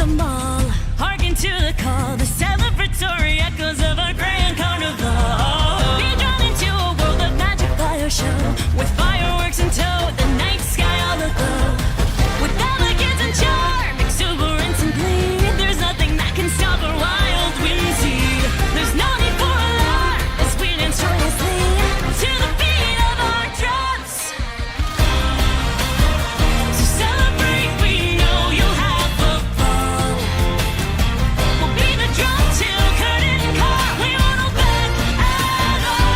come all, hearken to the call, the celebratory echoes of our grand carnival. Be drawn into a world of magic fire show, with fireworks in tow, the night sky all aglow. With elegance and charm, exuberance and glee, there's nothing that can stop our wild whimsy. There's no need for alarm as we dance joyously to the beat of our drums. So celebrate, we know you'll have a ball. We'll be the drum till curtain call, we won't hold back at all.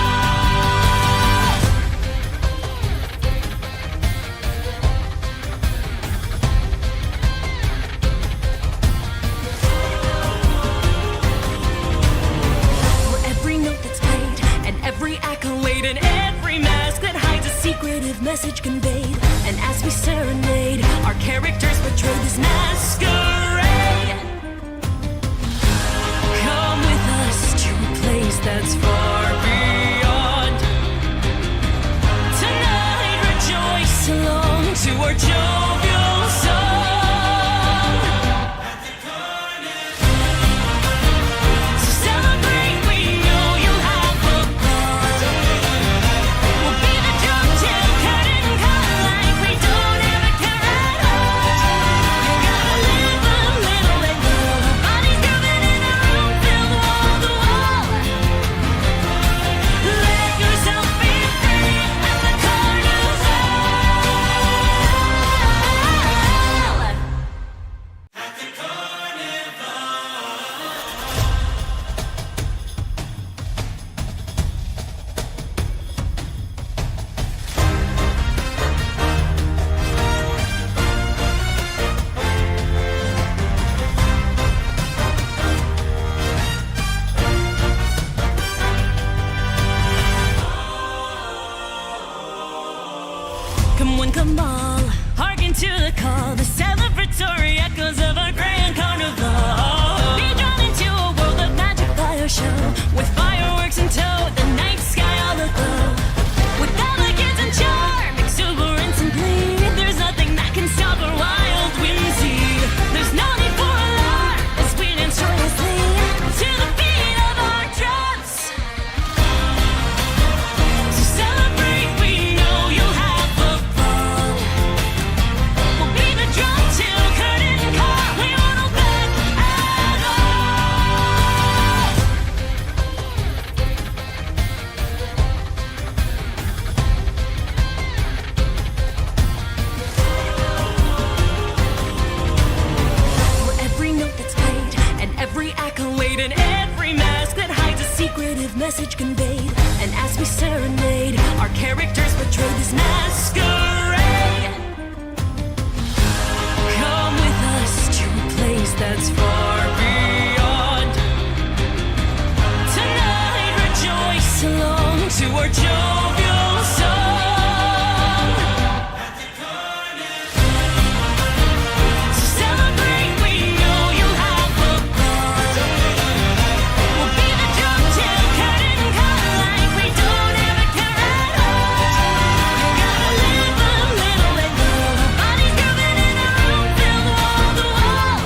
For every note that's played, and every accolade, and every mask that hides a secretive message conveyed, and as we serenade, our characters portray this masquerade. Come with us to a place that's far beyond. Tonight, rejoice along to our jovial song. So celebrate, we know you'll have a ball. We'll be the drum till curtain call, like we don't ever care at all. You gotta live a little, let go. Bodies grooving in a room filled wall to wall. Let yourself be free at the carnival. Come one, come all, hearken to the call, the celebratory echoes of our grand carnival. Be drawn into a world of magic fire show, with fireworks in tow, the night sky all aglow. With elegance and charm, exuberance and glee, there's nothing that can stop our wild whimsy. There's no need for alarm as we dance joyously to the beat of our drums. So celebrate, we know you'll have a ball. We'll be the drum till curtain call, we won't hold back at all. For every note that's played, and every accolade, and every mask that hides a secretive message conveyed, and as we serenade, our characters portray this masquerade. Come with us to a place that's far beyond. Tonight, rejoice along to our jovial song. So celebrate, we know you'll have a ball. We'll be the drum till curtain call, like we don't ever care at all. You gotta live a little, let go. Bodies grooving in a room filled wall to wall.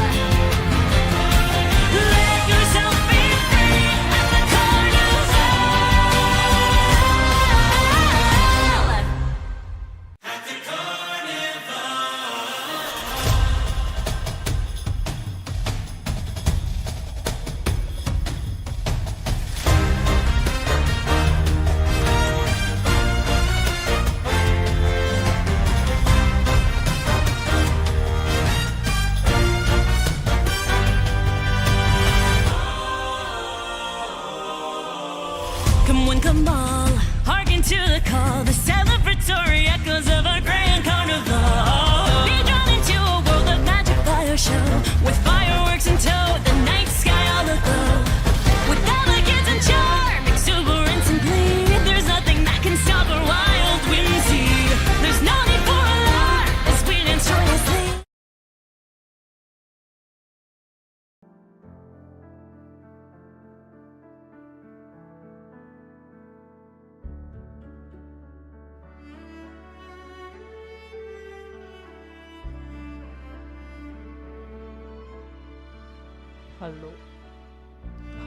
Hello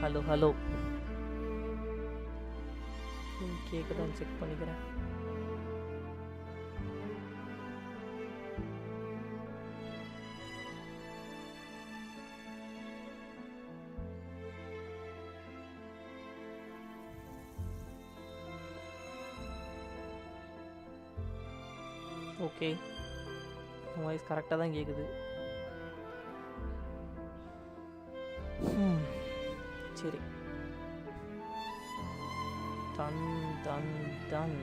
hello hello கேட்குதான்னு check பண்ணிக்கிறேன். Okay, voice கரெக்டாக தான் கேட்குது. சரி, டன் டன் டன்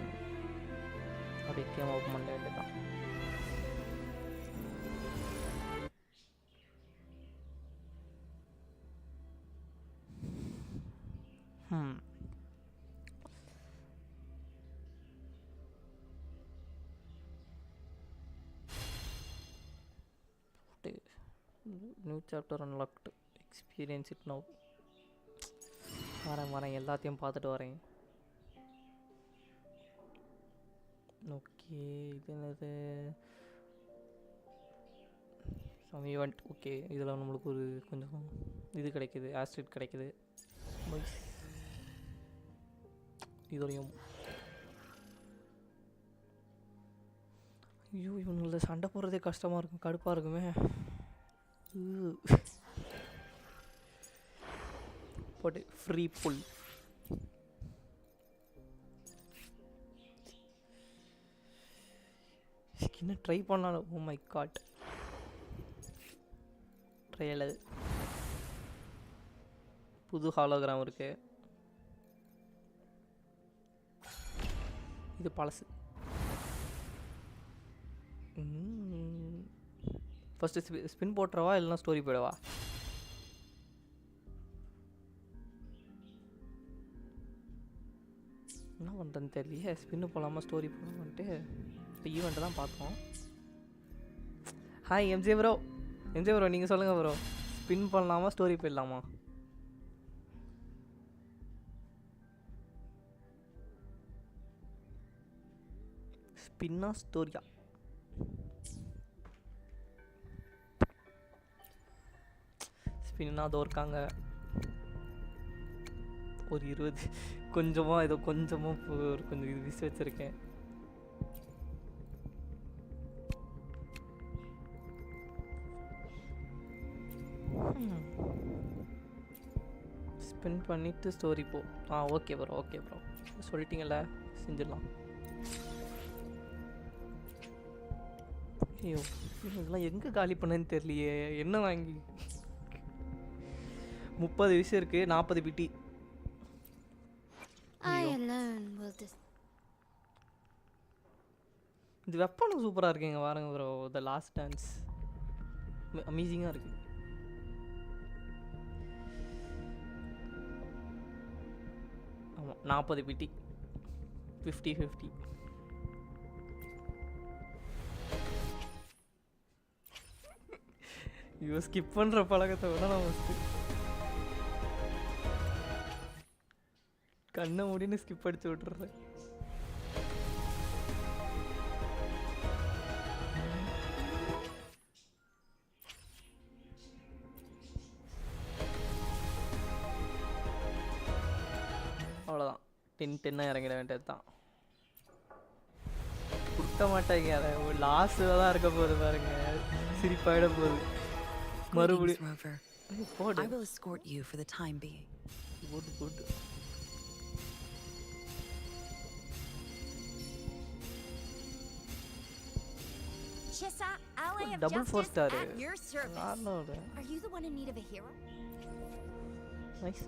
அப்படியே கேம் ஓப்பன் பண்ண வேண்டியதான். New chapter unlocked, experience it now. வரேன் எல்லாத்தையும் பார்த்துட்டு வரேன். ஓகே, இது என்னது? Some event. ஓகே, இதில் நம்மளுக்கு ஒரு கொஞ்சம் இது கிடைக்கிது, ஆஸ்ட்ரிட் கிடைக்கிது. இதோடையும் ஐயோ, இவனுங்கள சண்டை போடுறதே கஷ்டமாக இருக்கும், கடுப்பாக இருக்குமே. போட்டு ஃப்ரீ புல். ஸ்கின்னை ட்ரை பண்ணாலும் ஓ மை காட், ட்ரையல். அது புது ஹாலோகிராம் இருக்கு, இது பழசு. ஃபஸ்ட்டு ஸ்பின் போட்டுறவா இல்லைனா ஸ்டோரி போயிடவா? என்ன பண்ணுறேன்னு தெரியலையே. ஸ்பின்னு போகலாமா ஸ்டோரி போகலாமான்ட்டு இப்போ ஈவெண்ட்டு தான் பார்த்தோம். ஹாய் எம்ஜே ப்ரோ, நீங்கள் சொல்லுங்கள் ப்ரோ, ஸ்பின் பண்ணலாமா ஸ்டோரி போயிடலாமா? ஸ்பின்னா ஸ்டோரியா? ஸ்பின்னா அதோ இருக்காங்க ஒரு 20, கொஞ்சமாக ஏதோ கொஞ்சமாக ஒரு கொஞ்சம் இது விசி வச்சுருக்கேன். ஸ்பின் பண்ணிவிட்டு ஸ்டோரி போ. ஓகே ப்ரோ சொல்லிட்டீங்கல்ல, செஞ்சிடலாம். ஐயோ, இதெல்லாம் எங்கே காலி பண்ணேன்னு தெரியலையே. என்ன வாங்கி 30 விஷயம் இருக்குது, 40 பிடி. இது வெப்பனும் சூப்பராக இருக்குங்க, பாருங்க ப்ரோ. த லாஸ்ட் டான்ஸ் அமேசிங்காக இருக்குது. ஆமாம், 40 பிடி, 50-50. இவ ஸ்கிப் பண்ணுற பழக்கத்தை விட நான் ஃபஸ்ட்டு கண்ணை முடின்னு ஸ்கிப் அடிச்சு விட்டுறேன். அவ்வளோதான், 10 இறங்கிட வேண்டியது தான். கொடுக்க மாட்டாங்க, அதை லாஸ்ட்டில் தான் இருக்க போகுது பாருங்க, சிரிப்பாயிட போகுது மறுபடியும். I will escort you for the time being. Good. Chissa, ally of double 4 justice star at your service. Are you the one in need of a hero? Nice.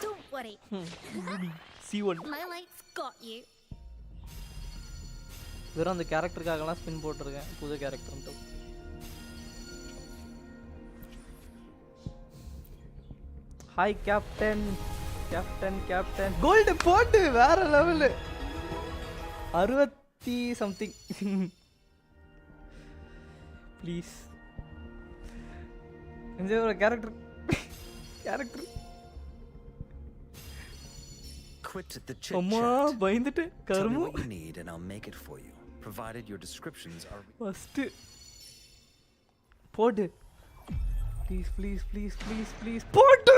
Don't worry. See one. My light's got you. வெறும் அந்த கேரக்டருக்காகலாம் spin போட்டிருக்கேன், புது character. Hi captain gold போட்டு வேற level, 60 something. Please enjoy character quit the chit அம்மா chat. பயந்துட்டு Tell me கருமம். what you need and I'll make it for you, provided your descriptions are. First போடு. Please please please please please போடு.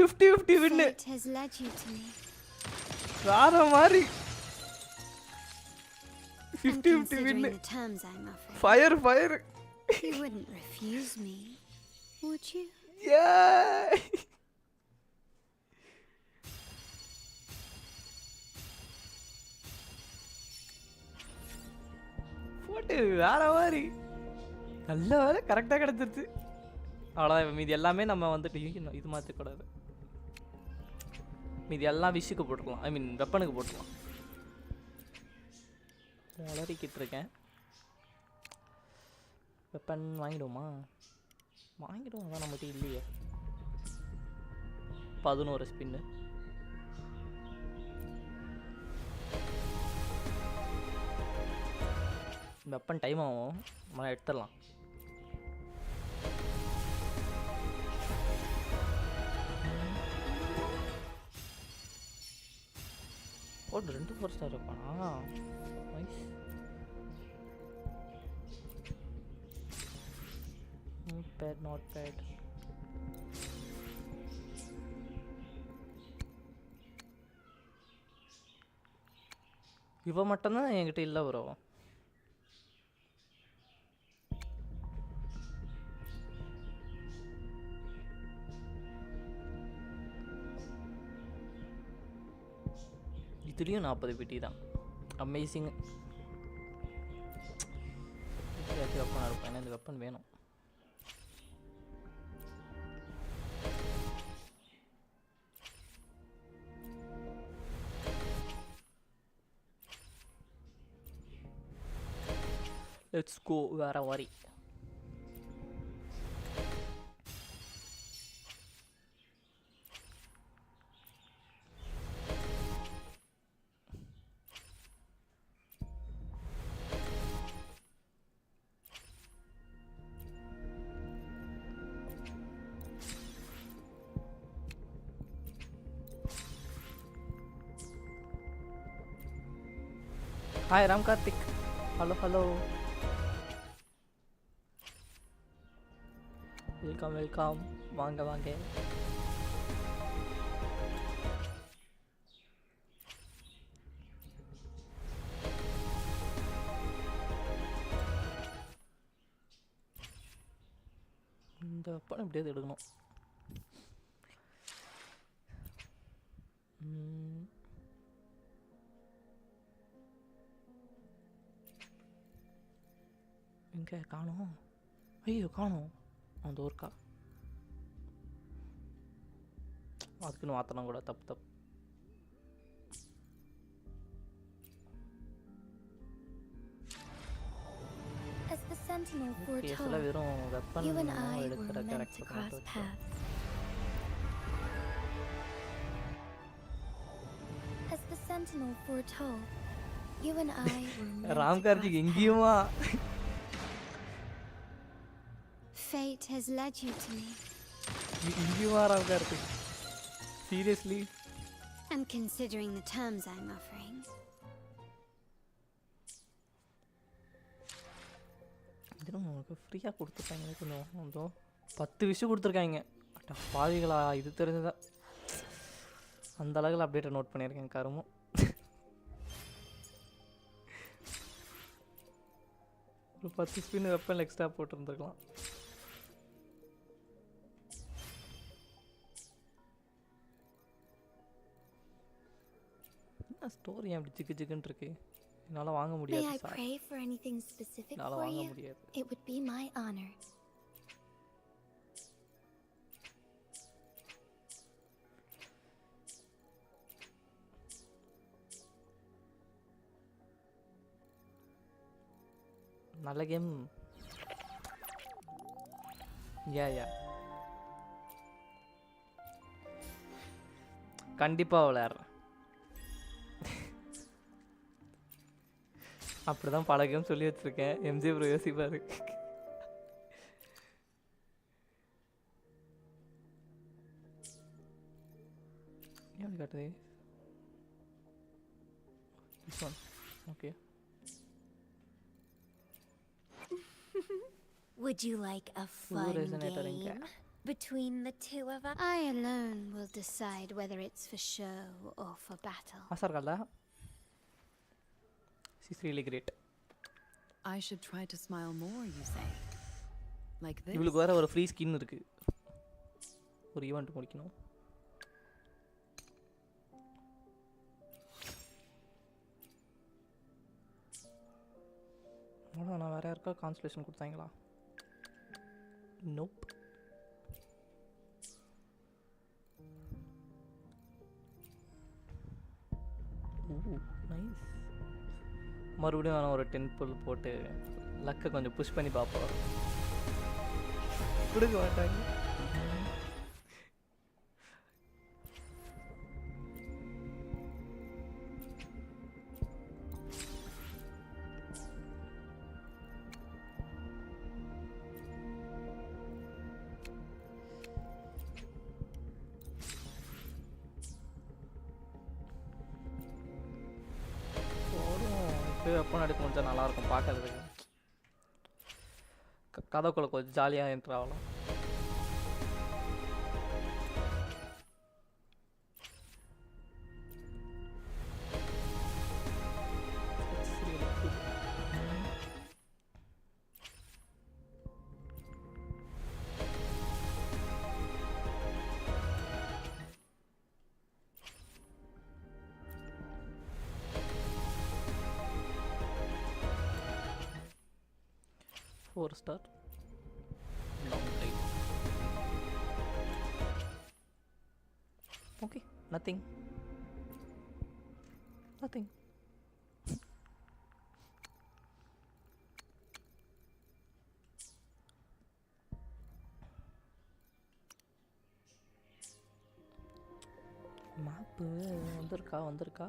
50-50 வின்னு. Fate has led you to me. வேற மாதிரி. And 50-50 considering win. the terms I'm offering, fire fire. you wouldn't refuse me, would you? Yeah. போட்டு வேற மாதிரி. நல்ல வேலை கரெக்டாக கிடச்சிருச்சு. அவ்வளோதான். மீதி எல்லாமே நம்ம வந்துட்டு இது மாற்றக்கூடாது. மீதி எல்லாம் விஷுக்கு போட்டுக்கலாம். ஐ மீன் வெப்பனுக்கு போட்டுக்கலாம். வளரிக்கிட்டு இருக்கேன். வெப்பன் வாங்கிடுவோமா? வாங்கிடுவோம். அதான் நம்மகிட்ட இல்லையே. 11 ஸ்பின்னு. வெப்பன் டைம் ஆகும். நம்ம எடுத்துடலாம். போட்டு 2 4 ஸ்டார் வைப்பானா? நைஸ். Not bad. இவ மட்டும்தான் என்கிட்ட இல்லை ப்ரோ. இதுலேயும் 40 பெட்டி தான். அமேசிங். வெப்பனாக இருப்பேன். ஏன்னா இந்த வெப்பன் வேணும். Let's go. வேற வாரி. Hi Ram Karthik. Hello hello. Welcome welcome. வாங்க வாங்க. இந்த படம் எப்படியாவது எடுக்கணும். எங்கே காணோம்? ஐயோ காணோம். அந்த ஒர்க்கா அதுக்குன்னு மாற்றலாம் கூட. தப்பு தப்பு. As the sentinel கேஸில் foretold, வெறும் weapon you and I were எடுக்கிற meant to character cross paths. As the sentinel foretold, you and I were meant Ram to Karthik cross எங்கேயுமா? Fate has led you to me. எங்கேயுமா Ram Karthik? Seriously? And considering the terms I'm offering, இதெல்லாம் உங்களுக்கு ஃப்ரீயாக கொடுத்துருக்காங்க. கொஞ்சம் அதோ 10 விஷயம் கொடுத்துருக்காங்க. பாதிகளா? இது தெரிஞ்சதா? அந்த அளவுக்கு அப்டேட்டை நோட் பண்ணியிருக்கேன். கருமம். ஒரு 10 ஸ்பின் வெப்பன் எக்ஸ்ட்ரா போட்டுருந்துருக்கலாம். ஸ்டோரி ஏன் அப்படி சிக்கு சிக்குன்னு இருக்கு? என்னால் வாங்க may முடியாது I sir. pray for anything specific என்னால் for வாங்க you? முடியாது. It would be my honor. நல்ல கேம். யா கண்டிப்பாக விளையாடுறேன். அப்படிதான் பல கேம் சொல்லி வச்சிருக்கேன். எம்ஜி ப்ரோ யோசிப்பாரு. ஏன் காட்டுது? This one. Okay. Would you like a fun resonator in game between the two of us? I alone will decide whether it's for show or for battle. Masarkalla. She's really great. I should try to smile more, you say? Like this? இவளுக்கு வேற ஒரு free skin இருக்கு. ஒரு event முடிக்கணும். நான் வேற யாருக்கா conciliation கொடுத்தாங்களா? நோப். நைஸ். மறுபடியும் நான் ஒரு 10 புல் போட்டு லக்கை கொஞ்சம் புஷ் பண்ணி பார்ப்போம். கொடுக்க மாட்டாங்க. வெப்பன் எடுக்க முடிஞ்சா நல்லாயிருக்கும் பார்க்கறதுக்கு. கதைக்குள்ள கொஞ்சம் ஜாலியாக என்ட்ரு ஆகலாம். Four star. Long ride. Okay, nothing. Nothing. Map வந்திருக்கா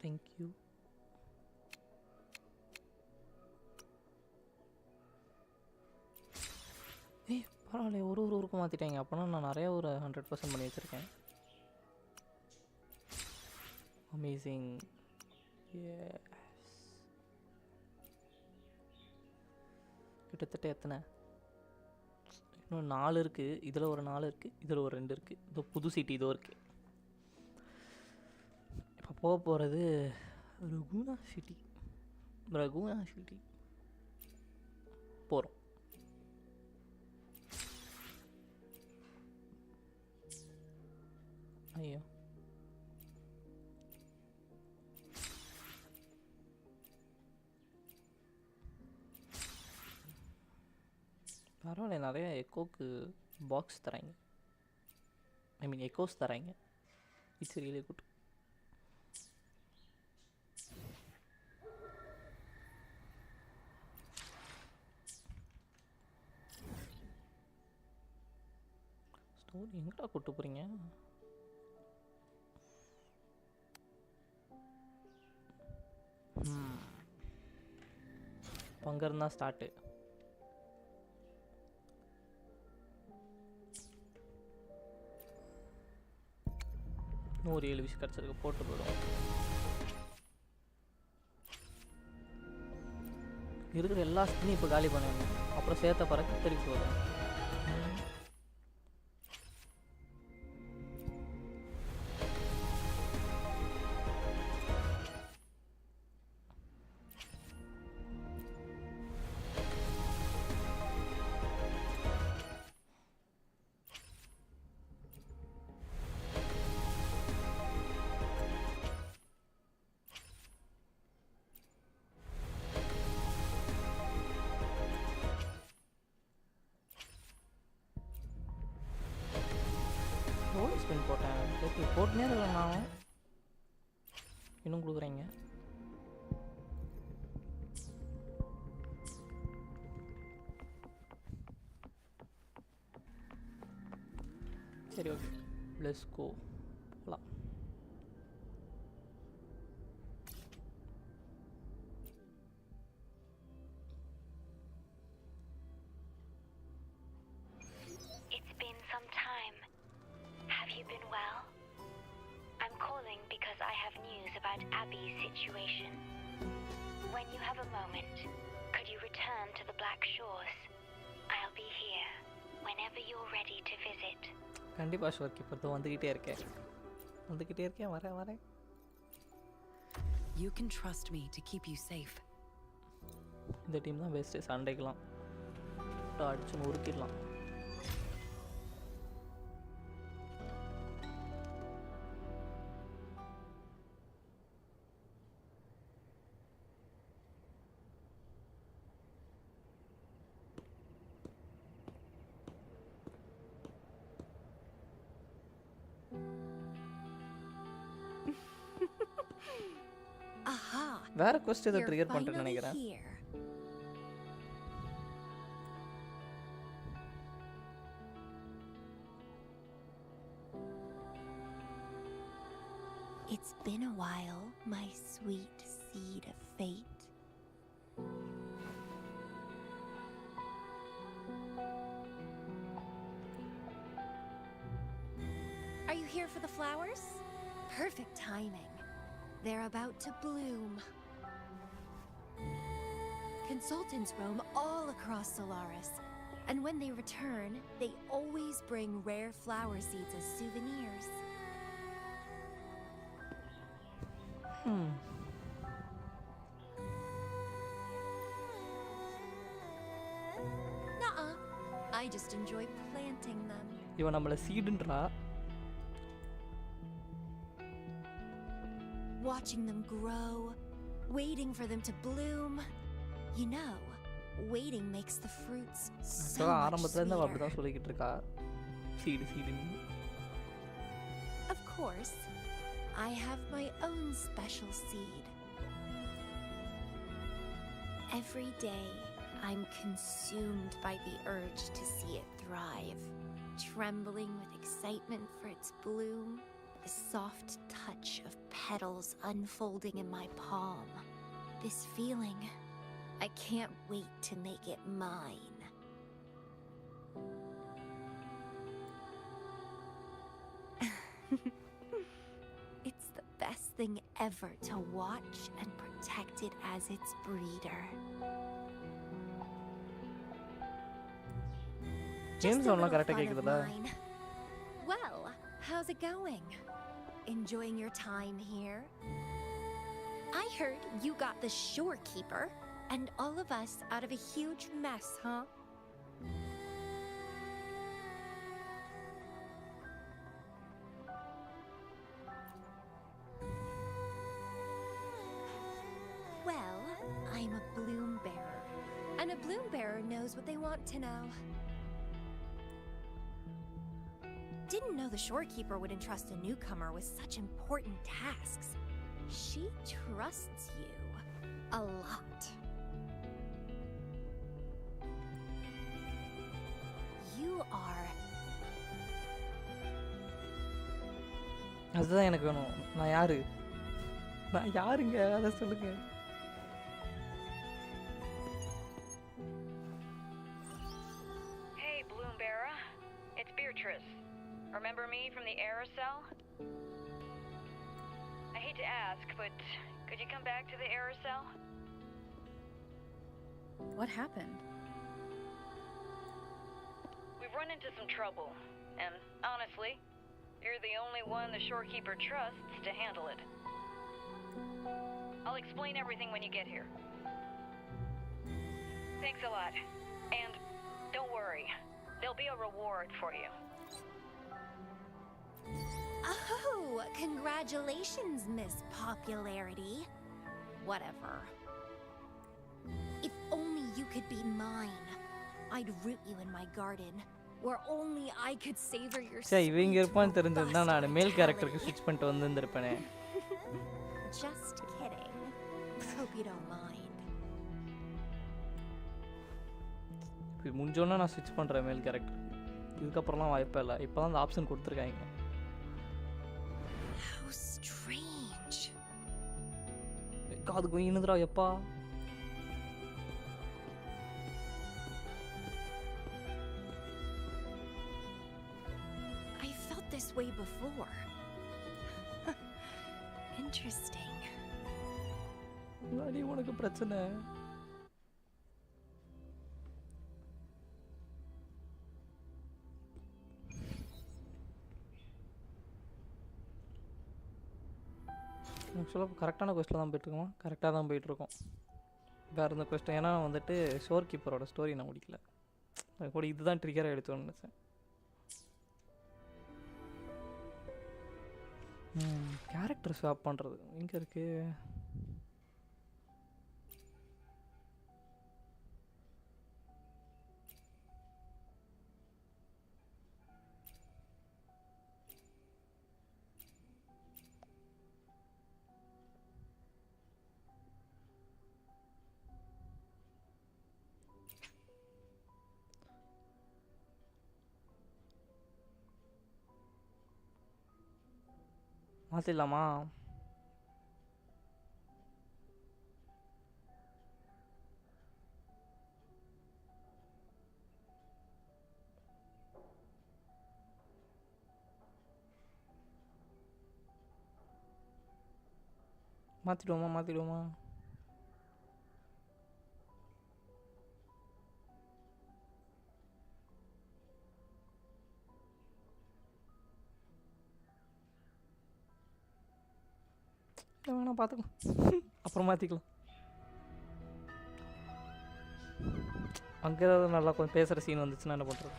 Thank you. பரவாயில்ல, ஒரு ஊருக்கு மாற்றிட்டாங்க. அப்போனா நான் நிறையா ஒரு 100% பண்ணி வச்சுருக்கேன். அமேசிங். கிட்டத்தட்ட எத்தனை? இன்னும் 4 இருக்குது. இதில் ஒரு 4 இருக்குது, இதில் ஒரு 2 இருக்குது. இதோ புது சிட்டி இதோ இருக்குது. இப்போ போக போகிறது ரகுனா சிட்டி போகிறோம். ஐயோ, பரவாயில்ல, நிறைய எக்கோக்கு பாக்ஸ் தராங்க. ஐ மீன் எக்கோஸ் தராங்க. It's really good. ஸ்டோரி எங்கடா கூட்டு போகிறீங்க? அங்கேருந்தா ஸ்டார்ட்டு. ஒரு 7 விஷயம் கிடச்சிருக்கு, போட்டு போயிடும். இருக்கிற எல்லா ஸ்கின்னையும் இப்போ காலி பண்ணிடணும். அப்புறம் சேர்த்த பிறகு திருப்பி போதும். ரோல் ஸ்பின் போட்டேன். போட்டுனே இருக்கேன் நானும். இன்னும் கொடுக்குறீங்க. சரி, ஓகே, லெட்ஸ் கோ. போகலாம். It's situation. When you have a moment, could you return to the Black Shores? I'll be here whenever you're ready to visit. கண்டிப்பா ஷோர் கீப்பர் தான் வந்துகிட்டே இருக்கேன் வரேன். You can trust me to keep you safe. இந்த team தான் best சண்டைக்கலாம் அடிச்சு நொறுக்கிடலாம். Aha. வேற quest ஏதோ ட்ரிகர் பண்ணிட்டேன்னு நினைக்கிறேன். It's been a while, my sweet seed of fate. Are you here for the flowers? Perfect timing. They're about to bloom. Consultants roam all across Solaris, and when they return, they always bring rare flower seeds as souvenirs. Nuh-uh. I just enjoy planting them. இவன் நம்மள சீடுன்றா. Watching them grow, waiting for them to bloom. You know, waiting makes the fruits so much ஆரம்பத்துல இருந்து sweeter. அப்படிதான் சொல்லிக்கிட்டு இருக்கா. Seed. Of course, I have my own special seed. Every day, I'm consumed by the urge to see it thrive, trembling with excitement for its bloom, the soft touch of petals unfolding in my palm. This feeling, I can't wait to make it mine. It's the best thing ever to watch and protect it as its breeder. James Just a ஒண்ணா little கரெக்ட்டா fun of கேக்குதுல. mine. Well, how's it going? Enjoying your time here? I heard you got the shorekeeper and all of us out of a huge mess, huh? Well, I'm a bloom bearer, and a bloom bearer knows what they want to know. Didn't know the shorekeeper would entrust a newcomer with such important tasks. She trusts you a lot. You are... அதுதான் எனக்கு வேணும். நான் யாருங்க அத சொல்லுங்க. Hey, Bloom Bearer. It's Beatrice. Remember me from the aerosol? I hate to ask, but could you come back to the aerosol? What happened? We've run into some trouble, and honestly, you're the only one the shorekeeper trusts to handle it. I'll explain everything when you get here. Thanks a lot. And don't worry, there'll be a reward for you. Oh, congratulations, Miss Popularity. Whatever. If only you could be mine, I'd root you in my garden, where only I could savor your சரி இவங்க sweet, இருப்பான்னு தெரிஞ்சிருந்தா நான் robust மேல் கேரக்டருக்கு vitality. ஸ்விட்ச் பண்ணிட்டு வந்திருப்பேனே. Just kidding. Hope you don't mind. இப்போ முடிஞ்சோன்னா நான் ஸ்விட்ச் பண்ணுறேன் மேல் கேரக்டர். இதுக்கப்புறம்லாம் வாய்ப்பே இல்லை. இப்போ தான் அந்த ஆப்ஷன் கொடுத்துருக்காங்க. How strange. காது குயினுதுரா எப்பா. I felt this way before. Interesting. என்னடி உனக்கு பிரச்சனை? ஆக்சுவலாக கரெக்டான கொஸ்டில் தான் போயிட்டுருக்கோமா? கரெக்டாக தான் போயிட்டுருக்கோம். வேறு இந்த கொஸ்டின் ஏன்னா வந்துட்டு ஷோர் கீப்பரோட ஸ்டோரி நான் முடிக்கல. அது கூட இதுதான் ட்ரிகராக எடுத்தோன்னு நினச்சேன். கேரக்டர் ஸ்வாப் பண்ணுறது எங்கே இருக்குது? மாற்றிடலாமா? மாற்றிடுவோமா? இல்லை வேணாம், பார்த்துக்கலாம். அப்புறம் மாற்றிக்கலாம். அங்கே ஏதாவது நல்லா கொஞ்சம் பேசுகிற சீன் வந்துச்சுன்னா என்ன பண்ணுறது?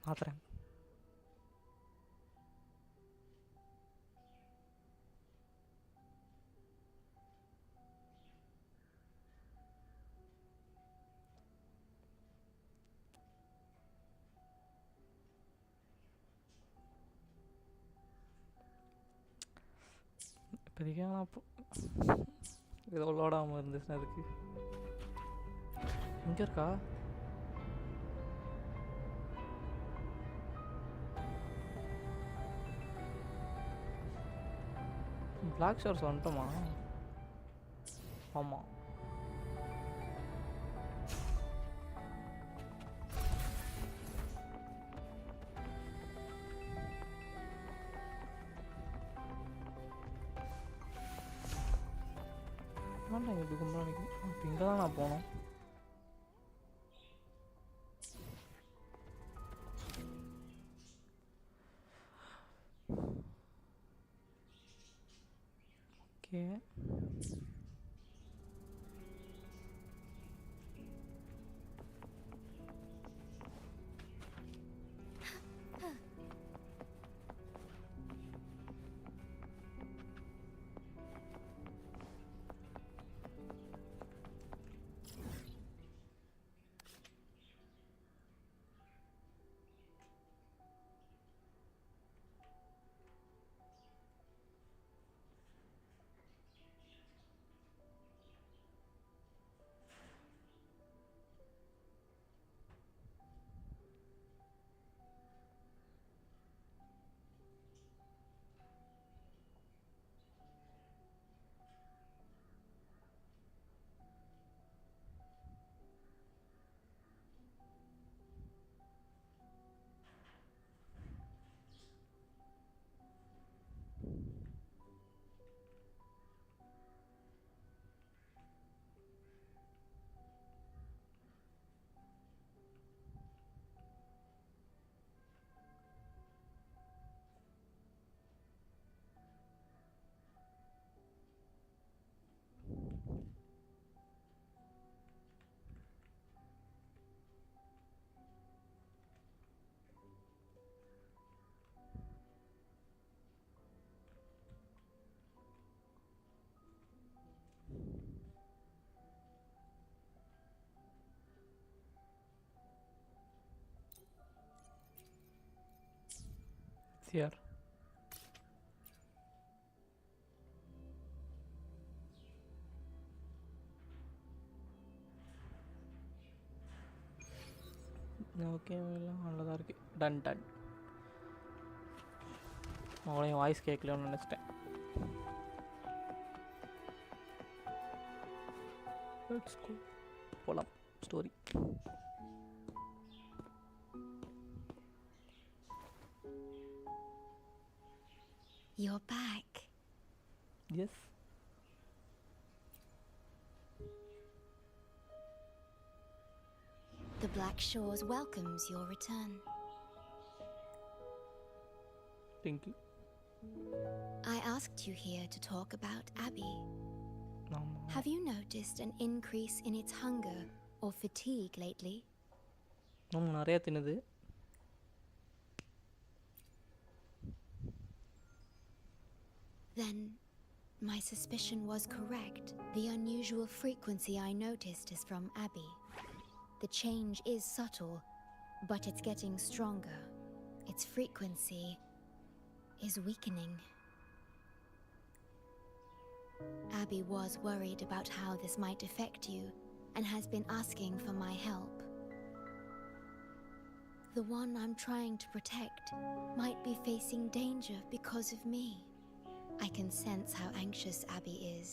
மாத்துறேன். இப்போதைக்கு ஆனால் அப்போ ஏதோ லோடாமல் இருந்துச்சுன்னா அதுக்கு இங்கே இருக்கா? பிளாக் ஷோர்ஸ் வந்துட்டோமா? ஆமாம். இப்படி கும்பிட்டு அப்போ இங்கே தான் நான் போனோம். ஓகே, சிஆர் ஓகே, எல்லாம் நல்லதாக இருக்குது. டன். அவங்களையும் வாய்ஸ் கேட்கலன்னு நினச்சிட்டேன். போகலாம் story. You're back. The Black Shores welcomes your return. Thank you. I asked you here to talk about Abby. ஆமா. Have you noticed an increase in its hunger or fatigue lately? ஆமா, நிறைய தின்னுது. Then, my suspicion was correct. The unusual frequency I noticed is from Abby. The change is subtle, but it's getting stronger. Its frequency is weakening. Abby was worried about how this might affect you and has been asking for my help. The one I'm trying to protect might be facing danger because of me. I can sense how anxious Abby is.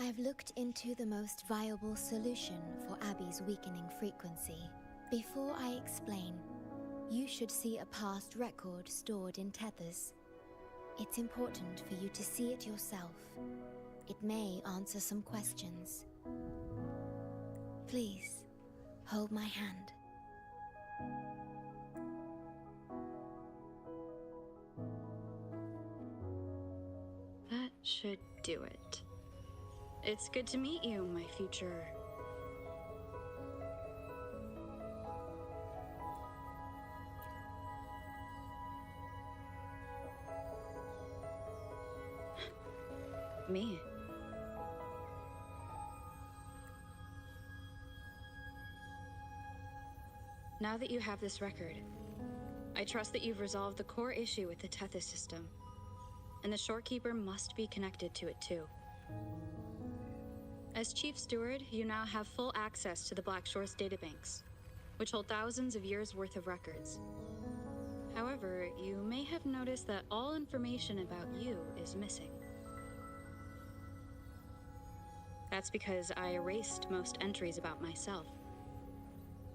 I've looked into the most viable solution for Abby's weakening frequency. Before I explain, you should see a past record stored in tethers. It's important for you to see it yourself. It may answer some questions. Please, hold my hand. That should do it. It's good to meet you, my future. Me. Now that you have this record, I trust that you've resolved the core issue with the Tethys system, and the Shorekeeper must be connected to it too. As Chief Steward, you now have full access to the Black Shore's databanks, which hold thousands of years' worth of records. However, you may have noticed that all information about you is missing. That's because I erased most entries about myself,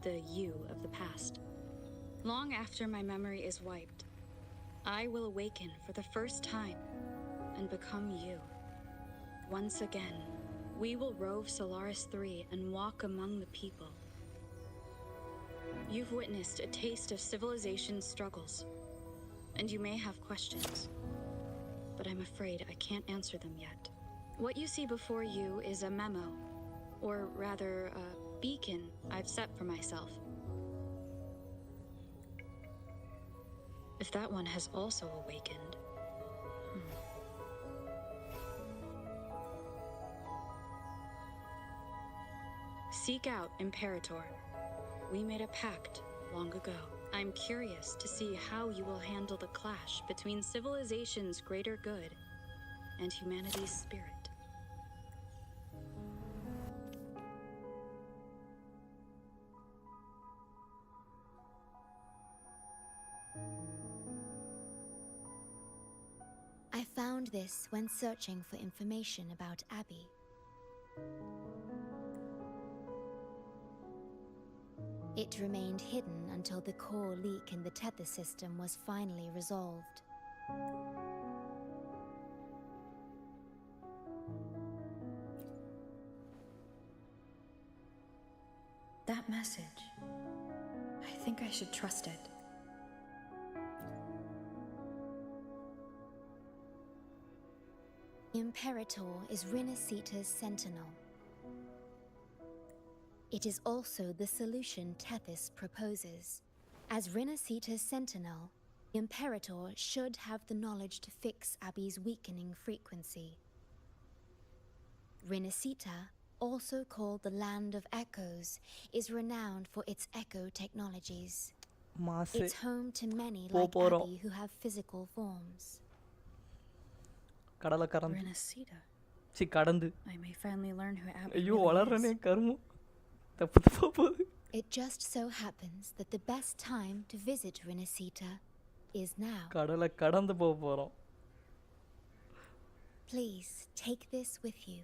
the you of the past. Long after my memory is wiped, I will awaken for the first time and become you. Once again, we will rove Solaris 3 and walk among the people. You've witnessed a taste of civilization's struggles, and you may have questions, but I'm afraid I can't answer them yet. What you see before you is a memo, or rather, a beacon I've set for myself. If that one has also awakened. Seek out Imperator. We made a pact long ago. I'm curious to see how you will handle the clash between civilization's greater good and humanity's spirit. I found this when searching for information about Abby. It remained hidden until the core leak in the tether system was finally resolved. That message. I think I should trust it. Imperator is Rinascita's sentinel. It is also the solution Tethys proposes. As Rinascita's sentinel, Imperator should have the knowledge to fix Abby's weakening frequency. Rinascita, also called the Land of Echoes, is renowned for its echo technologies. மாசு It's home to many போ like போறோம். Abby who have physical forms. கடலை கறந்து Rinascita. கடந்து I may finally learn who Abby ஐயோ really வளர்றனே is. கருமம் தப்பு தப்பா போகுது. It just so happens that the best time to visit Rinascita is now. கடலை கடந்து போக போகிறோம். Please take this with you.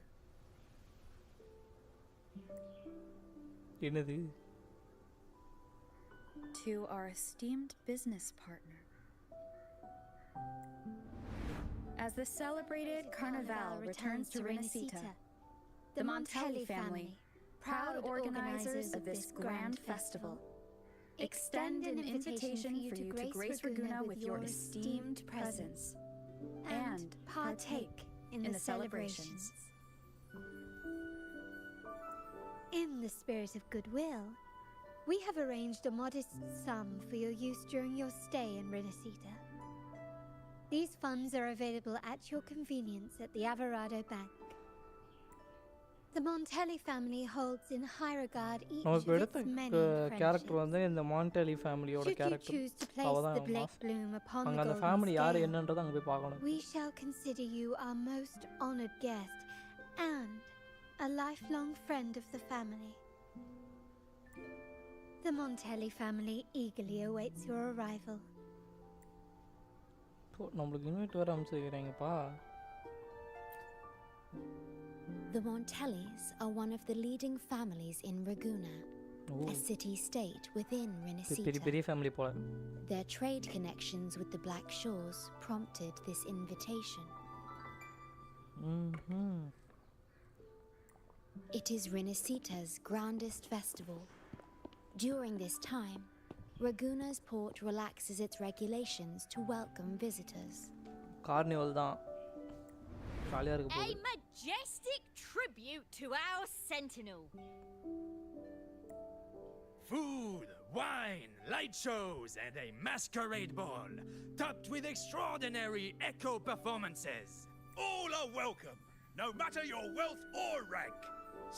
என்னது? To our esteemed business partner. As the celebrated Carnival returns to Rinascita, the Montelli family proud organizers of this grand festival, extend an invitation for you to grace Ragunna with your esteemed presence and partake in the celebrations. In the spirit of goodwill, we have arranged a modest sum for your use during your stay in Rinascita. These funds are available at your convenience at the Averado Bank. The Montelli family holds in high regard each நம்ம of இப்போ its எடுத்த many character friendships. வந்து இந்த மாண்டெலி ஃபேமிலியோட Should you character. choose to place அவதான் the Blake bloom upon அங்க the அந்த golden family யாரு scale, என்னன்றதை அங்க போய் பார்க்கணும். we shall consider you our most honored guest and a lifelong friend of the family. The Montelli family eagerly awaits your arrival. நம்மளுக்கு invite வேற அனுப்பிச்சிருக்கீங்கப்பா. The Montellis are one of the leading families in Ragunna, a city-state within Rinascita. பெரிய family போல. Their trade connections with the Black Shores prompted this invitation. It is Rinascita's grandest festival. During this time, Ragunna's port relaxes its regulations to welcome visitors. Carnival தான். ஜாலியா இருக்க A போகுது. majestic tribute to our sentinel. Food, wine, light shows, and a masquerade ball, topped with extraordinary echo performances. All are welcome, no matter your wealth or rank.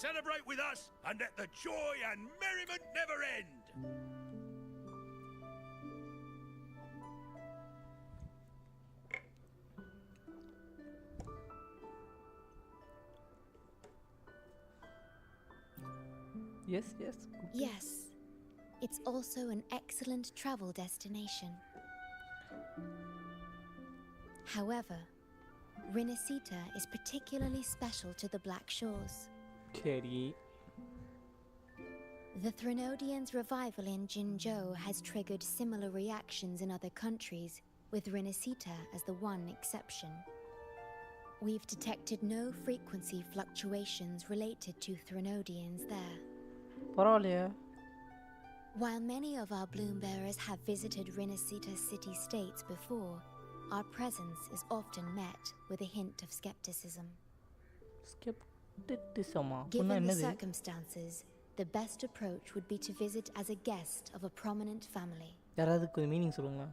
Celebrate with us and let the joy and merriment never end. Yes. Yes, it's also an excellent travel destination. However, Rinascita is particularly special to the Black Shores. சரி. The Threnodians' revival in Jinzhou has triggered similar reactions in other countries, with Rinascita as the one exception. We've detected no frequency fluctuations related to Threnodians there. பரவாயில்லையே. While many of our bloom bearers have visited Rinascita city-states before, our presence is often met with a hint of skepticism. ஸ்கெப்டிசிசமா? Given the என்னது? circumstances, the best approach would be to visit as a guest of a prominent family. யாராவது கொஞ்சம் meaning சொல்லுங்க.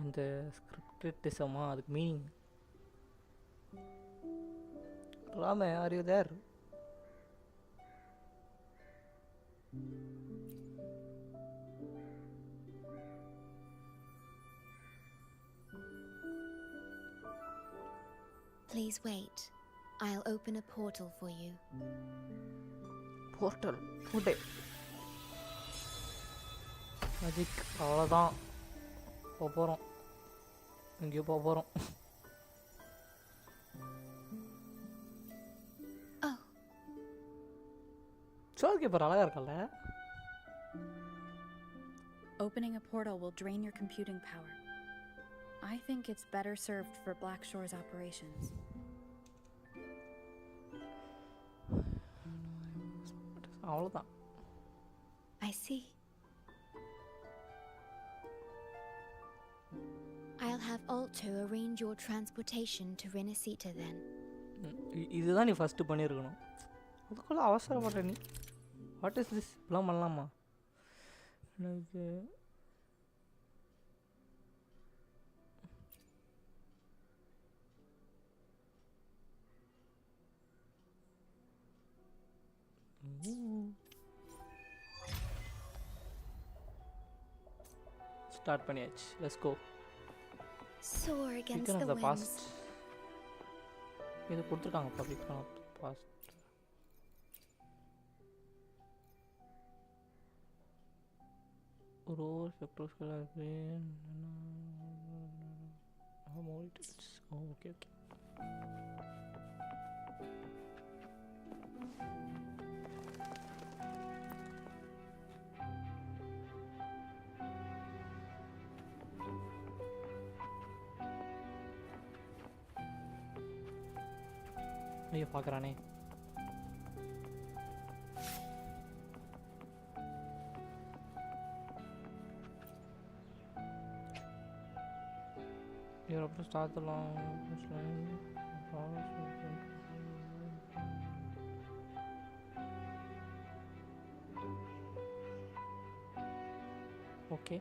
அந்த ஸ்கிரிப்டிசிசமா அதுக்கு meaning. Rame, are you there? Please wait. I'll open a portal for you. Portal. Today. Magic. அவ்வளோதான். போகிறோம். எங்கேயோ போகிறோம். சோல்கீப்பர் அழகா இருக்கல்ல? Opening a portal will drain your computing power. I think it's better served for Black Shore's operations. அவ்வளோதான். I see. I'll have Alto arrange your transportation to Rinascita then. இதுதான் நீ first பண்ணியிருக்கணும். அதுக்குள்ள அவசரப்படுற நீ. What is this? இப்பெல்லாம் பண்ணலாமா? எனக்கு ஸ்டார்ட் பண்ணியாச்சு. Let's go. Soar against Beacon the of the winds. past. இது கொடுத்துருக்காங்க public past. Roll spectroscope green. Oh, okay. ஐயோ பார்க்குறானே. You're up to start the long okay.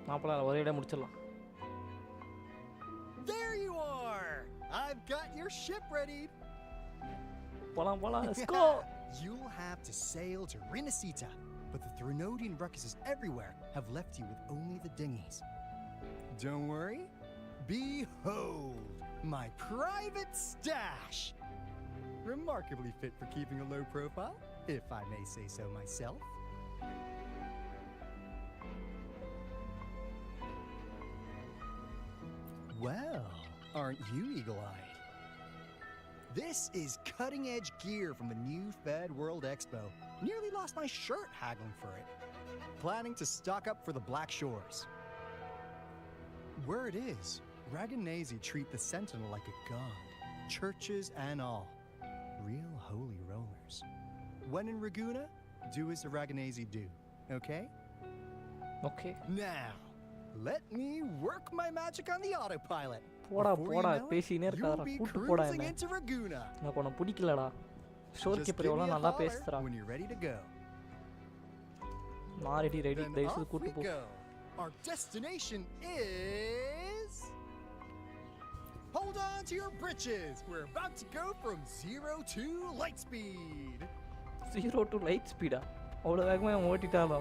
மாப்பிள்ள ஒரே இடம் முடிச்சிடலாம். There you are. I've got your ship ready. போலாம் let's go. You'll have to sail to Rinascita, but the Threnodian ruckuses everywhere have left you with only the dinghies. Don't worry. Behold, my private stash. Remarkably fit for keeping a low profile, if I may say so myself. Well, aren't you eagle-eyed? This is cutting-edge gear from the new Fed World Expo. Nearly lost my shirt haggling for it. Planning to stock up for the Black Shores. Word is, Raganese treat the Sentinel like a god. Churches and all. Real holy rollers. When in Raguna, do as the Raganese do, okay? Okay. Now, let me work my magic on the autopilot. போடா பேசினே இருக்காதடா, கூட்டி போடா என்ன. எனக்கு உன்னை பிடிக்கலடா. Store keeper எவ்வளோ நல்லா பேசுறா. மாறிடி ரெடி, தயவுசெய்து கூட்டி போ. Our destination is... Hold on to your britches. We're about to go from 0 to light speed. 0 to light speed? அவ்வளோ வேகமாக அவன் ஓட்டிட்டாலோ.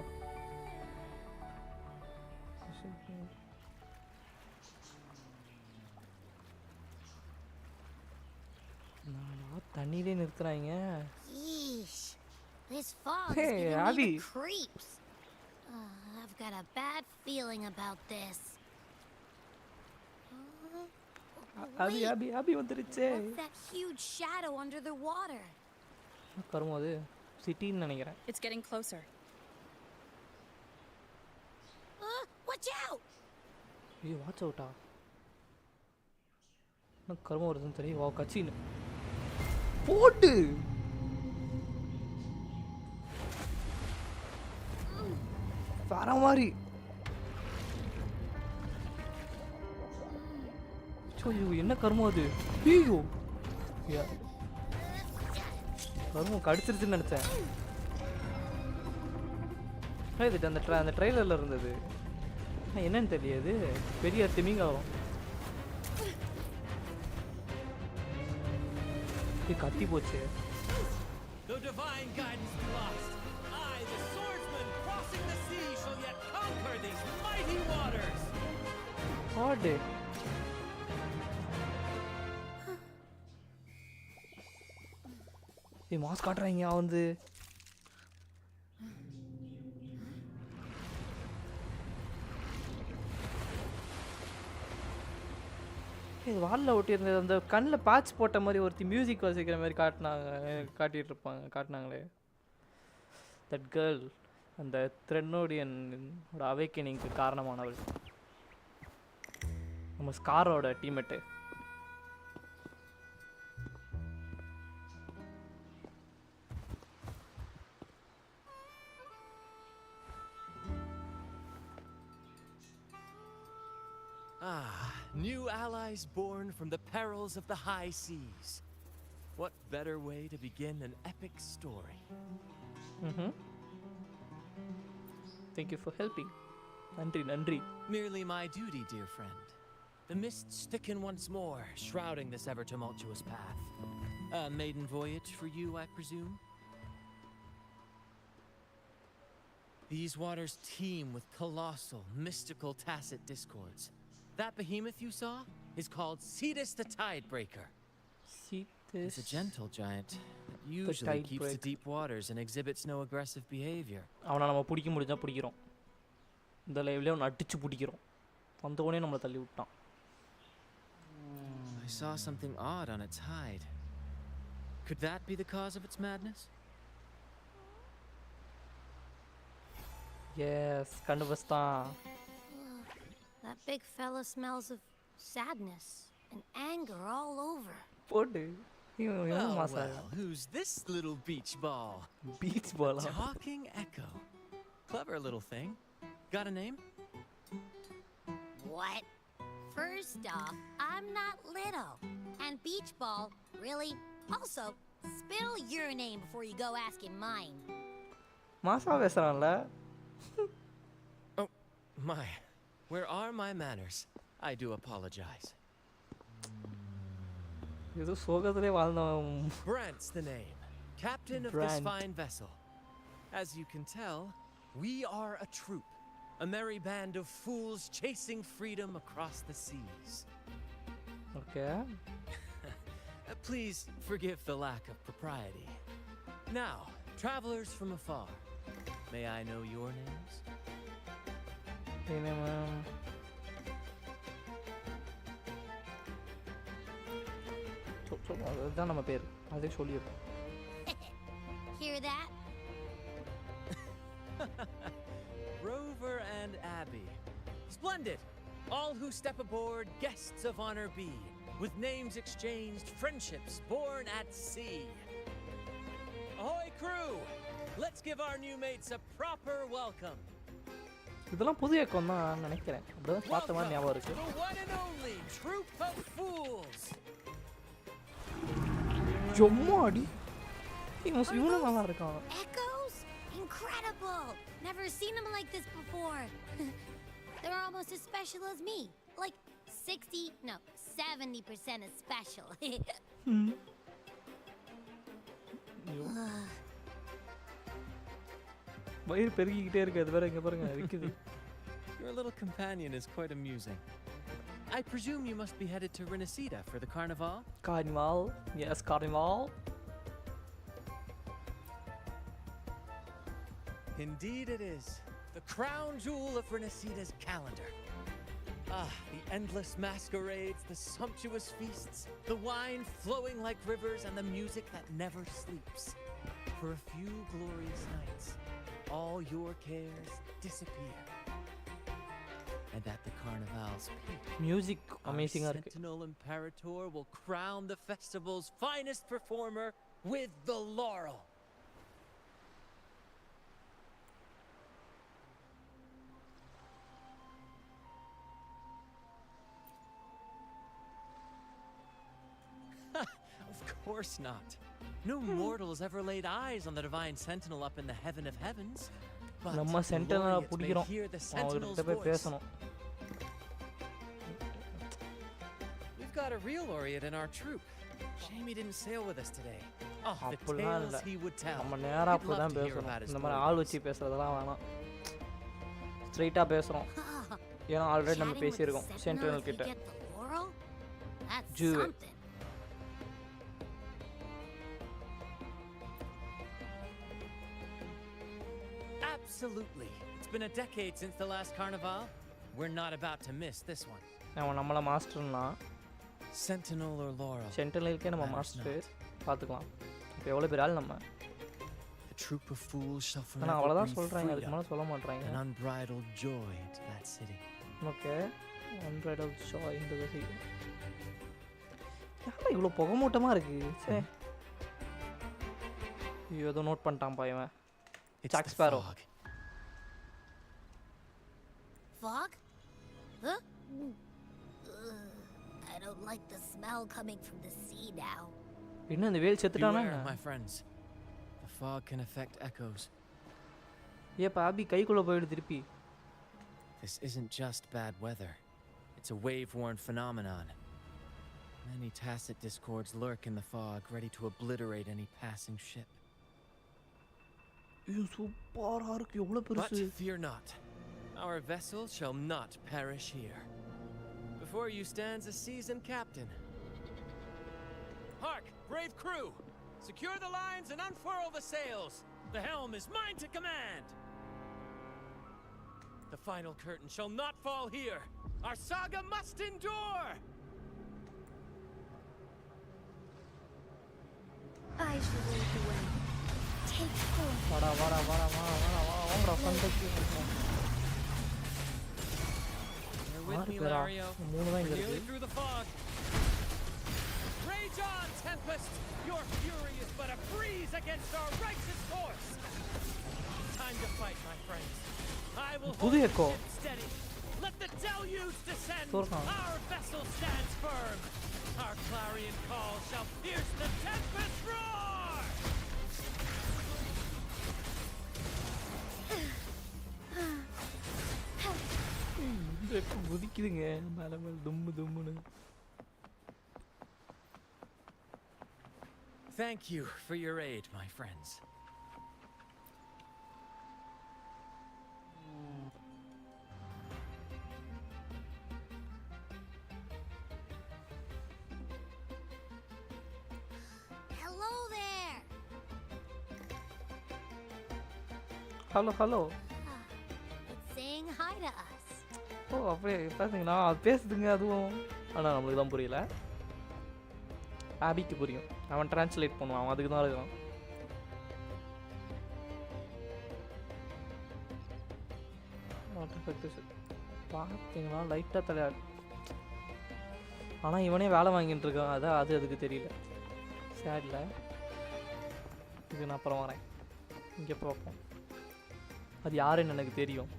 தண்ணியிலே நிறுத்துறாங்க. This fog is giving me the creeps. I've got a bad feeling about this. Abby வந்துருச்சே. What's that huge shadow under the water? கருமோ அது சிட்டின்னு நினைக்கிறேன். It's getting closer. Watch out. ஐயோ watch அவுட்டா. நான் கருமோ வருதுன்னு தெரியும். வா கச்சின்னு போடு. வேற மாதிரி. ஐயோ என்ன கருமோ அது. ஐயோ கருமோ கடிச்சிருச்சுன்னு நினைச்சேன். இது அந்த ட்ரெய்லர்ல இருந்தது. என்னன்னு தெரியாது. பெரிய திமிங்கலம் கத்தி போச்சு. The divine guidance be lost. I, the swordsman crossing the sea, shall yet conquer these mighty waters. What? ஏய் மாஸ் காட்றாங்க வந்து. இது வாலில் ஒட்டியிருந்தது அந்த கண்ணில் பேட்ச் போட்ட மாதிரி ஒருத்தி மியூசிக் வாசிக்கிற மாதிரி காட்டினாங்களே. தட் கேர்ள் அந்த த்ரெனோடியனோட அவேக்கனிங்க்கு காரணமானவள். நம்ம ஸ்காரோட teammate. New allies born from the perils of the high seas. What better way to begin an epic story? Thank you for helping. Nandri. Merely my duty, dear friend. The mists thicken once more, shrouding this ever-tumultuous path. A maiden voyage for you, I presume? These waters teem with colossal, mystical, tacit discords. That behemoth you saw is called Cetus the Tidebreaker. It's a gentle giant that usually keeps to deep waters and exhibits no aggressive behavior. அவனை நம்ம பிடிக்க முடிஞ்சா பிடிக்கிறோம். இந்த லைவ்லயே அவனை அடிச்சு பிடிக்கிறோம். வந்தவனே நம்மளை தள்ளி விட்டான். I saw something odd on its hide. Could that be the cause of its madness? Yes, கண்டுபிடிச்சான். That big fella smells of sadness and anger all over. போடு. Well, who's this little beach ball? Beach ball? Talking echo. Clever little thing. Got a name? What? First off, I'm not little. And beach ball, really? Also, spill your name before you go asking mine. மாசா பேசுறான்ல. Oh, my. Where are my manners? I do apologize. ஏதோ சோகத்திலே வாழ்ந்தவன். Brant's the name. Captain of this fine vessel. As you can tell, we are a troop. A merry band of fools chasing freedom across the seas. Okay. Please forgive the lack of propriety. Now, travelers from afar, may I know your names? அதுதான் நம்ம பேர். அதே சொல்லிடுறோம். Hear that? Rover and Abby. Splendid! All who step aboard, guests of honor be. With names exchanged, friendships born at sea. Ahoy, crew! Let's give our new mates a proper welcome. இதெல்லாம் புது ஏக்கம் தான் நினைக்கிறேன். அப்படிதான் பார்த்த மாதிரி ஞாபகம் இருக்கு. The one and only troop of fools. ஜொம்மாடி. இவனும் நல்லா இருக்கான். Echoes? Incredible! Never seen them like this before. They're almost as special as me. Like 70% as special. வயிறு பெருகிக்கிட்டே இருக்கு. அது வேற இங்க பாருங்க இருக்குது. Your little companion is quite amusing. I presume you must be headed to Rinascita for the carnival? Carnival? Yes, carnival. Indeed it is. The crown jewel of Rinascita's calendar. Ah, the endless masquerades, the sumptuous feasts, the wine flowing like rivers, and the music that never sleeps. For a few glorious nights, all your cares disappear. And at the carnival's peak, music amazing. Our Sentinel Imperator will crown the festival's finest performer with the laurel. Of course not. No mortal has ever laid eyes on the divine sentinel up in the heaven of heavens. But நம்ம சென்டினலை பிடிக்கிறோம். hear the அவங்ககிட்ட sentinel's போய் voice. பேசணும். We've got a real laureate in our troop. Shame he didn't sail with us today. Oh, the அப்படிலாம் tales இல்ல. he would tell. நம்ம நேரா We'd அப்படி love தான் to hear பேசணும். about his இந்த மாதிரி glories. ஆள் வச்சு பேசுறதெல்லாம் வேணாம். ஸ்ட்ரைட்டா பேசுறோம். ஏன்னா ஆல்ரெடி நம்ம பேசியிருக்கோம் சென்டினல் கிட்ட. ஜூவே. Absolutely. It's been a decade since the last carnival. We're not about to miss this one. அவன் நம்மள மாஸ்டர்னா Sentinel or Laurel. சென்டினலுக்கே நம்ம மாஸ்டர் பார்த்துக்கலாம். இப்போ எவ்வளவு பேர் ஆள் நம்ம? The troop of fools shall ஆனா forever அவ்வளவுதான் breathe சொல்றாங்க. அதுக்கு freedom மேல சொல்ல மாட்டறாங்க. and unbridled joy into that city. Okay. unbridled joy into the city. யாரா இவ்ளோ புகமூட்டமா இருக்கு? சே. ஏதோ நோட் பண்ணிட்டான் பாயவன். Jack Sparrow. Fog? Huh? I don't like the smell coming from the sea now. என்ன இந்த வேல் செத்துட்டானா? Beware, my friends. The fog can affect echoes. ஏப்பா அபி கைக்குள்ள போயிடு திருப்பி. This isn't just bad weather. It's a wave-worn phenomenon. Many tacit discords lurk in the fog, ready to obliterate any passing ship. ஐயோ சூப்பரா இருக்கு. எவ்வளவு But பெருசு. fear not. Our vessel shall not perish here. Before you stands a seasoned captain. Hark, brave crew! Secure the lines and unfurl the sails. The helm is mine to command. The final curtain shall not fall here. Our saga must endure. I shall lead the way. Take forth. வாடா வாங்கடா சண்டைக்கு. With me, Lario. We're nearly through the fog. Rage on, Tempest! duelist! Your fury is but a breeze against our righteous course! Time to fight, my friends. I will hold the ship steady. Let the deluge descend. Our vessel stands firm. Our clarion call shall pierce the tempest roar! குதிக்குதுங்க மேல மேல தும்மு தும்முன்னு. Thank you for your aid, my friends. Hello there. Hello. It's saying hi to us. ஓ அப்படியே பேசுங்கண்ணா அது பேசுதுங்க அதுவும். ஆனால் நம்மளுக்கு தான் புரியல. ஆபிக்கு புரியும். அவன் டிரான்ஸ்லேட் பண்ணுவான். அவன் அதுக்கு தான் இருக்கான். பார்த்தீங்கன்னா லைட்டாக தலையாடு. ஆனால் இவனே வேலை வாங்கிட்டு இருக்கான். அதான் அது அதுக்கு தெரியல. சேடில் இது நான் அப்புறம் வரேன். இங்கே பார்ப்போம். அது யாருன்னு எனக்கு தெரியும்.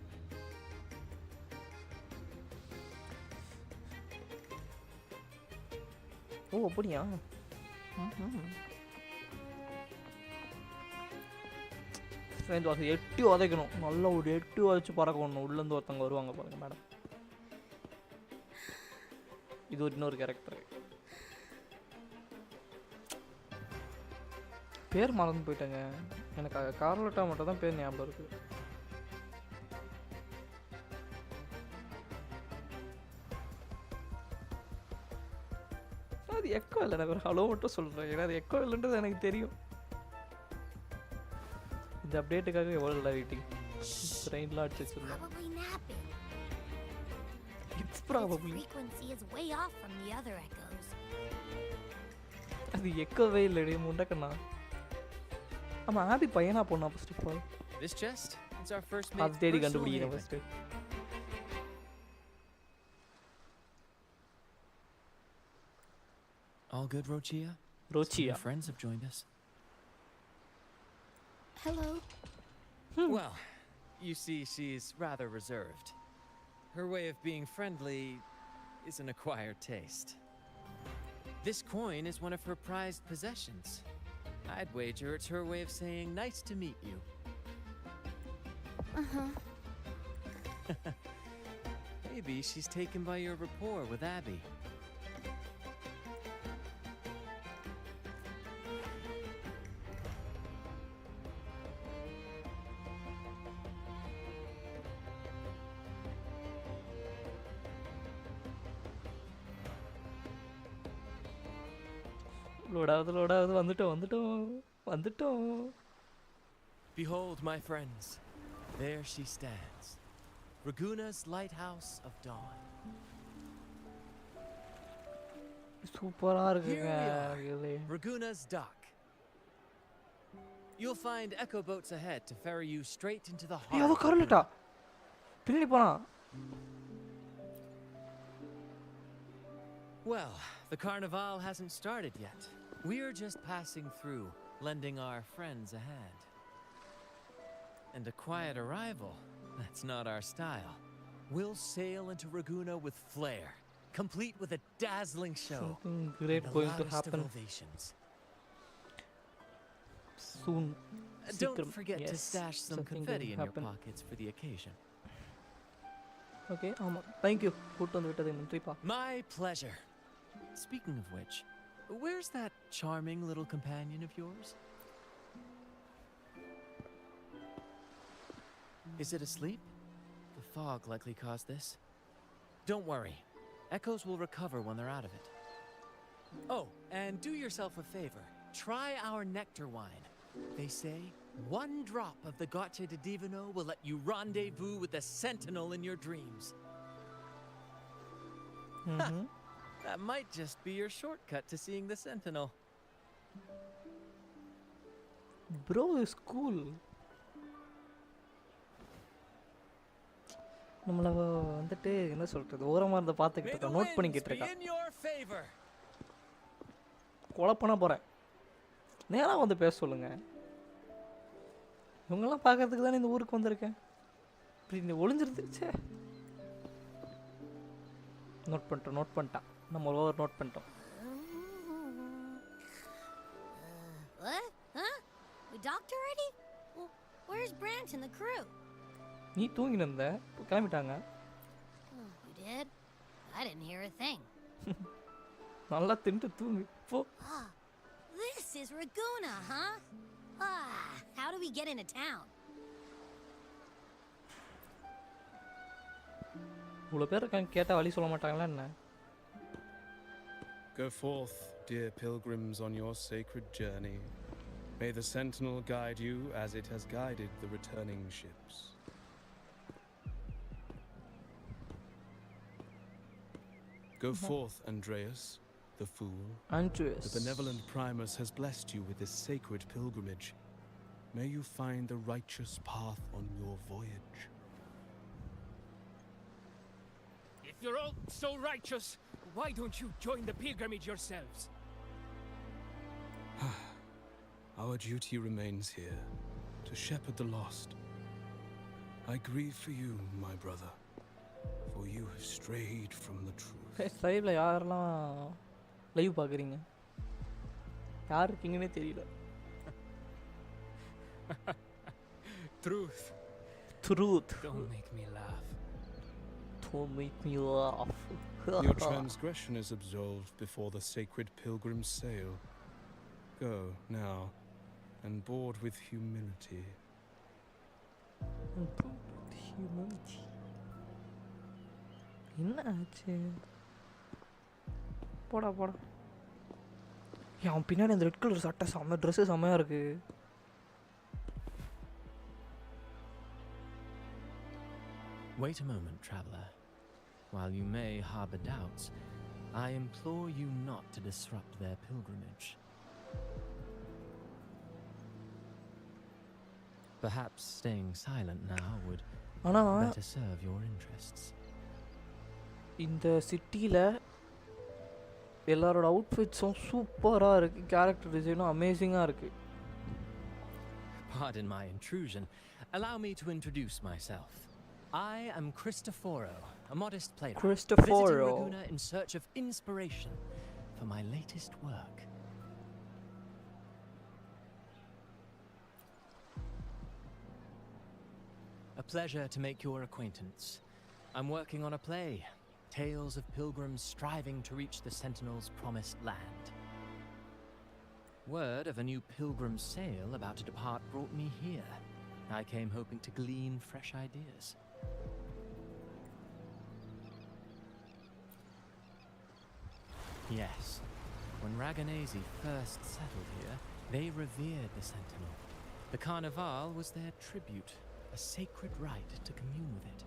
ஓ அப்படியா? எட்டி உதைக்கணும். நல்லா ஒரு எட்டி உதைச்சு பறக்கணும். உள்ளேருந்து ஒருத்தவங்க வருவாங்க பாருங்க மேடம். இது ஒரு இன்னொரு கேரக்டர். பேர் மறந்து போயிட்டேங்க. எனக்கு கார்லோட்டா மட்டும் தான் பேர் ஞாபகம் இருக்குது. அது எக்கோ இல்லை. நான் ஹலோ மட்டும் சொல்கிறேன். ஏன்னா அது எக்கோ இல்லைன்றது எனக்கு தெரியும். இந்த அப்டேட்டுக்காக எவ்வளோ வெயிட்டிங். ட்ரெயின்லாம் அடிச்சு வச்சிருந்தேன். It's probably. Frequency is way off from the other echoes. அது எக்கோவே இல்லடி முண்டக்கண்ணா. ஆமா ஆபி பையனா பொண்ணா first of all. This chest, it's our first mate. அது தேடி கண்டுபிடிக்கணும் first. All good, Roccia? Roccia. Some friends have joined us. Hello. Well, you see, she's rather reserved. Her way of being friendly is an acquired taste. This coin is one of her prized possessions. I'd wager it's her way of saying nice to meet you. Uh-huh. Maybe she's taken by your rapport with Abby. லோடாவது வந்துட்டோம். Behold, my friends, there she stands, Raguna's lighthouse of dawn. சூப்பரா இருக்குங்க. Raguna's dock. You'll find echo boats ahead to ferry you straight into the heart. ஏய் அது கார்லோட்டா. பின்னாடி போனா. Well, the carnival hasn't started yet. We're just passing through, lending our friends a hand. And a quiet arrival, that's not our style. We'll sail into Raguna with flair, complete with a dazzling show. Something great going to happen soon. Don't forget to stash some confetti in your pockets for the occasion. Okay, thank you. Put on the My pleasure. Speaking of which, where's that charming little companion of yours? Is it asleep? The fog likely caused this. Don't worry. Echoes will recover when they're out of it. Oh, and do yourself a favor. Try our nectar wine. They say one drop of the Gocce di Divino will let you rendezvous with the sentinel in your dreams. Mm-hmm. That might just be your shortcut to seeing the sentinel. Bro, it's cool. நம்மள வந்துட்டு என்ன சொல்றது ஓரமா இருந்த பாத்துக்கிட்டு இருக்க note பண்ணிக்கிட்டு இருக்க கொலை பண்ண போகிறேன். நேராக வந்து பேச சொல்லுங்கள். இவங்கெல்லாம் பார்க்கறதுக்கு தானே இந்த ஊருக்கு வந்திருக்கேன். இப்படி இந்த ஒளிஞ்சிருந்துச்சே. நோட் பண்ணிட்டான். நம்ம ஓவர் நோட் பண்ணிட்டோம். What? Huh? We docked already? Well, where's Branch and the crew? நீ தூங்கிட்டு இருந்த, கிளம்பிட்டாங்க. You did? I didn't hear a thing. நல்லா தின்ட்டு தூங்கு போ. This is Raguna, huh? How do we get into town? இவ்வளோ பேர் இருக்காங்க, கேட்டால் வழி சொல்ல மாட்டாங்களா என்ன? Go forth, dear pilgrims, on your sacred journey. May the Sentinel guide you as it has guided the returning ships. Go forth, Andreas, the fool. Andreas. The benevolent Primus has blessed you with this sacred pilgrimage. May you find the righteous path on your voyage. If you're all so righteous, why don't you join the pilgrimage yourselves? Our duty remains here, to shepherd the lost. I grieve for you, my brother, for you have strayed from the truth. லைவ்ல யாரெல்லாம் live பார்க்குறீங்க? யார் இருக்கீங்கன்னே தெரியல. Truth. Don't make me laugh. Your transgression is absolved before the sacred pilgrims sail. Go now and board with humility. என்ன ஆச்சு? போடா. அவன் பின்னாடி அந்த ரெட் கலர் சட்டை செம்ம ட்ரெஸ்ஸு செம்மையாக இருக்கு. Wait a moment, traveler. While you may harbor doubts, I implore you not to disrupt their pilgrimage. Perhaps staying silent now would better serve your interests. இந்த சிட்டியில் எல்லாரோட அவுட்ஃபிட்ஸும் சூப்பராக இருக்குது. கேரக்டர் டிசைனும் அமேசிங்காக இருக்குது. Pardon my intrusion. Allow me to introduce myself. I am Cristoforo, a modest playwright, visiting Laguna in search of inspiration for my latest work. A pleasure to make your acquaintance. I'm working on a play, tales of pilgrims striving to reach the Sentinel's promised land. Word of a new pilgrim sail about to depart brought me here. I came hoping to glean fresh ideas. Yes, when Raganese first settled here, they revered the Sentinel. The Carnival was their tribute, a sacred rite to commune with it.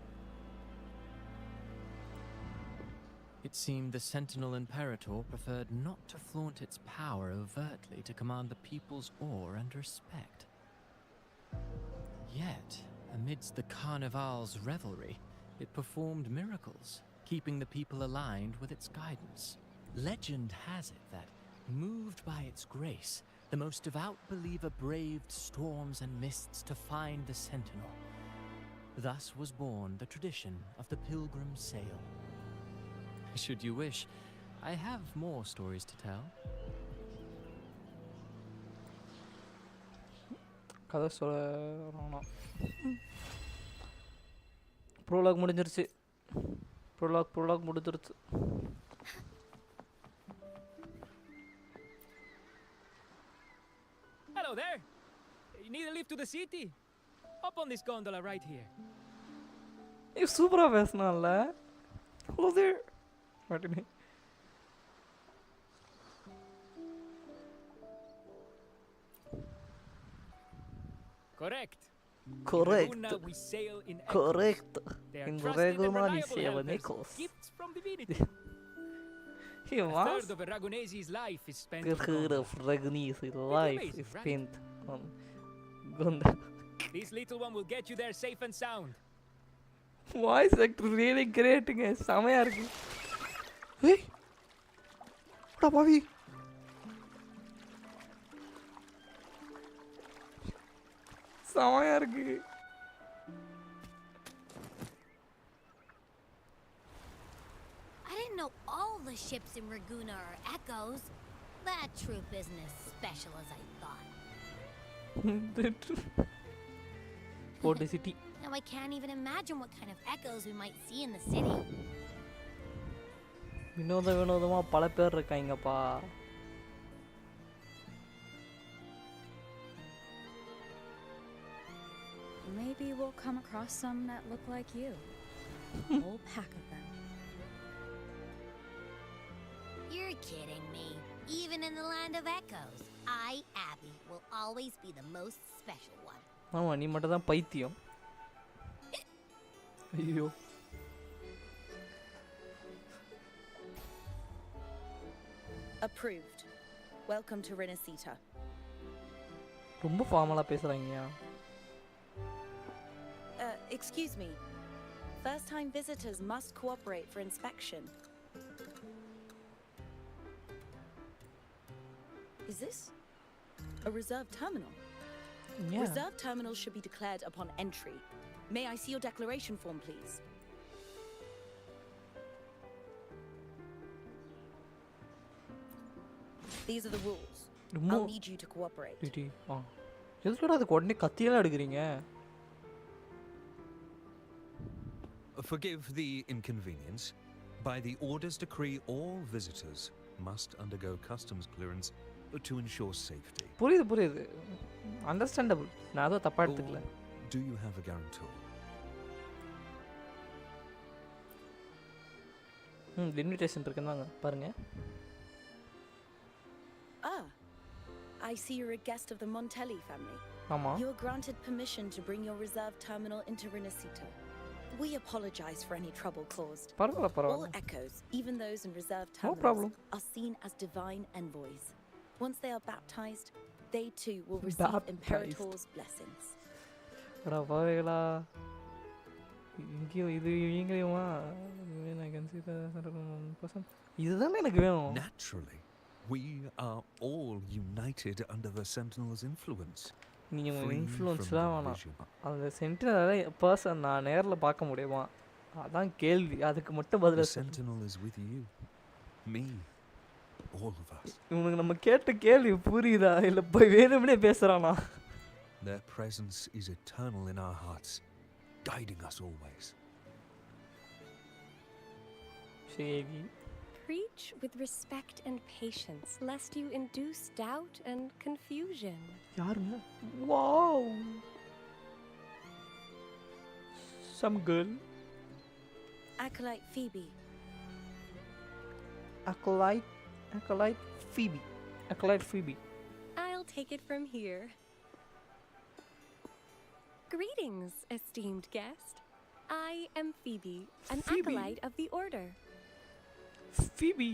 It seemed the Sentinel Imperator preferred not to flaunt its power overtly to command the people's awe and respect. Yet, amidst the Carnival's revelry, it performed miracles, keeping the people aligned with its guidance. Legend has it that, moved by its grace, the most devout believer braved storms and mists to find the Sentinel. Thus was born the tradition of the pilgrim sail. Should you wish, I have more stories to tell. கதை சொல்ல prologue முடிஞ்சிருச்சு. Prologue முடிஞ்சிருச்சு. Hello there. You need a lift to the city? Up on this gondola right here. நீ சூப்பராக பேசினால. Hello there. Martini. Correct. Correct. In Laguna, we sail in Correct. They In are trusted and Laguna, we reliable sail in helpers, Nichols. gifts from divinity. He A was. third of a Ragunese's life is spent A on third gondola. of Ragunese's life is amazing, right? spent on gondola. This little one will get you there safe and sound. Voice actor really great. செமையா இருக்கு. ஏய். டா பாவி. செமையா இருக்கு. I didn't know all the ships in Raguna are echoes. That troop isn't as special as I thought. Port City. Now I can't even imagine what kind of echoes we might see in the city. வினோதமா பல பேர் இருக்காங்கப்பா. Maybe we'll come across some that look like you. A whole pack of them. You're kidding me. Even in the land of echoes, I, Abby, will always be the most special one. ஆமா நீ மட்டும் தான் பைத்தியம். ஐயோ. Approved. Welcome to Rinascita. ரொம்ப ஃபார்மலா பேசுறாங்கயா. Excuse me. First-time visitors must cooperate for inspection. Is this a reserved terminal? Yeah. Reserved terminals should be declared upon entry. May I see your declaration form, please? These are the rules. I'll need you to cooperate. எதுக்குடா அது உடனே கத்தியெல்லாம் எடுக்கிறீங்க? Forgive the inconvenience. By the Order's decree, all visitors must undergo customs clearance to ensure safety. புரியுது. Understandable. நான் அதை தப்பா எடுத்துக்கல. Do you have a guarantor? Invitation இருக்குன்னாங்க பாருங்க. I see you're a guest of the Montelli family. Mama. You are granted permission to bring your reserve terminal into Rinascita. We apologize for any trouble caused. All echoes, even those in reserved terminals, are seen as divine envoys. Once they are baptized, they too will receive Imperator's blessings. Naturally, we are all united under the Sentinel's influence. நீங்க influence தான் வேணாம். அந்த sentinel person நான் நேர்ல பார்க்க முடியுமா? அதான் கேள்வி. அதுக்கு மட்டும் பதில் Sentinel is with you. Me. All of us. இவனுக்கு நம்ம கேட்ட கேள்வி புரியுதா இல்ல போய் வேணும்னே பேசுறானா? Their presence is eternal in our hearts, guiding us always. Shady. Preach with respect and patience, lest you induce doubt and confusion. யாருங்க? Wow. Some girl. Acolyte Phoebe. Acolyte Phoebe. I'll take it from here. Greetings, esteemed guest. I am Phoebe, an acolyte of the Order. Phoebe.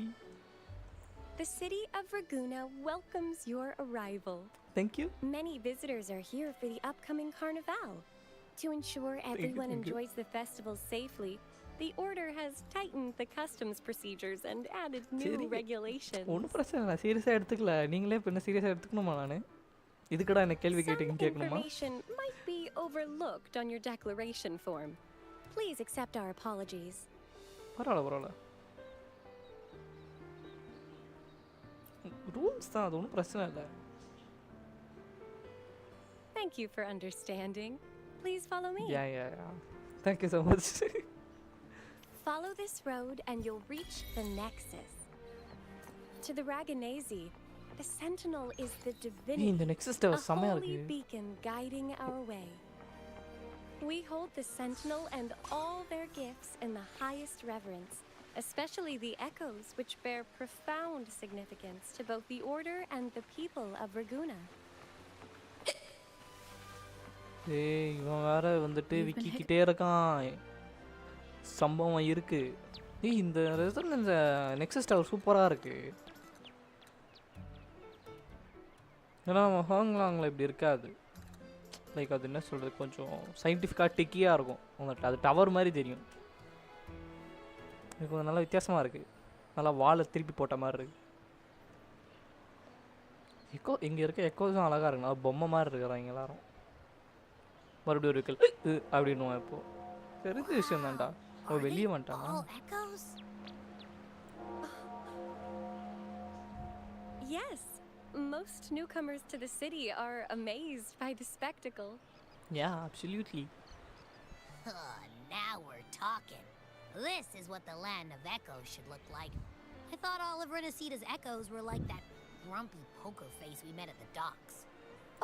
The city of Raguna welcomes your arrival. Thank you. Many visitors are here for the upcoming Carnival. To ensure everyone enjoys the festival safely, the Order has tightened the customs procedures and added new regulations. ஒன்றும் பிரச்சனை இல்லை, சீரியஸாக எடுத்துக்கல. நீங்களே இப்போ என்ன சீரியஸாக எடுத்துக்கணுமா? நான் இதுக்கடா என்ன கேள்வி கேட்டீங்கன்னு கேட்கணுமா? Information might be overlooked on your declaration form. Please accept our apologies. பரவாயில்ல. ரூல்ஸ் தான், அது ஒன்றும் பிரச்சனை இல்லை. Thank you for understanding. Please follow me. Yeah. Thank you so much. Follow this road and you'll reach the Nexus. To the Raganese, the Sentinel is the divinity, இந்த Nexus a holy beacon guiding our way. We hold the Sentinel and all their gifts in the highest reverence, especially the echoes, which bear profound significance to both the Order and the people of Raguna. இவன் வேற வந்துட்டு விக்கிக்கிட்டே இருக்கான். சம்பவம் இருக்கு. இந்த residence nexus tower சூப்பராக இருக்கு. ஏன்னா ஹாங்லாங்கில் இப்படி இருக்காது. லைக் அது என்ன சொல்கிறது, கொஞ்சம் சயின்டிஃபிக்காக டெக்கியாக இருக்கும். அது டவர் மாதிரி தெரியும். இது கொஞ்சம் நல்லா வித்தியாசமாக இருக்குது. நல்லா வாழை திருப்பி போட்ட மாதிரி இருக்குது. எக்கோ இங்கே இருக்க எக்கோஸும் அழகாக இருக்கு. நல்லா பொம்மை மாதிரி இருக்கிறாங்க எல்லாரும். மறுபடியும் ஒரு வெஹிக்கிள் அப்படின்னுவான். இப்போ தெரிஞ்ச விஷயம் தான்டா. அவன் வெளியே வந்துட்டானா? Yes, most newcomers to the city are amazed by the spectacle. Yeah, absolutely. Now we're talking. This is what the land of echoes should look like. I thought all of Rinascita's echoes were like that grumpy poker face we met at the docks.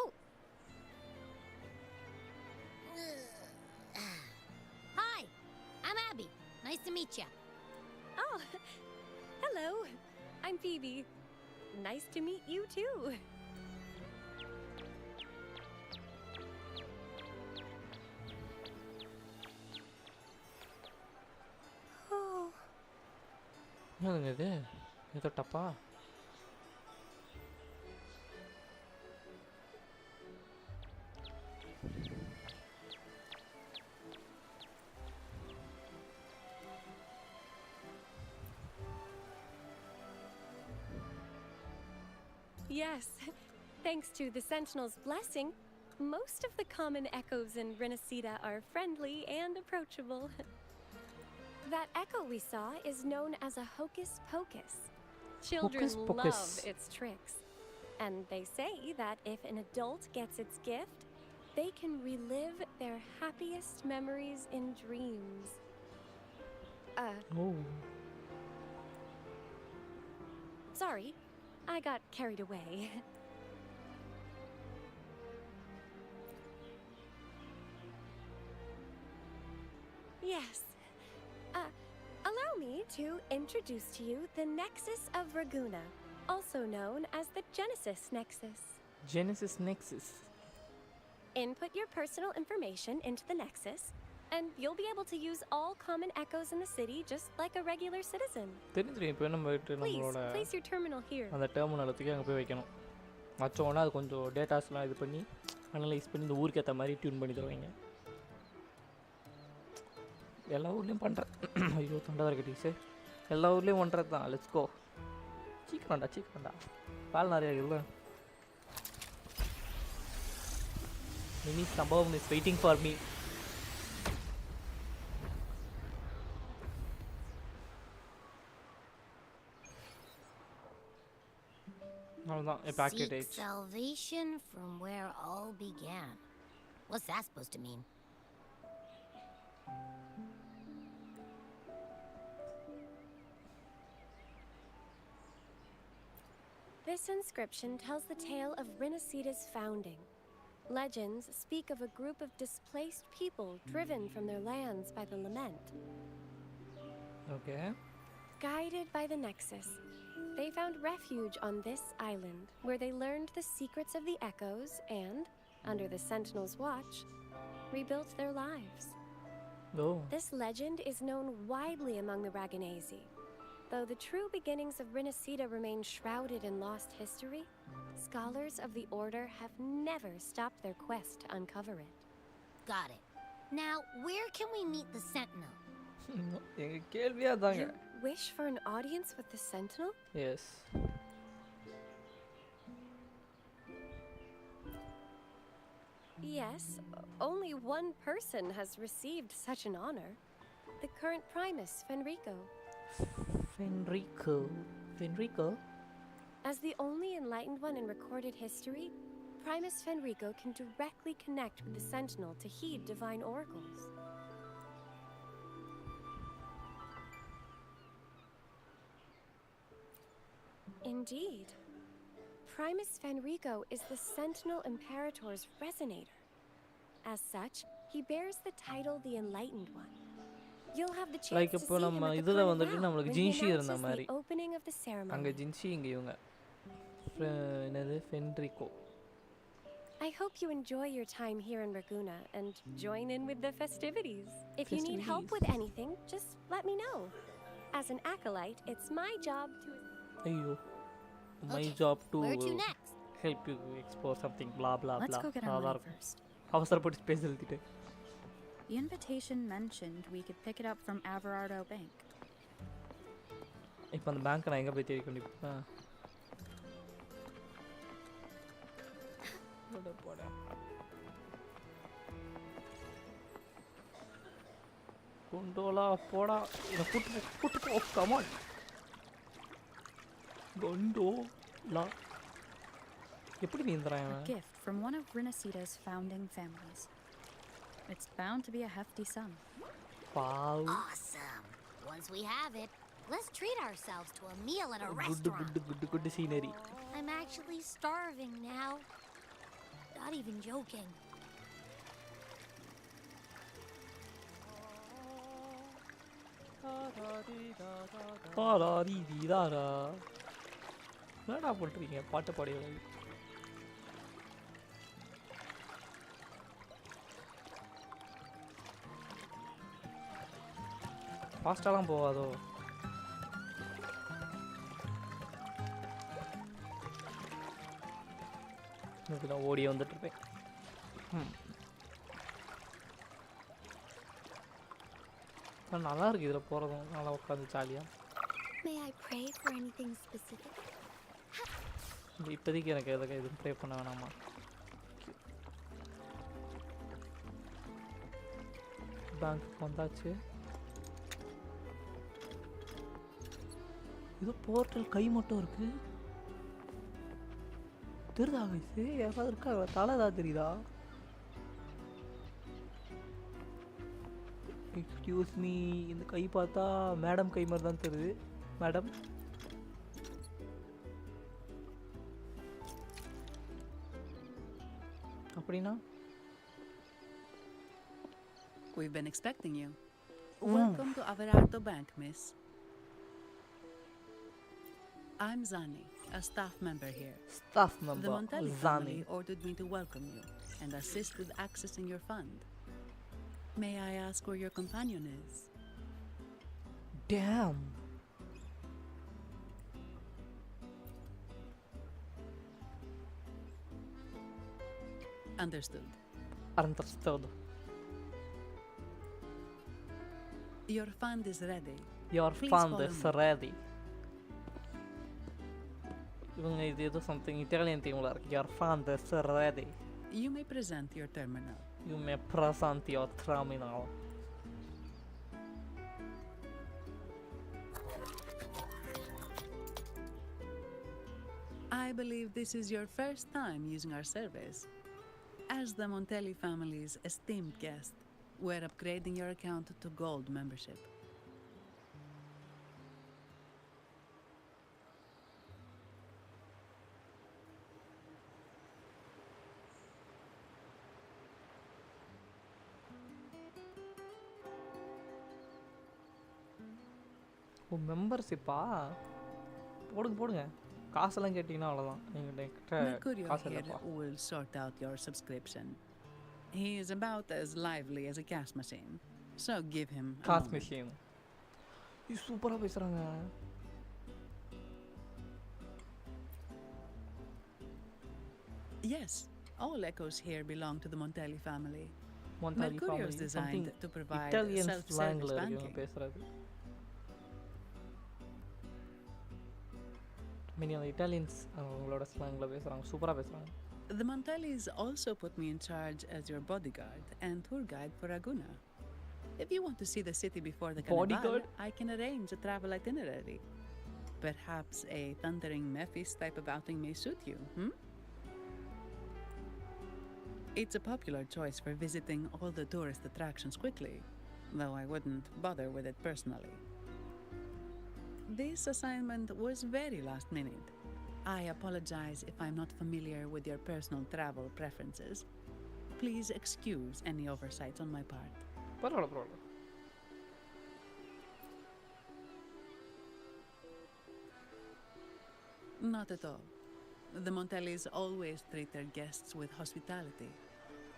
Oh. Hi, I'm Abby. Nice to meet you. Oh, hello. I'm Phoebe. Nice to meet you too. என்னதுங்க இது? ஏதோ டப்பா? Yes, thanks to the Sentinel's blessing, most of the common echoes in Rinascita are friendly and approachable. That echo we saw is known as a hocus pocus. Children Hocus pocus. love its tricks. And they say that if an adult gets its gift, they can relive their happiest memories in dreams. Oh. Sorry, I got carried away. Yes. Allow me to introduce to you the Nexus of Raguna, also known as the Genesis Nexus. Genesis Nexus. Input your personal information into the Nexus, and you'll be able to use all common echoes in the city just like a regular citizen. தெரிஞ்சிரும். இப்போ நம்ம Please, நம்மளோட place your terminal here. அந்த டெர்மினலை தூக்கி அங்கே போய் வைக்கணும். வச்சோன்னா அது கொஞ்சம் டேட்டாஸ்லாம் இது பண்ணி அனலைஸ் பண்ணி இந்த ஊருக்கு ஏற்ற மாதிரி டியூன் பண்ணி தருவாங்க. எல்லா ஊர்லேயும் பண்ணுறேன். ஐயோ தொண்டை வர கட்டிச்சு. எல்லா ஊர்லேயும் பண்ணுறது தான். Let's go. சீக்கிரம்டா. பால் நிறையா இல்லை. மினி சம்பவம் இஸ் வெயிட்டிங் ஃபார் மீ. அவ்வளோதான். இப்போ ஆக்டிவேட் ஆயிடுச்சு. Salvation from where all began. What's that supposed to mean? This inscription tells the tale of Rinascita's founding. Legends speak of a group of displaced people driven from their lands by the lament. Okay. Guided by the Nexus, they found refuge on this island, where they learned the secrets of the echoes and, under the Sentinel's watch, rebuilt their lives. Oh. This legend is known widely among the Raganesi. Though the true beginnings of Rinascita remain shrouded in lost history, scholars of the Order have never stopped their quest to uncover it. Got it. Now, where can we meet the Sentinel? You wish for an audience with the Sentinel? Yes. Yes, only one person has received such an honor. The current Primus, Fenrico. Fenrico? As the only enlightened one in recorded history, Primus Fenrico can directly connect with the Sentinel to heed divine oracles. Indeed. Primus Fenrico is the Sentinel Imperator's resonator. As such, he bears the title the Enlightened One. You'll have the chance Like to இப்போ see him நம்ம at the இதுல carnival வந்துட்டு நம்மளுக்கு when he ஜின்ஷி இருந்த announces மாதிரி. the opening of the ceremony. அங்க ஜின்ஷி இங்க இவங்க. என்னது ஃபென்ரிகோ. I hope you enjoy your time here in Raguna and join in with the festivities. If you need help with anything, just let me know. As an acolyte, it's my job to... ஐயோ. My job to Where to next? help you explore something blah blah blah. Let's go get our money first. அவசரப்பட்டு space எழுதிட்டு. The invitation mentioned we could pick it up from Averardo Bank. இப்போ அந்த bank நான் எங்க போய் தேடி கண்டிப்பா. Gondola, poda. Put oh, come on. Gondola. எப்படி மீந்துறான் A gift from one of Rinascita's founding families. It's bound to be a hefty sum. Wow. Awesome. Once we have it, let's treat ourselves to a meal at a restaurant. Good scenery. I'm actually starving now. Not even joking. என்னடா பண்றீங்க பாட்டு பாடியவங்க ஃபாஸ்ட்டாலாம் போகாதோ இதுதான் ஓடி வந்துட்டு இருப்பேன் நல்லா இருக்கு இதில் போகிறதும் நல்லா உட்காந்து ஜாலியாக May I pray for anything specific? இப்போதைக்கு எனக்கு எதுவும் ப்ரே பண்ண வேணாமா பேங்க்கு வந்தாச்சு இது போர்ட்டல் கை மட்டும் இருக்கு தெரியுதா வயசு யாராவது இருக்கா தலை ஏதாவது தெரியுதா எக்ஸ்கியூஸ் மீ இந்த கை பார்த்தா மேடம் கை மாதிரி தான் தெரியுது மேடம் அப்படின்னா We've been expecting you. Welcome to Averardo Bank, miss. I'm Zani, a staff member here. Staff member, The Montelli Zani. family ordered me to welcome you and assist with accessing your fund. May I ask where your companion is? Damn. Understood. Understood. Your fund is ready. Your Please fund follow is me. ready. இவங்க இது ஏதோ something Italian தீம்ல இருக்கு. Your fund is ready. You may present your terminal. You may present your terminal. I believe this is your first time using our service. As the Montelli family's esteemed guest, we're upgrading your account to Gold membership. ஓ மெம்பர்ஷிப்பா போடுங்க காசெல்லாம் கேட்டிங்கன்னா அவ்வளோதான் எங்கிட்ட Mercurio காசு here இல்லைப்பா will sort out your subscription. He is about as lively as a cash machine, so give him a காசு moment. Machine இது சூப்பராக பேசுகிறாங்க Yes, all echoes here belong to the Montelli family. Montelli Mercurio is family, designed something to provide Italian self-service slang-ல இருக்கு banking. இவங்க பேசுகிறது மீனி அந்த Italians அவங்களோட ஸ்லாங்கில் பேசுகிறாங்க சூப்பராக பேசுகிறாங்க The Montellis also put me in charge as your bodyguard and tour guide for Raguna. If you want to see the city before the Carnival, Bodyguard? I can arrange a travel itinerary. Perhaps a thundering Memphis type of outing may suit you, It's a popular choice for visiting all the tourist attractions quickly, though I wouldn't bother with it personally. This assignment was very last minute. I apologize if I'm not familiar with your personal travel preferences. Please excuse any oversights on my part. பரவாயில்ல Not at all. The Montellis always treat their guests with hospitality.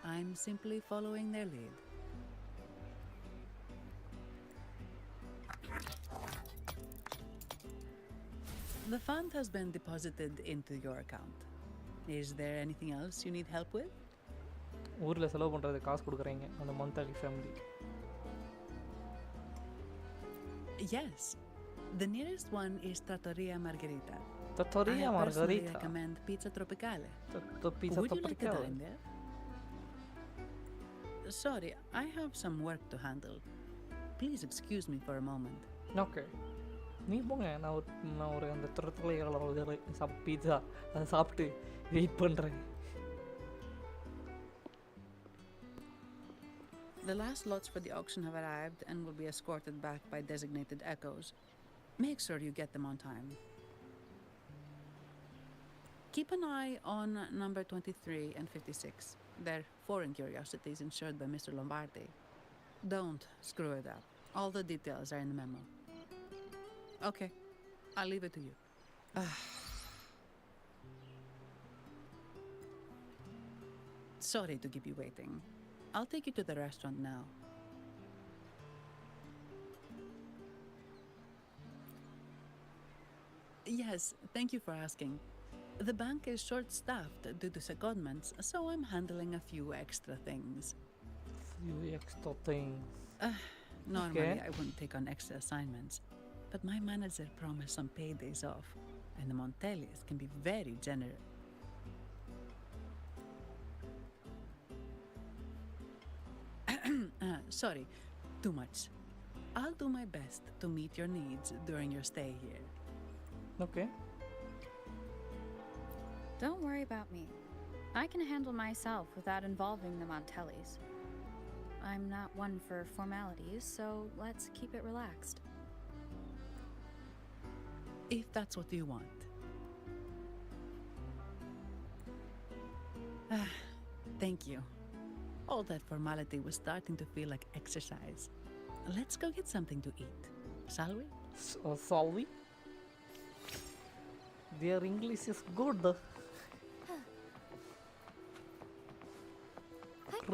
I'm simply following their lead. The fund has been deposited into your account. Is there anything else you need help with? ஊரில் செலவு பண்ணுறது காசு கொடுக்குறீங்க அந்த மொந்தாலி family Yes. The nearest one is Trattoria Margherita. Trattoria I personally Margherita. recommend Pizza Tropicale. Pizza Would you like to Tropicale. dine there? Sorry, I have some work to handle. Please excuse me for a moment. Okay. நீ போங்க, நான் ஒரு அந்த துரத்துலைகளை pizza அதை சாப்பிட்டு wait பண்ணுறேன். The last lots for the auction have arrived and will be escorted back by designated echoes. Make sure you get them on time. Keep an eye on number 23 and 56. They're foreign curiosities insured by Mr. Lombardi. Don't screw it up. All the details are in the memo. Okay, I'll leave it to you. Sorry to keep you waiting. I'll take you to the restaurant now. Yes, thank you for asking. The bank is short-staffed due to secondments, so I'm handling a few extra things. Normally, Okay. I wouldn't take on extra assignments, but my manager promised some paydays off, and the Montellis can be very generous. Sorry, too much. I'll do my best to meet your needs during your stay here. Okay. Don't worry about me. I can handle myself without involving the Montellis. I'm not one for formalities, so let's keep it relaxed. If that's what you want. Thank you. All that formality was starting to feel like exercise. Let's go get something to eat, shall we? Shall we? Their English is good.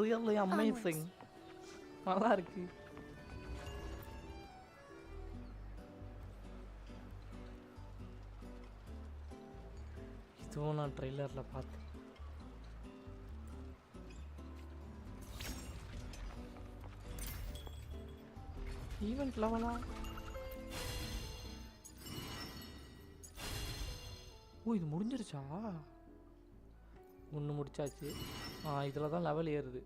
Really amazing. நல்லா இருக்கு. இதுவும் நான் ட்ரெய்லரில் பார்த்தேன். Event லெவலா? ஓ, இது முடிஞ்சிருச்சா? ஒன்று முடிச்சாச்சு. இதில் தான் லெவல் ஏறுது.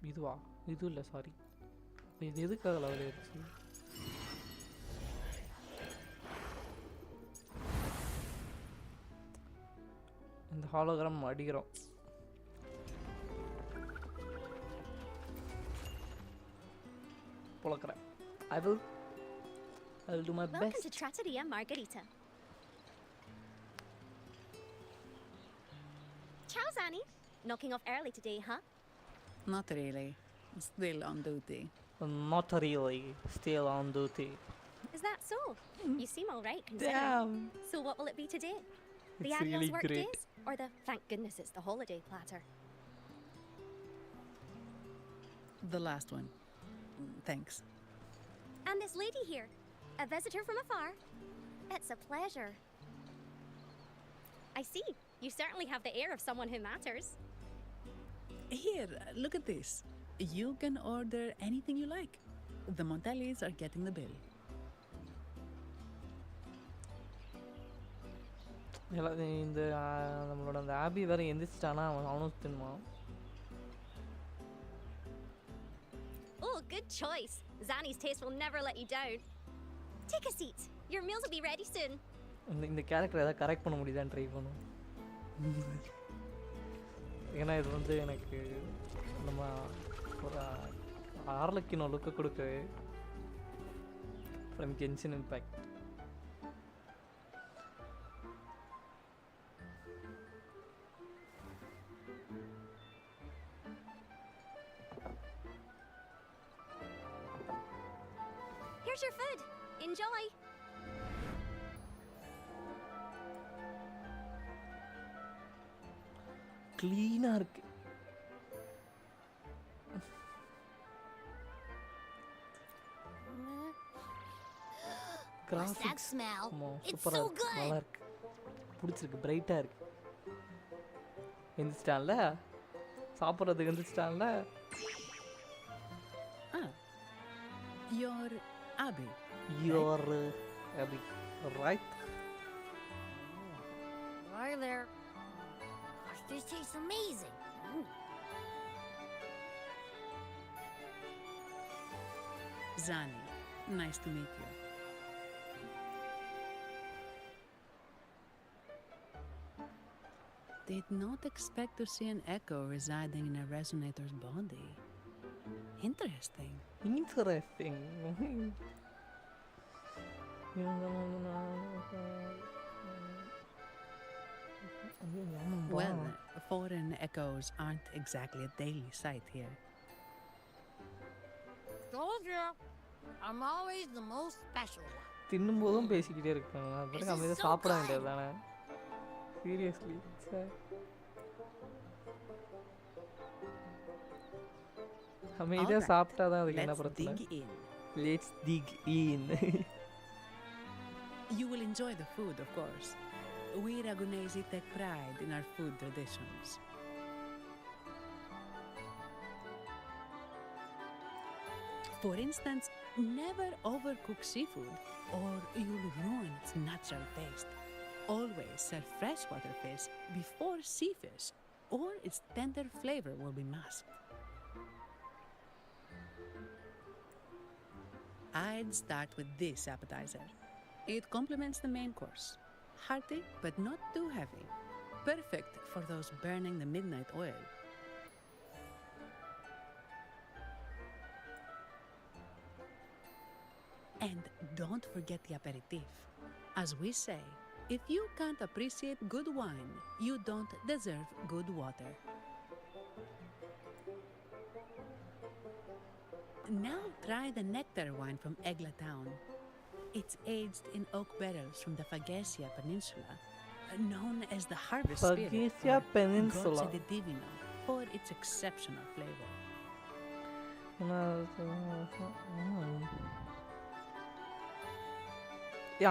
இதுவா? இது இல்லை, சாரி. இது எதுக்காக லெவல் ஏறுச்சு? இந்த ஹாலோகிராம் அடிக்கிறோம். பொழக்கிறேன். I'll do my best. Welcome to Trattoria Margherita. Ciao, Zanni. Knocking off early today, huh? Not really. Still on duty. Not really. Still on duty. Is that so? You seem all right considering. Damn. So what will it be today? The It's Ariel's really work great. days? Or the thank goodness it's the holiday platter? The last one. Thanks. And this lady here, a visitor from afar. It's a pleasure. I see. You certainly have the air of someone who matters. Here, look at this. You can order anything you like. The Montellis are getting the bill. இந்த நம்மளோட அந்த ஆபி வேற எந்திரிச்சிட்டானா அவனும் தின்னுவான். Oh, good choice. Zanni's taste will never let you down. Take a seat. Your meals will be ready soon. இந்த character ஏதாவது correct பண்ண முடியுதான்னு try பண்ணும். ஏன்னா இது வந்து எனக்கு நம்ம ஒரு ஆர்லக்கினோ லுக்கு கொடுக்கு from Genshin impact. Here's your food. Enjoy. க்ளீனா இருக்கு. What's that smell? It's சூப்பரா so இருக்கு. good. நல்லா இருக்கு. பிடிச்சிருக்கு. பிரைட்டா இருக்கு. எந்திரிச்சிட்டான்ல? சாப்பிட்றதுக்கு எந்திரிச்சிட்டான்ல? You're Abby. You're Abby, right? Hi there. Gosh, this tastes amazing. Zani. Nice to meet you. Did not expect to see an echo residing in a resonator's body. Interesting. Interesting. Well, foreign echoes aren't exactly a daily sight here. Told you, I'm always the most special one. தின்னும்போதும் பேசிக்கிட்டே இருக்காங்க. அப்புறம் அமைதியாக சாப்பிட வேண்டியது தானே. Seriously sir அமைதியாக சாப்பிட்டா தான் அதுக்கு என்ன பிரச்சனை. Let's dig in. You will enjoy the food, of course. We Ragunesi take pride in our food traditions. For instance, never overcook seafood or you'll ruin its natural taste. Always serve freshwater fish before sea fish or its tender flavor will be masked. I'd start with this appetizer. It complements the main course. Hearty but not too heavy. Perfect for those burning the midnight oil. And don't forget the aperitif. As we say, if you can't appreciate good wine, you don't deserve good water. Now try the nectar wine from Egla town. It's aged in oak barrels from the Fagacia Peninsula, known as the harvest spirit Fagacia Peninsula. Goce de Divino, for its exceptional flavor.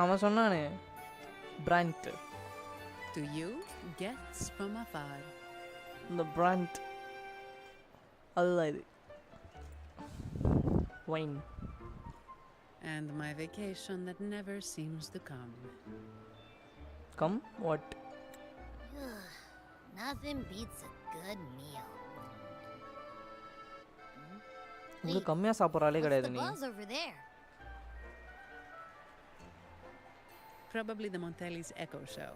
அவன் சொன்னானே Brant. To you, guests from afar. The Brant. Allah இது wine. And my vacation that never seems to come. Come? What? Nothing beats a good meal. உங்களுக்கு கம்மியா சாப்பிட்றாலே கிடையாது நீ. What's over there? Probably the Montelli's Echo Show.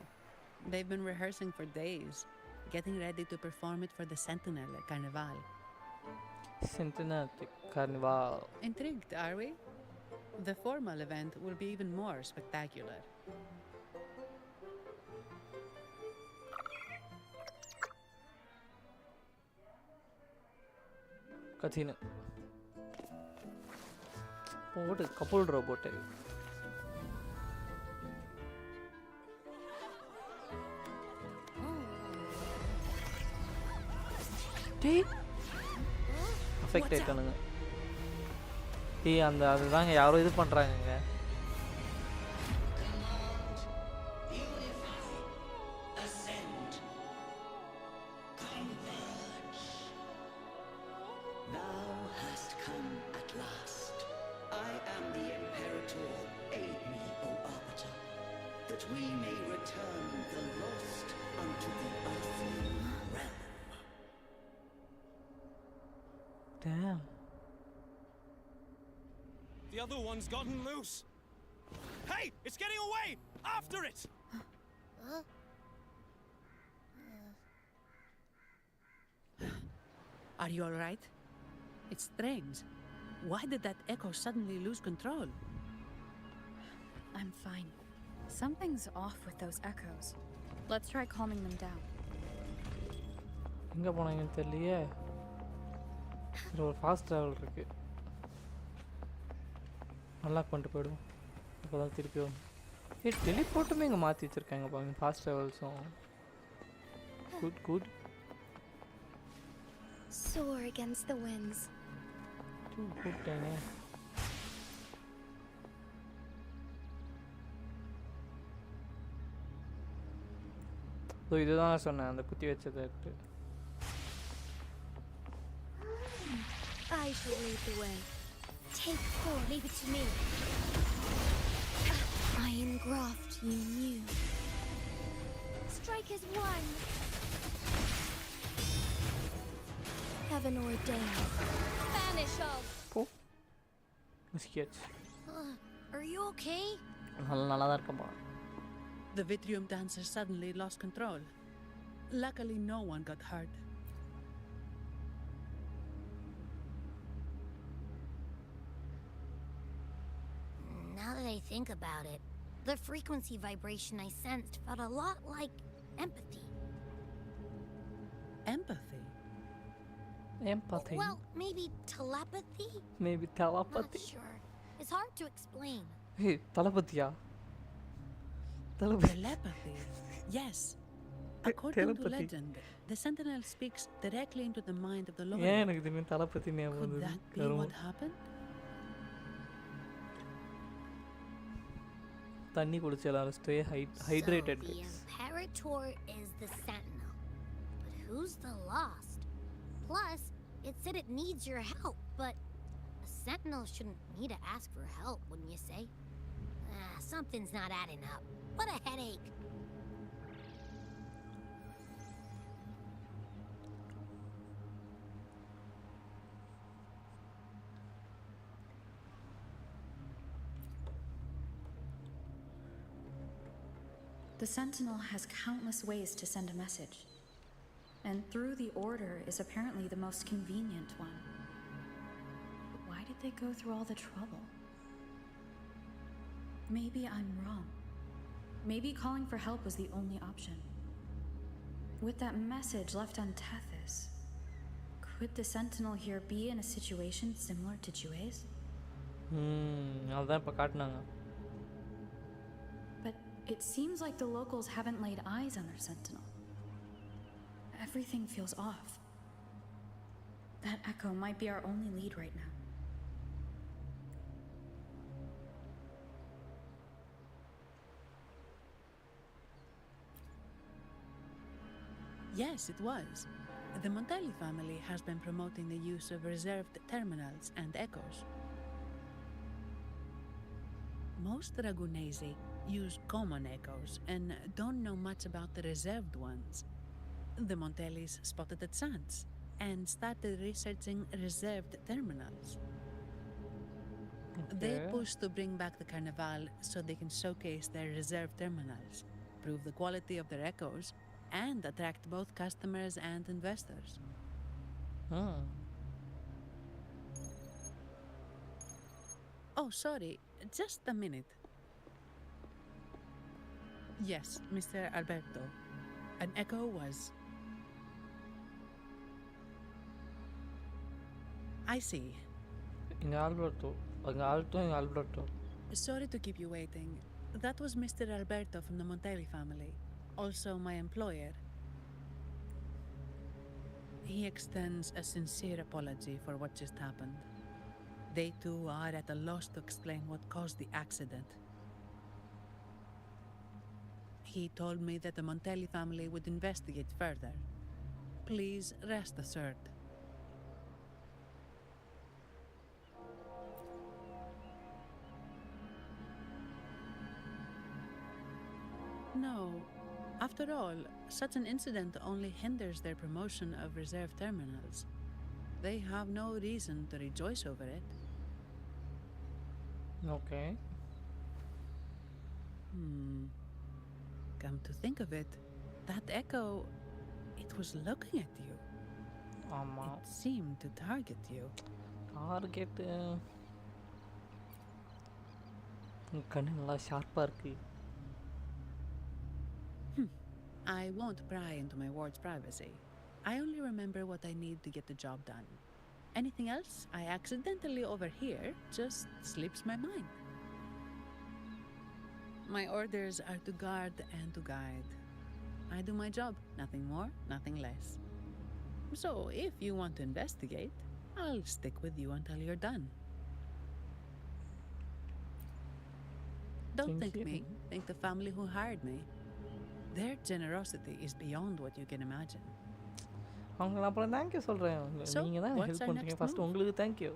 They've been rehearsing for days, getting ready to perform it for the Sentinel Carnival. Sentinel Carnival. Intrigued, are we? The formal event will be even more spectacular. Kathina. What a couple robot. Affect ஆயிட்டானுங்க. அந்த அதுதாங்க யாரோ இது பண்றாங்க. Damn. The other one's gotten loose. Hey, it's getting away! After it! Are you all right? It's strange. Why did that echo suddenly lose control? I'm fine. Something's off with those echoes. Let's try calming them down. எங்க போனாங்கன்னு தெரியலையே. ஒரு fast travel இருக்கு. Unlock பண்ணிட்டு போய்டுவோம். அப்போதான் திருப்பி வரும். டெலிபோர்ட்டுமே இங்கே மாற்றி வச்சுருக்காங்க பாருங்க. ஃபாஸ்ட் ட்ராவல்ஸும் good good. Soar against the winds. கூப்பிட்டேனே. இதுதான் நான் சொன்னேன் அந்த குத்தி வச்சதை. I shall lead the way. Take four, leave it to me. I engraft you new. Strike as one. Heaven ordained. Banish all. sketch. Are you okay? நல்லா தான் இருக்கேன்ப்பா. The Vitrium dancer suddenly lost control. Luckily, no one got hurt. Now that I think about it, the frequency vibration I sensed felt a lot like empathy. Empathy? Empathy? Well, maybe telepathy? Maybe telepathy? Not sure. It's hard to explain. Hey, telepathy-ya? Telepathy? Yes. According to Telepathy. legend, the Sentinel speaks directly into the mind of the Lord. ஏன் எனக்கு திடீர்னு telepathy ஞாபகம் Could வந்தது? that be கருமம். what happened? தண்ணி குடிச்சு எல்லாரும் stay hydrated. So the Imperator is the Sentinel. But who's the Lost? Plus, it said it needs your help, but a Sentinel shouldn't need to ask for help, wouldn't you say? Something's not adding up. What a headache. The Sentinel has countless ways to send a message, and through the Order is apparently the most convenient one. But why did they go through all the trouble? Maybe I'm wrong. Maybe calling for help was the only option. With that message left on Tethys, could the Sentinel here be in a situation similar to Jue's? அதான் இப்ப காட்டுனாங்க. But it seems like the locals haven't laid eyes on their Sentinel. Everything feels off. That echo might be our only lead right now. Yes, it was. The Montelli family has been promoting the use of reserved terminals and echoes. Most Dragonesi use common echoes and don't know much about the reserved ones. The Montellis spotted the chance and started researching reserved terminals. They pushed to bring back the Carnival so they can showcase their reserved terminals, prove the quality of their echoes, and attract both customers and investors. Oh, sorry, just a minute. Yes, Mr. Alberto. An echo was... I see. Alberto. Sorry to keep you waiting. That was Mr. Alberto from the Montelli family, also my employer. He extends a sincere apology for what just happened. They too are at a loss to explain what caused the accident. He told me that the Montelli family would investigate further. Please rest assured. No. After all, such an incident only hinders their promotion of reserve terminals. They have no reason to rejoice over it. Okay. Come to think of it, that echo, it was looking at you. It seemed to target you. Target? கண்ணு நல்லா ஷார்ப்பா இருக்கு. I won't pry into my ward's privacy. I only remember what I need to get the job done. Anything else I accidentally overhear just slips my mind. My orders are to guard and to guide. I do my job, nothing more, nothing less. So, if you want to investigate, I'll stick with you until you're done. Don't think me, think the family who hired me. Their generosity is beyond what you can imagine. அவங்க அப்புறம் thank you சொல்கிறேன். நீங்கள் தான் help பண்ணுறீங்க. First உங்களுக்கு thank you.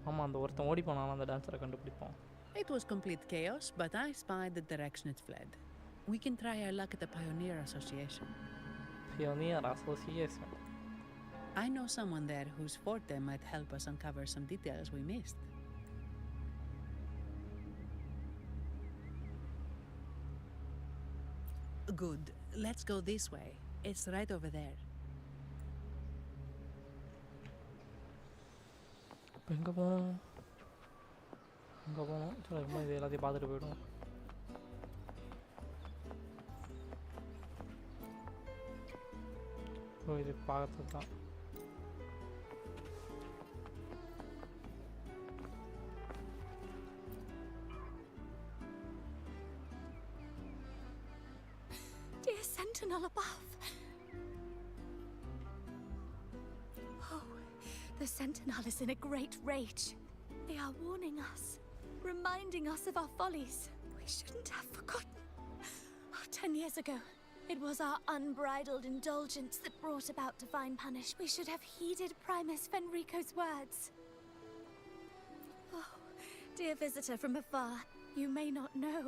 ஆமாம், அந்த ஒருத்தன் ஓடி போனாலும் அந்த டான்ஸரை கண்டுபிடிப்போம். It was complete chaos, but I spied the direction it fled. We can try our luck at the Pioneer Association. Pioneer Association. I know someone there whose forte might help us uncover some details we missed. Good. Let's go this way. It's right over there. எங்கே போகணும் சரி ரொம்ப இது எல்லாத்தையும் பார்த்துட்டு போய்டும். ஓ இது பார்க்கறது தான். Dear Sentinel above. Oh, the Sentinel is in a great rage. They are warning us, reminding us of our follies. We shouldn't have forgotten. 10 years ago, it was our unbridled indulgence that brought about divine punish. We should have heeded Primus Fenrico's words. Oh, dear visitor from afar, you may not know.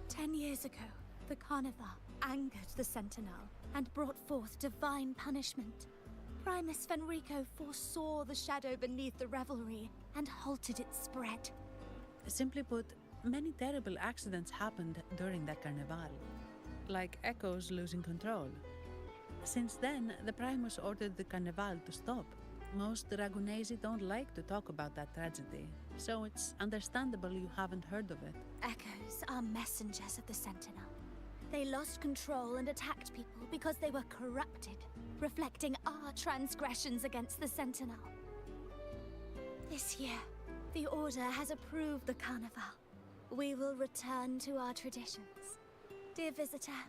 10 years ago, the Carnival angered the Sentinel and brought forth divine punishment. Primus Fenrico foresaw the shadow beneath the revelry and halted its spread. Simply put, many terrible accidents happened during that carnival, like echoes losing control. Since then, the Primus ordered the carnival to stop. Most Ragunesi don't like to talk about that tragedy, so it's understandable you haven't heard of it. Echoes are messengers of the Sentinel. They lost control and attacked people because they were corrupted, reflecting our transgressions against the Sentinel. This year, the Order has approved the Carnival. We will return to our traditions. Dear visitor,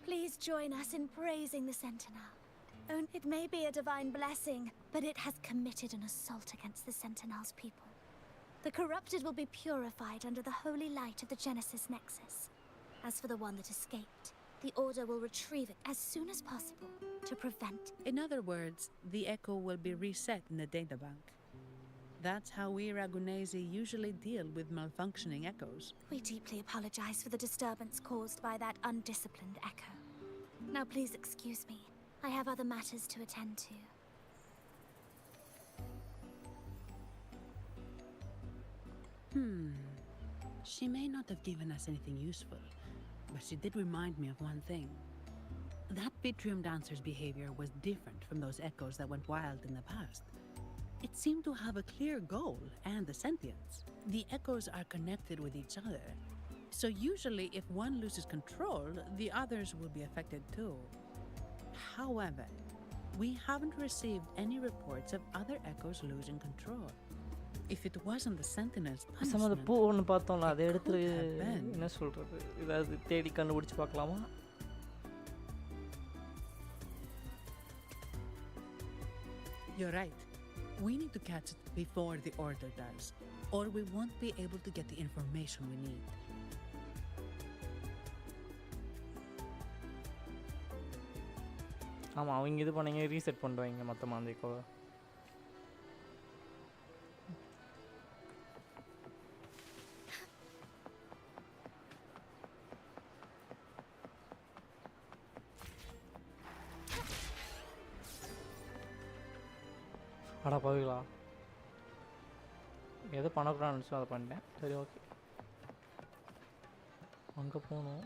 please join us in praising the Sentinel. It may be a divine blessing, but it has committed an assault against the Sentinel's people. The corrupted will be purified under the holy light of the Genesis Nexus. As for the one that escaped, the Order will retrieve it as soon as possible to prevent. In other words, the echo will be reset in the databank. That's how we Ragunesi usually deal with malfunctioning echoes. We deeply apologize for the disturbance caused by that undisciplined echo. Now please excuse me. I have other matters to attend to. She may not have given us anything useful, but she did remind me of one thing. That Vitrium dancer's behavior was different from those echoes that went wild in the past. It seemed to have a clear goal and a sentience. The echoes are connected with each other, so usually if one loses control, the others will be affected too. However, we haven't received any reports of other echoes losing control. If it wasn't the Sentinel's நம்ம அந்த பூ punishment, ஒன்று பார்த்தோம்ல அதை எடுத்து have been. என்ன சொல்கிறது ஏதாவது தேடி கண்டுபிடிச்சி பார்க்கலாமா? You're right. We need to catch it before the Order does, or we won't be able to get the information we need. ஆமாம் அவங்க இது பண்ணீங்க ரீசெட் பண்ணுவாங்க மொத்தமாக அந்த இப்போ அடா போவீங்களா எதை பண்ணக்கூடாதுன்னு நினச்சோ அதை பண்ணிட்டேன். சரி ஓகே அங்கே போகணும்.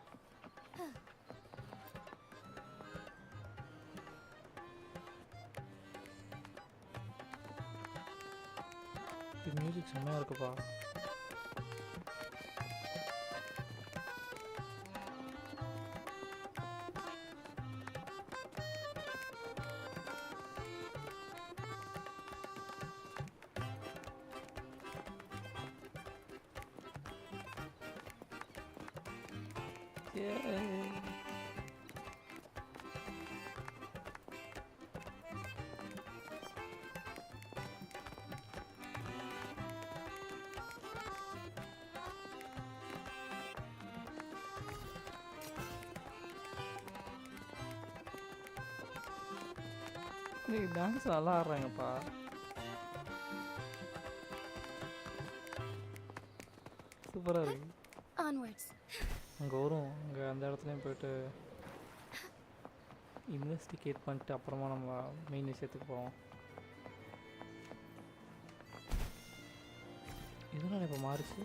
இது மியூசிக் செம்மையாக இருக்குப்பா. டான்ஸ் நல்லா ஆடுறாங்கப்பா. சூப்பராக இருக்கு. அங்கே வரும் அங்கே அந்த இடத்துலையும் போயிட்டு இன்வெஸ்டிகேட் பண்ணிட்டு அப்புறமா நம்ம மெயின் விஷயத்துக்கு போவோம். இதனால இப்ப மாறுச்சு.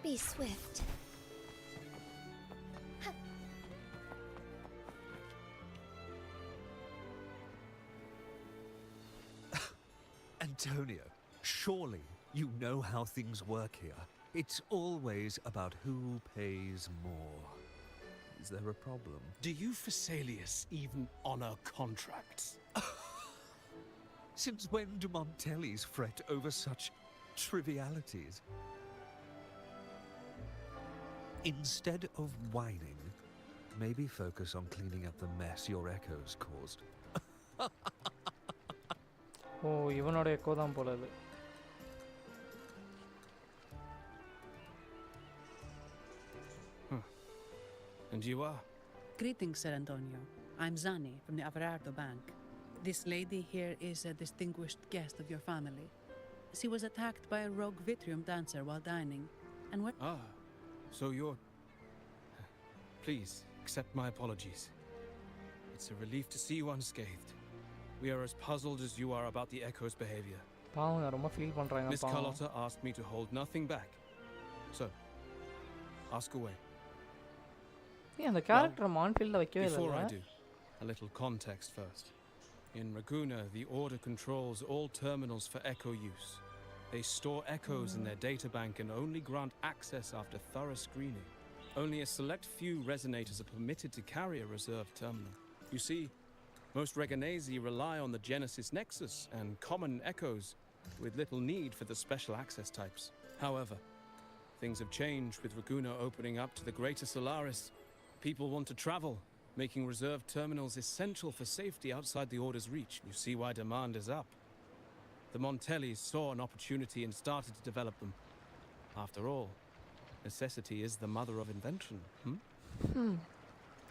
Be swift. Antonio, surely you know how things work here. It's always about who pays more. Is there a problem? Do you Phasaelius even honor contracts? Since when do Montellis fret over such trivialities? Instead of whining, maybe focus on cleaning up the mess your echoes caused. ஓ இவனோட echo தான் போல இது. And you are? Greetings, Sir Antonio. I'm Zani from the Averardo Bank. This lady here is a distinguished guest of your family. She was attacked by a rogue Vitrium dancer while dining, and what? Ah, so you're... Please, accept my apologies. It's a relief to see you unscathed. We are as puzzled as you are about the Echo's behavior. பாவங்க ரொம்ப feel பண்றாங்க. Miss Carlotta asked me to hold nothing back. So, ask away. அந்த character மான்ஃபீல்ட்ல வைக்கவே இல்ல. Before I do, a little context first. In Raguna, the Order controls all terminals for Echo use. They store echoes in their databank and only grant access after thorough screening. Only a select few resonators are permitted to carry a reserved terminal. You see, most Reganesi rely on the Genesis Nexus and common echoes, with little need for the special access types. However, things have changed with Raguna opening up to the greater Solaris. People want to travel, making reserved terminals essential for safety outside the Order's reach. You see why demand is up. The Montellis saw an opportunity and started to develop them. After all, necessity is the mother of invention.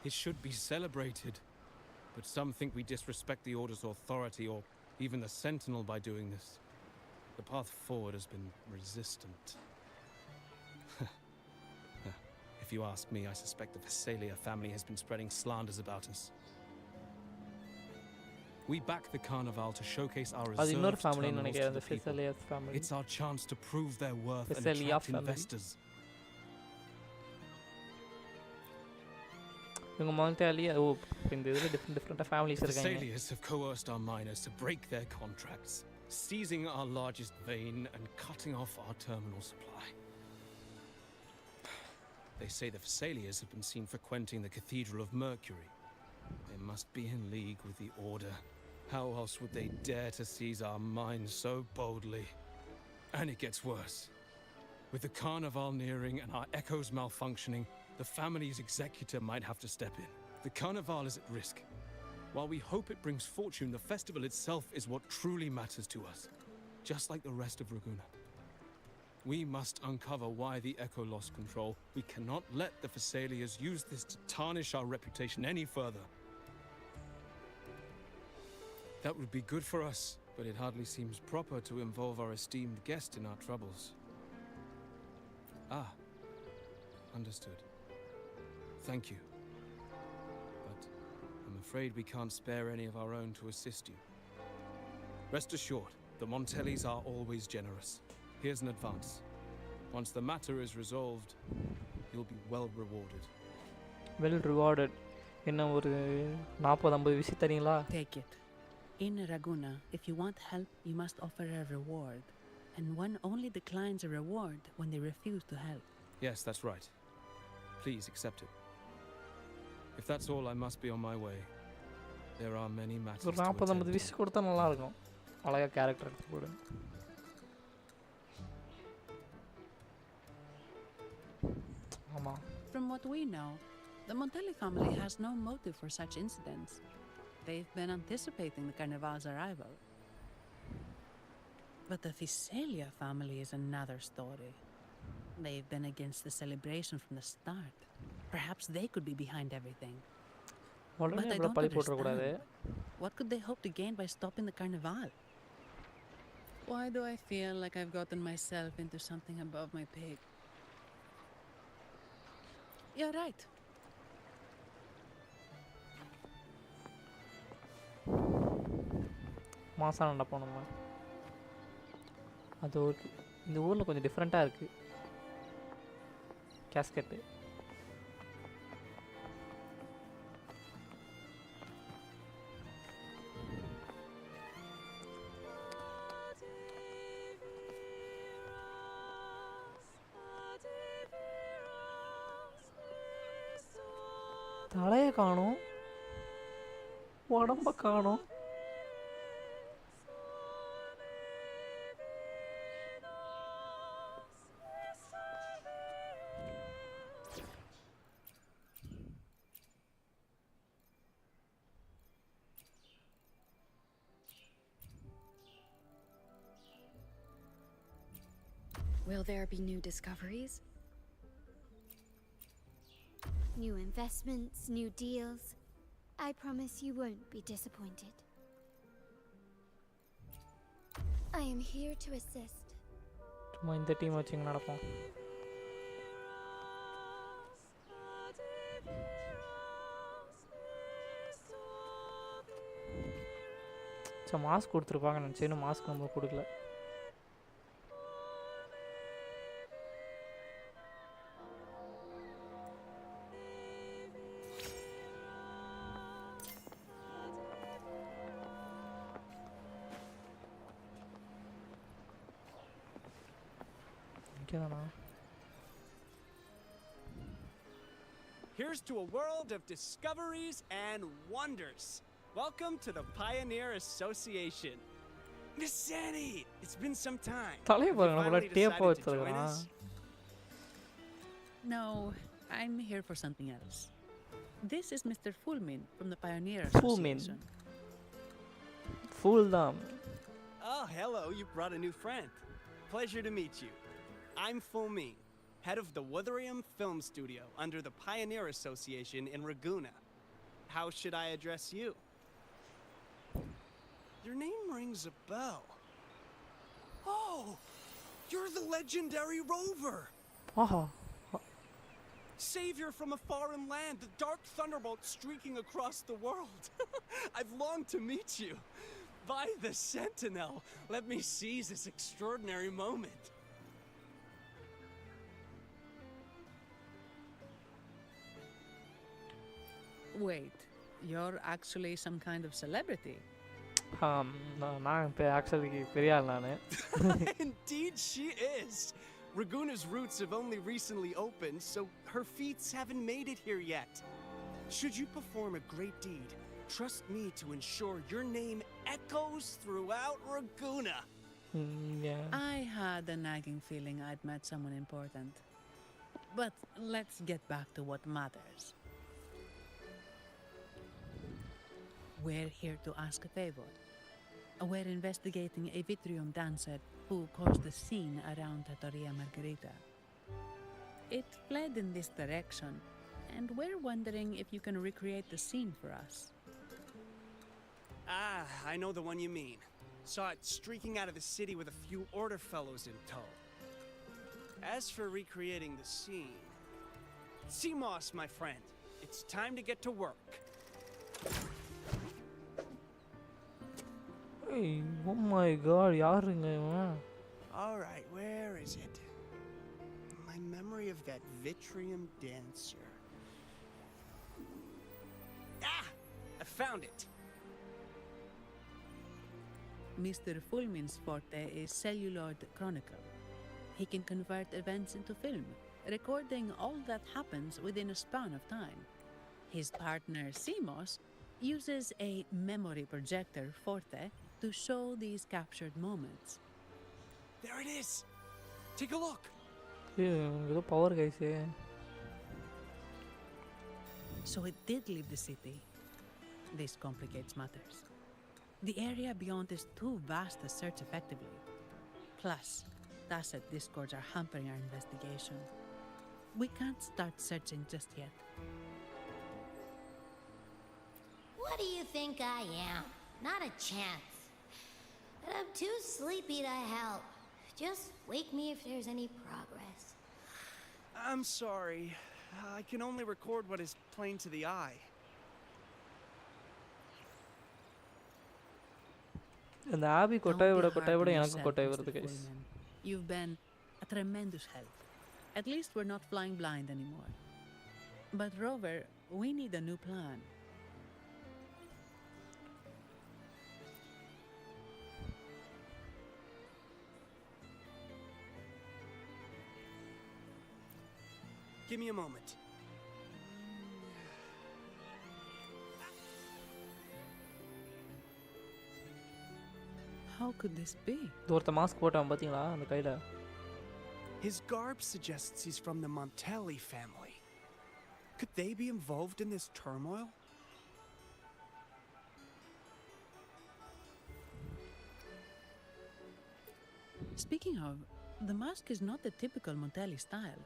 It should be celebrated, but some think we disrespect the Order's authority or even the Sentinel by doing this. The path forward has been resistant. If you ask me, I suspect the Phasalia family has been spreading slanders about us. We back the Carnival to showcase our reserved terminals to the people. It's our chance to prove their worth and attract investors. இவங்க மான்டேலி ஓ இந்த இதுல different families இருக்காங்க. Phasalias have coerced our miners to break their contracts, seizing our largest vein and cutting off our terminal supply. They say the Phasalias have been seen frequenting the Cathedral of Mercury. They must be in league with the Order. How else would they dare to seize our mines so boldly? And it gets worse. With the Carnival nearing and our echoes malfunctioning, the family's executor might have to step in. The Carnival is at risk. While we hope it brings fortune, the festival itself is what truly matters to us, just like the rest of Raguna. We must uncover why the Echo lost control. We cannot let the Phasalias use this to tarnish our reputation any further. That would be good for us, but it hardly seems proper to involve our esteemed guest in our troubles. Ah, understood. Thank you. But I'm afraid we can't spare any of our own to assist you. Rest assured, the Montellis are always generous. Here's an advance. Once the matter is resolved, you'll be well rewarded. Well rewarded. என்ன ஒரு 40-50 விஷயம் தரீங்களா? Take it. In Raguna, if you want help, you must offer a reward. And one only declines a reward when they refuse to help. Yes, that's right. Please accept it. If that's all, I must be on my way. There are many matters ஒரு 40-50 விஷயம் கொடுத்தா நல்லா இருக்கும். அழகா character எடுத்து போடு. ஆமா. From what we know, the Montelli family has no motive for such incidents. They've been anticipating the Carnival's arrival. But the Phasalia family is another story. They've been against the celebration from the start. Perhaps they could be behind everything. But I don't understand. What could they hope to gain by stopping the Carnival? Why do I feel like I've gotten myself into something above my pay? You're right. மாசானடா போணுமா? அது ஒரு இந்த ஊரில் கொஞ்சம் டிஃப்ரெண்ட்டாக இருக்குது gasket. தலையை காணோம், உடம்ப காணோம். Will there be new discoveries? New investments, new deals. I promise you won't be disappointed. I am here to assist. சும்மா இந்த டீம் வச்சுங்க நடப்போம். சரி மாஸ்க் கொடுத்துருப்பாங்க நினச்சேன், இன்னும் மாஸ்க் நம்ம கொடுக்கல. Here's to a world of discoveries and wonders. Welcome to the Pioneer Association. Miss Zanny, it's been some time. Have you finally decided to join us? No, I'm here for something else. This is Mr. Fullmin from the Pioneer Association. Fool them. Oh, hello, you brought a new friend. Pleasure to meet you. I'm Fullmin, head of the Wuthering Film Studio under the Pioneer Association in Raguna. How should I address you? Your name rings a bell. Oh, you're the legendary Rover. Savior from a foreign land, the dark thunderbolt streaking across the world. I've longed to meet you. By the Sentinel, let me seize this extraordinary moment. Wait, you're actually some kind of celebrity? நான் இப்போ actually பெரிய ஆள் நான். Indeed she is. Raguna's roots have only recently opened, so her feats haven't made it here yet. Should you perform a great deed, trust me to ensure your name echoes throughout Raguna. Yeah. I had a nagging feeling I'd met someone important. But let's get back to what matters. We're here to ask a favor. We're investigating a Vitrium dancer who caused a scene around Trattoria Margherita. It fled in this direction, and we're wondering if you can recreate the scene for us. Ah, I know the one you mean. Saw it streaking out of the city with a few order fellows in tow. As for recreating the scene... Seamoss, my friend, it's time to get to work. Hey, oh my god, யாருங்க இவன்? Alright, where is it? My memory of that Vitrium dancer. Ah! I found it! Mr. Fullmin's forte is celluloid chronicle. He can convert events into film, recording all that happens within a span of time. His partner, Seamoss, uses a memory projector forte to show these captured moments. There it is! Take a look! ஏதோ power கைஸே. So it did leave the city. This complicates matters. The area beyond is too vast to search effectively. Plus, tacit discords are hampering our investigation. We can't start searching just yet. What do you think I am? Not a chance. And I'm too sleepy to help. Just wake me if there's any progress. I'm sorry. I can only record what is plain to the eye. அந்த ஆபி கொட்டாய் விட எனக்கு கொட்டாய் வருது guys. You've been a tremendous help. At least we're not flying blind anymore. But Rover, we need a new plan. Give me a moment. How could this be? ஒருத்த mask போட்டான் பாத்தீங்களா அந்த கையில. His garb suggests he's from the Montelli family. Could they be involved in this turmoil? Speaking of, the mask is not the typical Montelli style,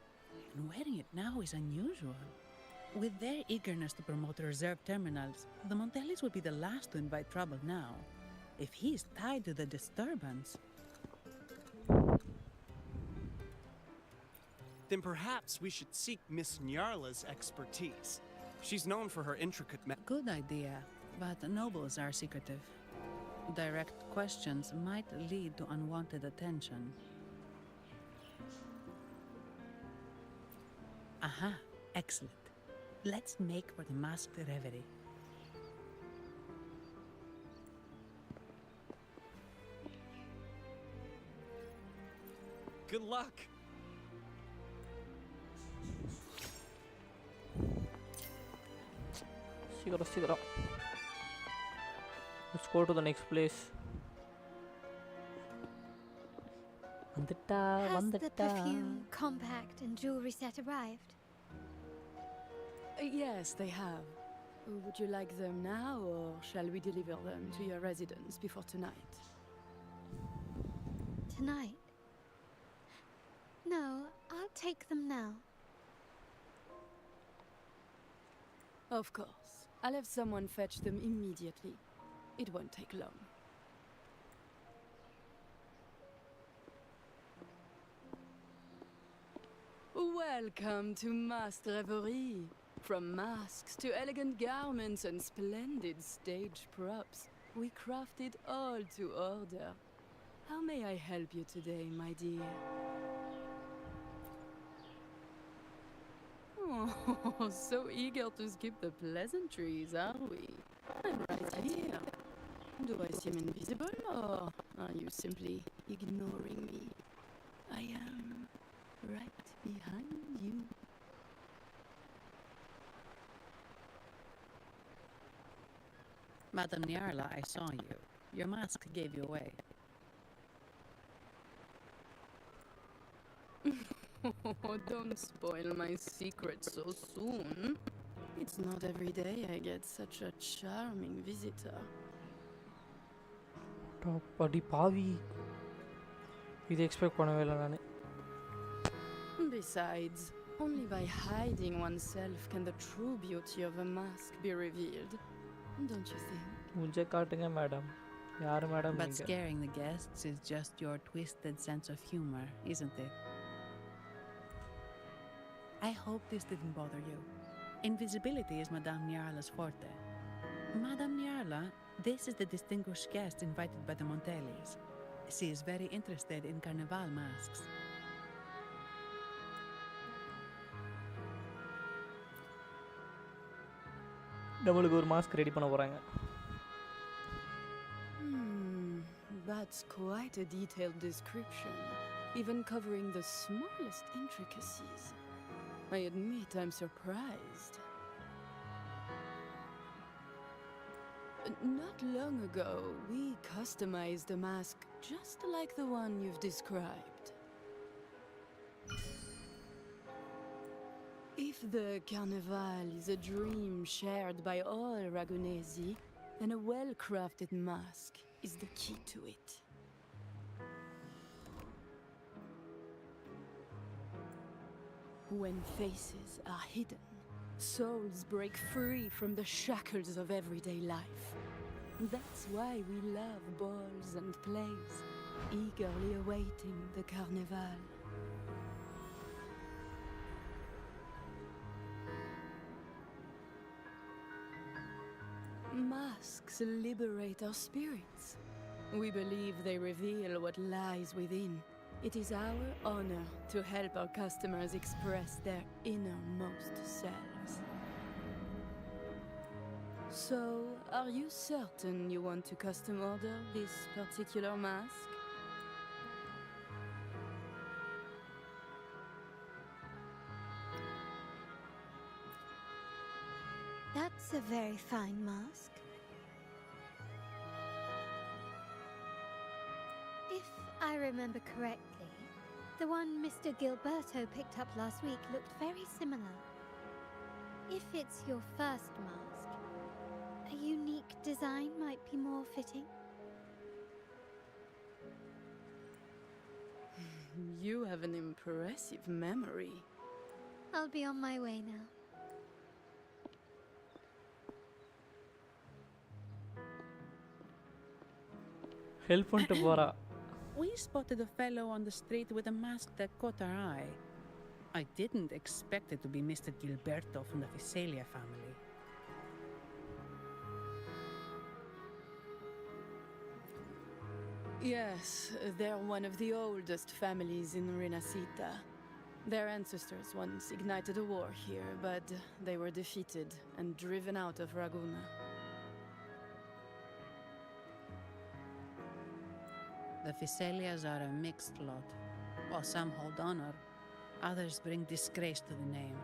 and wearing it now is unusual. With their eagerness to promote reserve terminals, the Montellis would be the last to invite trouble now. If he is tied to the disturbance... Then perhaps we should seek Miss Nyarla's expertise. She's known for her intricate Good idea, but nobles are secretive. Direct questions might lead to unwanted attention. Aha, excellent. Let's make for the masked reverie. Good luck! சீக்கிரம். Let's go to the next place. Has the perfume, compact, and jewelry set arrived? Yes, they have. Would you like them now, or shall we deliver them to your residence before tonight? Tonight? No, I'll take them now. Of course. I'll have someone fetch them immediately. It won't take long. Welcome to Masked Reverie. From masks to elegant garments and splendid stage props, we crafted all to order. How may I help you today, my dear? Oh, so eager to skip the pleasantries, are we? I'm right here. Do I seem invisible, or are you simply ignoring me? I am right behind you. Madame Nyarla, I saw you. Your mask gave you away. Oh, don't spoil my secret so soon. It's not every day I get such a charming visitor. அடி பாவி இது expect பண்ணவே இல்லை நான். Besides, only by hiding oneself can the true beauty of a mask be revealed. Don't you think? முஞ்சே காட்டுங்க madam. யார் madam But நீங்க? scaring the guests is just your twisted sense of humor, isn't it? I hope this didn't bother you. Invisibility is Madame Nyarla's forte. Madame Nyarla, this is the distinguished guest invited by the Montellis. She is very interested in carnival masks. நம்மளுக்கு ஒரு mask ready பண்ண போறாங்க. That's quite a detailed description, even covering the smallest intricacies. I admit I'm surprised. Not long ago, we customized a mask just like the one you've described. If the carnival is a dream shared by all Ragunesi, then a well-crafted mask is the key to it. When faces are hidden, souls break free from the shackles of everyday life. That's why we love balls and plays, eagerly awaiting the carnival. Masks liberate our spirits. We believe they reveal what lies within. It is our honor to help our customers express their innermost selves. So, are you certain you want to custom order this particular mask? That's a very fine mask. If I remember correctly, the one Mr. Gilberto picked up last week looked very similar. If it's your first mask, a unique design might be more fitting. You have an impressive memory. I'll be on my way now. Help பண்ணிட்டு போறா. We spotted a fellow on the street with a mask that caught our eye. I didn't expect it to be Mr. Gilberto from the Visalia family. Yes, they're one of the oldest families in Rinascita. Their ancestors once ignited a war here, but they were defeated and driven out of Ragusa. The Visalias are a mixed lot. While some hold honor, others bring disgrace to the name.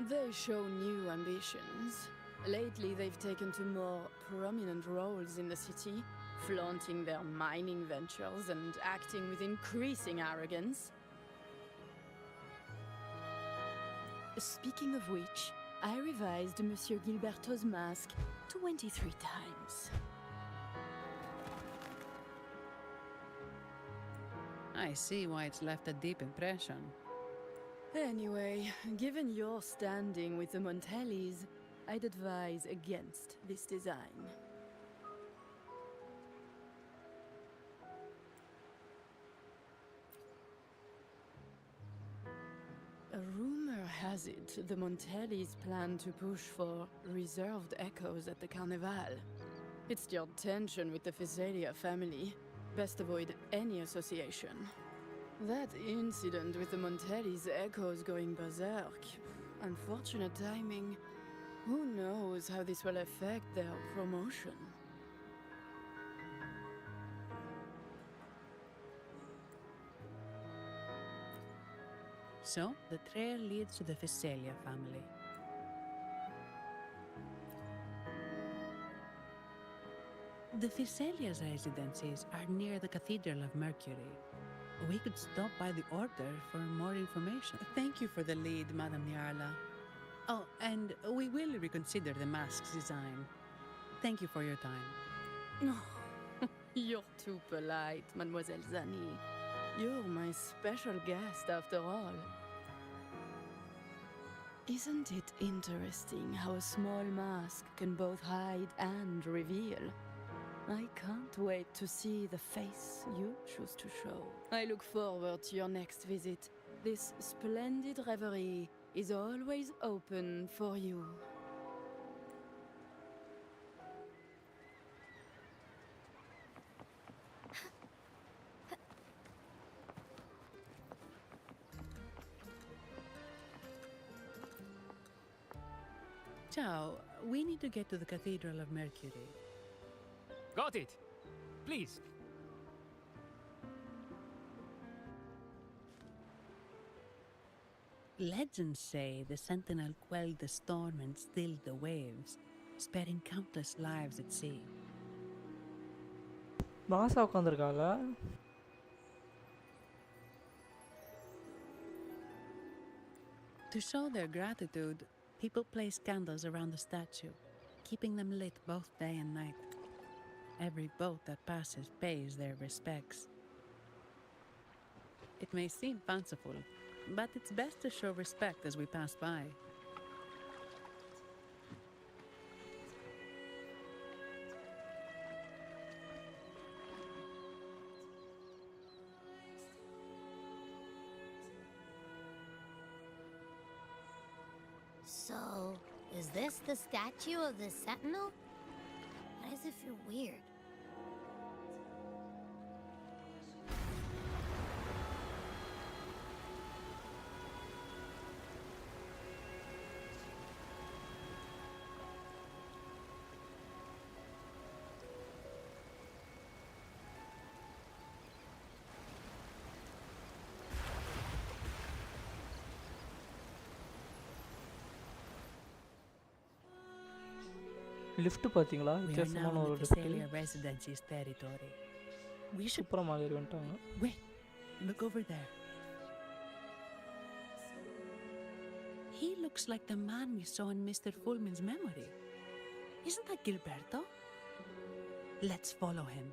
They show new ambitions. Lately, they've taken to more prominent roles in the city, flaunting their mining ventures and acting with increasing arrogance. Speaking of which, I revised Monsieur Gilberto's mask 23 times. I see why it's left a deep impression. Anyway, given your standing with the Montellis, I'd advise against this design. A rumor has it the Montellis plan to push for reserved echoes at the Carnival. It's your tension with the Visalia family. Best avoid any association. That incident with the Montellis' echoes going berserk. Unfortunate timing. Who knows how this will affect their promotion? So, the trail leads to the Visalia family. The Visalia's residences are near the Cathedral of Mercury. We could stop by the order for more information. Thank you for the lead, Madame Nyarla. Oh, and we will reconsider the mask's design. Thank you for your time. You're too polite, Mademoiselle Zani. You're my special guest after all. Isn't it interesting how a small mask can both hide and reveal? I can't wait to see the face you choose to show. I look forward to your next visit. This splendid reverie is always open for you. Ciao, we need to get to the Cathedral of Mercury. Got it! Please! Legends say the Sentinel quelled the storm and stilled the waves, sparing countless lives at sea. மாசா உட்காந்துருக்கால. To show their gratitude, people place candles around the statue, keeping them lit both day and night. Every boat that passes pays their respects. It may seem fanciful, but it's best to show respect as we pass by. So, is this the statue of the Sentinel? as if you're weird. Lift பாத்தீங்களா? We are now வித்தியாசமான in ஒரு the lift. Phasalia residency's territory. We should... சூப்பரா மாதிரி வந்துட்டாங்க. Wait, look over there. He looks like the man we saw in Mr. Fulman's memory. Isn't that Gilberto? Let's follow him.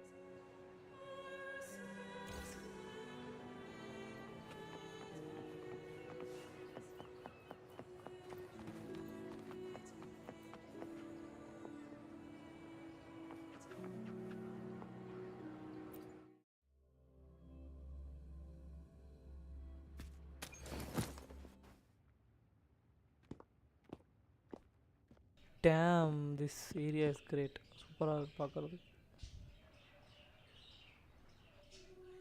Damn, this area is great. சூப்பரா இருக்கு பார்க்கிறது.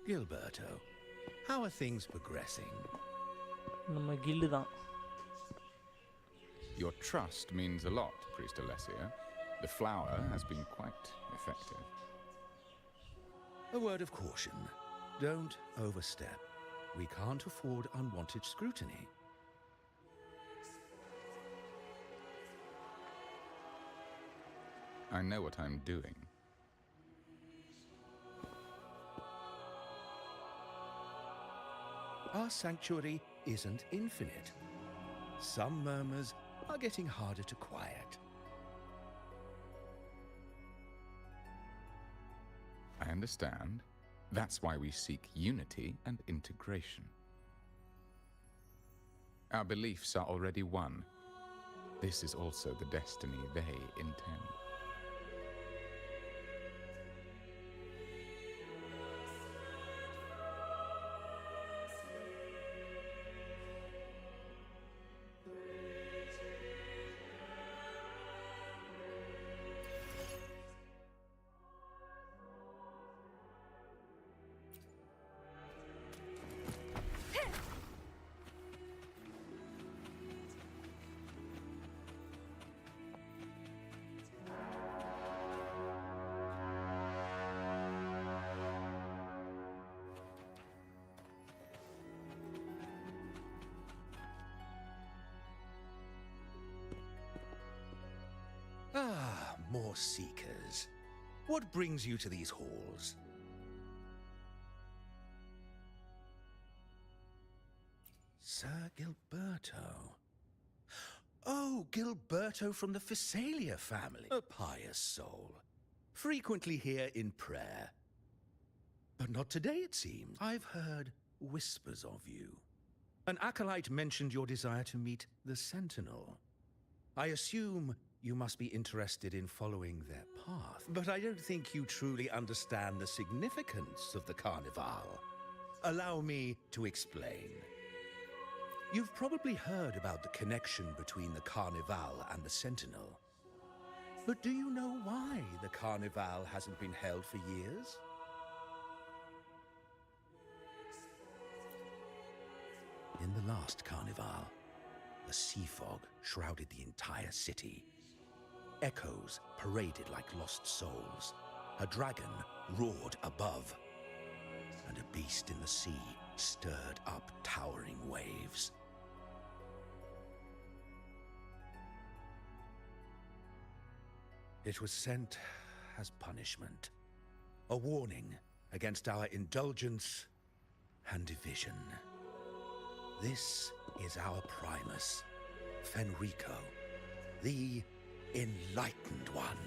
Gilberto, how are things progressing? நம்ம guild தான். Your trust means a lot, Priest Alessia. The flower has been quite effective. A word of caution. Don't overstep. We can't afford unwanted scrutiny. I know what I'm doing. Our sanctuary isn't infinite. Some murmurs are getting harder to quiet. I understand. That's why we seek unity and integration. Our beliefs are already one. This is also the destiny they intend. Ah, more seekers. What brings you to these halls? Sir Gilberto. Oh, Gilberto from the Phasalia family. A pious soul. Frequently here in prayer. But not today, it seems. I've heard whispers of you. An acolyte mentioned your desire to meet the Sentinel. I assume you must be interested in following their path, but I don't think you truly understand the significance of the Carnival. Allow me to explain. You've probably heard about the connection between the Carnival and the Sentinel. But do you know why the Carnival hasn't been held for years? In the last Carnival, a sea fog shrouded the entire city. Echoes paraded like lost souls. A dragon roared above, and a beast in the sea stirred up towering waves. It was sent as punishment, a warning against our indulgence and division. This is our Primus, Fenrico, the Enlightened One.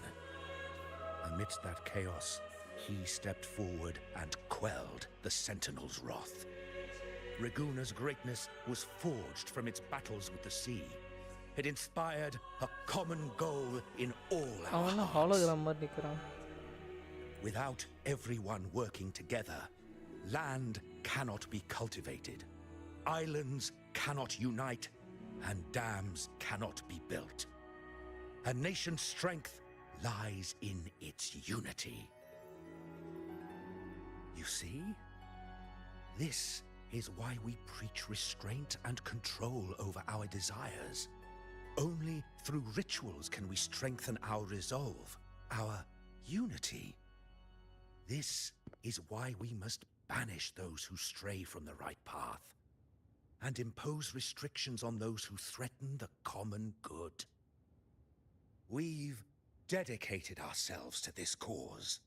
Amidst that chaos, he stepped forward and quelled the Sentinel's wrath. Raguna's greatness was forged from its battles with the sea. It inspired a common goal in all our hearts. Without everyone working together, land cannot be cultivated, islands cannot unite, and dams cannot be built. A nation's strength lies in its unity. You see? This is why we preach restraint and control over our desires. Only through rituals can we strengthen our resolve, our unity. This is why we must banish those who stray from the right path, and impose restrictions on those who threaten the common good. We've dedicated ourselves to this cause.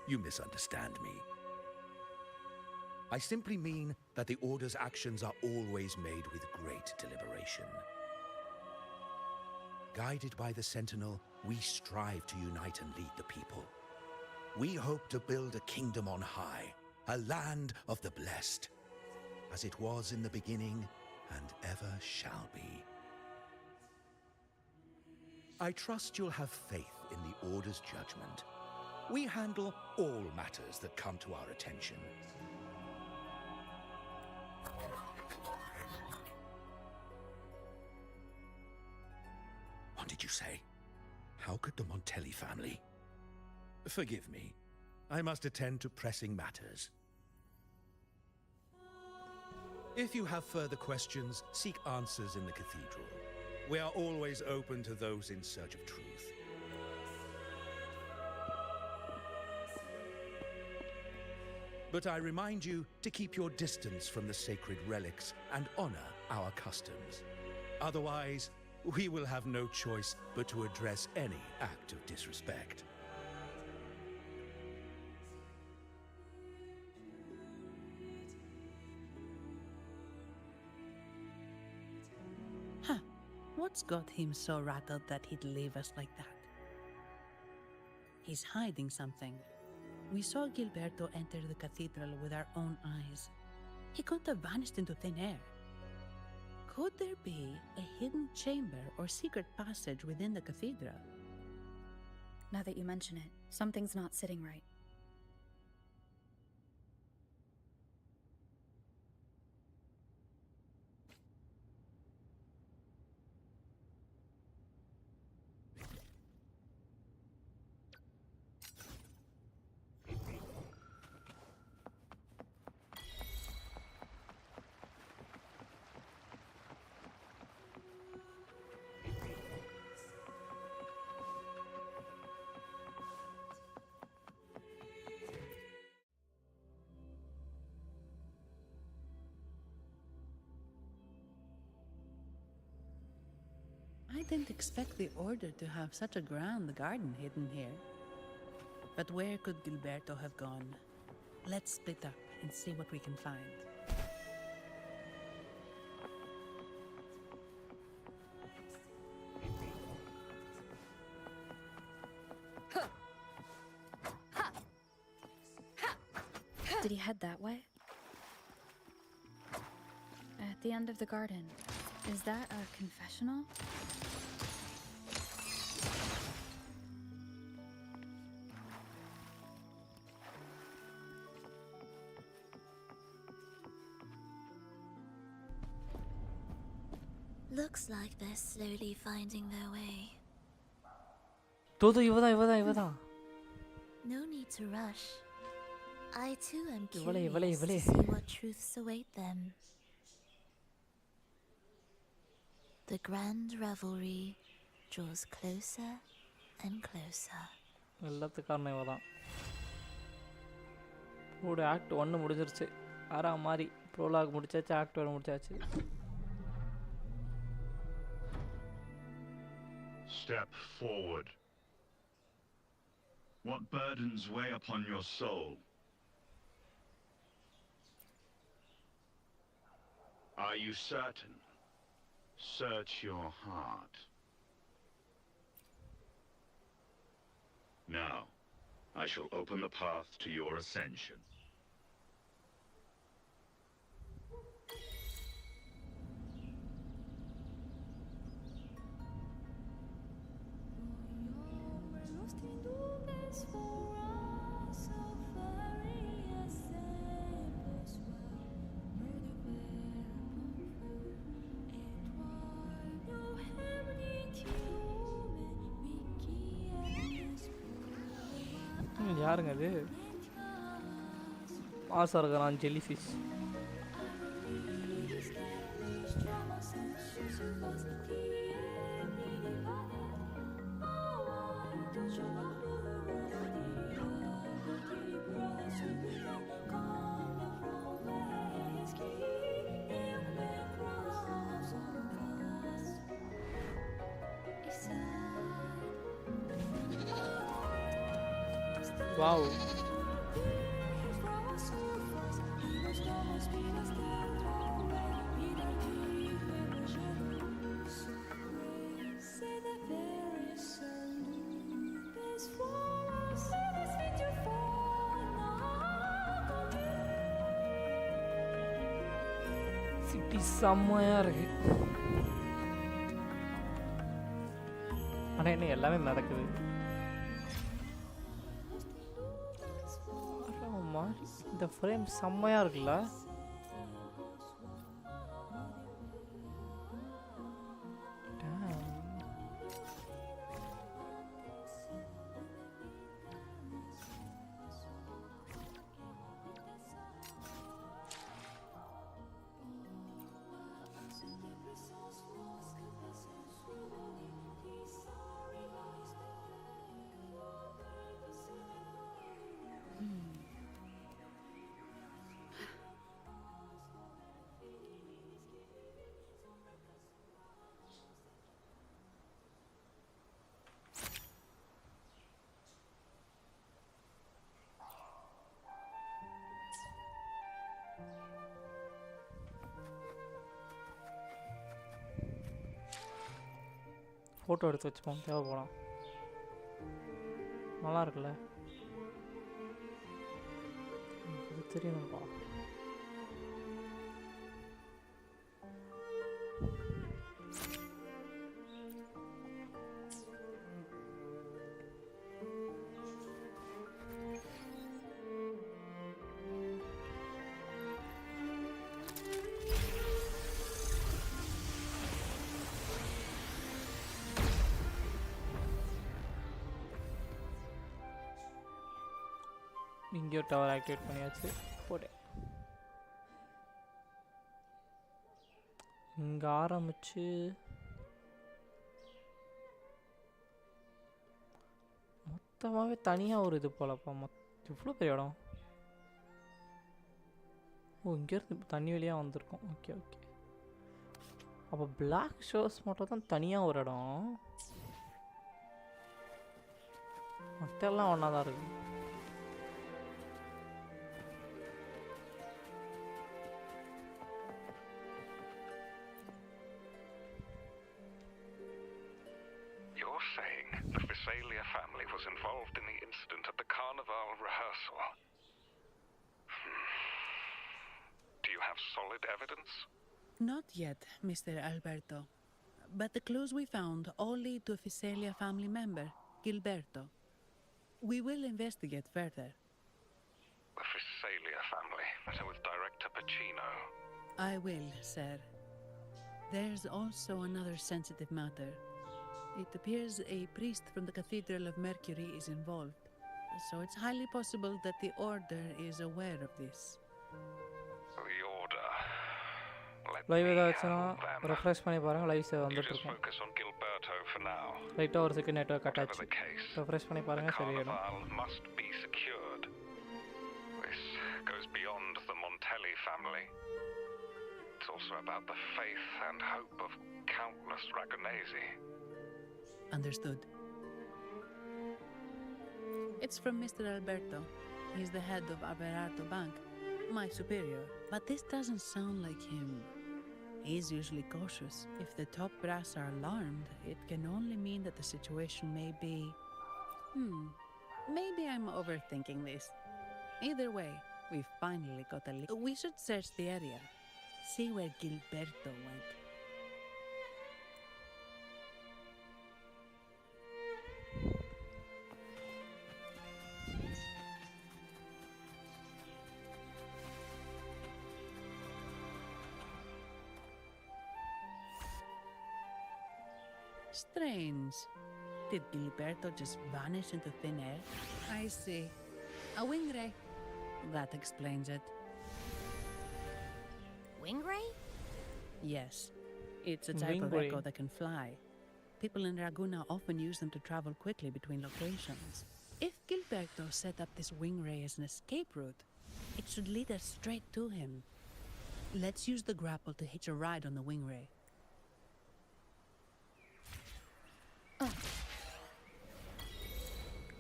You misunderstand me. I simply mean that the Order's actions are always made with great deliberation. Guided by the Sentinel, we strive to unite and lead the people. We hope to build a kingdom on high, a land of the blessed, as it was in the beginning and ever shall be. I trust you'll have faith in the Order's judgment. We handle all matters that come to our attention. What did you say? How could the Montelli family? Forgive me. I must attend to pressing matters. If you have further questions, seek answers in the cathedral. We are always open to those in search of truth. But I remind you to keep your distance from the sacred relics and honor our customs. Otherwise, we will have no choice but to address any act of disrespect. Huh. What's got him so rattled that he'd leave us like that? He's hiding something. We saw Gilberto enter the cathedral with our own eyes. He couldn't have vanished into thin air. Could there be a hidden chamber or secret passage within the cathedral? Now that you mention it, something's not sitting right. I didn't expect the Order to have such a grand garden hidden here. But where could Gilberto have gone? Let's split up and see what we can find. Did he head that way? At the end of the garden. Is that a confessional? Looks like they're slowly finding their way. இவதான் No need to rush. I too am curious to see what truths await them. The grand revelry draws closer and closer. எல்லாத்துக்கு காரணம் இவதான். ஒரு act 1 முடிஞ்சிருச்சு. ஆறாம் மாதிரி prologue முடிச்சாச்சு, act 1 முடிச்சாச்சு. Step forward. What burdens weigh upon your soul? Are you certain? Search your heart. Now, I shall open the path to your ascension. யாருங்க அது? மாசா இருக்கிறான் ஜெல்லி ஃபிஷ். Wow. City செம்மையா இருக்கு. ஆனா என்ன எல்லாமே நடக்குது. இந்த ஃப்ரேம் செம்மையா இருக்குல்ல. ஃபோட்டோ எடுத்து வச்சுப்போம், தேவைப்படும். நல்லா இருக்குல்ல, இது தெரியணும்ப்பா. இங்கே டவர் ஆக்டிவேட் பண்ணியாச்சு. போட்டேன். இங்கே ஆரம்பிச்சு மொத்தமாகவே தனியாக ஒரு இது போலப்பா. இவ்வளோ பெரிய இடம். ஓ, இங்கேருந்து தண்ணி வழியாக வந்திருக்கோம். Okay okay. அப்போ பிளாக் ஷோஸ் மட்டும் தான் தனியாக ஒரு இடம், மற்ற எல்லாம் ஒன்றா தான் இருக்குது. Family was involved in the incident at the carnival rehearsal. Do you have solid evidence? Not yet, Mr. Alberto. But the clues we found all lead to a Visalia family member, Gilberto. We will investigate further. The Visalia family, better with Director Pacino. I will, sir. There's also another sensitive matter. It appears a priest from the Cathedral of Mercury is involved, so it's highly possible that the Order is aware of this. The Order. Live ஏதாச்சும் refresh பண்ணி பாருங்க, live வந்துட்டு இருக்கும். Focus on Gilberto for now. லைட்டாக ஒரு second network cut ஆச்சு. Refresh பண்ணி பாருங்க, சரியாயிடும். Must be secured. This goes beyond the Montelli family. It's also about the faith and hope of countless Ragonesi. Understood. It's from Mr. Alberto. He's the head of Averardo Bank, my superior. But this doesn't sound like him. He's usually cautious. If the top brass are alarmed, it can only mean that the situation may be... Maybe I'm overthinking this. Either way, we finally got a lead. We should search the area. See where Gilberto went. Strange. Did Gilberto just vanish into thin air? I see. A wingray. That explains it. Wingray? Yes. It's a type of Wingray. echo that can fly. People in Raguna often use them to travel quickly between locations. If Gilberto set up this wingray as an escape route, it should lead us straight to him. Let's use the grapple to hitch a ride on the wingray.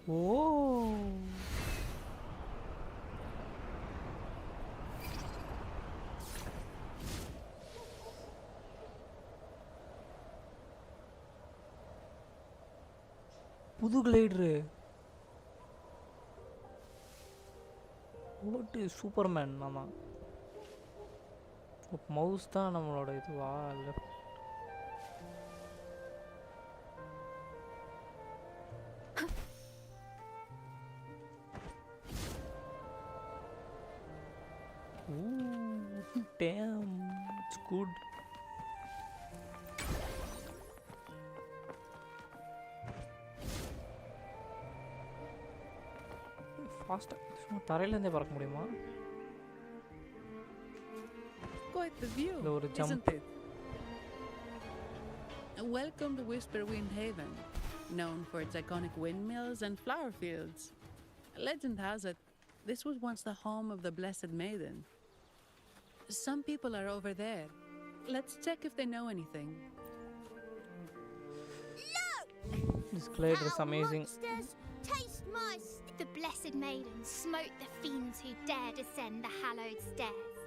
Oh. புது glider ஓட்டு Superman ஆமாம் mouse தான் நம்மளோட இதுவா left damn it's good ஃபாஸ்ட்டாக சும்மா தரையிலேருந்தே பறக்க முடியுமா Quite the view, ஒரு isn't jump it? Welcome to Whisperwind Haven, known for its iconic windmills and flower fields. Legend has it, this was once the home of the Blessed Maiden. Some people are over there. Let's check if they know anything. This glider is amazing. Monsters, taste my The Blessed Maiden smote the fiends who dare descend the hallowed stairs.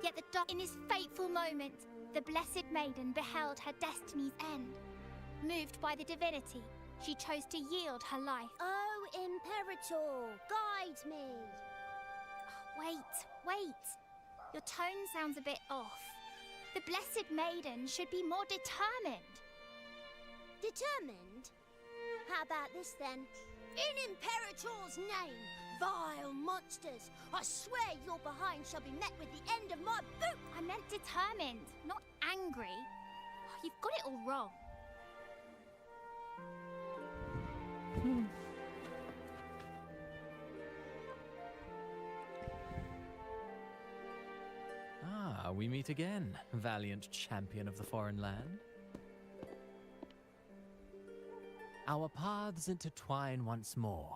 Yet in his fateful moment, the Blessed Maiden beheld her destiny's end. Moved by the divinity, she chose to yield her life. Oh, Imperator, guide me. Wait. Your tone sounds a bit off. The Blessed Maiden should be more determined. Determined? How about this then? In Imperator's name, vile monsters, I swear your behind shall be met with the end of my boot! I meant determined, not angry. You've got it all wrong. Ah, we meet again, valiant champion of the foreign land. Our paths intertwine once more.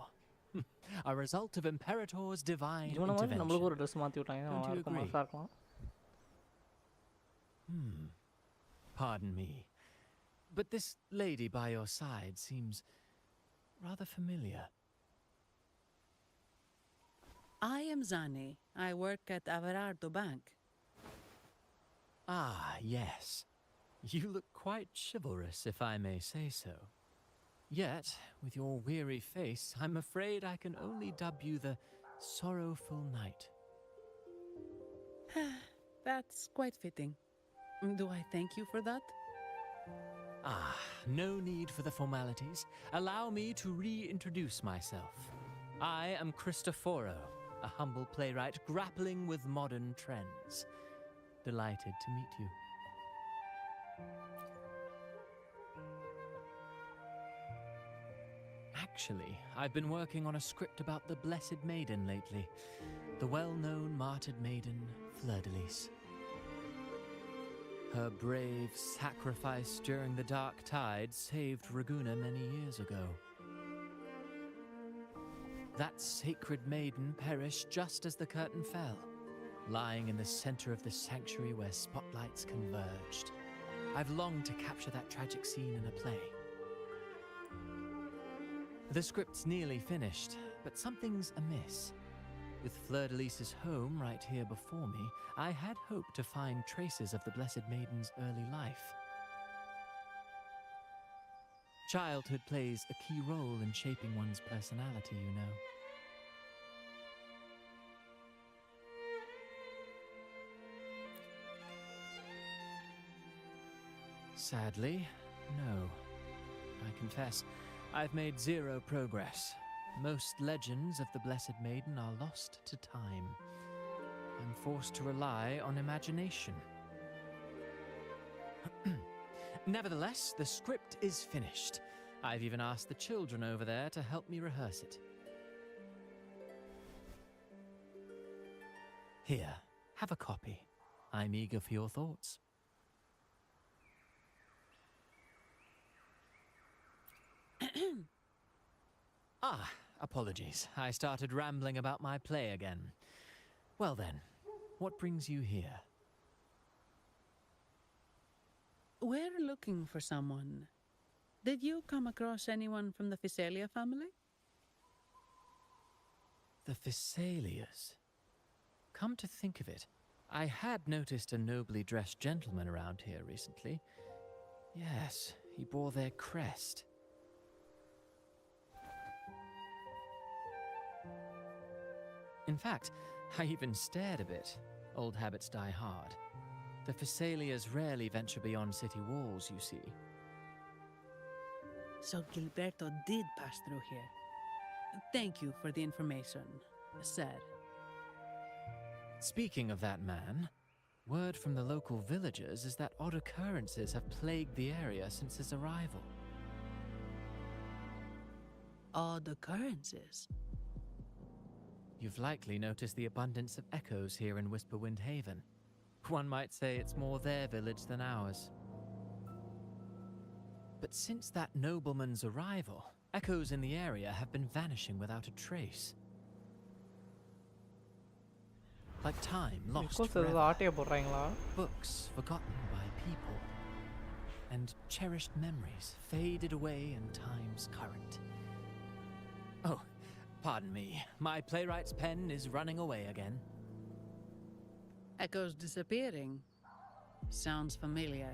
A result of Imperator's divine intervention. Don't you agree? Pardon me, but this lady by your side seems rather familiar. I am Zani. I work at Averardo Bank. Ah, yes. You look quite chivalrous, if I may say so. Yet, with your weary face, I'm afraid I can only dub you the Sorrowful Knight. That's quite fitting. Do I thank you for that? Ah, no need for the formalities. Allow me to reintroduce myself. I am Cristoforo, a humble playwright grappling with modern trends. Delighted to meet you. Actually, I've been working on a script about the Blessed Maiden lately. The well-known martyred maiden, Fleur-de-Lis. Her brave sacrifice during the Dark Tide saved Raguna many years ago. That sacred maiden perished just as the curtain fell, lying in the center of the sanctuary where spotlights converged. I've longed to capture that tragic scene in a play. The script's nearly finished, but something's amiss. With Fleur-de-Lis's home right here before me, I had hoped to find traces of the Blessed Maiden's early life. Childhood plays a key role in shaping one's personality, you know. Sadly, no. I confess, I've made zero progress. Most legends of the Blessed Maiden are lost to time. I'm forced to rely on imagination. Nevertheless, the script is finished. I've even asked the children over there to help me rehearse it. Here, have a copy. I'm eager for your thoughts. Apologies. I started rambling about my play again. Well then, what brings you here? We're looking for someone. Did you come across anyone from the Physalia family? The Physalias. Come to think of it, I had noticed a nobly dressed gentleman around here recently. Yes, he bore their crest. In fact, I even stared a bit. Old habits die hard. The Physalias rarely venture beyond city walls, you see. So Gilberto did pass through here. Thank you for the information, sir. Speaking of that man, word from the local villagers is that odd occurrences have plagued the area since his arrival. Odd occurrences? You've likely noticed the abundance of echoes here in Whisperwind Haven. One might say it's more their village than ours. But since that nobleman's arrival, echoes in the area have been vanishing without a trace. Like time lost forever. Books forgotten by people. And cherished memories faded away in time's current. Oh, pardon me. My playwright's pen is running away again. Echoes disappearing. Sounds familiar.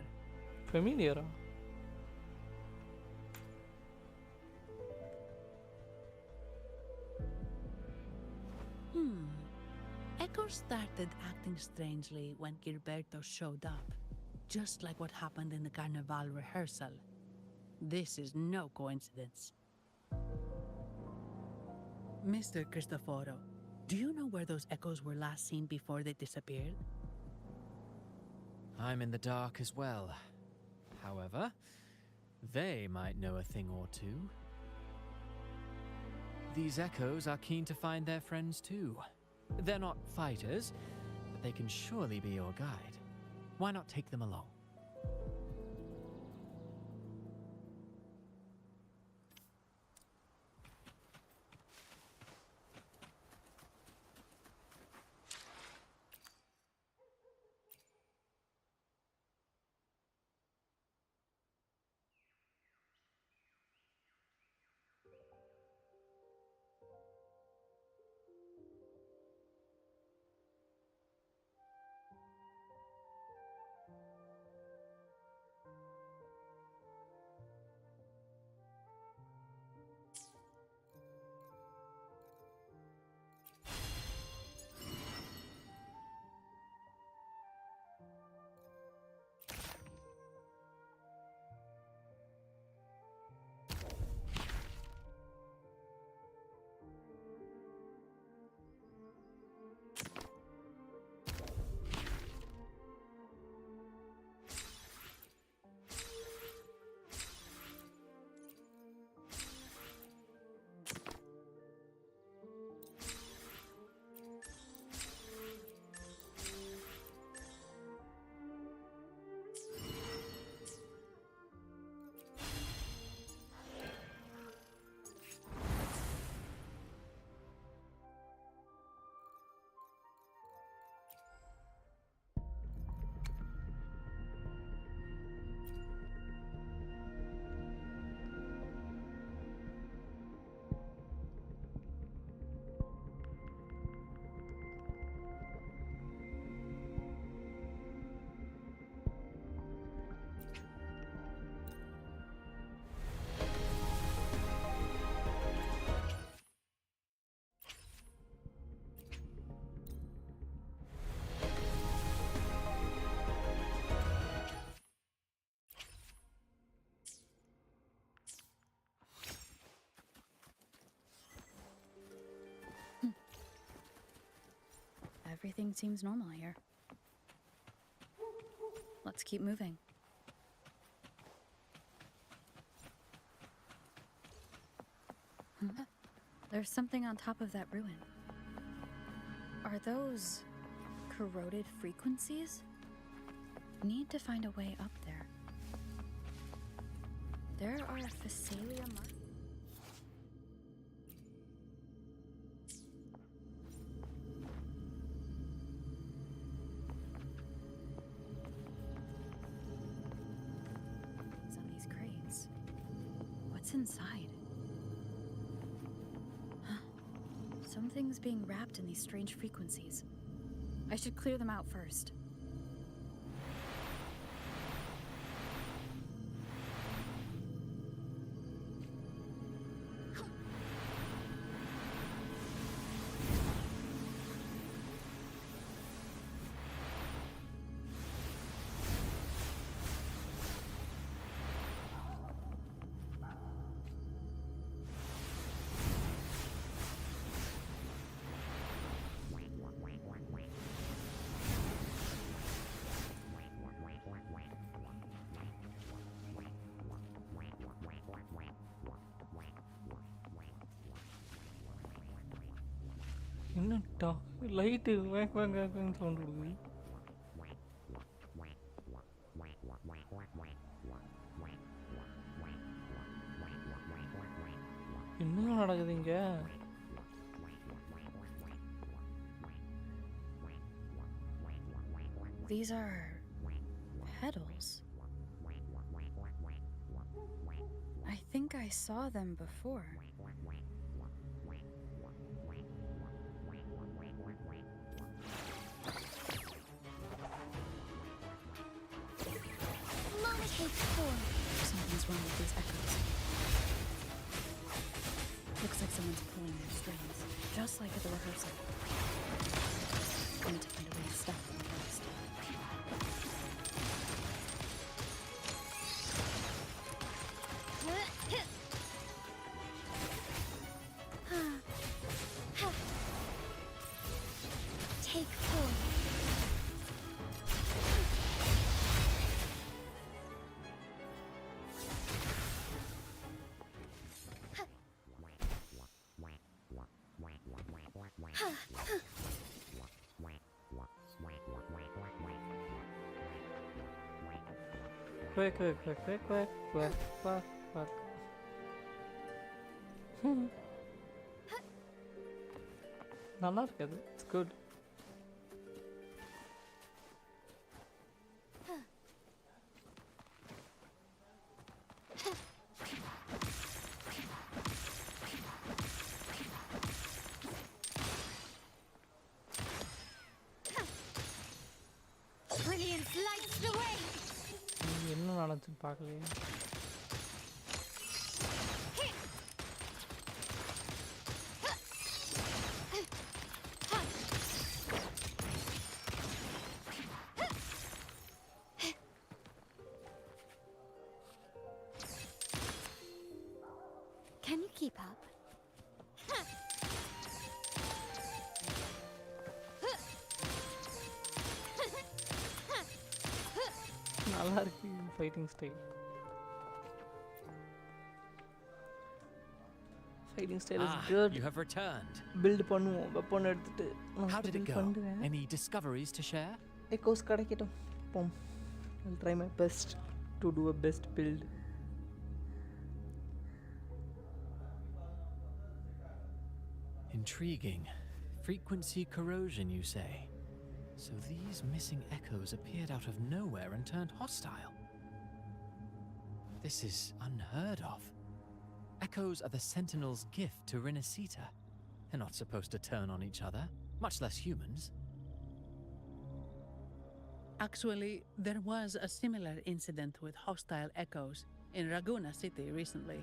Familiar? Echoes started acting strangely when Gilberto showed up. Just like what happened in the Carnival rehearsal. This is no coincidence. Mr. Cristoforo, do you know where those echoes were last seen before they disappeared? I'm in the dark as well. However, they might know a thing or two. These echoes are keen to find their friends too. They're not fighters, but they can surely be your guide. Why not take them along? Everything seems normal here. Let's keep moving. There's something on top of that ruin. Are those corroded frequencies? Need to find a way up there. There are Physalia marks. On these crates. What's inside? Huh. Something's being wrapped in these strange frequencies. I should clear them out first. என்னடா light wake wake வேக்னு sound கொடுக்குது. என்ன நடக்குது இங்க? These are petals. I think I saw them before. Something's wrong with these echoes. Looks like someone's pulling their strings, just like at the rehearsal. I need to find a way to stop them first. Take 4. Quick, quick, quick, quick, quick, quick, quick, quick. நல்லா இருக்குது. It's good. Brilliance lights the way. என்ன நடந்துச்சுன்னு பார்க்கலையே. Can you keep up? நல்லா இருக்கு fighting style. Fighting style is good. You have returned. Build பண்ணுவோம் weapon எடுத்துட்டு. How did it go? Any discoveries to share? Echoes கிடைக்கட்டும். போம். I'll try my best to do a best build. Intriguing. Frequency corrosion, you say? So these missing echoes appeared out of nowhere and turned hostile. This is unheard of. Echoes are the Sentinel's gift to Rinascita. They're not supposed to turn on each other, much less humans. Actually, there was a similar incident with hostile echoes in Raguna City recently.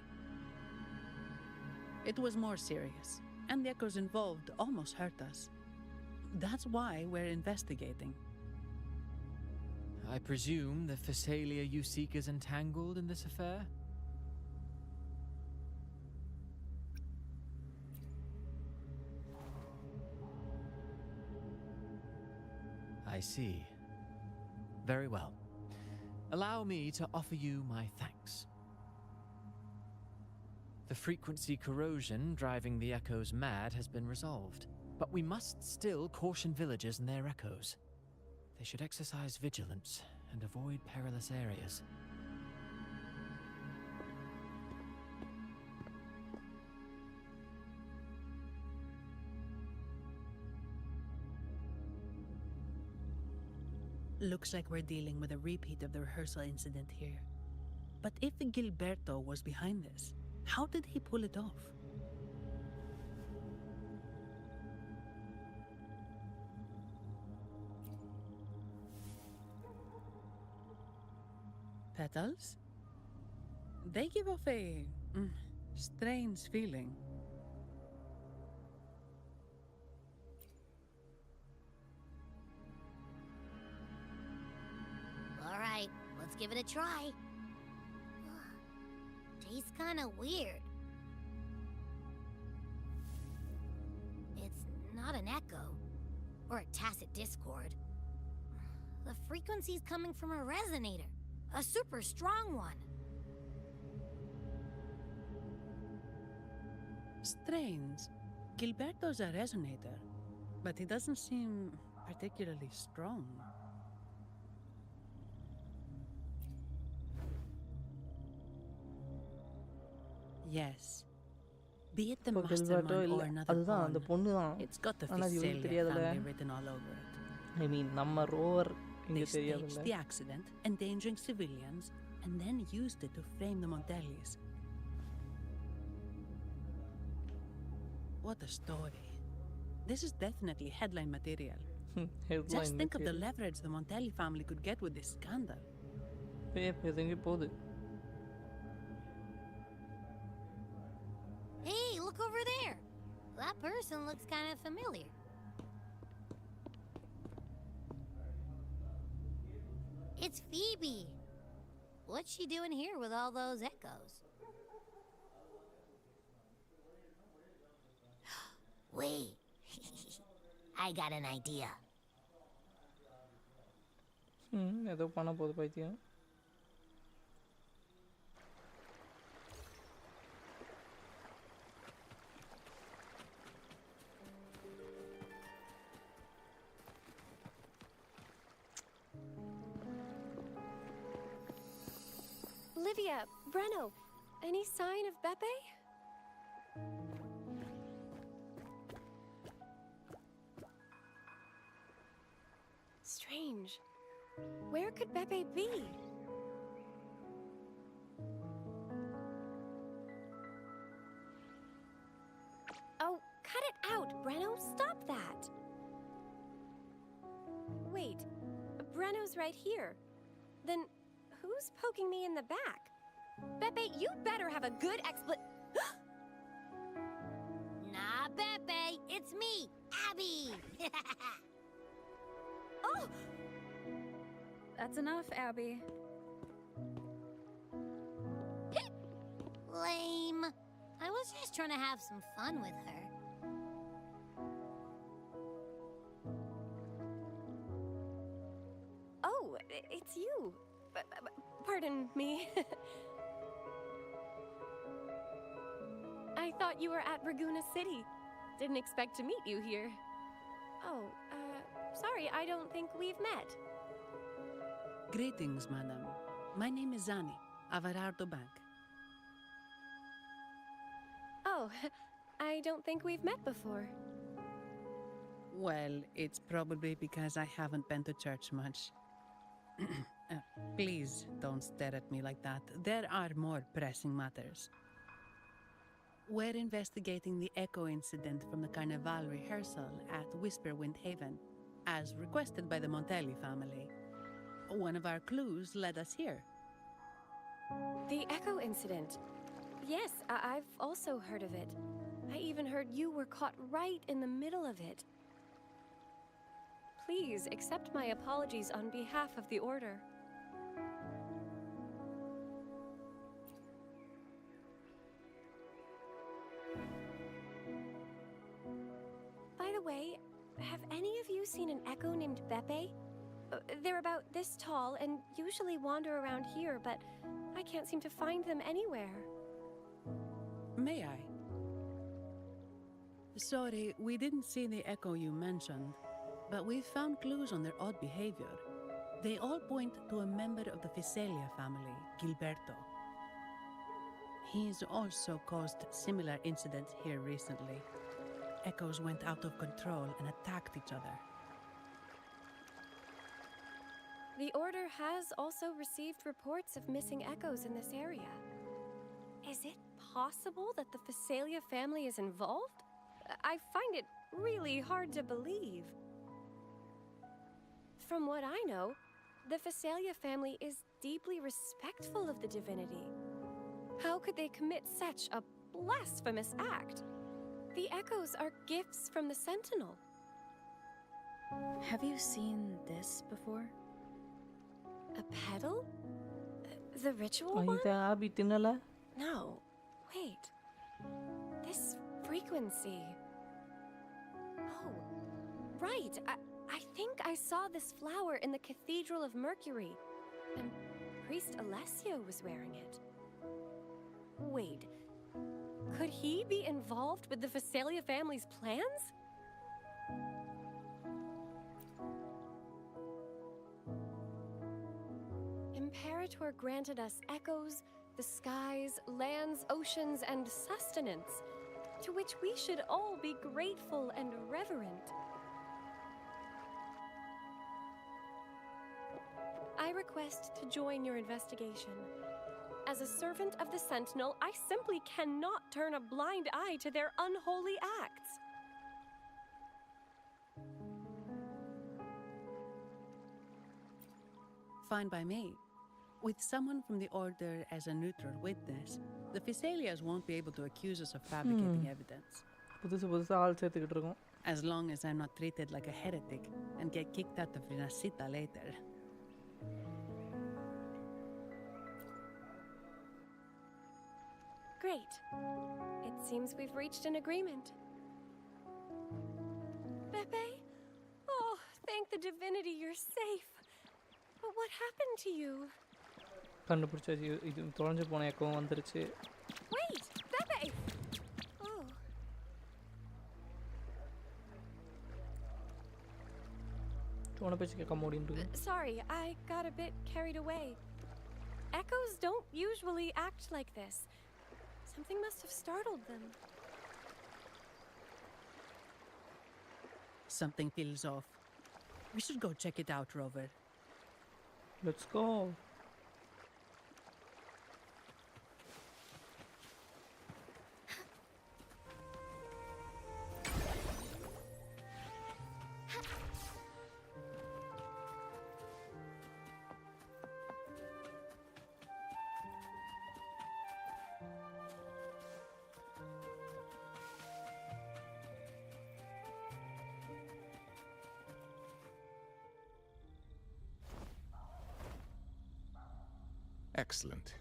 It was more serious, and the echoes involved almost hurt us. That's why we're investigating. I presume the Physalia you seek is entangled in this affair? I see. Very well. Allow me to offer you my thanks. The frequency corrosion driving the echoes mad has been resolved, but we must still caution villagers and their echoes. They should exercise vigilance and avoid perilous areas. Looks like we're dealing with a repeat of the rehearsal incident here. But if Gilberto was behind this, how did he pull it off? Petals? They give off a strange feeling. All right, let's give it a try. Tastes kind of weird. It's not an echo or a tacit discord. The frequency's coming from a resonator, a super strong one. Strange. Gilberto's a resonator, but he doesn't seem particularly strong. Yes. Be it the mastermind or another pawn, it's got the Visalia family written all over it. I mean, நம்ம rover They இங்க staged தெரியாதுல்ல. the accident, endangering civilians, and then used it to frame the Montellis. What a story. This is definitely headline material. Just think of the leverage the Montelli family could get with this scandal. எதுங்க போகுது. Hey, look over there. That person looks kind of familiar. It's Phoebe. What's she doing here with all those echoes? Wait. I got an idea. ஏதோ பண்ண போகுது பைத்தியம். Livia, Breno, any sign of Beppe? Strange. Where could Beppe be? Oh, cut it out, Breno. Stop that. Wait, Breno's right here. Then who's poking me in the back? Beppe, you better have a good Nah, Beppe, it's me, Abby. Oh! That's enough, Abby. Lame. I was just trying to have some fun with her. Oh, it's you. Pardon me. I thought you were at Raguna City. Didn't expect to meet you here. Oh, sorry, I don't think we've met. Greetings, madam. My name is Zani, Avarardo Bank. Oh, I don't think we've met before. Well, it's probably because I haven't been to church much. Please don't stare at me like that. There are more pressing matters. We're investigating the echo incident from the Carnival rehearsal at Whisperwind Haven, as requested by the Montelli family. One of our clues led us here. The echo incident. Yes, I've also heard of it. I even heard you were caught right in the middle of it. Please accept my apologies on behalf of the Order. By the way, have any of you seen an echo named Beppe? They're about this tall and usually wander around here, but I can't seem to find them anywhere. May I? Sorry, we didn't see the echo you mentioned. but we've found clues on their odd behavior. They all point to a member of the Visalia family, Gilberto. He's also caused similar incidents here recently. Echoes went out of control and attacked each other. The Order has also received reports of missing echoes in this area. Is it possible that the Visalia family is involved? I find it really hard to believe. From what I know, the Visalia family is deeply respectful of the divinity. How could they commit such a blasphemous act? The echoes are gifts from the Sentinel. Have you seen this before? A pedal? The ritual one? Abi tinala? No. Wait. This frequency. Oh, right. I think I saw this flower in the Cathedral of Mercury, and Priest Alessio was wearing it. Wait. Could he be involved with the Visalia family's plans? Imperator granted us echoes, the skies, lands, oceans, and sustenance, to which we should all be grateful and reverent. I request to join your investigation. As a servant of the Sentinel, I simply cannot turn a blind eye to their unholy acts. Fine by me. With someone from the Order as a neutral witness, the Visalias won't be able to accuse us of fabricating evidence. As long as I'm not treated like a heretic and get kicked out of Rinascita later. Great. It seems we've reached an agreement. Pepe? Oh, thank the divinity you're safe. But what happened to you? கண்டுபிடிச்சாச்சு இது தொலைஞ்சு போன எக்கவும் வந்துருச்சு. Wait, Pepe! Oh. உன பேச்சு கேட்க முடியுது. Sorry, I got a bit carried away. Echoes don't usually act like this. Something must have startled them. Something feels off. We should go check it out, Rover. Let's go. Excellent.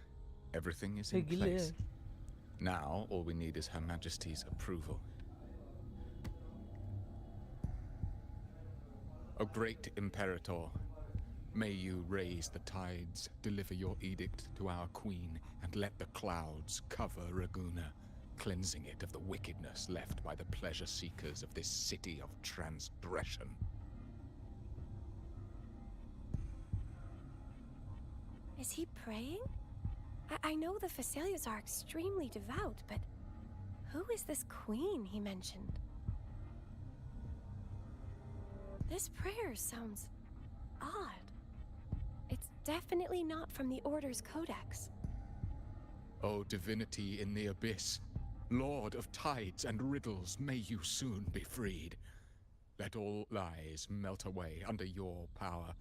Everything is in place. Now, all we need is Her Majesty's approval. O great Imperator, may you raise the tides, deliver your edict to our Queen, and let the clouds cover Raguna, cleansing it of the wickedness left by the pleasure-seekers of this city of transgression. Is he praying? I know the Visalias are extremely devout, but who is this queen he mentioned? This prayer sounds odd. It's definitely not from the Order's codex. O divinity in the abyss, Lord of tides and riddles, may you soon be freed. Let all lies melt away under your power.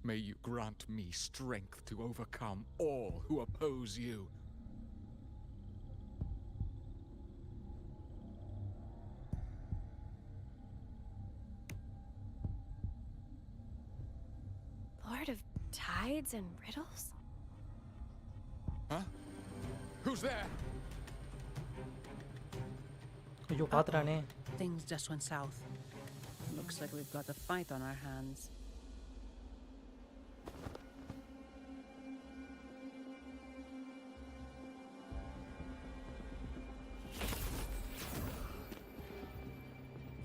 May you grant me strength to overcome all who oppose you. Lord of tides and riddles? Huh? Who's there? Things just went south. Looks like we've got a fight on our hands.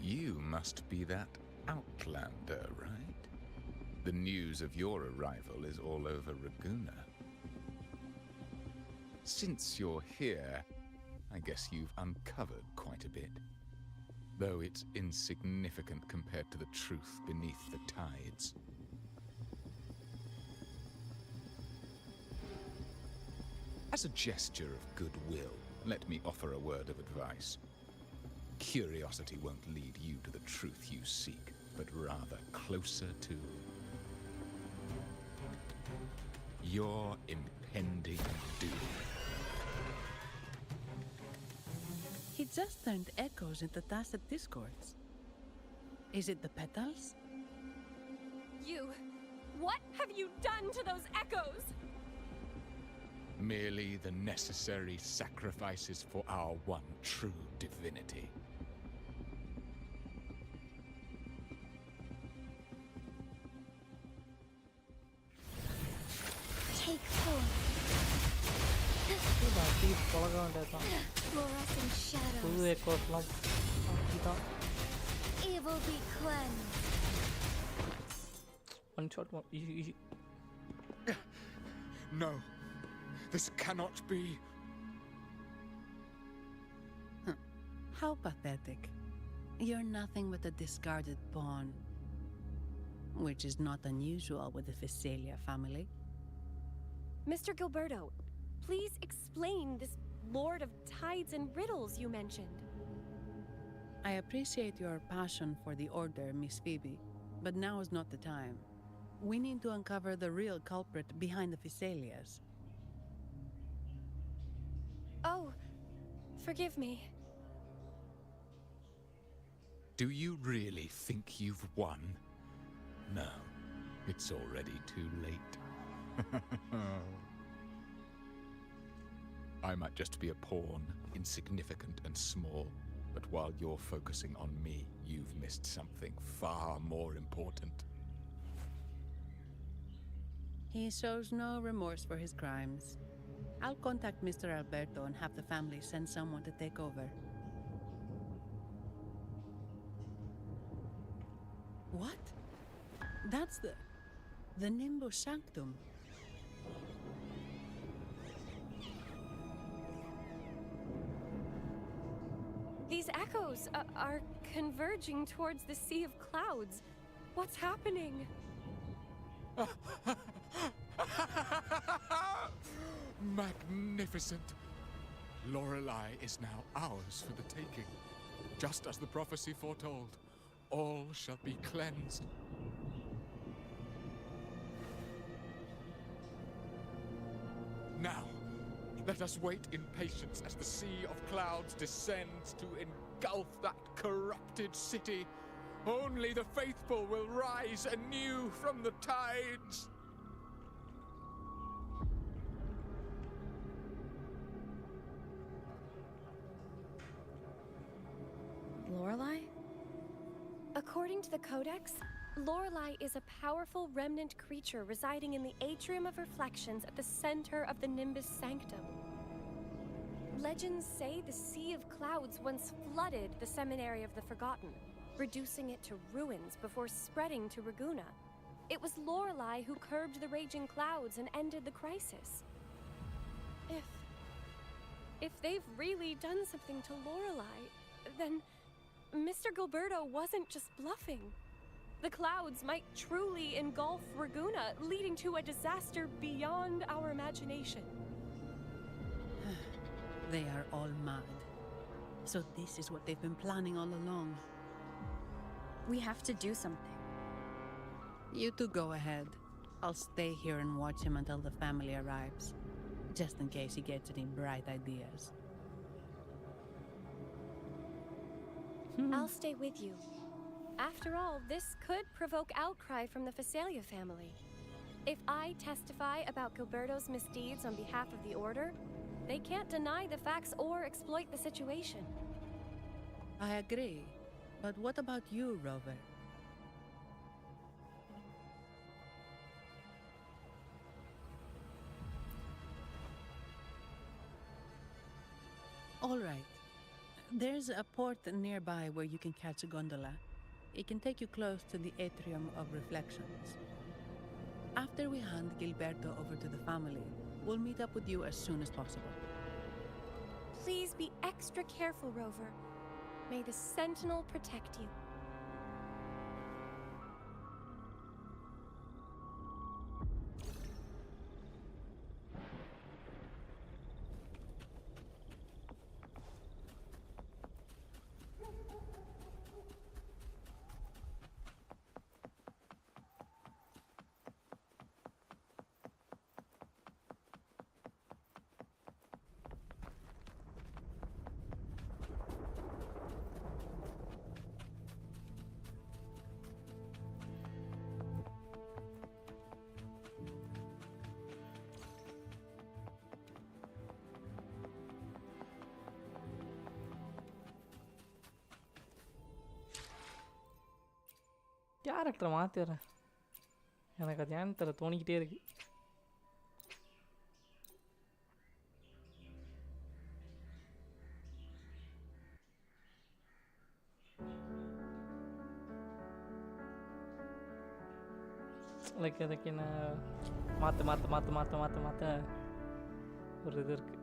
You must be that outlander, right? The news of your arrival is all over Raguna. Since you're here, I guess you've uncovered quite a bit. Though it's insignificant compared to the truth beneath the tides. As a gesture of goodwill, let me offer a word of advice. Curiosity won't lead you to the truth you seek, but rather closer to your impending doom. He just turned echoes into tacit discords. Is it the petals? What have you done to those echoes? Merely the necessary sacrifices for our one true divinity. Take forth. Fluorescent shadows. Evil be cleansed. One shot, one easy. No, this cannot be. How pathetic. You're nothing but a discarded pawn. Which is not unusual with the Physalia family. Mr. Gilberto, please explain this Lord of Tides and Riddles you mentioned. I appreciate your passion for the Order, Miss Phoebe, but now is not the time. We need to uncover the real culprit behind the Physalias. Oh, forgive me. Do you really think you've won? No, it's already too late. I might just be a pawn, insignificant and small, but while you're focusing on me, you've missed something far more important. He shows no remorse for his crimes. I'll contact Mr. Alberto and have the family send someone to take over. What? That's the Nimbus Sanctum. These echoes are converging towards the Sea of Clouds. What's happening? Magnificent! Lorelei is now ours for the taking. Just as the prophecy foretold, all shall be cleansed. Now, let us wait in patience as the Sea of Clouds descends to engulf that corrupted city. Only the faithful will rise anew from the tides. Lorelei? According to the Codex, Lorelei is a powerful remnant creature residing in the Atrium of Reflections at the center of the Nimbus Sanctum. Legends say the Sea of Clouds once flooded the Seminary of the Forgotten, reducing it to ruins before spreading to Raguna. It was Lorelei who curbed the raging clouds and ended the crisis. If they've really done something to Lorelei, then Mr. Gilberto wasn't just bluffing. The clouds might truly engulf Raguna, leading to a disaster beyond our imagination. They are all mad. So this is what they've been planning all along. We have to do something. You two go ahead. I'll stay here and watch him until the family arrives. Just in case he gets any bright ideas. I'll stay with you. After all, this could provoke outcry from the Physalia family. If I testify about Gilberto's misdeeds on behalf of the Order, they can't deny the facts or exploit the situation. I agree. But what about you, Rover? All right. There's a port nearby where you can catch a gondola. It can take you close to the Atrium of Reflections. After we hand Gilberto over to the family, we'll meet up with you as soon as possible. Please be extra careful, Rover. May the Sentinel protect you. கேரக்டரை மாற்றிடுறேன். எனக்கு அது ஏன்னு தெரியல, தோணிக்கிட்டே இருக்கு. Like அதுக்கு என்ன மாற்ற ஒரு இது இருக்குது.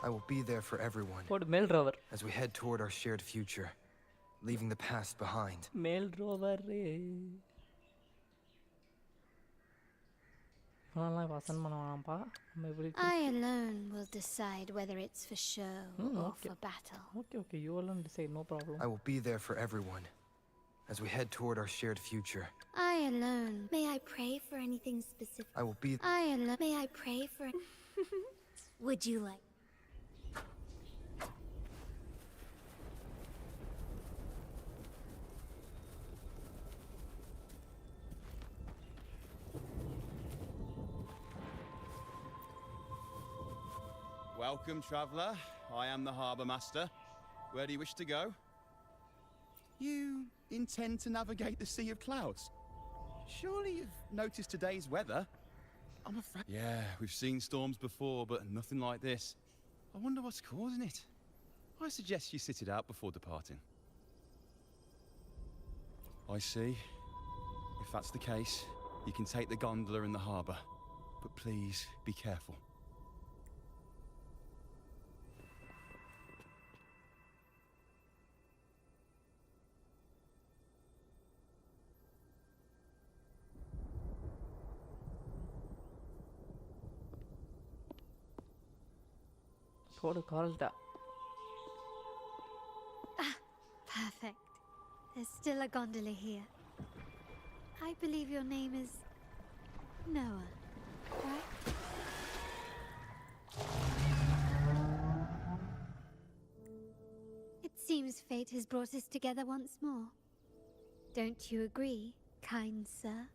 I will be there for everyone Mail rover. as we head toward our shared future, leaving the past behind. Mail rover. I alone will decide whether it's for show or for battle. Okay, you alone decide, no problem. I will be there for everyone as we head toward our shared future. I alone. May I pray for anything specific? I will be. I alone. May I pray for? Would you like? Welcome, traveller. I am the harbour master. Where do you wish to go? You intend to navigate the Sea of Clouds? Surely you've noticed today's weather? I'm afraid... Yeah, we've seen storms before, but nothing like this. I wonder what's causing it. I suggest you sit it out before departing. I see. If that's the case, you can take the gondola in the harbour. But please, be careful. Carlotta. Perfect. There's still a gondola here. I believe your name is Noah, right? It seems fate has brought us together once more. Don't you agree, kind sir?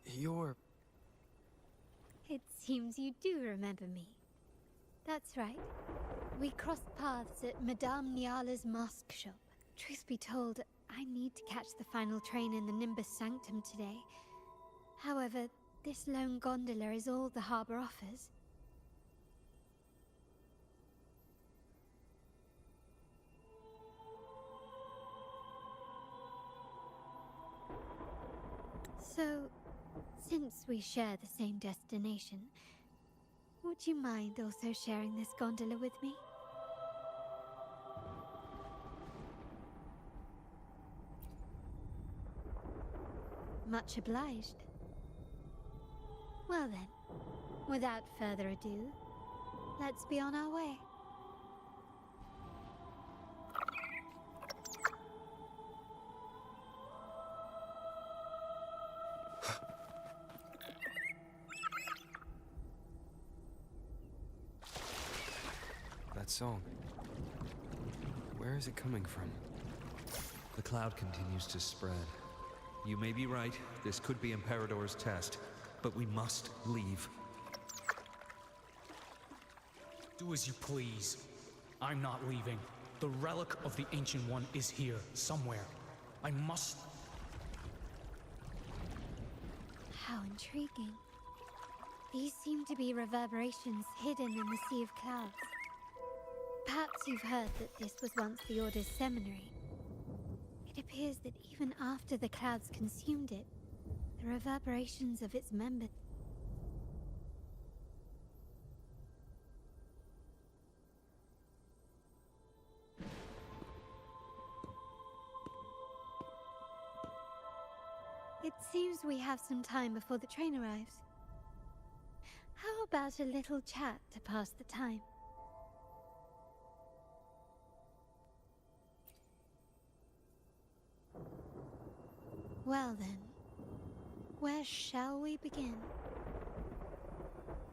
You're... It seems you do remember me. That's right. We crossed paths at Madame Niala's mask shop. Truth be told, I need to catch the final train in the Nimbus Sanctum today. However, this lone gondola is all the harbour offers. So, since we share the same destination, would you mind also sharing this gondola with me? Much obliged. Well then, without further ado, let's be on our way. song? Where is it coming from? The cloud continues to spread. You may be right, this could be Imperador's test, but we must leave. Do as you please. I'm not leaving. The relic of the Ancient One is here, somewhere. I must... How intriguing. These seem to be reverberations hidden in the sea of clouds. Perhaps you've heard that this was once the Order's seminary. It appears that even after the clouds consumed it, the reverberations of its members... It seems we have some time before the train arrives. How about a little chat to pass the time? Well then, where shall we begin?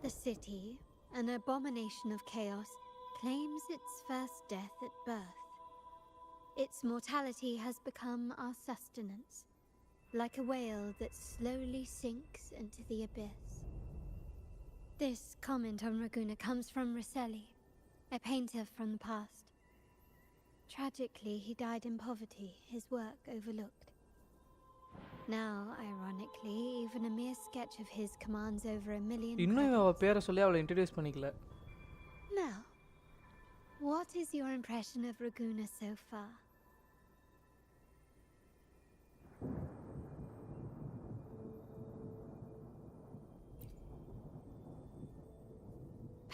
The city, an abomination of chaos, claims its first death at birth. Its mortality has become our sustenance, like a whale that slowly sinks into the abyss. This comment on Raguna comes from Rosselli, a painter from the past. Tragically, he died in poverty, his work overlooked. Now, ironically, even a mere sketch of his commands over 1 million இன்னும் அவ பேரை சொல்லி அவளை introduce பண்ணிக்கல. Now, what is your impression of Raguna so far?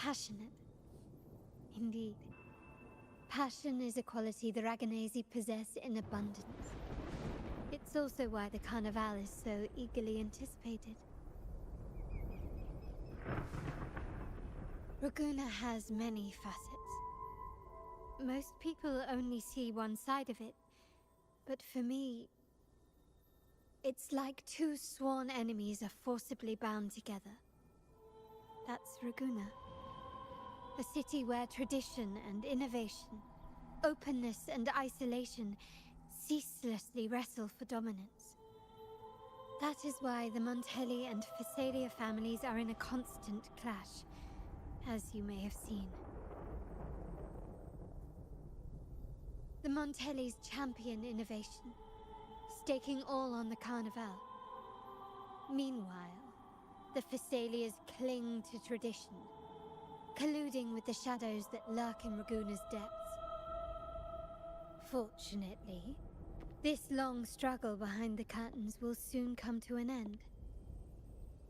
Passionate. Indeed. Passion is a quality the Raganesi possess in abundance. It's also why the Carnival is so eagerly anticipated. Raguna has many facets. Most people only see one side of it, but for me, it's like two sworn enemies are forcibly bound together. That's Raguna. A city where tradition and innovation, openness and isolation ceaselessly wrestle for dominance. That is why the Montelli and Physalia families are in a constant clash, as you may have seen. The Montellis champion innovation, staking all on the Carnival. Meanwhile, the Physalias cling to tradition, colluding with the shadows that lurk in Raguna's depths. Fortunately, this long struggle behind the curtains will soon come to an end.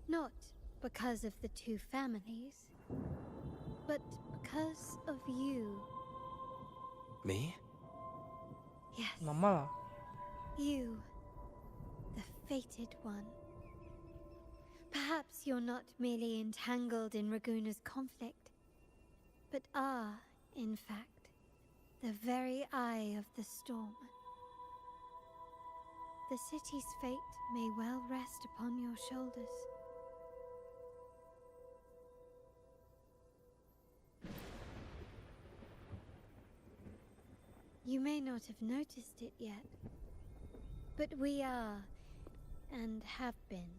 Not because of the two families, but because of you. Me? Yes. நம்மளா? You, the fated one. Perhaps you're not merely entangled in Raguna's conflict, but are, in fact, the very eye of the storm. The city's fate may well rest upon your shoulders. You may not have noticed it yet, but we are, and have been,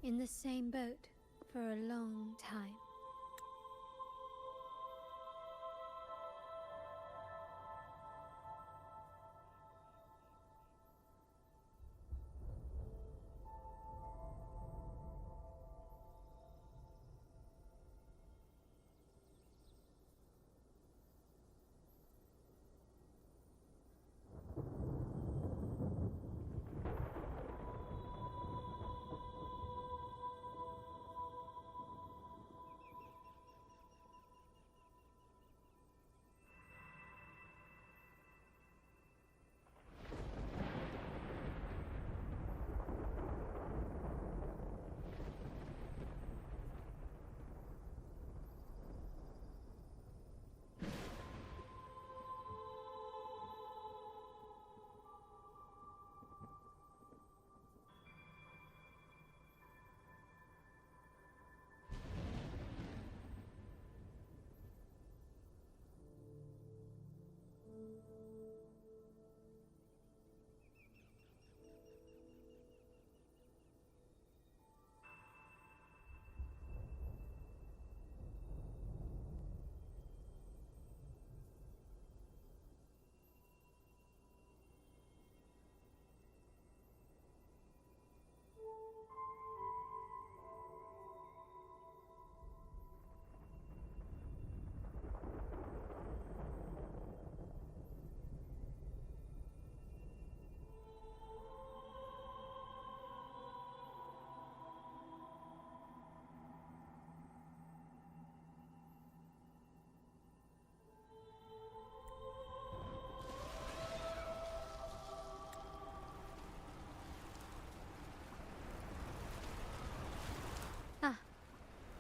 in the same boat for a long time.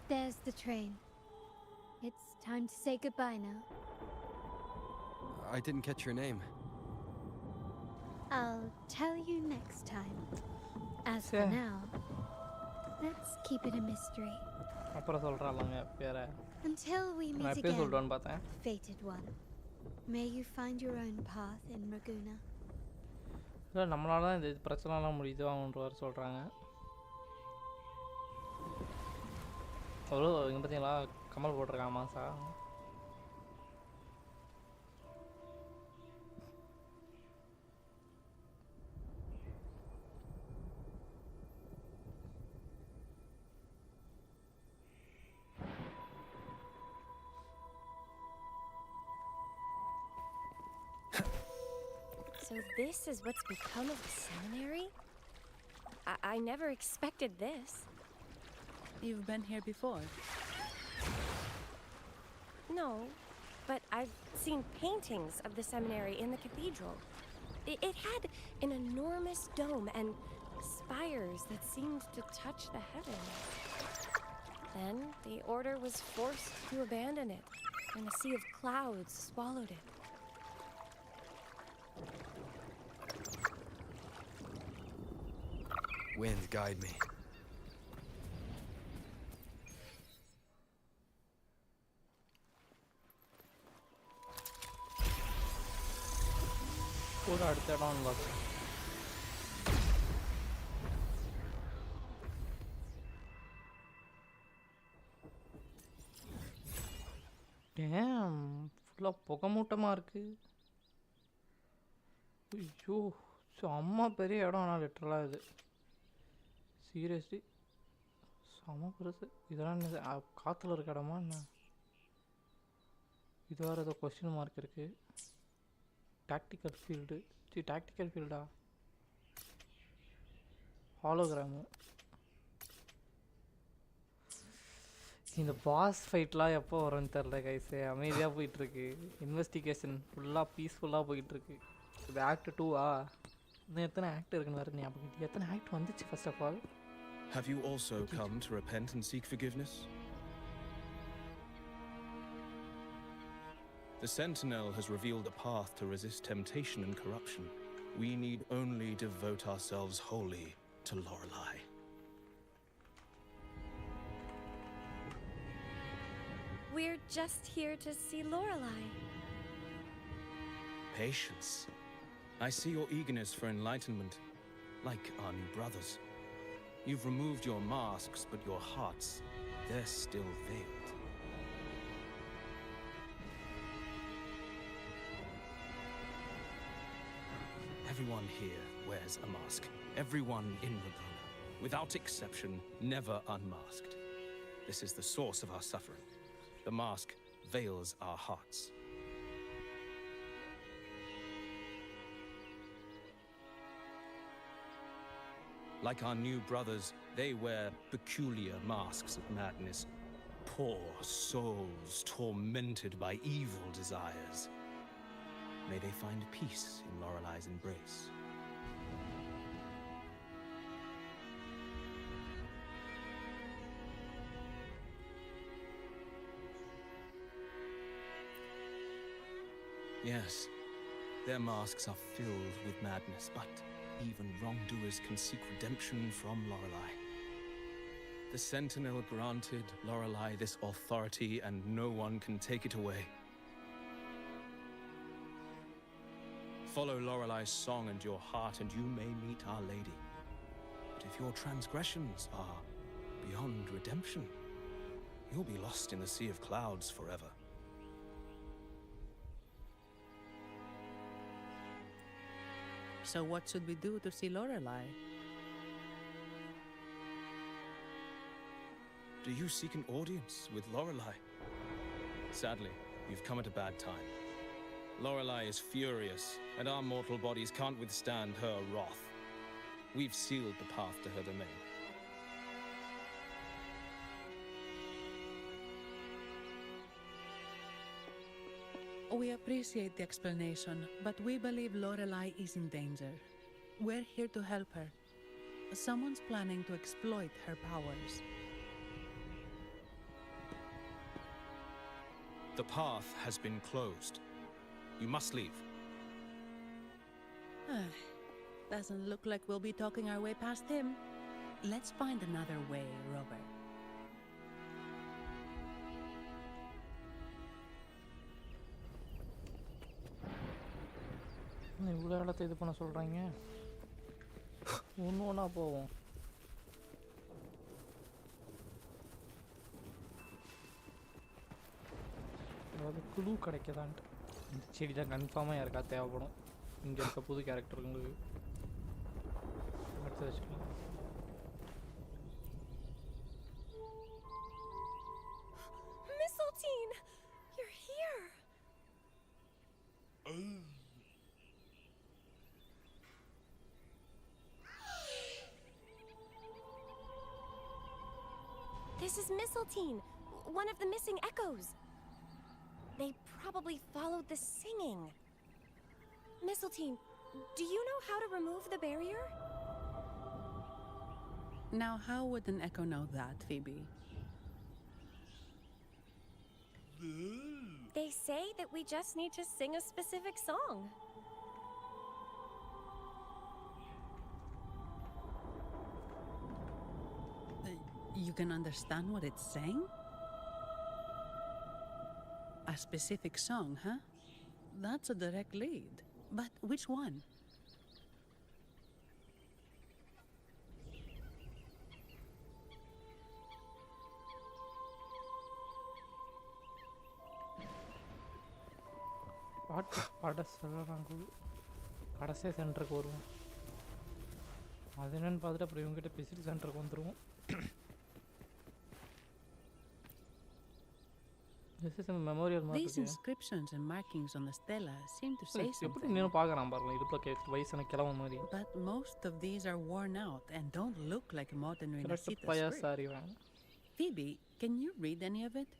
There's the train. It's time to say goodbye now. I didn't catch your name. I'll tell you next time. As for now, let's keep it a mystery. அப்புறம் சொல்றாங்க பேர. Until we நான் meet எப்போ சொல்றேன்னு again, பார்த்தேன். fated one. May you find your own path in Raguna. இல்லை நம்மளால தான் இந்த பிரச்சனைலாம் முடியுது அவன்ற சொல்கிறாங்க. அவ்வளோ இங்கே பார்த்தீங்களா கமல் போட்டிருக்கான் மாசா. So this is what's become of the seminary? I never expected this. You've been here before? No, but I've seen paintings of the seminary in the cathedral. It had an enormous dome and spires that seemed to touch the heavens. Then the order was forced to abandon it, and a sea of clouds swallowed it. Wind, guide me. கூட அடுத்த இடம் பார்த்தேன். Dam ஃபுல்லாக புகை மூட்டமாக இருக்குது. ஐயோ செம்ம பெரிய இடம் ஆனால் லிட்டரலாக இது சீரியஸ்லி செம்ம பெருசு. இதெல்லாம் என்ன காற்றுல இருக்க இடமா என்ன? இது வேறு ஏதோ கொஸ்டின் மார்க் இருக்குது. டாக்டிக்கல் ஃபீல்டு டாக்டிக்கல் ஃபீல்டா ஹாலோகிராமு. இந்த பாஸ் ஃபைட்லாம் எப்போ வரும்னு தெரில கைஸு. அமைதியாக போயிட்டுருக்கு. இன்வெஸ்டிகேஷன் ஃபுல்லாக பீஸ்ஃபுல்லாக போயிட்டுருக்கு. இது ஆக்ட் 2ஆ? இன்னும் எத்தனை ஆக்ட் இருக்குன்னு வேறு ஞாபகம். எத்தனை ஆக்ட் வந்துச்சு first of all? Have you also come to repent and seek forgiveness? The Sentinel has revealed a path to resist temptation and corruption. We need only devote ourselves wholly to Lorelei. We're just here to see Lorelei. Patience. I see your eagerness for enlightenment, like our new brothers. You've removed your masks, but your hearts, they're still veiled. Everyone here wears a mask. Everyone in Raguna, without exception, never unmasked. This is the source of our suffering. The mask veils our hearts. Like our new brothers, they wear peculiar masks of madness. Poor souls tormented by evil desires. May they find peace in Lorelei's embrace. Yes, their masks are filled with madness, but even wrongdoers can seek redemption from Lorelei. The Sentinel granted Lorelei this authority, and no one can take it away. Follow Lorelei's song and your heart, and you may meet Our Lady. But if your transgressions are beyond redemption, you'll be lost in the sea of clouds forever. So what should we do to see Lorelei? Do you seek an audience with Lorelei? Sadly, you've come at a bad time. Lorelei is furious, and our mortal bodies can't withstand her wrath. We've sealed the path to her domain. We appreciate the explanation, but we believe Lorelei is in danger. We're here to help her. Someone's planning to exploit her powers. The path has been closed. You must leave. Doesn't look like we'll be talking our way past him. Let's find another way, Robert. இவ்வளோ இடத்த இது பண்ண சொல்கிறாங்க. ஒன்று ஒன்றா போவோம். அதாவது குழு கிடைக்கதான்ட்டு இந்த செடி தான் கன்ஃபார்மாக யாருக்கா தேவைப்படும். இங்கே இருக்க புது கேரக்டருங்களுக்கு எடுத்து வச்சுக்கலாம். Mistletoe! You're here! This is Mistletoe, one of the missing echoes. They probably followed the singing. Mistletoe, do you know how to remove the barrier? Now, how would an echo know that, Phoebe? They say that we just need to sing a specific song. You can understand what it's saying? A specific song, huh? That's a direct lead. But which one? பாட சொல்கிறாங்க. கடைசியாக சென்டருக்கு வருவோம். அது என்னன்னு பார்த்துட்டு அப்புறம் இவங்ககிட்ட பேசிட்டு சென்டருக்கு வந்துடுவோம். This is a memorial mark. These inscriptions and markings on the stela seem to say something. எப்படி நீனும் பார்க்கறான் பாருங்க. இடுப்புல வயசான கிழவன் மாதிரி. But most of these are worn out and don't look like a modern Rinascita script. Phoebe, can you read any of it?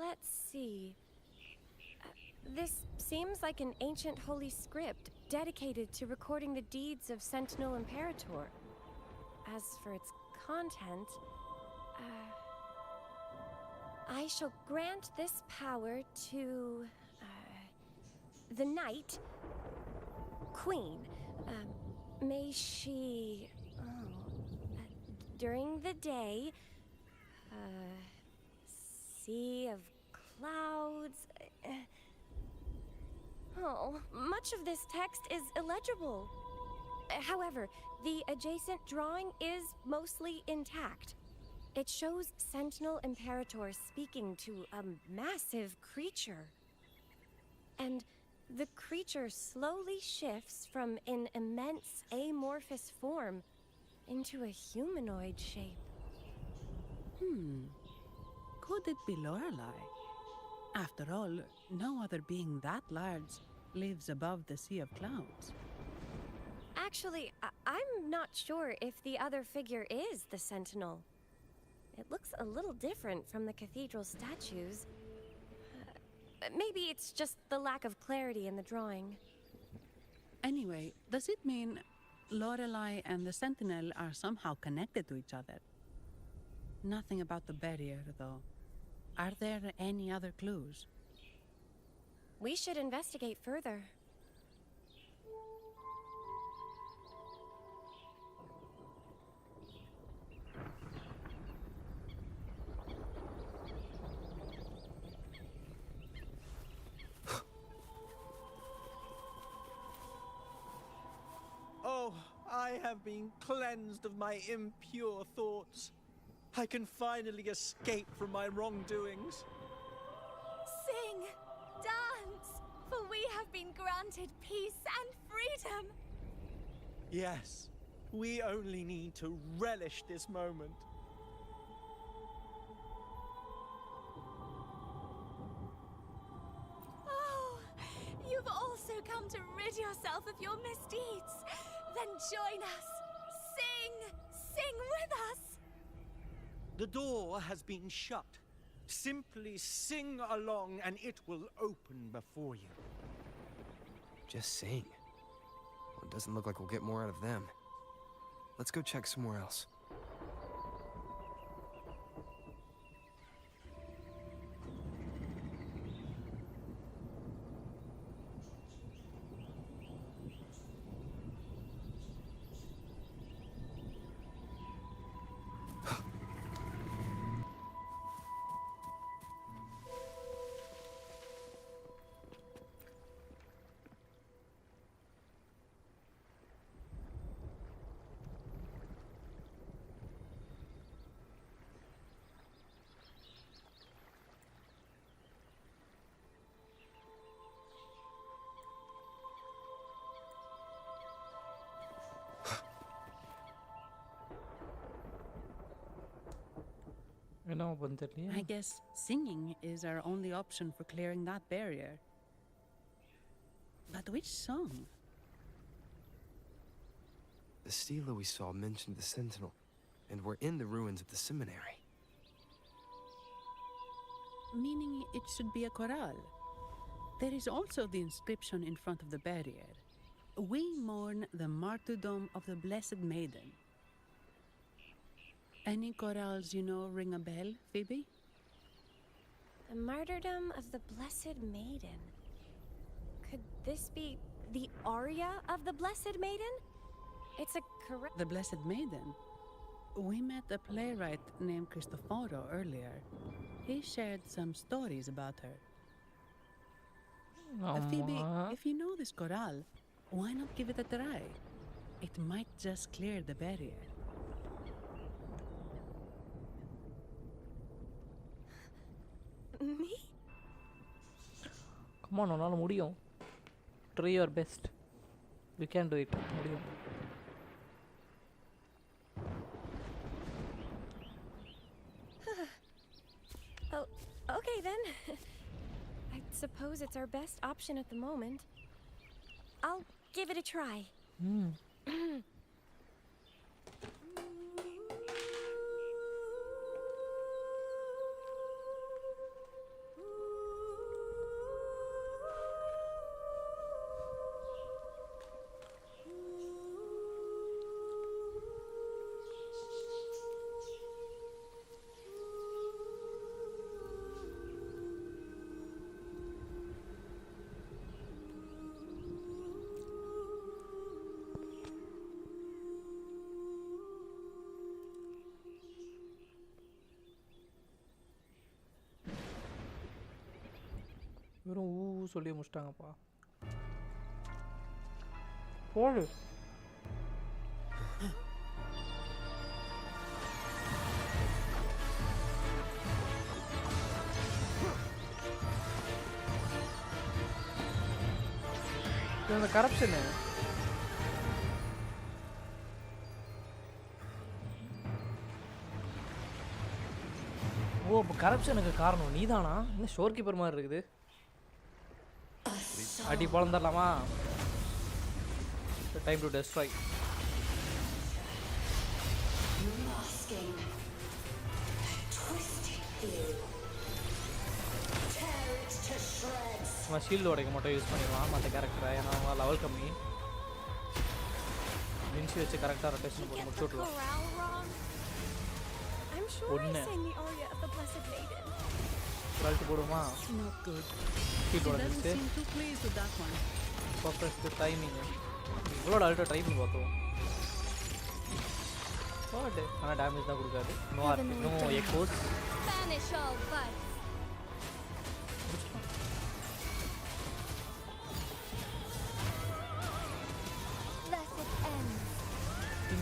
Let's see. This seems like an ancient holy script dedicated to recording the deeds of Sentinel Imperator. As for its content, I shall grant this power to the Knight Queen. May she, during the day, sea of clouds. Much of this text is illegible. However, the adjacent drawing is mostly intact. It shows Sentinel Imperator speaking to a massive creature. And the creature slowly shifts from an immense amorphous form into a humanoid shape. Could it be Lorelei? After all, no other being that large lives above the sea of clouds. Actually, I'm not sure if the other figure is the Sentinel. It looks a little different from the cathedral statues. Maybe it's just the lack of clarity in the drawing. Anyway, does it mean Lorelei and the Sentinel are somehow connected to each other? Nothing about the barrier, though. Are there any other clues? We should investigate further. Oh, I have been cleansed of my impure thoughts. I can finally escape from my wrongdoings. Sing, dance, for we have been granted peace and freedom. Yes, we only need to relish this moment. Oh, you've also come to rid yourself of your misdeeds. Then join us. Sing, sing with us. The door has been shut. Simply sing along and it will open before you. Just sing. Well, it doesn't look like we'll get more out of them. Let's go check somewhere else. I guess singing is our only option for clearing that barrier. But which song? The stela we saw mentioned the Sentinel, and we're in the ruins of the seminary. Meaning it should be a chorale. There is also the inscription in front of the barrier. We mourn the martyrdom of the Blessed Maiden. Any chorales you know ring a bell, Phoebe? The martyrdom of the Blessed Maiden. Could this be the aria of the Blessed Maiden? It's a correct... The Blessed Maiden? We met a playwright named Cristoforo earlier. He shared some stories about her. Phoebe, if you know this chorale, why not give it a try? It might just clear the barrier. Me? Come on, உன்னால முடியும். Try your best. You can do it. முடியும். Oh, okay then. I suppose it's our best option at the moment. I'll give it a try. வெறும் ஊ சொல்லி முடிச்சிட்டாங்கப்பா. போடு. இந்த கரப்ஷனு ஓ இப்போ கரப்ஷனுக்கு காரணம் நீதானா? என்ன ஷோர் கீப்பர் மாதிரி இருக்குது. அடி பழந்துடலாமா? Time to destroy. நம்ம ஷீல்டு உடைக்க மட்டும் யூஸ் பண்ணிடலாம் மற்ற கேரக்டரை, ஏன்னா அவங்க லெவல் கம்மி. மின்சி வச்சு கரெக்டாக ரொட்டேஷன் போட்டு முடிச்சு விட்ருலாம். ஒன்று கழட்டு போடுமா? ஷீல்டு உடைச்சிட்டு பர்ஃபெக்ட் டைமிங்கு. இவ்வளோ அல்ட்ரா ட்ரை பண்ணி பார்த்தோம். பட் ஆனால் டேமேஜ் தான் கொடுக்காது. No echoes.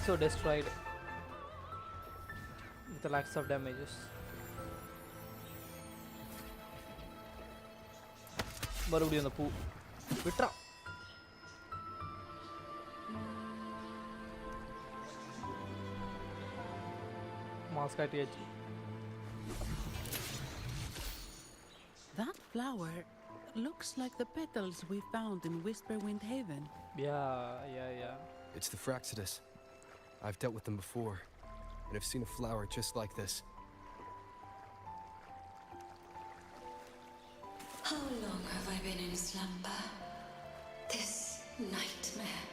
So destroyed with the lakhs of damages. மறுபடியும் அந்த பூ விட்றா. Mask ஆட்டியாச்சு. That flower looks like the petals we found in Whisperwind Haven. Yeah. It's the Fraxidus. I've dealt with them before, and I've seen a flower just like this. How long have I been in slumber? This nightmare.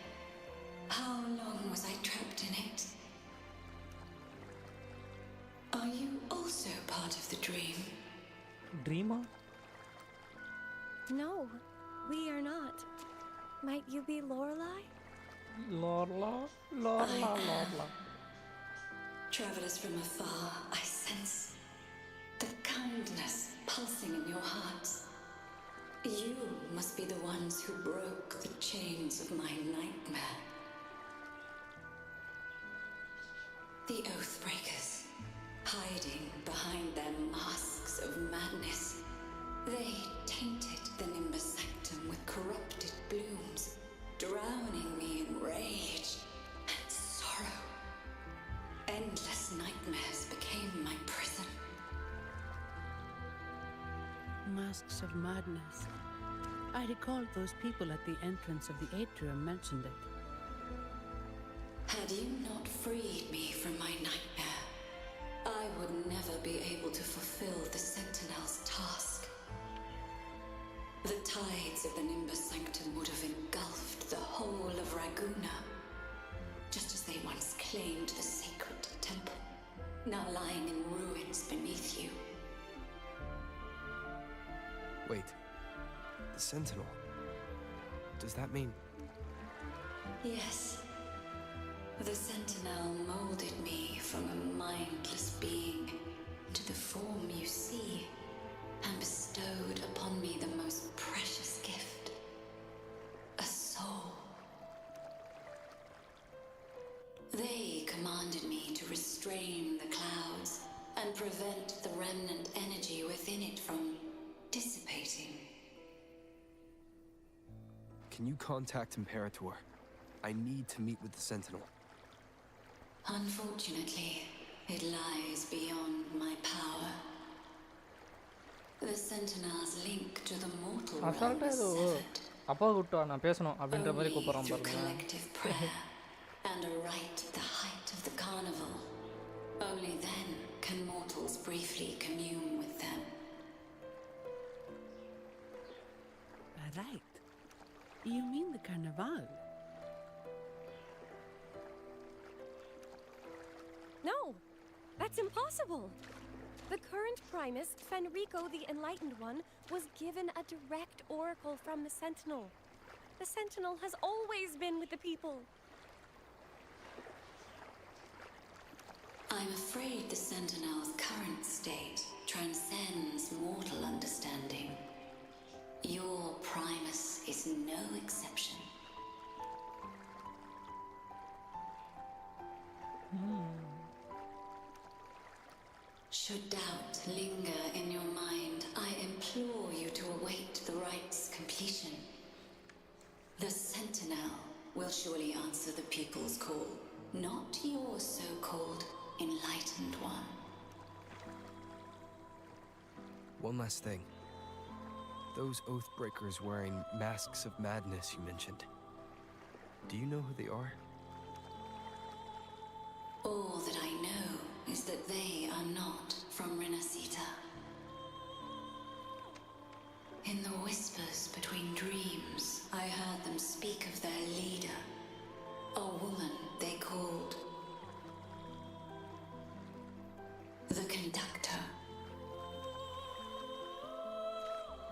How long was I trapped in it? Are you also part of the dream? Dreamer? No, we are not. Might you be Lorelei? Lorla. Travelers from afar, I sense the kindness pulsing in your hearts. You must be the ones who broke the chains of my nightmare. The Oathbreakers, hiding behind their masks of madness. They tainted the Nimbus Sanctum with corrupted blooms, drowning me in rage and sorrow. Endless nightmares became my prison, Masks of Madness. I recalled those people at the entrance of the atrium mentioned it. Had you not freed me from my nightmare, I would never be able to fulfill the Sentinel's task. The tides of the Nimbus Sanctum would have engulfed the whole of Raguna, just as they once claimed the sacred temple, now lying in ruins beneath you. Wait. The Sentinel. Does that mean... Yes. The Sentinel molded me from a mindless being to the form you see, and bestowed upon me the most precious gift, a soul. They commanded me to restrain the clouds and prevent the remnant energy within it from dissipating. Can you contact Imperator? I need to meet with the Sentinel. Unfortunately, it lies beyond my power. The Sentinel's link to the mortal realm is severed. அப்பா கூப்பிட்டு வா, நான் பேசணும் அப்படின்ற மாதிரி Only கூப்பிடுறான் through பாருங்க. collective prayer and a rite at the height of the carnival. Only then can mortals briefly commune with them. Right. You mean the carnival? No! That's impossible! The current Primus, Fenrico the Enlightened One, was given a direct oracle from the Sentinel. The Sentinel has always been with the people. I'm afraid the Sentinel's current state transcends mortal understanding. Your Primus is no exception. Should doubt linger in your mind, I implore you to await the rite's completion. The Sentinel will surely answer the people's call, not your so-called Enlightened One. One last thing. Those Oathbreakers wearing masks of madness you mentioned. Do you know who they are? All that I know is that they are not from Rinascita. In the whispers between dreams, I heard them speak of their leader, a woman they called the Conductor.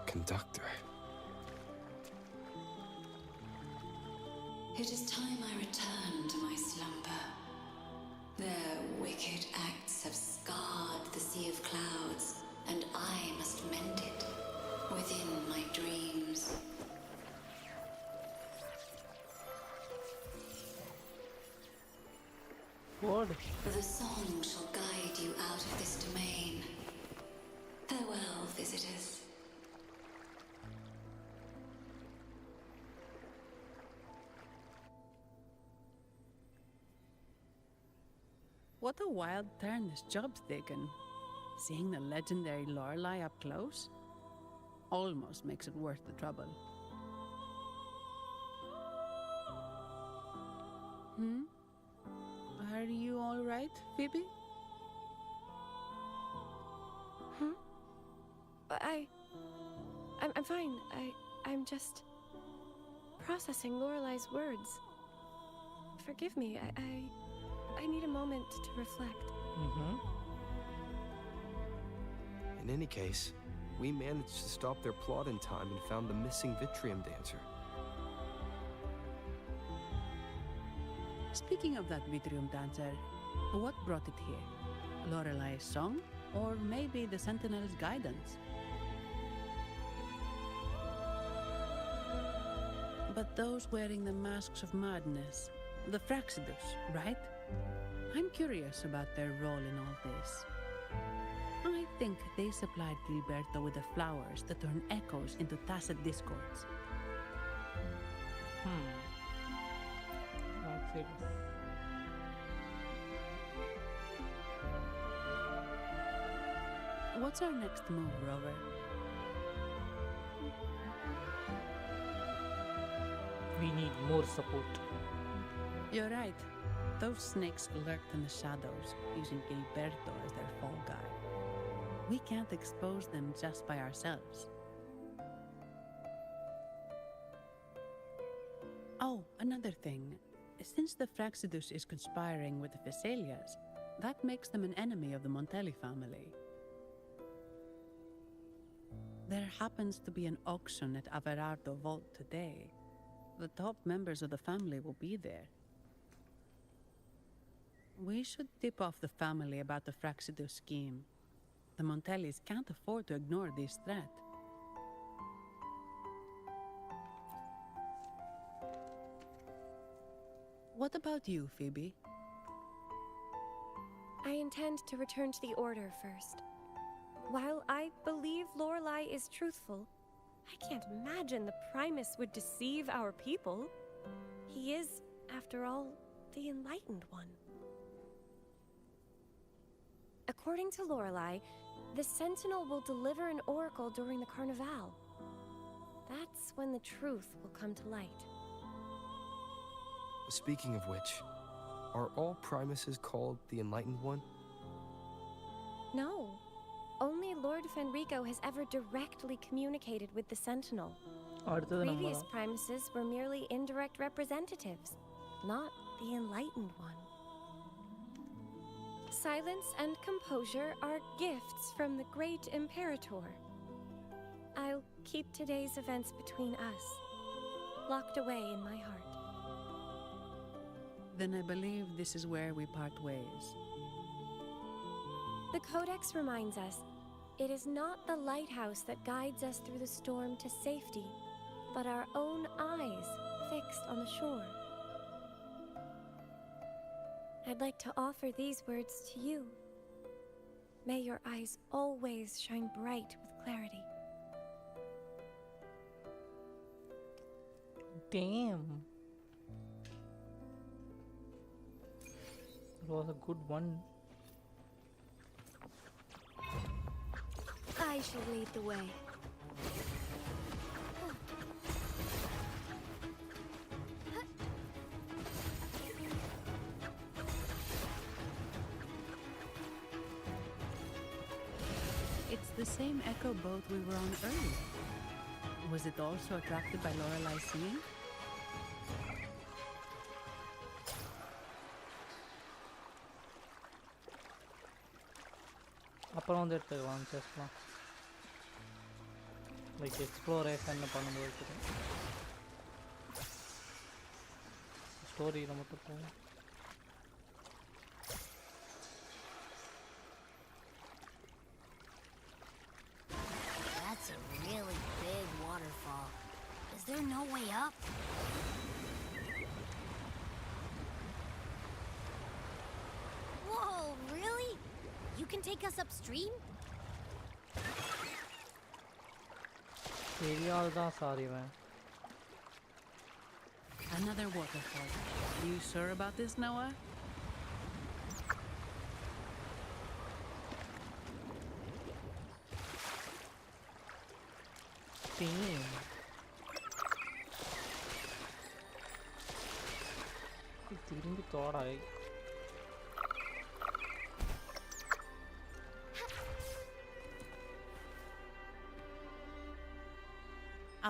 Conductor. It is time I return to my slumber. Their wicked acts have scarred the Sea of Clouds, and I must mend it within my dreams. What? The song shall guide you out of this domain. Farewell, visitors. What a wild turn this job's taken. Seeing the legendary Lorelei up close almost makes it worth the trouble. Are you all right, Phoebe? I'm fine. I'm just processing Lorelei's words. Forgive me. I need a moment to reflect. In any case, we managed to stop their plot in time and found the missing Vitrium dancer. Speaking of that Vitrium dancer, what brought it here? Lorelei's song? Or maybe the Sentinel's guidance? But those wearing the masks of madness, the Fraxidus, right? I'm curious about their role in all this. I think they supplied Gilberto with the flowers that turn echoes into tacit discords. What's our next move, Rover? We need more support. You're right. Those snakes lurked in the shadows, using Gilberto as their fall guy. We can't expose them just by ourselves. Oh, another thing. Since the Fraxidus is conspiring with the Thessalias, that makes them an enemy of the Montelli family. There happens to be an auction at Averardo Vault today. The top members of the family will be there. We should tip off the family about the Fraxidus scheme. The Montellis can't afford to ignore this threat. What about you, Phoebe? I intend to return to the Order first. While I believe Lorelei is truthful, I can't imagine the Primus would deceive our people. He is, after all, the Enlightened One. According to Lorelei, the Sentinel will deliver an oracle during the Carnival. That's when the truth will come to light. Speaking of which, are all Primuses called the Enlightened One? No. Only Lord Fenrico has ever directly communicated with the Sentinel. Previous Primuses were merely indirect representatives, not the Enlightened One. Silence and composure are gifts from the great Imperator. I'll keep today's events between us, locked away in my heart. Then I believe this is where we part ways. The Codex reminds us, it is not the lighthouse that guides us through the storm to safety, but our own eyes fixed on the shore. I'd like to offer these words to you. May your eyes always shine bright with clarity. Damn. It was a good one. I shall lead the way. It's the same echo boat we were on earlier. Was it also attracted by Lorelai's singing? அப்புறம் வந்து எடுத்துக்கலாம் செஸ்லாம் like exploration பண்ணும்போது ஸ்டோரியில் மட்டும் போகும். That's a really big waterfall. Is there no way up? Whoa, really? You can take us upstream? தெரியாதுதான் sorry man. Another waterfall. You sure about this, Noah? Damn. திரும்பி தோடாய்.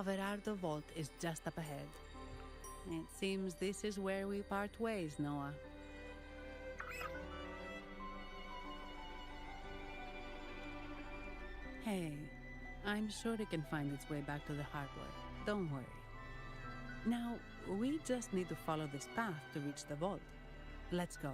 Averardo Vault is just up ahead. It seems this is where we part ways, Noah. Hey, I'm sure it can find its way back to the harbor. Don't worry. Now, we just need to follow this path to reach the vault. Let's go.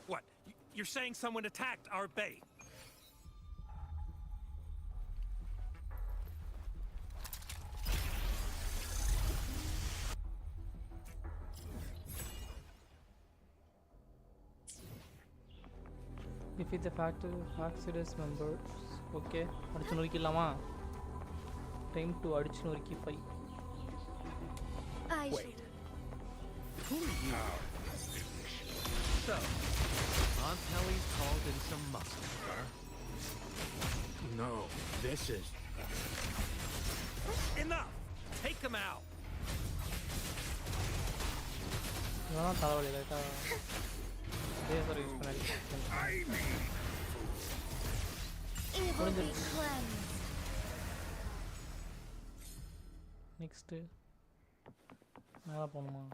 What? You're saying someone attacked our bait? If it's a Factidus member, okay. அடிச்சு நொறுக்கிடலாமா? Time to அடிச்சு நொறுக்கி 5. Wait. Who are you? So, Aunt Helly's called in some muscle, huh? No, this is... Enough! Take him out! இவன் தலைவலி லைட்டா laser use பண்ணி next மேலே போகணுமா?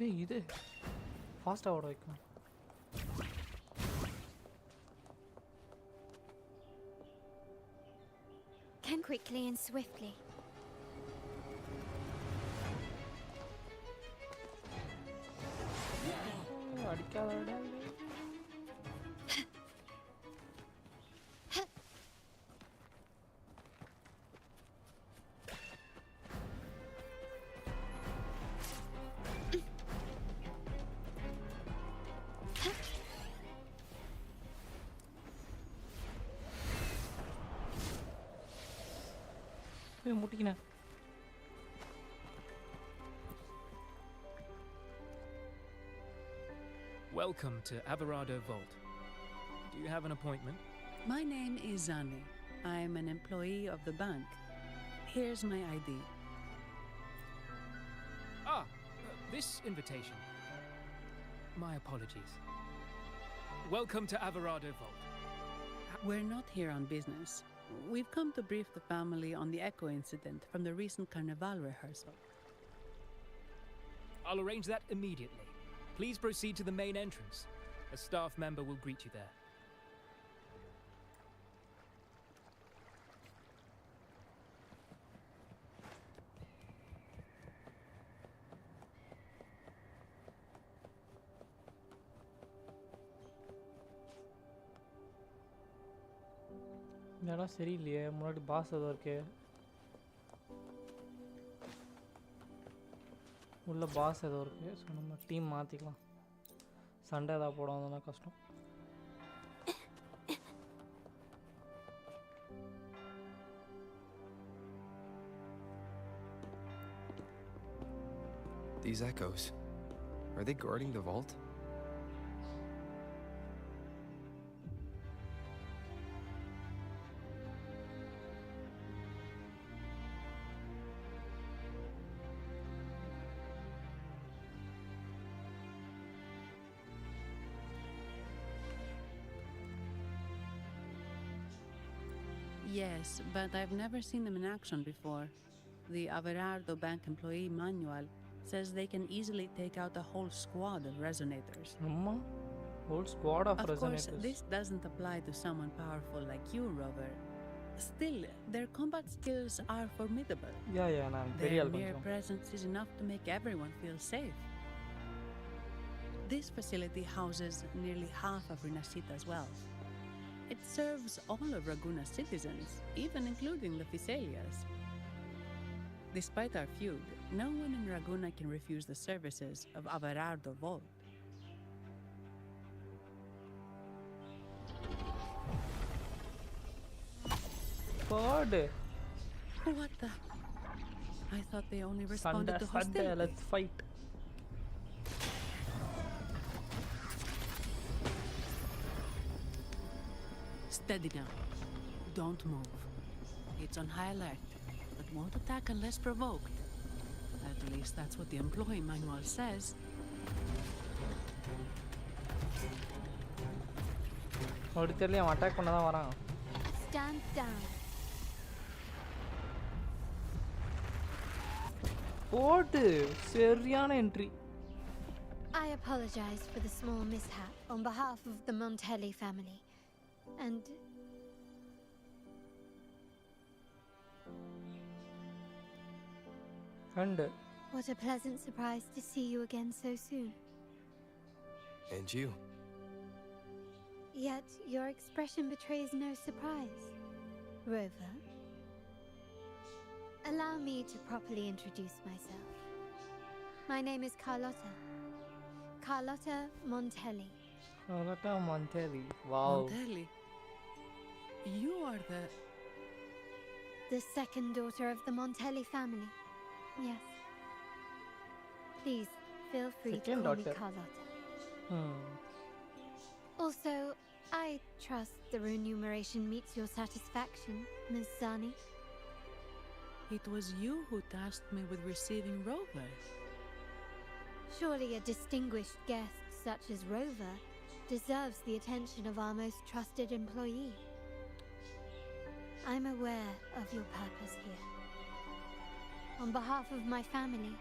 ஏய் இது ஃபாஸ்ட்டாக ஓட வைக்கும். Can quickly and swiftly. அடிக்காதடா. முட்டிக்கினேன். Welcome to Averado Vault. Do you have an appointment? My name is Zani. I'm an employee of the bank. Here's my ID. This invitation. My apologies. Welcome to Averado Vault. We're not here on business. We've come to brief the family on the Echo incident from the recent Carnival rehearsal. I'll arrange that immediately. Please proceed to the main entrance. A staff member will greet you there. இதெல்லாம் சரியில்லையே. முன்னாடி pass ஏதோ இருக்கு. உள்ள pass ஏதோ இருக்கு. So நம்ம team மாற்றிக்கலாம். சண்டை ஏதாவது போட வந்தோம்னா கஷ்டம். These echoes, are they guarding the vault? Yes, but I've never seen them in action before. The Averardo Bank employee manual says they can easily take out a whole squad of resonators. Whole squad of resonators? Of course, this doesn't apply to someone powerful like you, Rover. Still, their combat skills are formidable. Yeah, Their mere presence is enough to make everyone feel safe. This facility houses nearly half of Rinascita's wealth. It serves all of Raguna's citizens, even including the Thessalias. Despite our feud, no one in Raguna can refuse the services of Averardo Vault. God! What the? I thought they only responded to hostility. Let's fight. Steady now. Don't move. It's on high alert, but won't attack unless provoked. At least that's what the employee manual says. attack பண்ண தான் வரான். Stand down. போடு சரியான entry. I apologize for the small mishap on behalf of the Montelli family. And... what a pleasant surprise to see you again so soon. And you. Yet your expression betrays no surprise. Rover, allow me to properly introduce myself. My name is Carlotta. Carlotta Montelli. Carlotta Montelli. Wow. Montelli? You are the second daughter of the Montelli family. Yes. Please, feel free to call me Carlotta. Also, I trust the remuneration meets your satisfaction, Ms. Zani. It was you who tasked me with receiving Rover. Surely a distinguished guest such as Rover deserves the attention of our most trusted employee. I'm aware of your purpose here. On behalf of my family,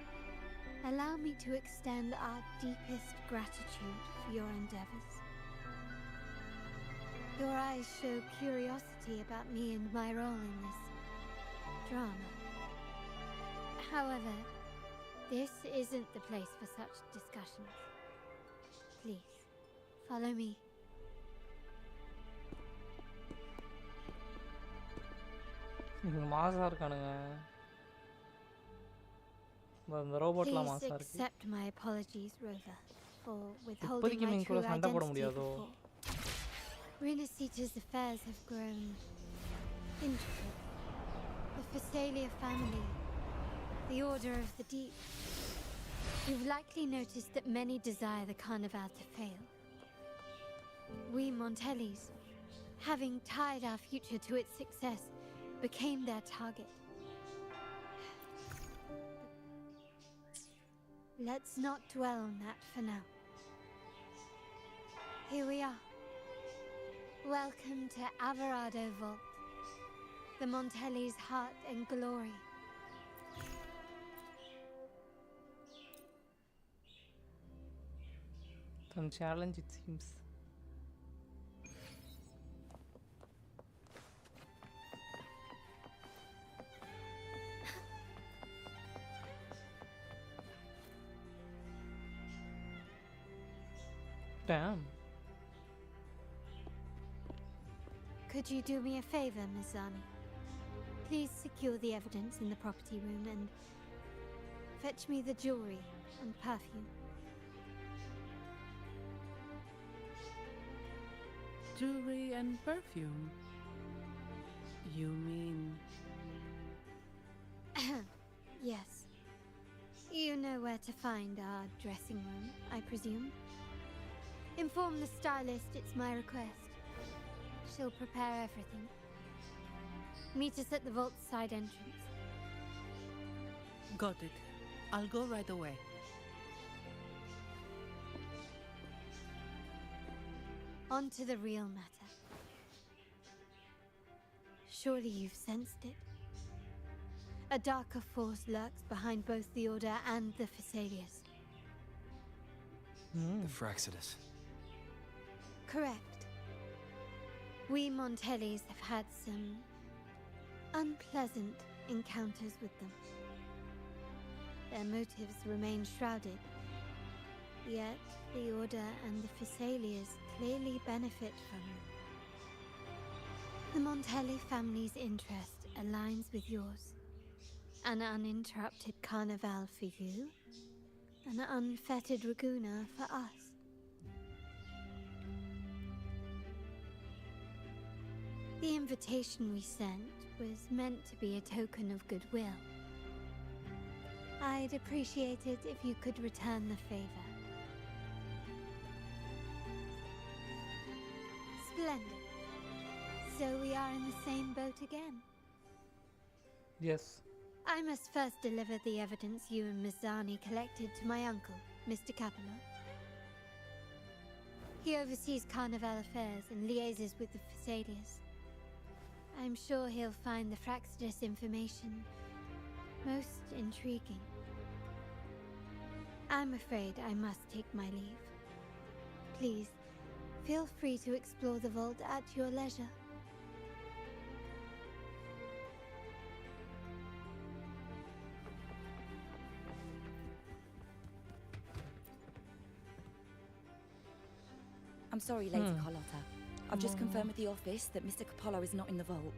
allow me to extend our deepest gratitude for your endeavors. Your eyes show curiosity about me and my role in this drama. However, this isn't the place for such discussions. Please, follow me. Please accept my apologies, Rover, for withholding my true identity before. Rinascita's affairs have grown intricate. The Phasalia family, the Order of the Deep. You've likely noticed that many desire the Carnival to fail. We Montellis, having tied our future to its success, became their target. Let's not dwell on that for now. Here we are. Welcome to Averado Vault, the Montelli's heart and glory. Some challenge, it seems. Damn. Could you do me a favor, Ms. Zani? Please secure the evidence in the property room and fetch me the jewelry and perfume. Jewelry and perfume? You mean... Yes. You know where to find our dressing room, I presume? Inform the stylist it's my request. She'll prepare everything. Meet us at the vault's side entrance. Got it. I'll go right away. On to the real matter. Surely you've sensed it. A darker force lurks behind both the Order and the Phasalias. The Fraxidus. Correct. We Montellis have had some unpleasant encounters with them. Their motives remain shrouded, yet the Order and the Phasalias clearly benefit from them. The Montelli family's interest aligns with yours. An uninterrupted carnival for you, an unfettered Raguna for us. The invitation we sent was meant to be a token of goodwill. I'd appreciate it if you could return the favor. Splendid. So we are in the same boat again. Yes. I must first deliver the evidence you and Ms. Zani collected to my uncle, Mr. Capello. He oversees Carnival affairs and liaises with the Phassalias. I'm sure he'll find the Fraxidus information most intriguing. I'm afraid I must take my leave. Please, feel free to explore the vault at your leisure. I'm sorry, Lady Carlotta. I've just confirmed with the office that Mr. Capullo is not in the vault.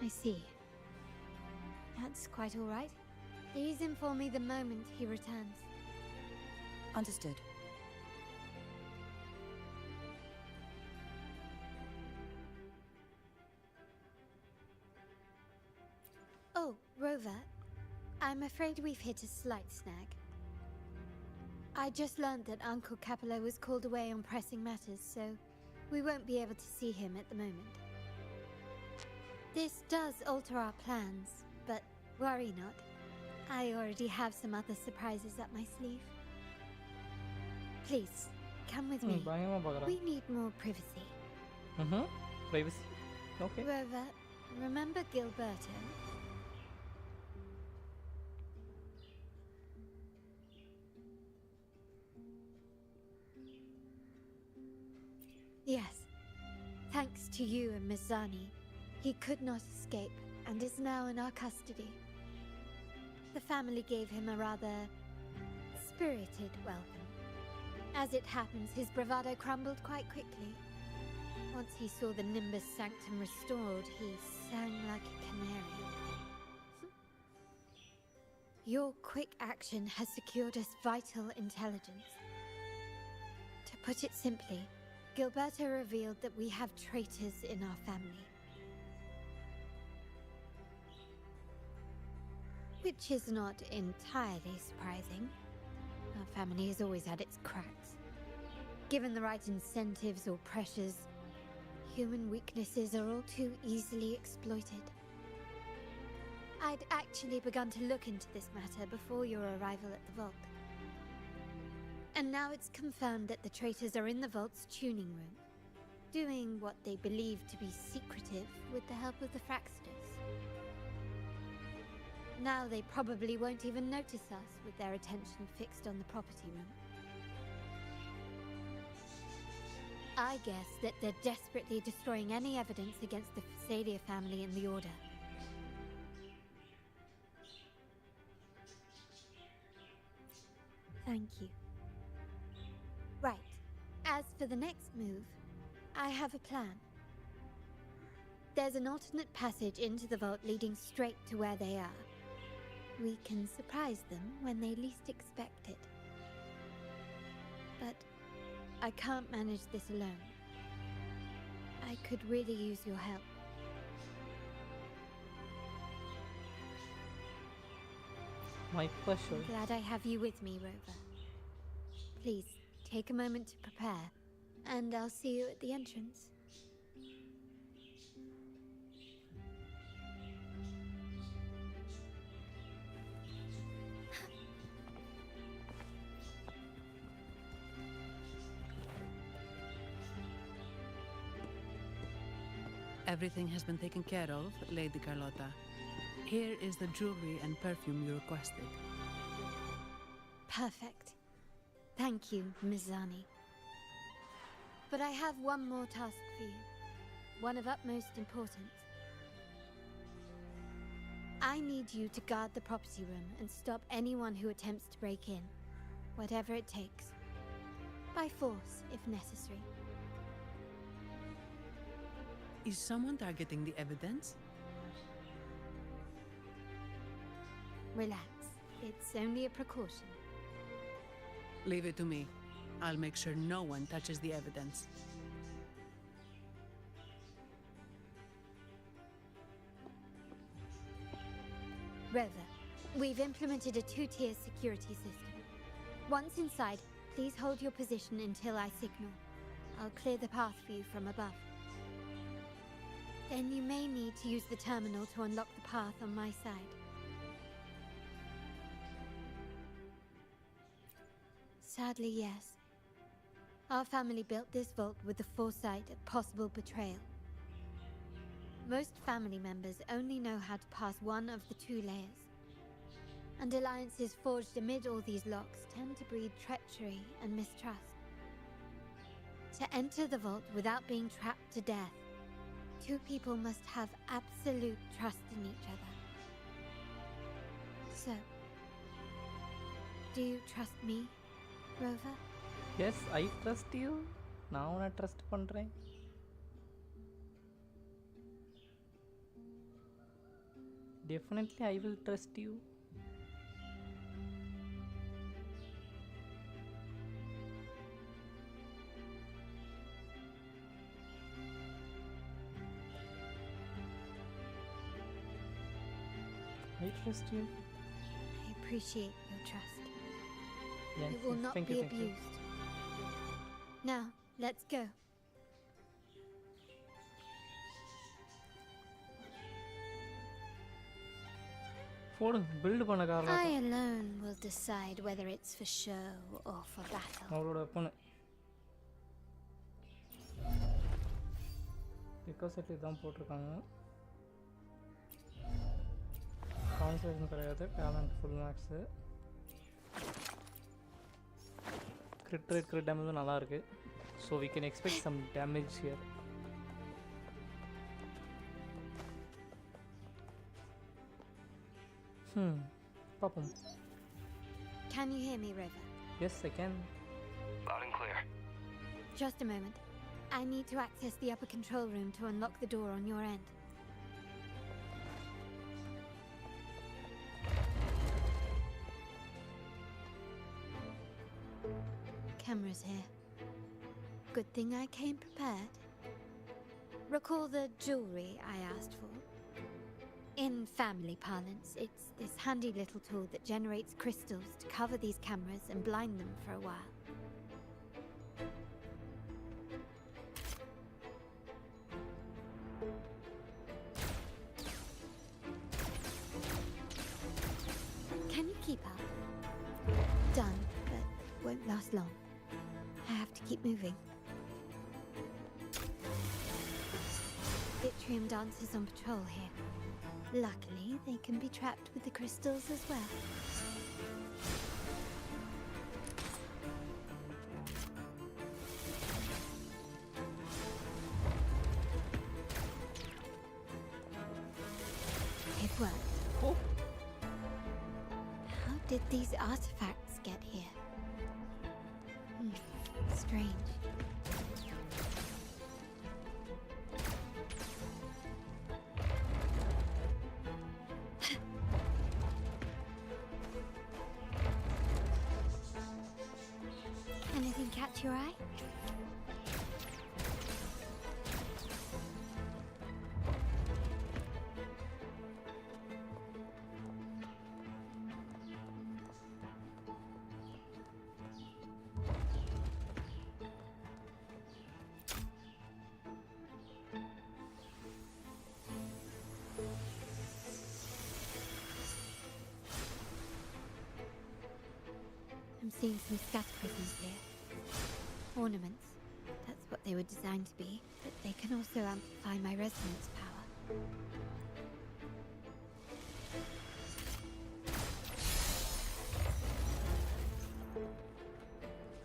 I see. That's quite all right. Please inform me the moment he returns. Understood. Oh, Rover, I'm afraid we've hit a slight snag. I just learned that Uncle Capullo was called away on pressing matters, so we won't be able to see him at the moment. This does alter our plans, but worry not. I already have some other surprises up my sleeve. Please, come with me. We need more privacy. Privacy. Okay. Rover, remember Gilberto? Yes. Thanks to you and Miss Zani, he could not escape and is now in our custody. The family gave him a rather spirited welcome. As it happens, his bravado crumbled quite quickly. Once he saw the Nimbus Sanctum restored, he sang like a canary. Your quick action has secured us vital intelligence. To put it simply, Gilberto revealed that we have traitors in our family. Which is not entirely surprising. Our family has always had its cracks. Given the right incentives or pressures, human weaknesses are all too easily exploited. I'd actually begun to look into this matter before your arrival at the vault. And now it's confirmed that the traitors are in the vault's tuning room, doing what they believe to be secretive with the help of the Fraxters. Now they probably won't even notice us with their attention fixed on the property room. I guess that they're desperately destroying any evidence against the Phasalia family and the Order. Thank you. Right. As for the next move, I have a plan. There's an alternate passage into the vault leading straight to where they are. We can surprise them when they least expect it. But I can't manage this alone. I could really use your help. My pleasure. I'm glad I have you with me, Rover. Please, take a moment to prepare, and I'll see you at the entrance. Everything has been taken care of, Lady Carlotta. Here is the jewelry and perfume you requested. Perfect. Thank you, Miss Zani. But I have one more task for you. One of utmost importance. I need you to guard the property room and stop anyone who attempts to break in. Whatever it takes. By force, if necessary. Is someone targeting the evidence? Relax. It's only a precaution. Leave it to me. I'll make sure no one touches the evidence. Rover, we've implemented a two-tier security system. Once inside, please hold your position until I signal. I'll clear the path for you from above. Then you may need to use the terminal to unlock the path on my side. Sadly, yes. Our family built this vault with the foresight of possible betrayal. Most family members only know how to pass one of the two layers. And alliances forged amid all these locks tend to breed treachery and mistrust. To enter the vault without being trapped to death, two people must have absolute trust in each other. So, do you trust me, Rover? Yes, I trust you. நான் உன்னை trust பண்ணுறேன். Definitely I will trust you. I trust you. I appreciate your trust. Yes, It will yes, not thank be you, thank you. abused. Now, let's go. போடுங்க build பண்ண கார்லோட்டா. I alone will decide whether it's for show or for battle. அவளோட weapon because தான் போட்டிருக்காங்க. Concentration கிடையாது, talent full max. Crit rate crit டேமேஜும் நல்லாயிருக்கு. So we can expect some damage here. பார்ப்போம். Can you hear me, River? Yes, I can. Loud and clear. Just a moment. I need to access the upper control room to unlock the door on your end. Cameras here. Good thing I came prepared. Recall the jewelry I asked for? In family parlance, it's this handy little tool that generates crystals to cover these cameras and blind them for a while. Can you keep up? Done, but won't last long. I have to keep moving. Yttrium dancers on patrol here. Luckily, they can be trapped with the crystals as well. It worked. Oh. How did these artifacts get here? Strange. Anything catch your eye? I'm seeing some scatter prisms here. Ornaments. That's what they were designed to be, but they can also amplify my resonance power.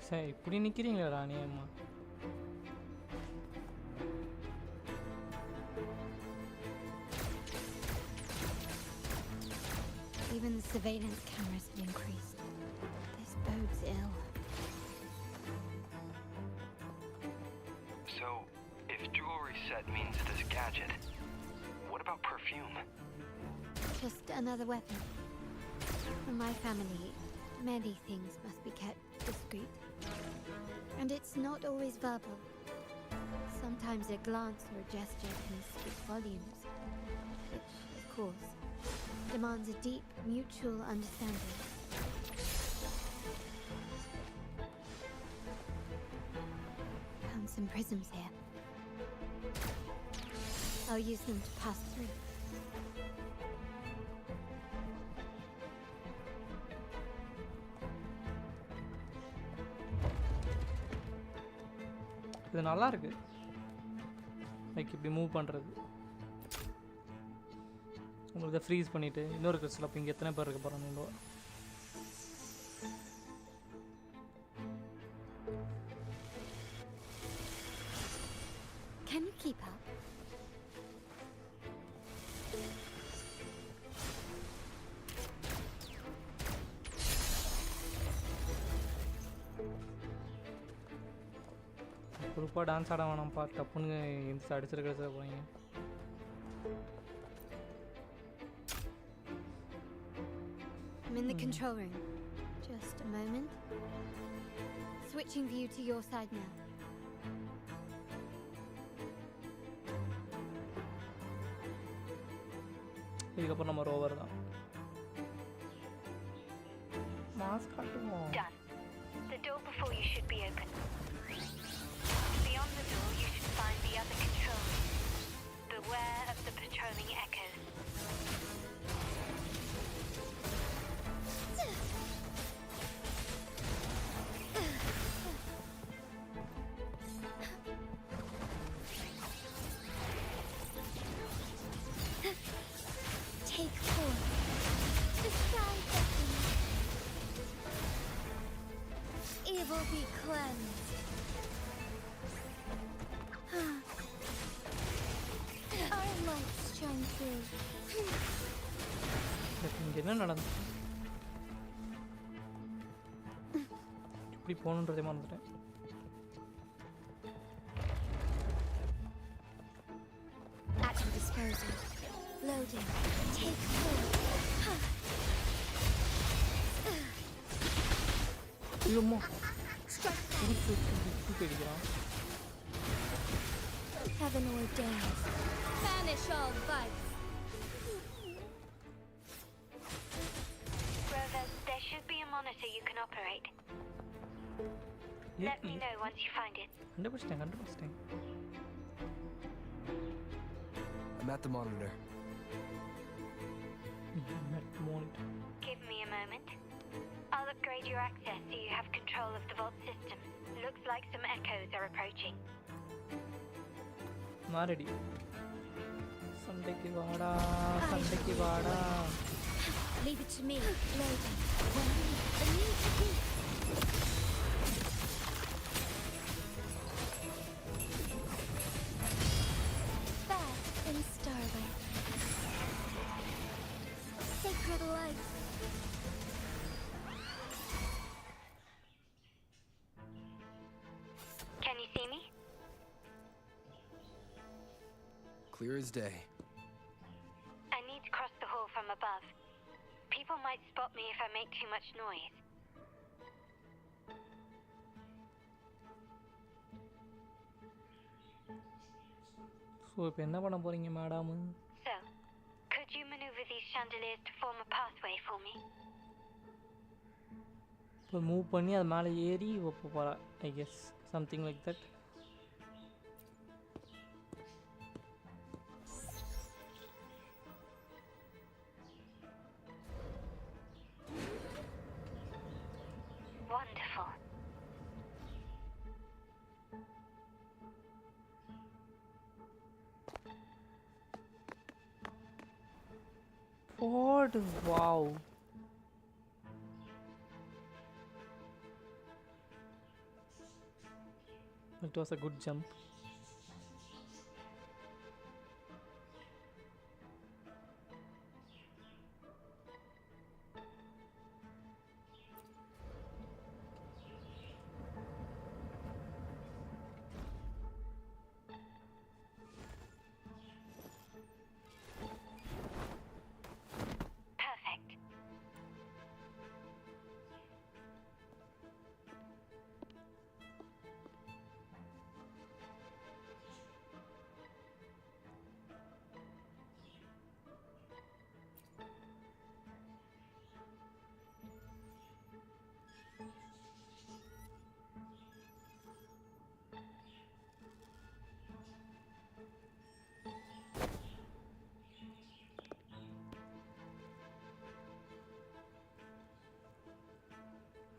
சரி இப்படி நிற்கிறீங்களா நீ அம்மா? Even the surveillance cameras have increased. This bodes ill. So, if jewelry set means this gadget, what about perfume? Just another weapon. For my family, many things must be kept discreet. And it's not always verbal. Sometimes a glance or a gesture can speak volumes, which, of course, demands a deep mutual understanding. Found some prisms here. I'll use them to pass through. இது நல்லா இருக்கு. Like இப்படி move பண்ணுறது. உங்களுக்கு freeze பண்ணிவிட்டு இன்னொரு crystal அப்போ இங்கே எத்தனை பேர் இருக்க போகிறாங்க? Can you keep up? குரூப்பாக டான்ஸ் ஆட வேணாம்ப்பா, டப்புன்னு எந்த அடிச்சிருக்கிறத போகிறீங்க. I'm in the control room. Just a moment. Switching view to your side now. இதுக்கப்புறம் நம்ம ரோவர் தான். மாஸ்க் காட்டுவோம். Done. The door before you should be open. Beyond the door, you should find the other control room. Beware of the patrolling echoes. Take 4. Decide destiny. Evil be cleansed. Our lights shine through. இங்கே என்ன நடந்து இப்படி போகணுன்றதே மறந்துட்டேன். At your disposal. Loading. Take 4. ஐயோம்மா அடிக்கிறான். Heaven ordains. Banish all vice. Rovers, there should be a monitor you can operate. Let me know once you find it. கண்டுபிடிச்சிட்டேன். I'm at the monitor. Give me a moment. I'll upgrade your access so you have control of the vault system. Looks like some echoes are approaching. நான் ready. சண்டைக்கு வாடா. Leave it to me. Loading. A new technique. Fast in starlight. Sacred light. Can you see me? Clear as day. I need to cross the hall from above. People might spot me if I make too much noise. So இப்போ என்ன பண்ண போகிறீங்க madam? So, could you maneuver these chandeliers to form a pathway for me? இப்போ move பண்ணி அது மேலே ஏறி வைப்ப போகிறா. I guess something like that. Wonderful. What? Wow. It was a good jump. Perfect.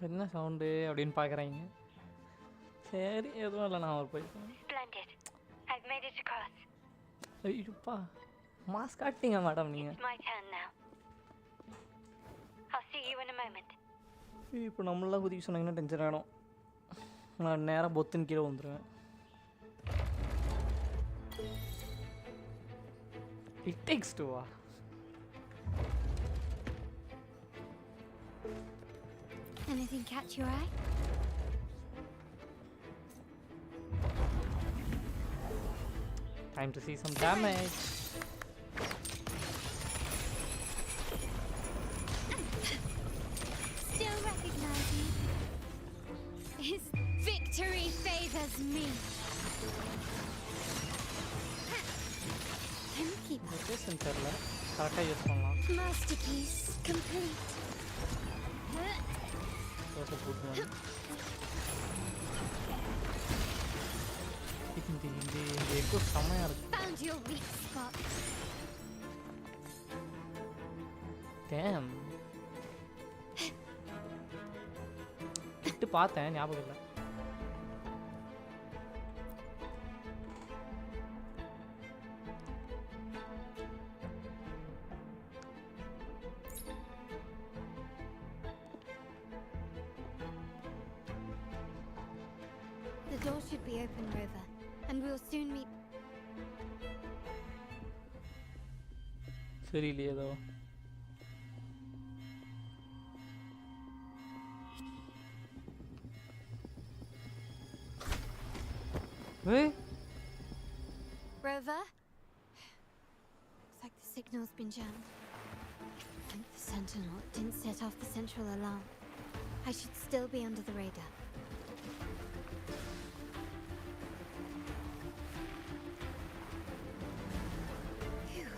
என்ன சவுண்டு அப்படின்னு பார்க்குறீங்க. சரி எதுவும் இல்லை, நான் ஒரு போய் Splendid. I've made it across. ஐயோப்பா மாஸ்க் காட்டிங்க மேடம் நீங்க. It's my turn now. I'll see you in a moment. இப்போ நம்மளாம் குதிக்க சொன்னாங்கன்னா டென்ஷன் ஆகிடும். நான் நேராக பொத்துன்னு கீழே வந்துடுவேன். It takes two. Anything catch your eye? Time to see some damage. Still recognize me? His victory favors me. Can you keep up? Listen, Carla. Correct use பண்ணலாம். Masterpiece complete. That's a good one. இந்த echo செமையா இருக்கு. Found your weak spot. Damn. கிட்ட பார்த்தேன் ஞாபகம் இல்லை. The door should be open, Rover, and we'll soon meet. சரியில்லையே ஏதோ. Hey? Rover? Looks like the signal's been jammed. Thank the Sentinel didn't set off the central alarm. I should still be under the radar. Phew.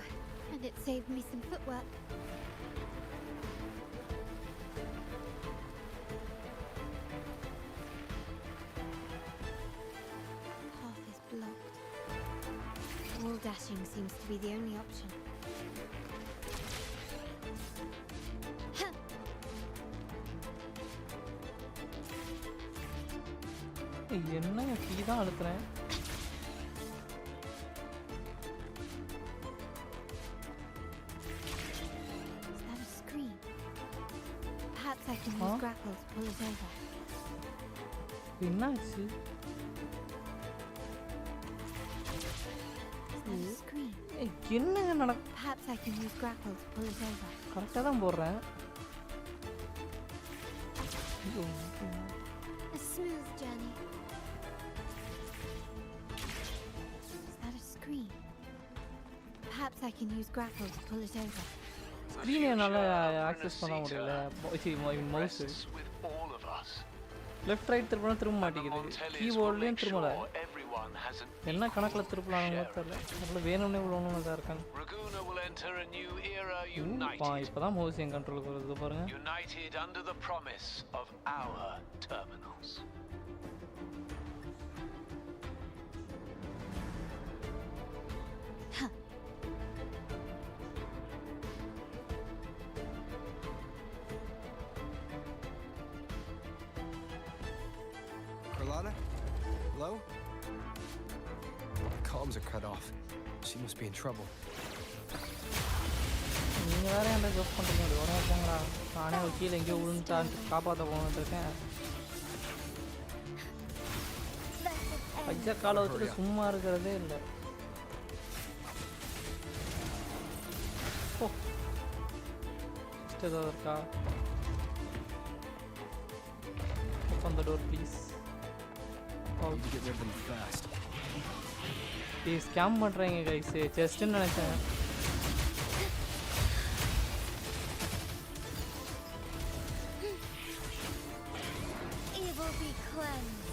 And it saved me some footwork. Wall dashing seems to be the only option. என்ன key தான் அழுத்துறேன். Is that a screen? Perhaps I can use grapple to pull it over. என்னாச்சு? என்னங்க நடக்கு? Perhaps I can use grapple to pull it over. கரெக்டா தான் போடுறேன். A smooth journey. Is that a screen? Perhaps I can use grapple to pull it over. Screen என்னால access பண்ண முடியல. Mouse left right திரும்ப மாட்டேங்குது. கீபோர்ட்லயும் திரும்பல. என்ன கணக்குல திருப்பலாம்னு தெரியல. அதனால வேணும்னே உள்ளவனும் தான் இருக்காங்க. இப்பதான் மவுஸ் என் கண்ட்ரோலுக்கு வருது பாருங்க. United under the promise of our terminals. Carlotta? Hello? Comms are cut off. She must be in trouble. நீங்க வேற என்ன ஜோக் பண்றீங்க? ஒரே போங்கடா. நானே கீழே எங்கேயோ விழுந்துட்டான்னு காப்பாற்ற போகணுன்னு இருக்கேன். பச்சை காலை வச்சுட்டு சும்மா இருக்கிறதே இல்லை. ஓ ஏதாவது இருக்கா? Open the door, please. Oh, you get rid of them fast. Please, scam பண்றீங்க guys. Just ன்னு நினைச்சேன். Evil be cleansed.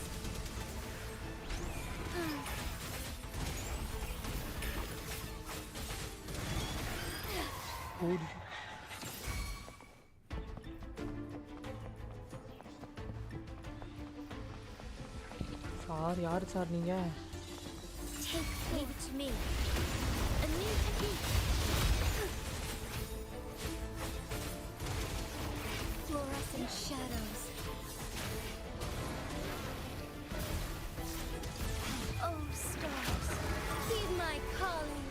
ஓடி. சார் யார் சார் நீங்க? Leave it to me. A new technique. Fluorescent shadows. Oh, stars, heed my calling.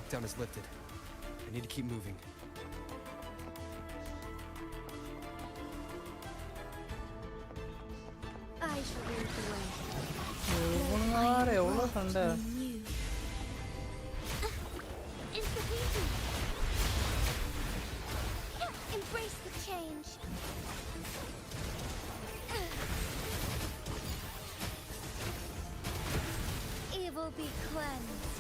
lockdown is lifted. I need to keep moving. I shall lead the way. எவ்வளோ சண்டை Embrace the change. Evil be cleansed.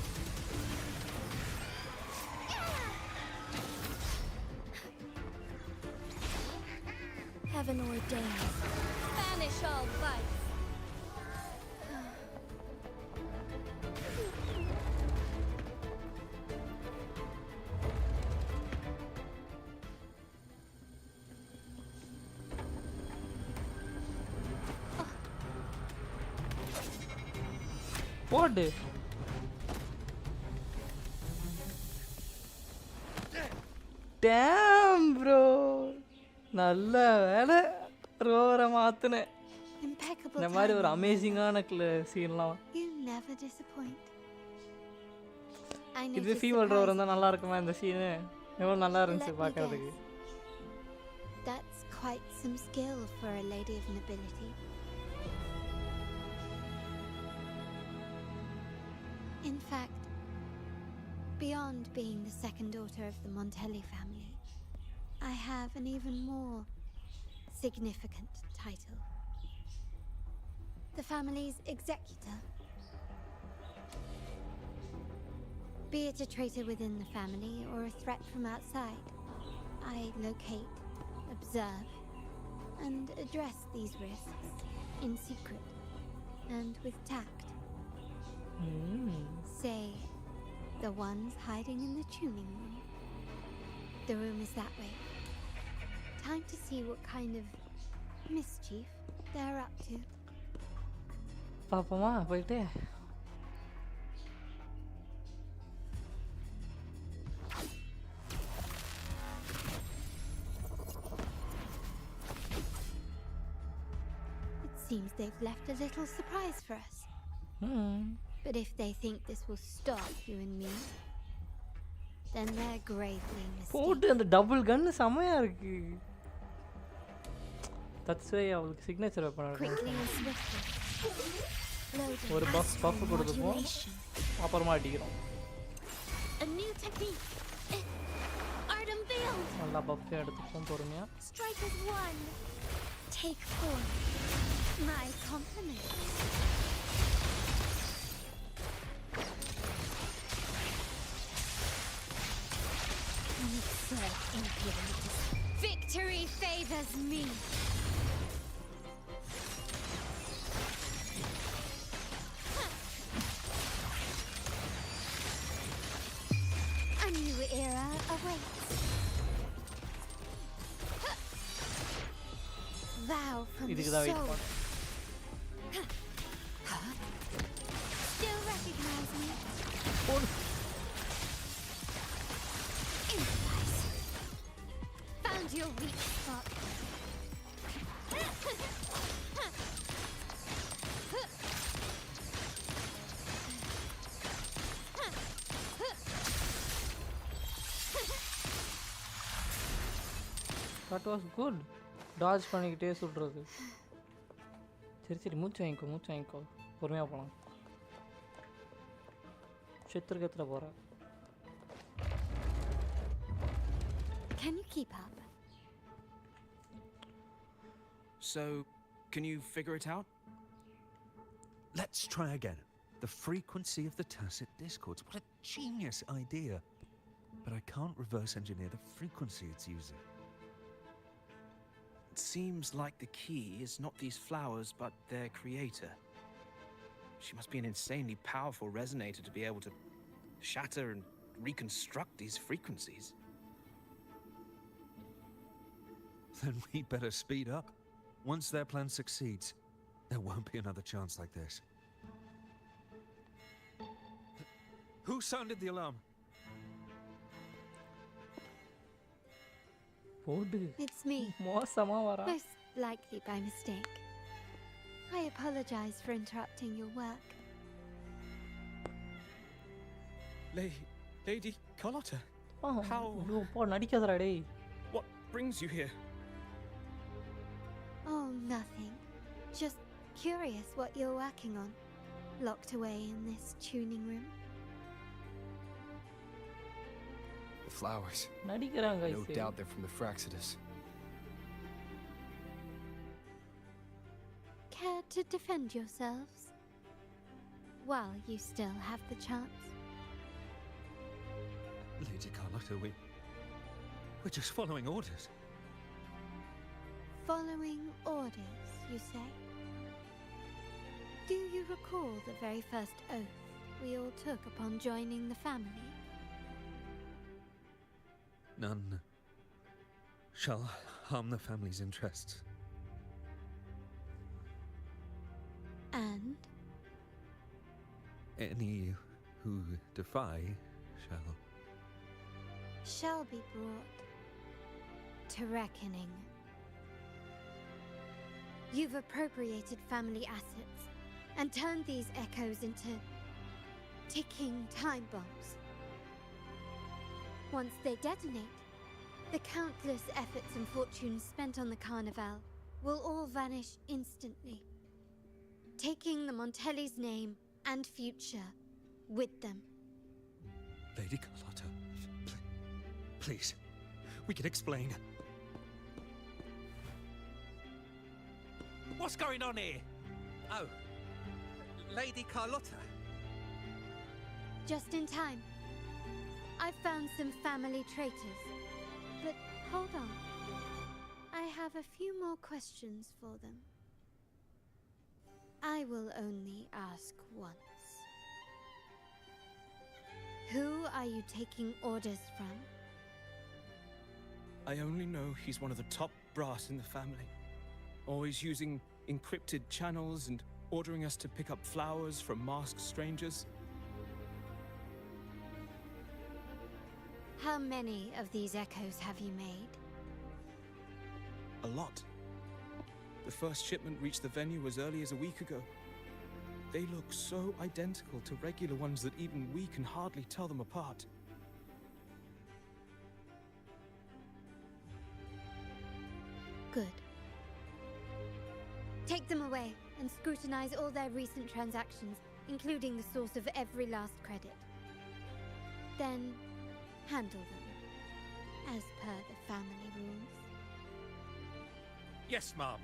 Heaven ordains. Banish all vice. போடு dam bro நல்ல வேலை ரோவரை மாத்துனேன் Impeccable. இந்த மாதிரி ஒரு அமேசிங்கான சீன்லாம் You never disappoint. I இதுவே ஃபீமேல் ரோவர் இருந்தால் நல்லா இருக்குமா இந்த சீனு எவ்வளோ நல்லா இருந்துச்சு பார்க்கறதுக்கு That's quite some skill for a lady of nobility. In fact, beyond being the second daughter of the Montelli family, I have an even more significant title. The family's executor. Be it a traitor within the family or a threat from outside, I locate, observe, and address these risks in secret and with tact. Say, the ones hiding in the tuning room. The room is that way. Time to see what kind of mischief they're up to. பாப்போமா போயிட்டு It seems they've left a little surprise for us. But if they think this will stop you and me, then they're gravely mistaken. போட்டு அந்த double கன் செமையா இருக்கு that's வே அவளுக்கு signature Quickly and பண்ணணும் swiftly. Loading ஒரு puff astral கொடுத்துப்போம் modulation. அப்புறமா அடிக்கிறோம் A new technique. Art unveiled. நல்லா பஃப் எடுத்துப்போம் பொறுமையா Strike as one. Take form. My compliments. An absurd impudence. Victory favors me. A new era awaits. Vow from the இதுக்கு தான் wait soul. பண்ணேன் Still recognize me? Improvise. Found your weak spot. That was good. டாஜ் பண்ணிக்கிட்டே சுடுறது சரி சரி மூச்சு வாங்கிக்கோ பொறுமையாக போகலாம் சித்திரகத்தில் போகிறேன் Can you keep up? So, can you figure it out? Let's try again. The frequency of the tacit discords. What a genius idea. But I can't reverse engineer the frequency it's using. It seems like the key is not these flowers, but their creator. She must be an insanely powerful resonator to be able to shatter and reconstruct these frequencies. Then we better speed up. Once their plan succeeds, there won't be another chance like this. Who sounded the alarm? It's me. மோசமாக வரா Most likely by mistake. I apologize for interrupting your work. Lady Carlotta, how... ஐயோ போ நடிக்காதடா டேய். What brings you here? Oh, nothing. Just curious what you're working on. Locked away in this tuning room. The flowers. நடிக்கிறாங்க No ஐசே. doubt they're from the Fraxidus. Care to defend yourselves? While you still have the chance. Lady Carlotta, we're just following orders. Following orders, you say? Do you recall the very first oath we all took upon joining the family? None shall harm the family's interests. And? Any who defy shall be brought to reckoning. You've appropriated family assets and turned these echoes into ticking time bombs. Once they detonate, the countless efforts and fortunes spent on the Carnival will all vanish instantly, taking the Montelli's name and future with them. Lady Carlotta, please, we can explain. What's going on here? Oh, Lady Carlotta. Just in time. I found some family traitors. But hold on. I have a few more questions for them. I will only ask once. Who are you taking orders from? I only know he's one of the top brass in the family. Always using encrypted channels and ordering us to pick up flowers from masked strangers. How many of these echoes have you made? A lot. The first shipment reached the venue as early as a week ago. They look so identical to regular ones that even we can hardly tell them apart. Good. Take them away and scrutinize all their recent transactions, including the source of every last credit. Then handle them, as per the family rules. Yes, Mom.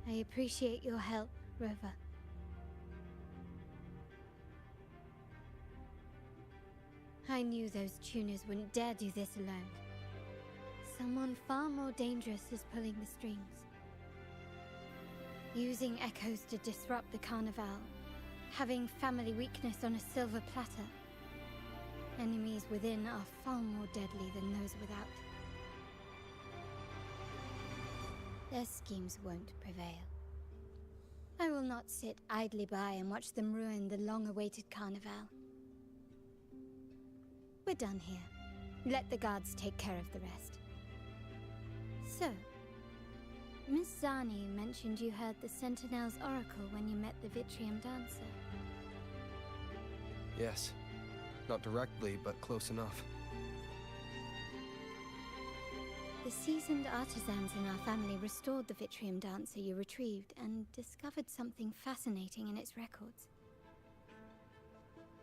I appreciate your help, Rover. I knew those tuners wouldn't dare do this alone. Someone far more dangerous is pulling the strings. Using echoes to disrupt the Carnival. Having family weakness on a silver platter. Enemies within are far more deadly than those without. Their schemes won't prevail. I will not sit idly by and watch them ruin the long-awaited Carnival. We're done here. Let the guards take care of the rest. So, Miss Zani mentioned you heard the Sentinel's oracle when you met the Vitrium Dancer. Yes. Not directly, but close enough. The seasoned artisans in our family restored the Vitrium Dancer you retrieved and discovered something fascinating in its records.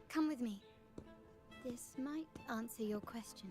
Come with me. This might answer your question.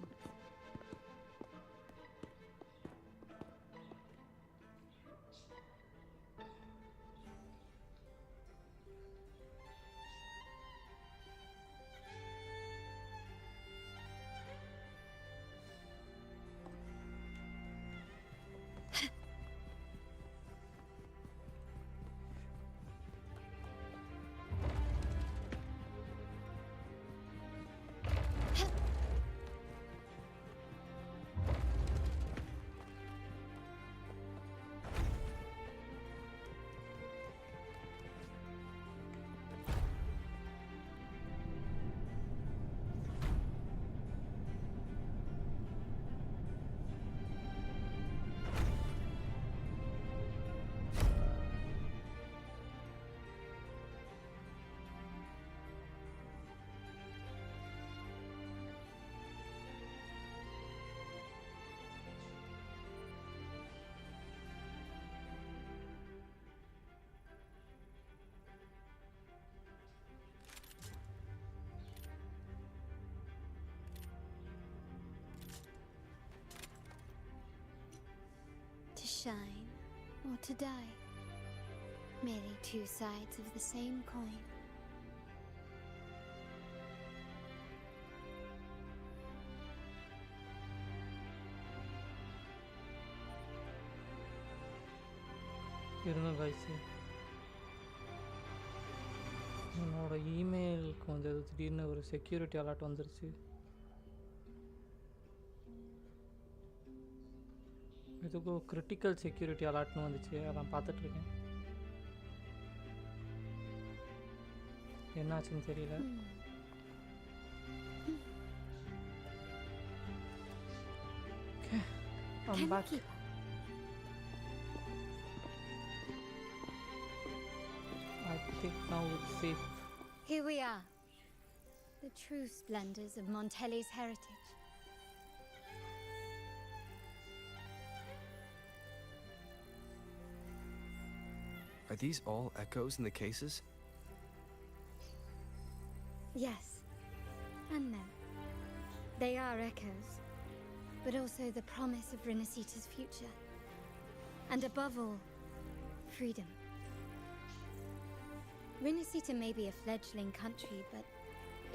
shine or to die. Merely two sides of the same coin. இருங்க guys, என்னோட இமெயிலுக்கு வந்து திடீர்னு ஒரு security alert வந்துருச்சு. இதுக்கு critical security அலர்ட்னு வந்துச்சு, அதான் பார்த்துட்ருக்கேன். என்னாச்சுன்னு தெரியல. Okay, I'm back. I think now it's safe. Here we are. The true splendors of Montelli's heritage. Are these all echoes in the cases? Yes and no. They are echoes, but also the promise of Rinascita's future. And above all, freedom. Rinascita may be a fledgling country, but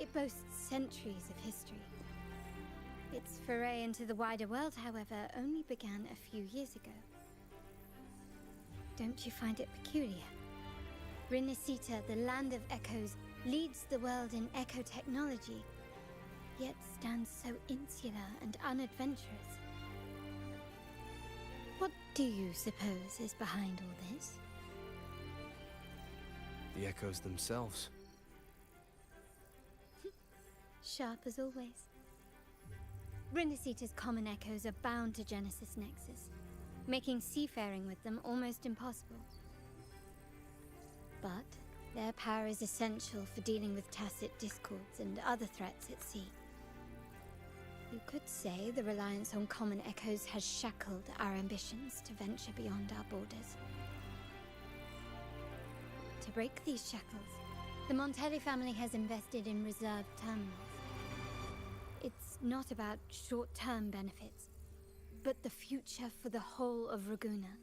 it boasts centuries of history. Its foray into the wider world, however, only began a few years ago. Don't you find it peculiar? Rinascita, the land of echoes, leads the world in echo technology, yet stands so insular and unadventurous. What do you suppose is behind all this? The echoes themselves. Sharp as always. Rinascita's common echoes are bound to Genesis Nexus, making seafaring with them almost impossible. But their power is essential for dealing with tacit discords and other threats at sea. You could say the reliance on common echoes has shackled our ambitions to venture beyond our borders. To break these shackles, the Montelli family has invested in reserved terminals. It's not about short-term benefits, but the future for the whole of Ragusa.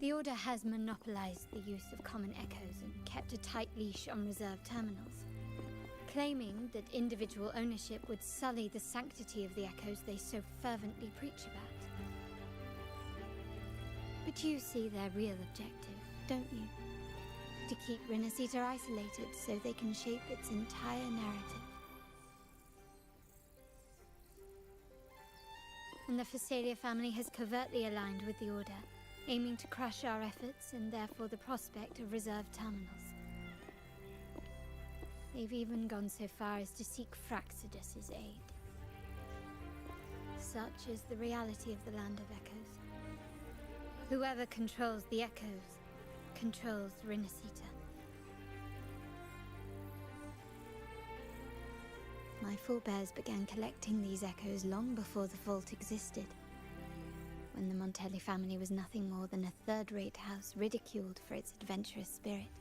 The Order has monopolized the use of common echoes and kept a tight leash on reserved terminals, claiming that individual ownership would sully the sanctity of the echoes they so fervently preach about. But you see their real objective, don't you? To keep Rinascita isolated so they can shape its entire narrative. And the Phasalia family has covertly aligned with the Order, aiming to crush our efforts and therefore the prospect of reserved terminals. They've even gone so far as to seek Fraxidus's aid. Such is the reality of the Land of Echoes. Whoever controls the Echoes controls Rinascita. My forebears began collecting these echoes long before the vault existed, when the Montelli family was nothing more than a third-rate house ridiculed for its adventurous spirit.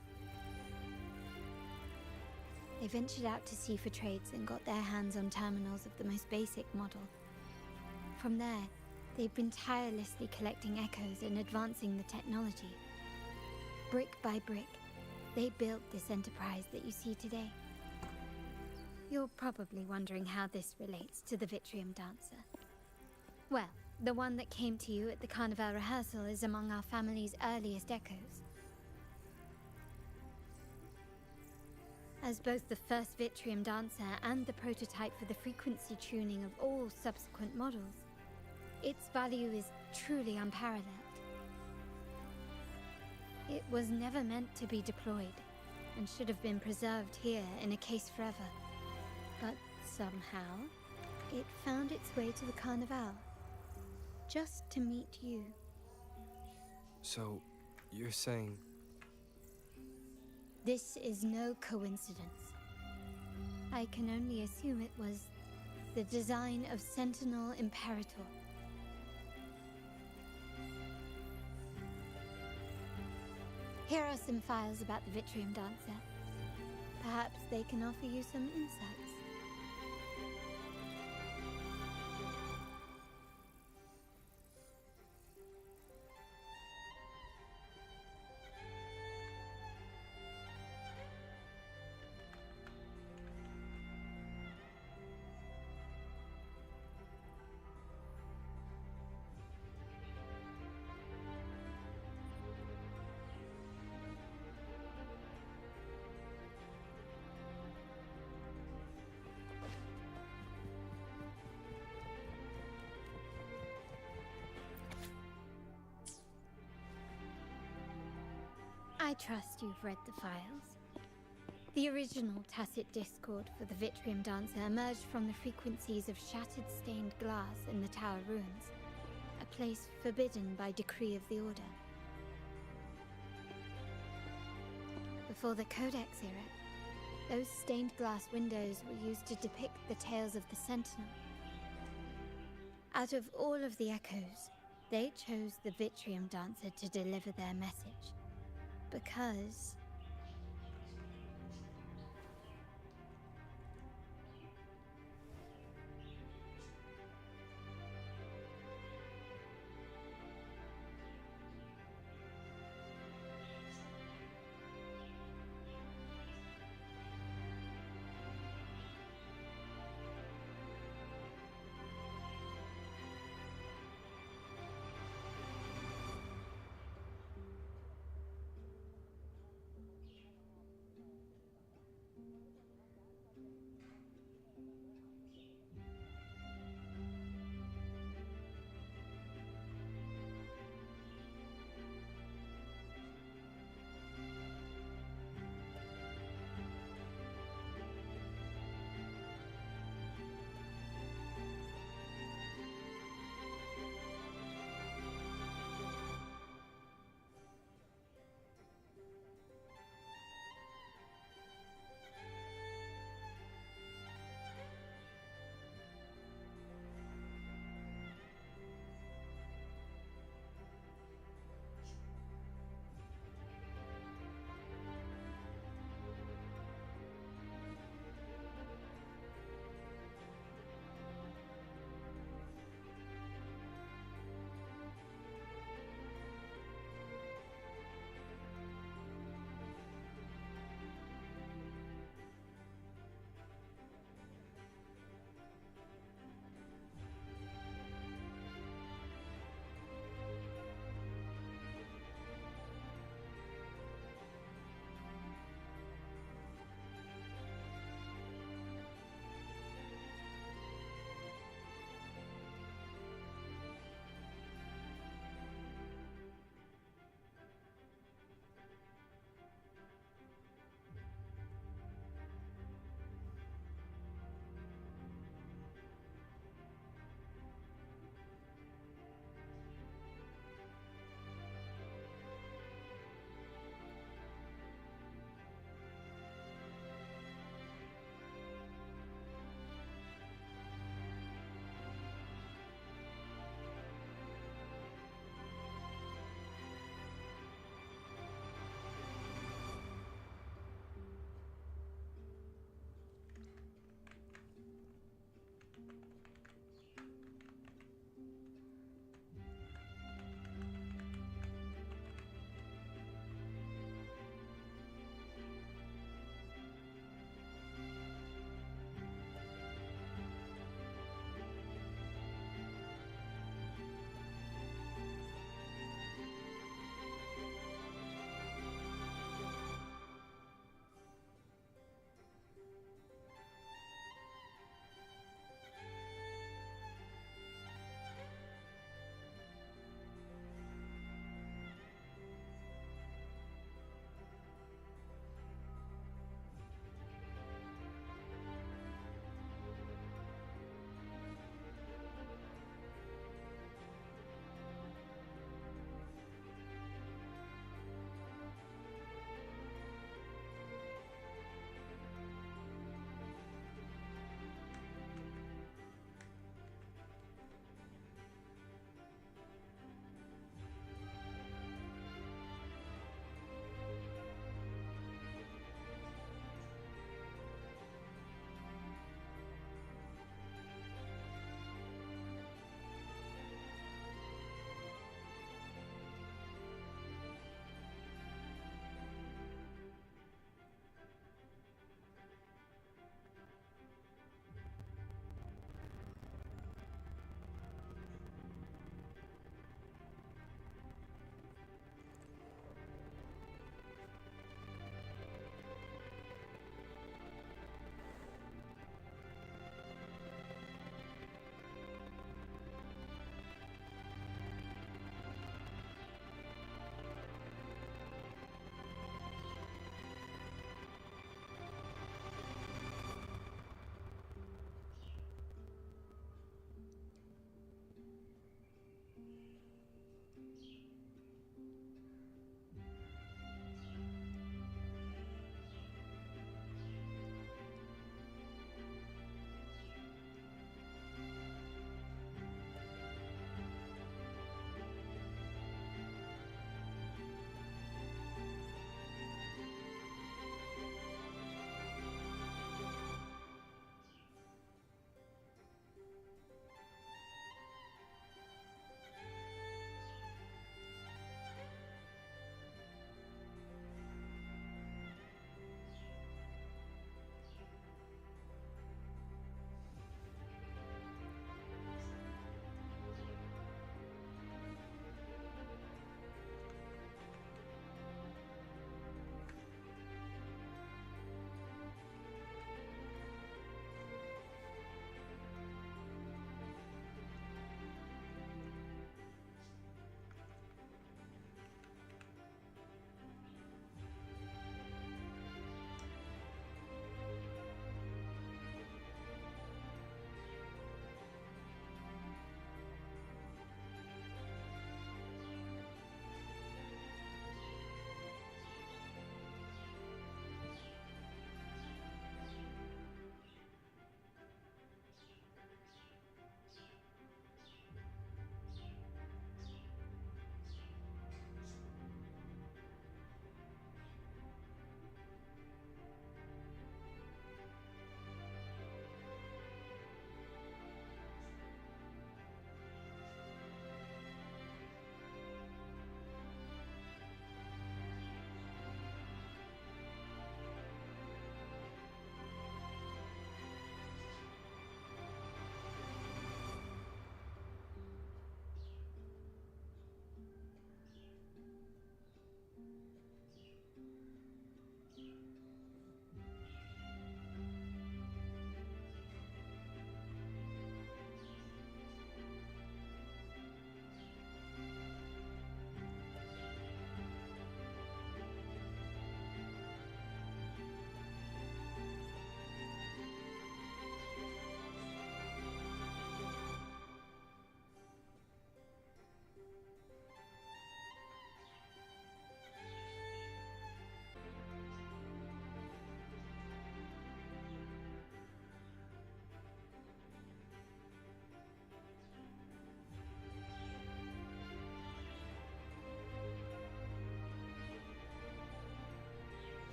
They ventured out to sea for trades and got their hands on terminals of the most basic model. From there, they've been tirelessly collecting echoes and advancing the technology. Brick by brick, they built this enterprise that you see today. You're probably wondering how this relates to the Vitrium Dancer. Well, the one that came to you at the Carnival rehearsal is among our family's earliest echoes. As both the first Vitrium Dancer and the prototype for the frequency tuning of all subsequent models, its value is truly unparalleled. It was never meant to be deployed, and should have been preserved here in a case forever. But somehow, it found its way to the Carnival, just to meet you. So, you're saying... This is no coincidence. I can only assume it was the design of Sentinel Imperator. Here are some files about the Vitrium Dancer. Perhaps they can offer you some insights. I trust you've read the files. The original tacit discord for the Vitrium Dancer emerged from the frequencies of shattered stained glass in the Tower Ruins, a place forbidden by decree of the Order. Before the Codex era, those stained glass windows were used to depict the tales of the Sentinel. Out of all of the echoes, they chose the Vitrium Dancer to deliver their message. Because...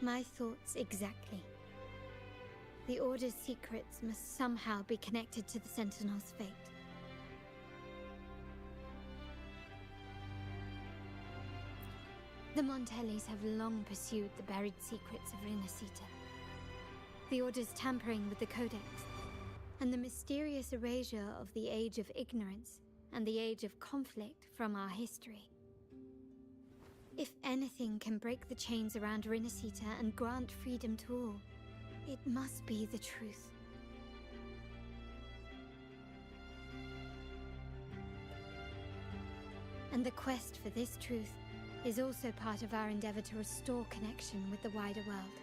My thoughts exactly. The Order's secrets must somehow be connected to the Sentinel's fate. The Montellis have long pursued the buried secrets of Rinascita. The Order's tampering with the Codex, and the mysterious erasure of the Age of Ignorance and the Age of Conflict from our history. If anything can break the chains around Rinascita and grant freedom to all, it must be the truth. And the quest for this truth is also part of our endeavor to restore connection with the wider world.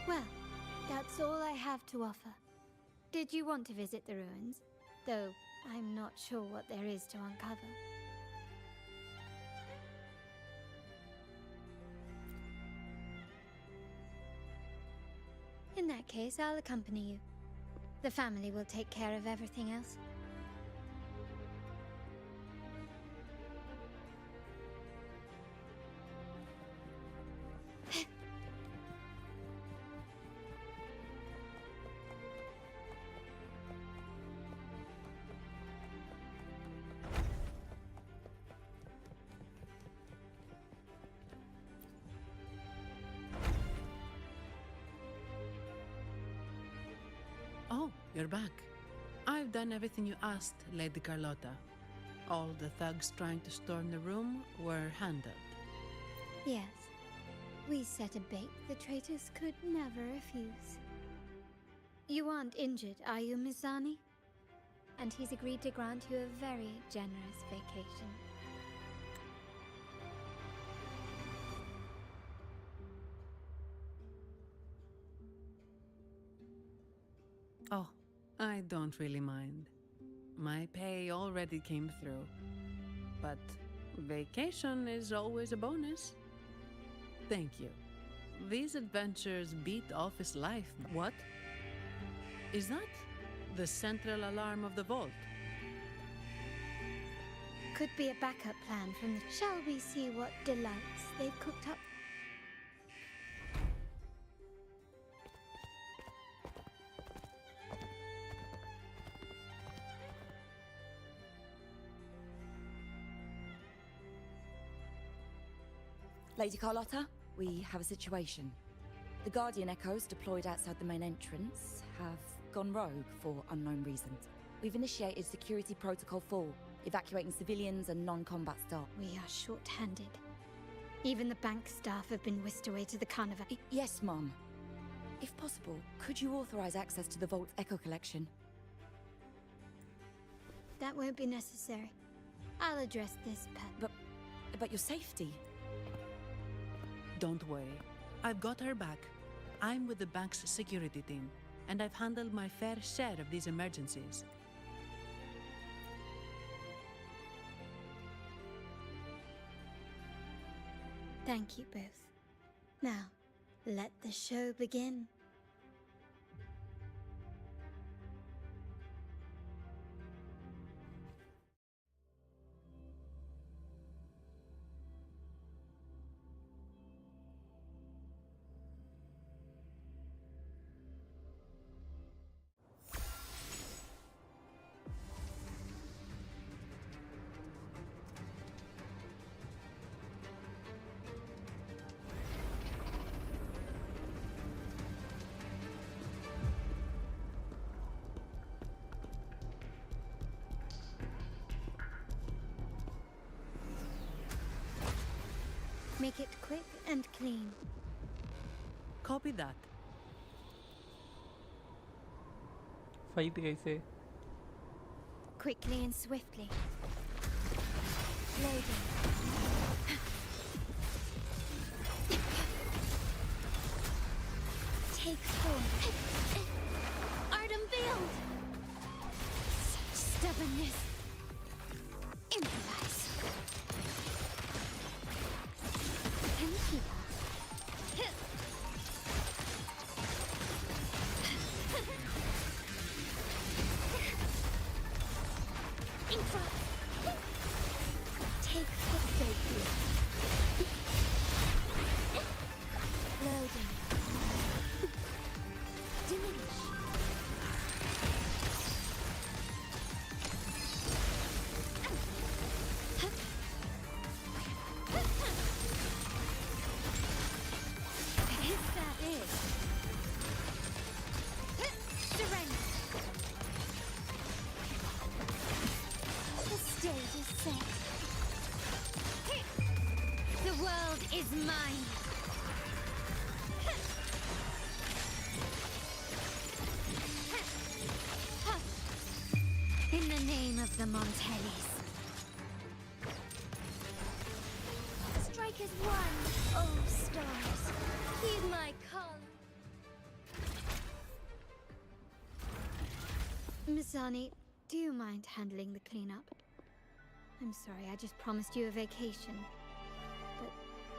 Well, that's all I have to offer. Did you want to visit the ruins? Though I'm not sure what there is to uncover. In that case, I'll accompany you. The family will take care of everything else. Oh, you're back. I've done everything you asked, Lady Carlotta. All the thugs trying to storm the room were handled. Yes. We set a bait the traitors could never refuse. You aren't injured, are you, Miss Zani? And he's agreed to grant you a very generous vacation. Oh, I don't really mind. My pay already came through. But vacation is always a bonus. Thank you. These adventures beat office life. What? Is that the central alarm of the vault? Could be a backup plan from the... Shall we see what delights they've cooked up? Lady Carlotta, we have a situation. The Guardian Echoes deployed outside the main entrance have gone rogue for unknown reasons. We've initiated Security Protocol 4, evacuating civilians and non-combat staff. We are short-handed. Even the bank staff have been whisked away to the carnival. Yes, Mum. If possible, could you authorize access to the Vault's Echo Collection? That won't be necessary. I'll address this, But your safety? Don't worry. I've got her back. I'm with the bank's security team, and I've handled my fair share of these emergencies. Thank you both. Now, let the show begin. Make it quick and clean. Copy that. Fight, guys. Quickly and swiftly. Loading. Take 4. Art unveiled! Such stubbornness. Improvise. Take the safety. world is mine! In the name of the Montellis. Strikers one, oh stars, heed my call. Mizani, do you mind handling the cleanup? I'm sorry, I just promised you a vacation. But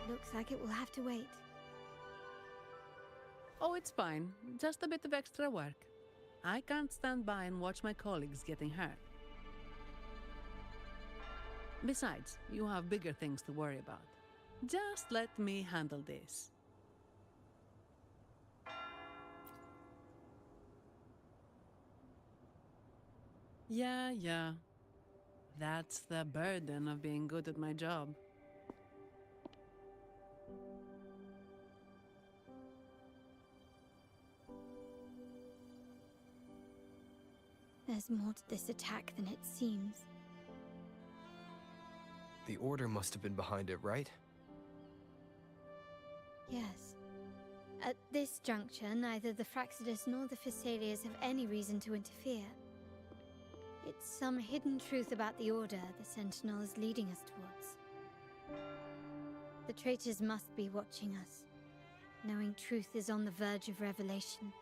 looks like it will have to wait. Oh, it's fine. Just a bit of extra work. I can't stand by and watch my colleagues getting hurt. Besides, you have bigger things to worry about. Just let me handle this. Yeah. That's the burden of being good at my job. There's more to this attack than it seems. The Order must have been behind it, right? Yes. At this juncture, neither the Fraxidus nor the Physaelias have any reason to interfere. It's some hidden truth about the Order the Sentinel is leading us towards. The traitors must be watching us, knowing truth is on the verge of revelation.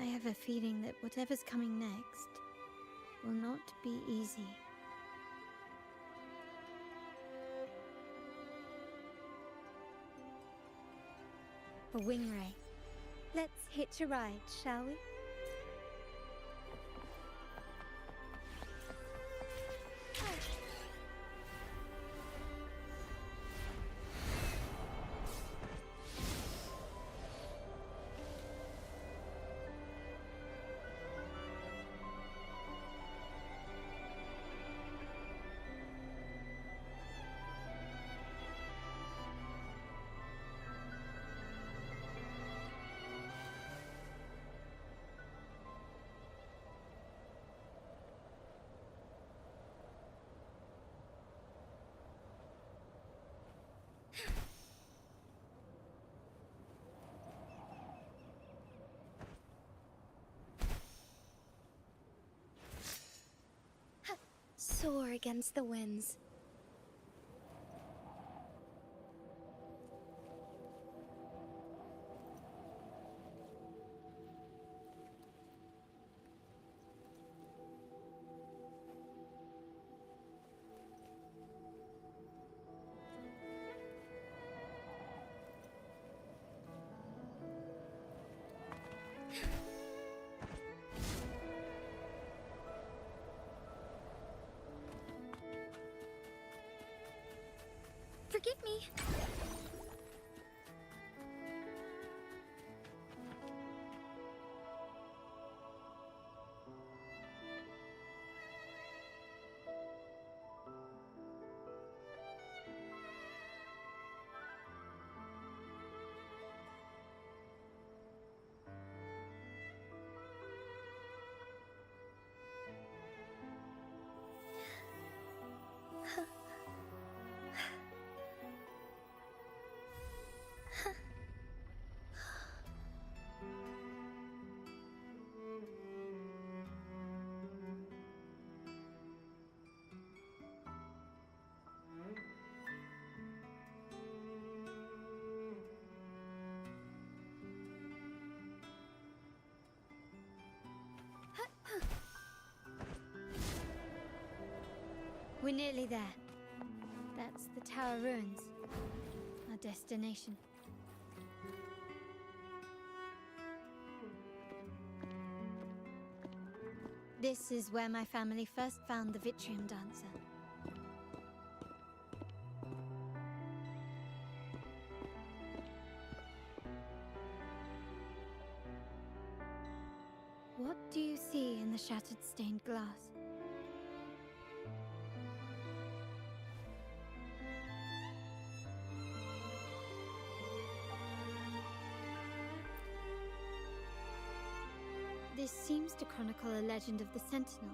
I have a feeling that whatever's coming next will not be easy. A wing ray. Let's hitch a ride, shall we? Soar against the winds. Forgive me. We're nearly there. That's the Tower Ruins, our destination. This is where my family first found the Vitrium Dancer. What do you see in the shattered stained glass? This seems to chronicle a legend of the Sentinel,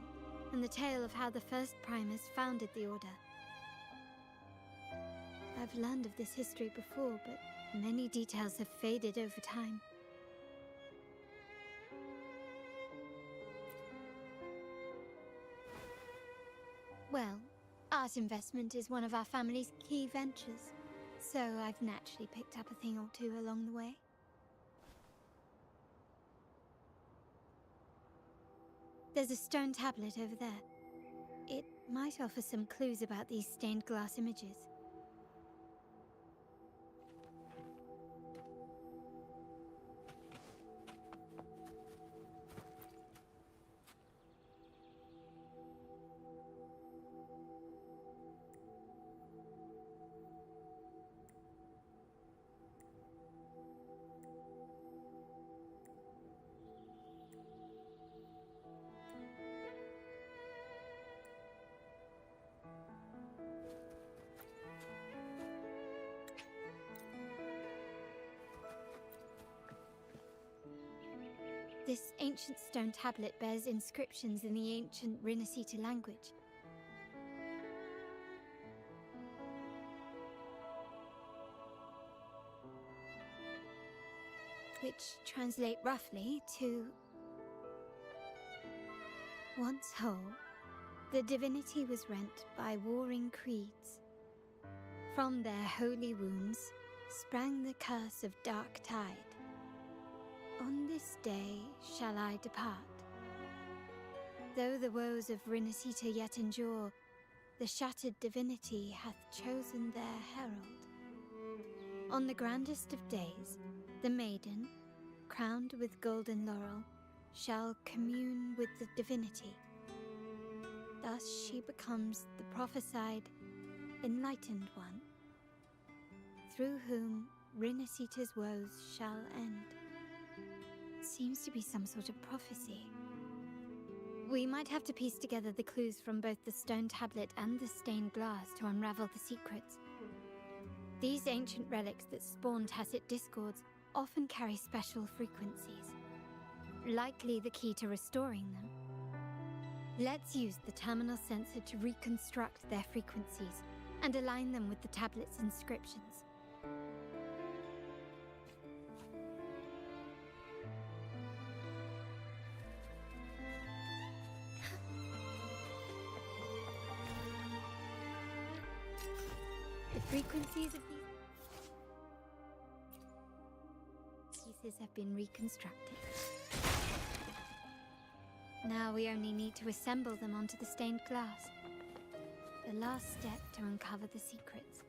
and the tale of how the first Primus founded the Order. I've learned of this history before, but many details have faded over time. Well, art investment is one of our family's key ventures, so I've naturally picked up a thing or two along the way. There's a stone tablet over there. It might offer some clues about these stained glass images. This ancient stone tablet bears inscriptions in the ancient Rinascita language. Which translate roughly to... Once whole, the divinity was rent by warring creeds. From their holy wounds sprang the curse of dark tide. On this day shall I depart. Though the woes of Rinascita yet endure, the shattered divinity hath chosen their herald. On the grandest of days, the maiden, crowned with golden laurel, shall commune with the divinity. Thus she becomes the prophesied, enlightened one, through whom Rinascita's woes shall end. Seems to be some sort of prophecy. We might have to piece together the clues from both the stone tablet and the stained glass to unravel the secrets. These ancient relics that spawn tacit discords often carry special frequencies, likely the key to restoring them. Let's use the terminal sensor to reconstruct their frequencies and align them with the tablet's inscriptions. The frequencies of these pieces have been reconstructed. Now we only need to assemble them onto the stained glass. The last step to uncover the secrets.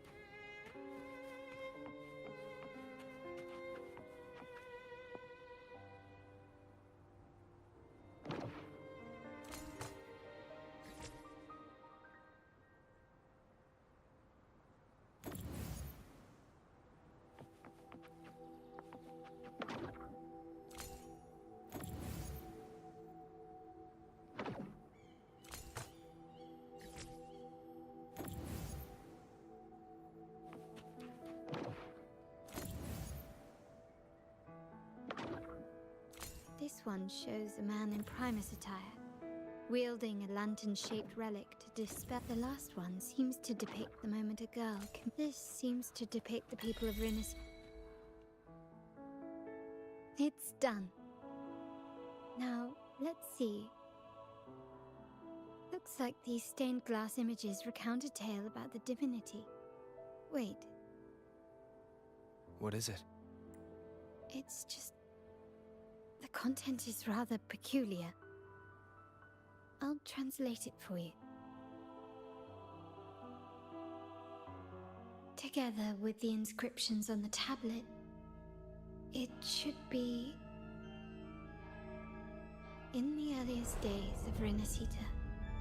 This one shows a man in Primus attire, wielding a lantern-shaped relic to dispel. The last one seems to depict the moment a girl can... This seems to depict the people of Rinascita. It's done. Now, let's see. Looks like these stained glass images recount a tale about the divinity. Wait. What is it? It's just... The content is rather peculiar. I'll translate it for you. Together with the inscriptions on the tablet, it should be... In the earliest days of Rinascita,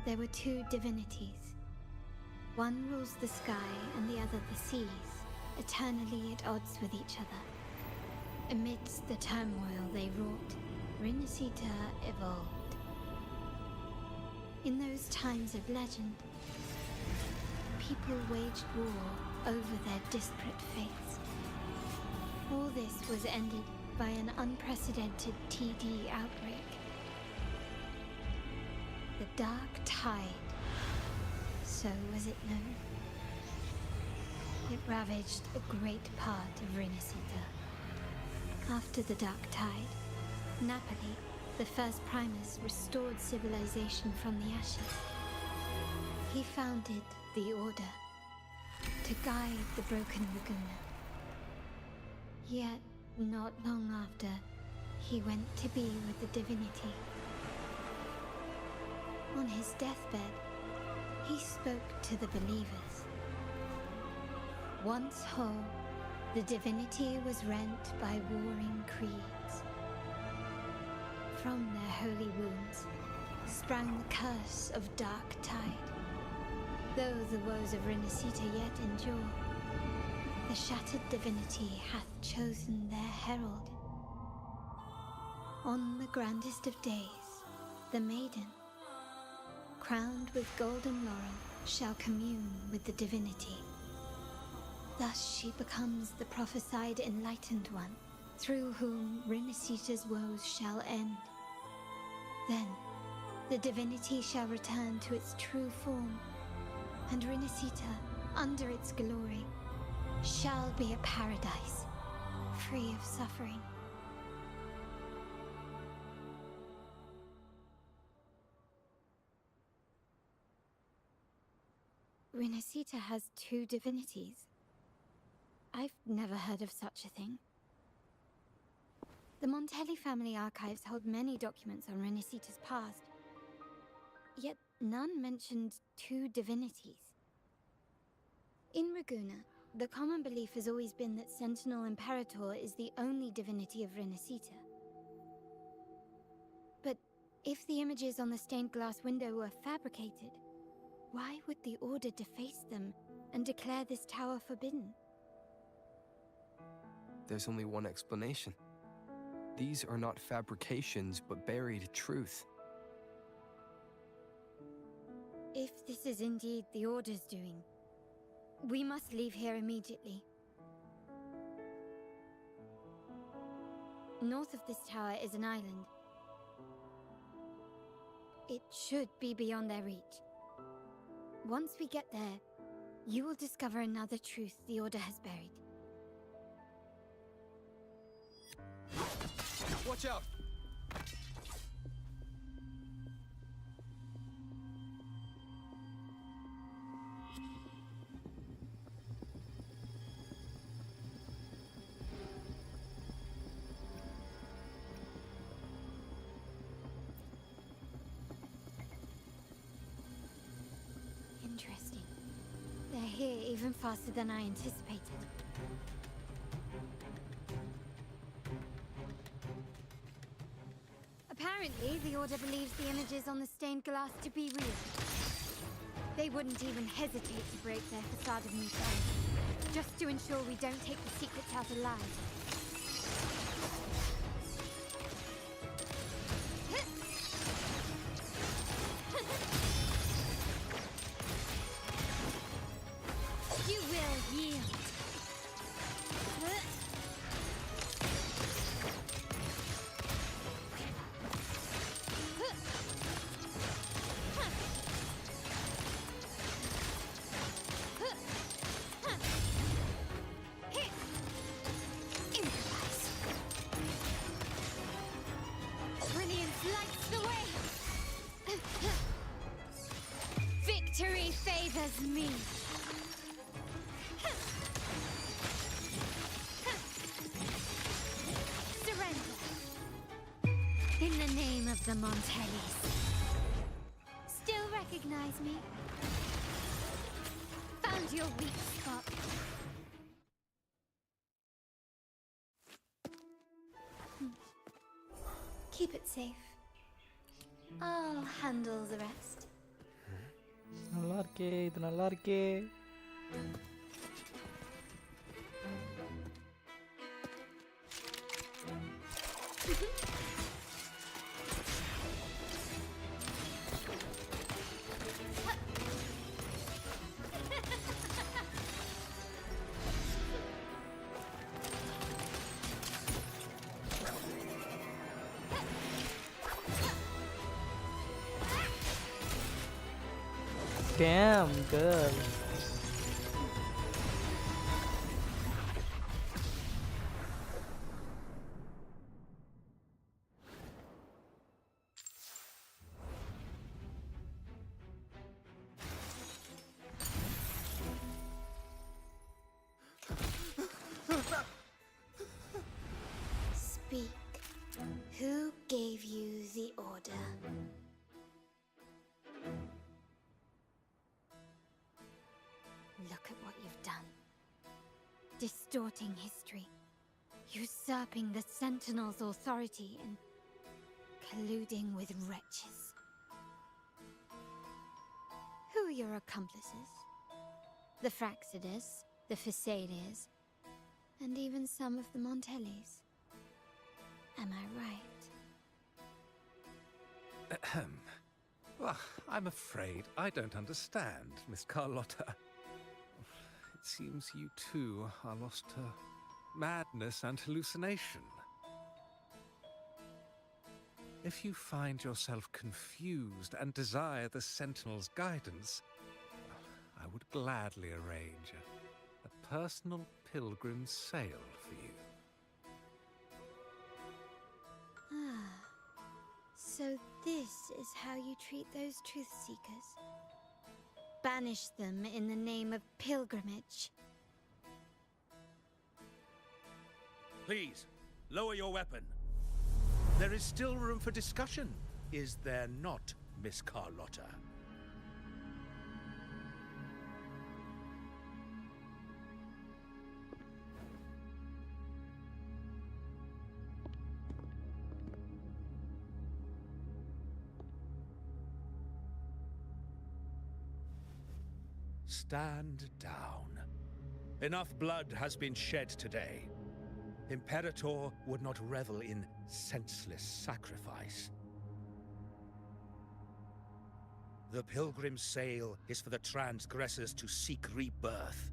there were two divinities. One rules the sky and the other the seas, eternally at odds with each other. Amidst the turmoil they wrought, Rinascita evolved. In those times of legend, people waged war over their disparate fates. All this was ended by an unprecedented TD outbreak. The Dark Tide, so was it known. It ravaged a great part of Rinascita. After the Dark Tide, Napoli, the first Primus, restored civilization from the ashes. He founded the Order to guide the broken Laguna. Yet, not long after, he went to be with the divinity. On his deathbed, he spoke to the believers. Once whole, the divinity was rent by warring creeds. From their holy wounds sprang the curse of Dark Tide. Though the woes of Rinascita yet endure, the shattered divinity hath chosen their herald. On the grandest of days, the maiden, crowned with golden laurel, shall commune with the divinity. Thus she becomes the prophesied enlightened one, through whom Rinascita's woes shall end. Then, the divinity shall return to its true form, and Rinascita, under its glory, shall be a paradise, free of suffering. Rinascita has two divinities. I've never heard of such a thing. The Montelli family archives hold many documents on Rinascita's past, yet none mentioned two divinities. In Raguena, the common belief has always been that Sentinel Imperator is the only divinity of Rinascita. But if the images on the stained glass window were fabricated, why would the Order deface them and declare this tower forbidden? There's only one explanation. These are not fabrications, but buried truth. If this is indeed the Order's doing, we must leave here immediately. North of this tower is an island. It should be beyond their reach. Once we get there, you will discover another truth the Order has buried. Watch out! Interesting. They're here even faster than I anticipated. Apparently, the Order believes the images on the stained glass to be real. They wouldn't even hesitate to break their facade of neutrality, just to ensure we don't take the secrets out alive. You will yield. Victory favors me. Surrender. In the name of the Montellis. Still recognize me? Found your weak spot. Keep it safe. I'll handle the rest. நல்லா இருக்கே, இது நல்லா இருக்கே. Damn, girl. Look at what you've done. Distorting history, usurping the Sentinel's authority, and colluding with wretches. Who are your accomplices? The Fraxidus, the Facadiers, and even some of the Montellis. Am I right? Ahem. Well, I'm afraid I don't understand, Miss Carlotta. It seems you too are lost to madness and hallucination. If you find yourself confused and desire the Sentinel's guidance, I would gladly arrange a personal pilgrim's sail for you. So this is how you treat those truth seekers? Banish them in the name of pilgrimage. Please, lower your weapon. There is still room for discussion, is there not, Miss Carlotta? Stand down. Enough blood has been shed today. Imperator would not revel in senseless sacrifice. The pilgrim's sail is for the transgressors to seek rebirth,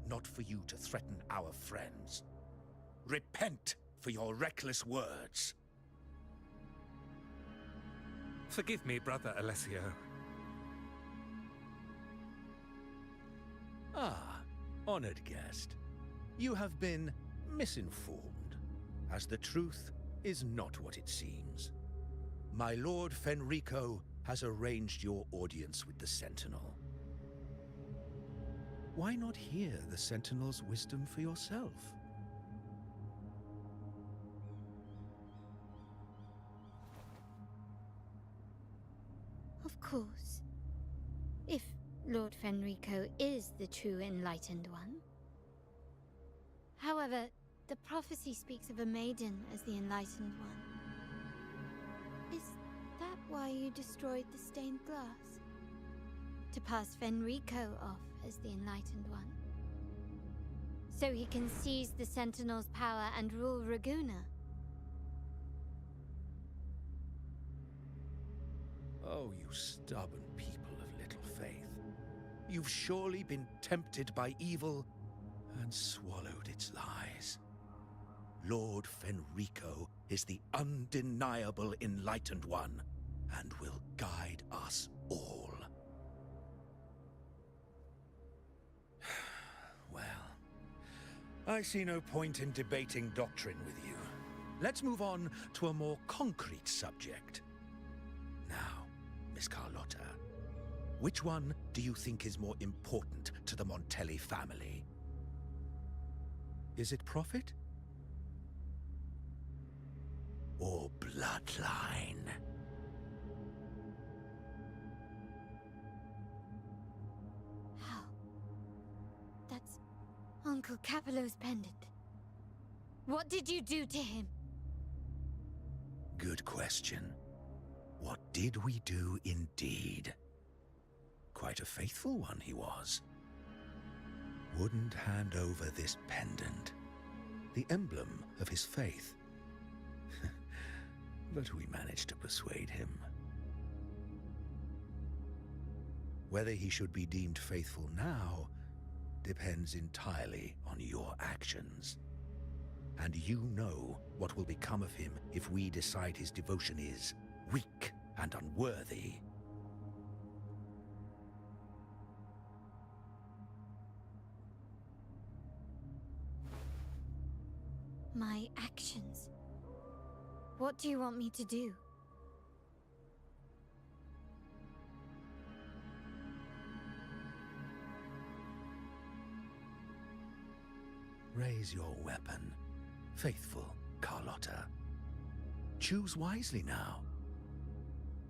not for you to threaten our friends. Repent for your reckless words. Forgive me, Brother Alessio. Ah, honored guest. You have been misinformed, as the truth is not what it seems. My Lord Fenrico has arranged your audience with the Sentinel. Why not hear the Sentinel's wisdom for yourself? Of course. If Lord Fenrico is the true Enlightened One. However, the prophecy speaks of a maiden as the Enlightened One. Is that why you destroyed the stained glass? To pass Fenrico off as the Enlightened One? So he can seize the Sentinel's power and rule Raguna? Oh, you stubborn people of little faith. You've surely been tempted by evil and swallowed its lies. Lord Fenrico is the undeniable Enlightened One and will guide us all. Well, I see no point in debating doctrine with you. Let's move on to a more concrete subject. Now, Miss Carlotta, which one do you think is more important to the Montelli family? Is it profit? Or bloodline? How? That's Uncle Capello's pendant. What did you do to him? Good question. What did we do indeed? Quite a faithful one he was. Wouldn't hand over this pendant, the emblem of his faith. But we managed to persuade him. Whether he should be deemed faithful now depends entirely on your actions. And you know what will become of him if we decide his devotion is weak and unworthy. My actions? What do you want me to do? Raise your weapon, faithful Carlotta. Choose wisely now.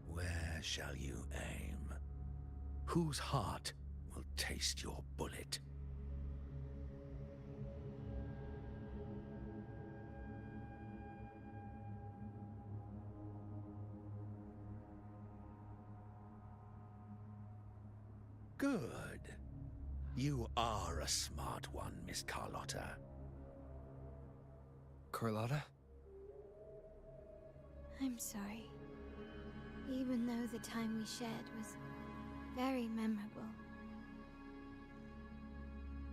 Where shall you aim? Whose heart will taste your bullet. Good. You are a smart one, Miss Carlotta. Carlotta? I'm sorry. Even though the time we shared was very memorable.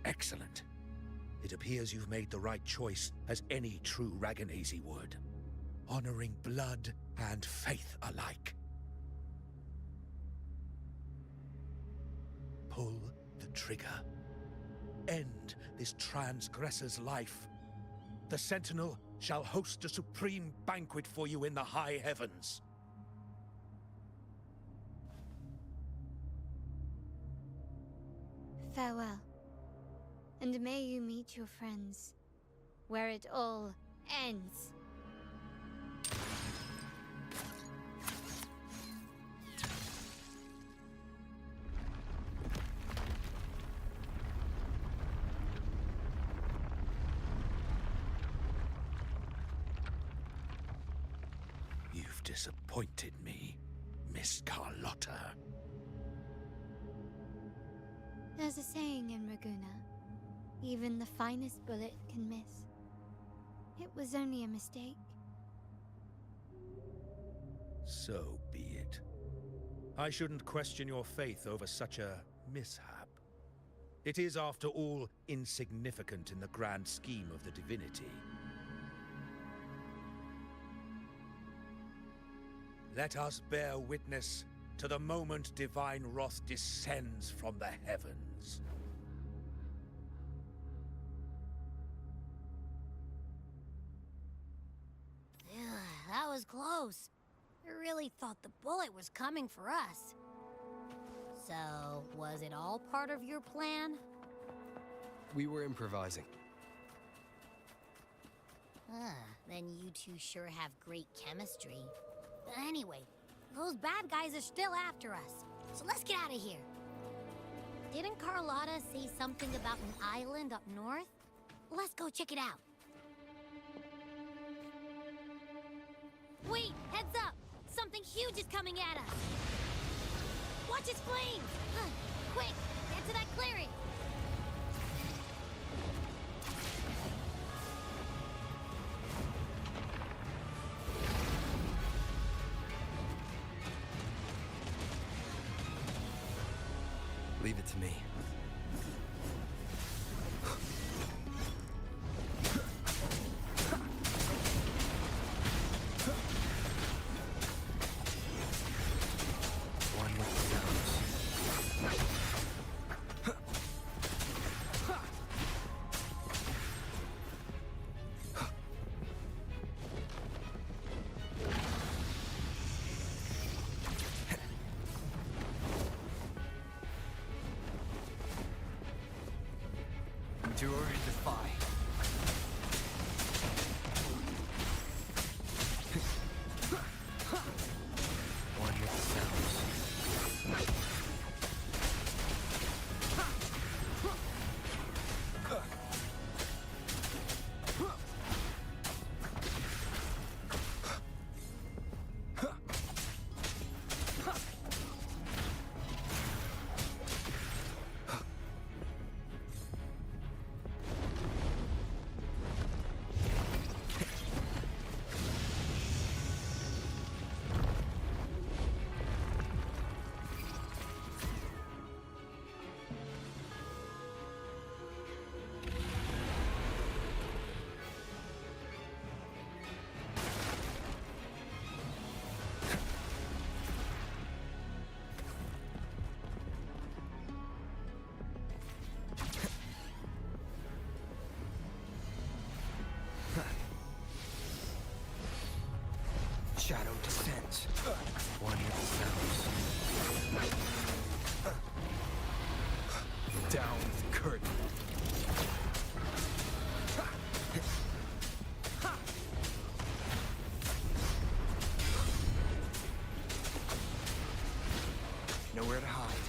Excellent. It appears you've made the right choice, as any true Raganazi would. Honoring blood and faith alike. Pull the trigger. End this transgressor's life. The Sentinel shall host a supreme banquet for you in the high heavens. Farewell. And may you meet your friends, where it all ends. You've disappointed me, Miss Carlotta. There's a saying in Raguna, even the finest bullet can miss. It was only a mistake. So be it. I shouldn't question your faith over such a mishap. It is, after all, insignificant in the grand scheme of the divinity. Let us bear witness to the moment divine wrath descends from the heavens. That was close. I really thought the bullet was coming for us. So, was it all part of your plan? We were improvising. Then you two sure have great chemistry. Anyway, those bad guys are still after us, so let's get out of here. Didn't Carlotta say something about an island up north? Let's go check it out. Wait, heads up! Something huge is coming at us! Watch its flames! Quick, get to that clearing! Leave it to me. One with the sounds. Endure and defy. One with the sounds. Shadow descends. One with the sounds. Down the curtain. Nowhere to hide.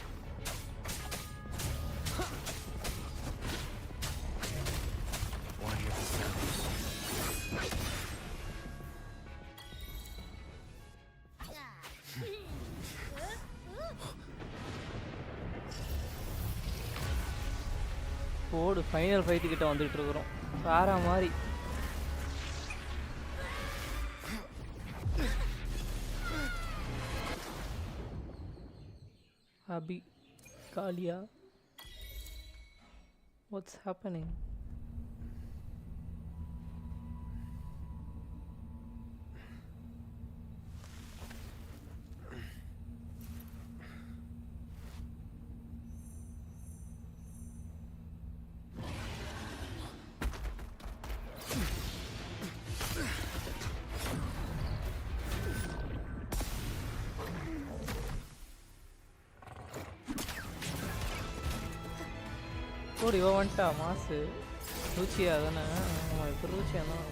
போடு final fight கிட்ட வந்துட்டு இருக்கோம். வேற மாதிரி. Abby, Kalia. What's happening? ஓடி இவ வந்துட்டா மாசு. ருச்சியா தானே? ஆமாம் இப்போ ருச்சியா தான்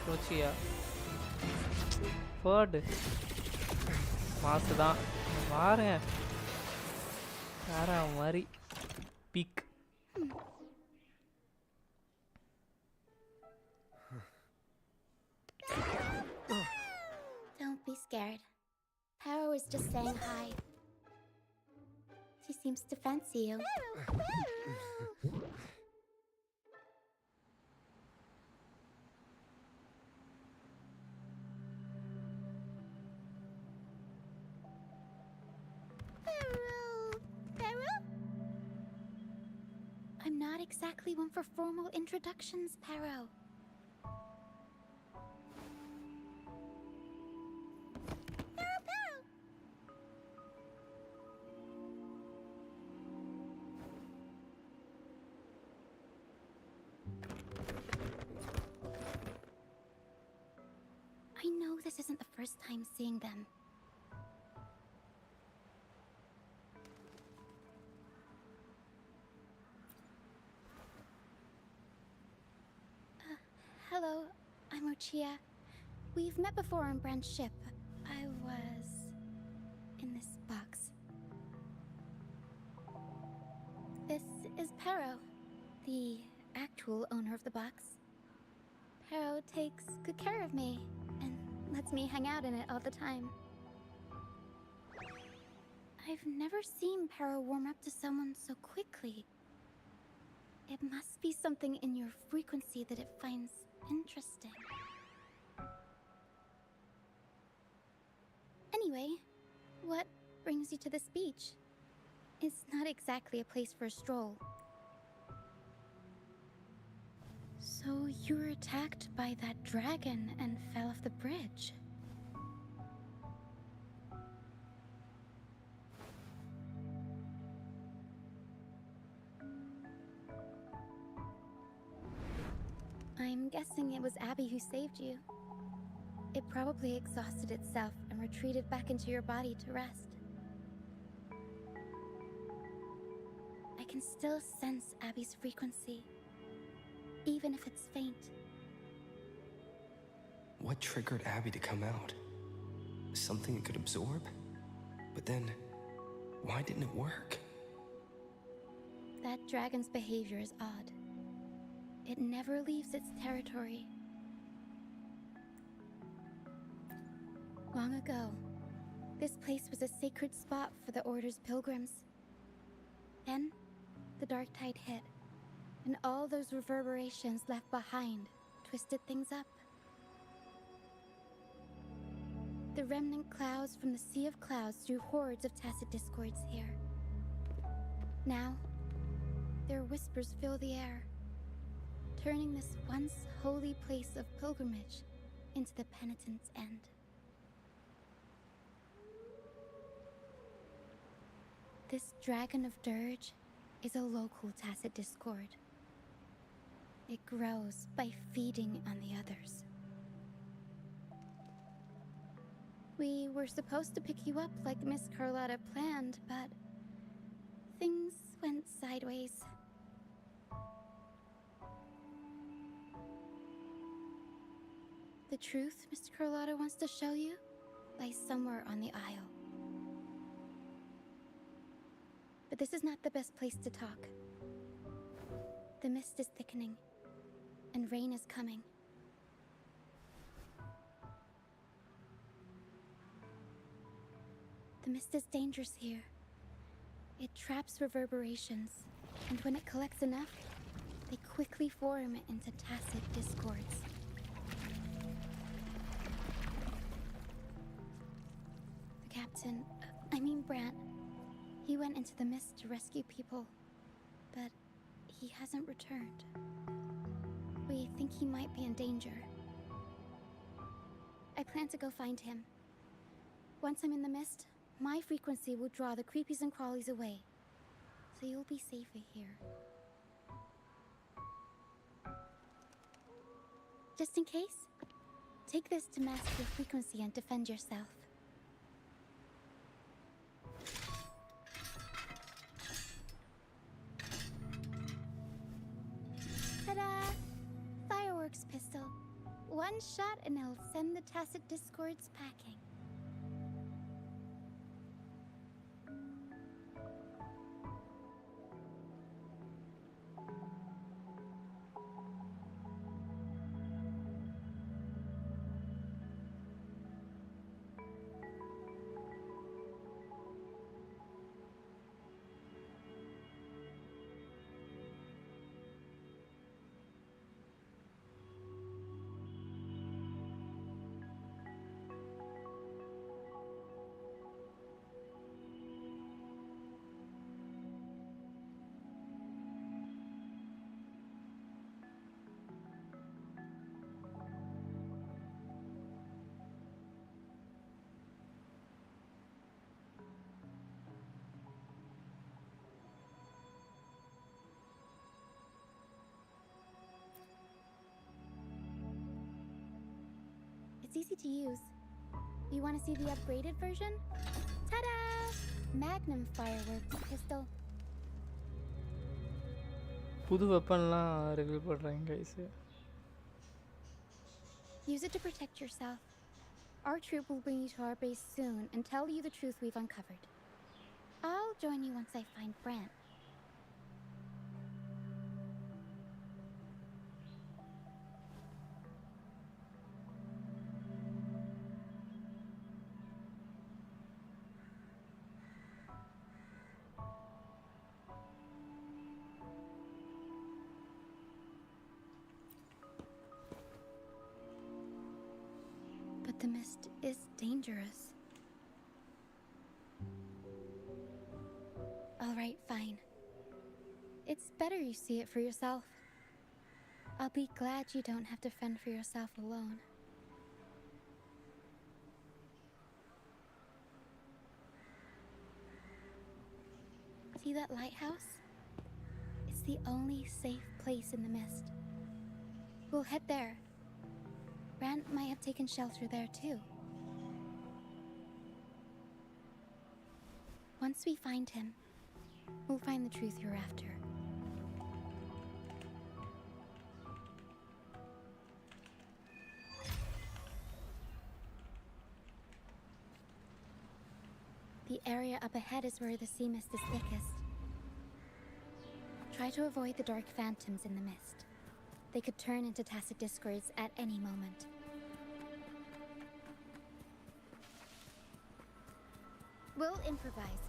ருச்சியா ஃபர்டு மாசு தான் பாருங்க. வேற மாதிரி big. Don't be scared. Power was just saying hi. She seems to fancy you. I'm not exactly one for formal introductions, Pero. I know this isn't the first time seeing them. Hello, I'm Roccia. We've met before on Brand's ship. I was in this box. This is Pero, the actual owner of the box. Pero takes good care of me and lets me hang out in it all the time. I've never seen Pero warm up to someone so quickly. It must be something in your frequency that it finds interesting. Anyway, what brings you to this beach? It's not exactly a place for a stroll. So you were attacked by that dragon and fell off the bridge. I'm guessing it was Abby who saved you. It probably exhausted itself and retreated back into your body to rest. I can still sense Abby's frequency, even if it's faint. What triggered Abby to come out? Something it could absorb? But then, why didn't it work? That dragon's behavior is odd. It never leaves its territory. Long ago, this place was a sacred spot for the Order's pilgrims. Then, the dark tide hit, and all those reverberations left behind twisted things up. The remnant clouds from the Sea of Clouds drew hordes of tacit discords here. Now, their whispers fill the air, turning this once holy place of pilgrimage into the penitent's end. This Dragon of Dirge is a local tacit discord. It grows by feeding on the others. We were supposed to pick you up like Miss Carlotta planned, but things went sideways. The truth Mr. Carlotta wants to show you lies somewhere on the aisle. But this is not the best place to talk. The mist is thickening, and rain is coming. The mist is dangerous here. It traps reverberations And when it collects enough, they quickly form into tacit discords. The captain, Brant, he went into the mist to rescue people, but he hasn't returned. We think he might be in danger. I plan to go find him. Once I'm in the mist, my frequency will draw the creepies and crawlies away, so you'll be safer here. Just in case, take this to mask your frequency and defend yourself. Ta-da! Fireworks pistol. One shot and it'll send the tacit discords packing. It's easy to use. You want to see the upgraded version? Ta-da! Magnum fireworks pistol. புது வெப்பன்லாம் reveal பண்றாங்க guys. Use it to protect yourself. Our troop will bring you to our base soon and tell you the truth we've uncovered. I'll join you once I find Brant. But the mist is dangerous. All right, fine. It's better you see it for yourself. I'll be glad you don't have to fend for yourself alone. See that lighthouse? It's the only safe place in the mist. We'll head there. Brant might have taken shelter there too. Once we find him, we'll find the truth you're after. The area up ahead is where the sea mist is thickest. Try to avoid the dark phantoms in the mist. They could turn into tacit discords at any moment. We'll improvise.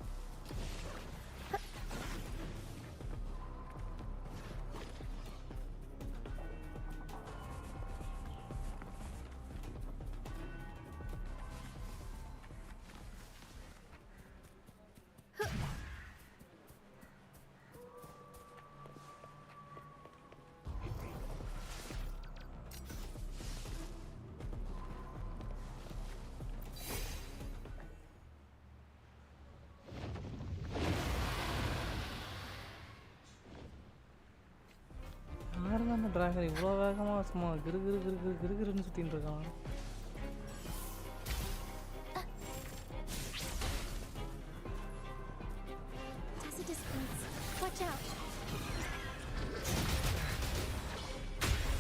யாருதான் dragon இவ்வளோ வேகமாக சும்மா கிருகிருன்னு சுற்றின்னு இருக்கான். Watch out.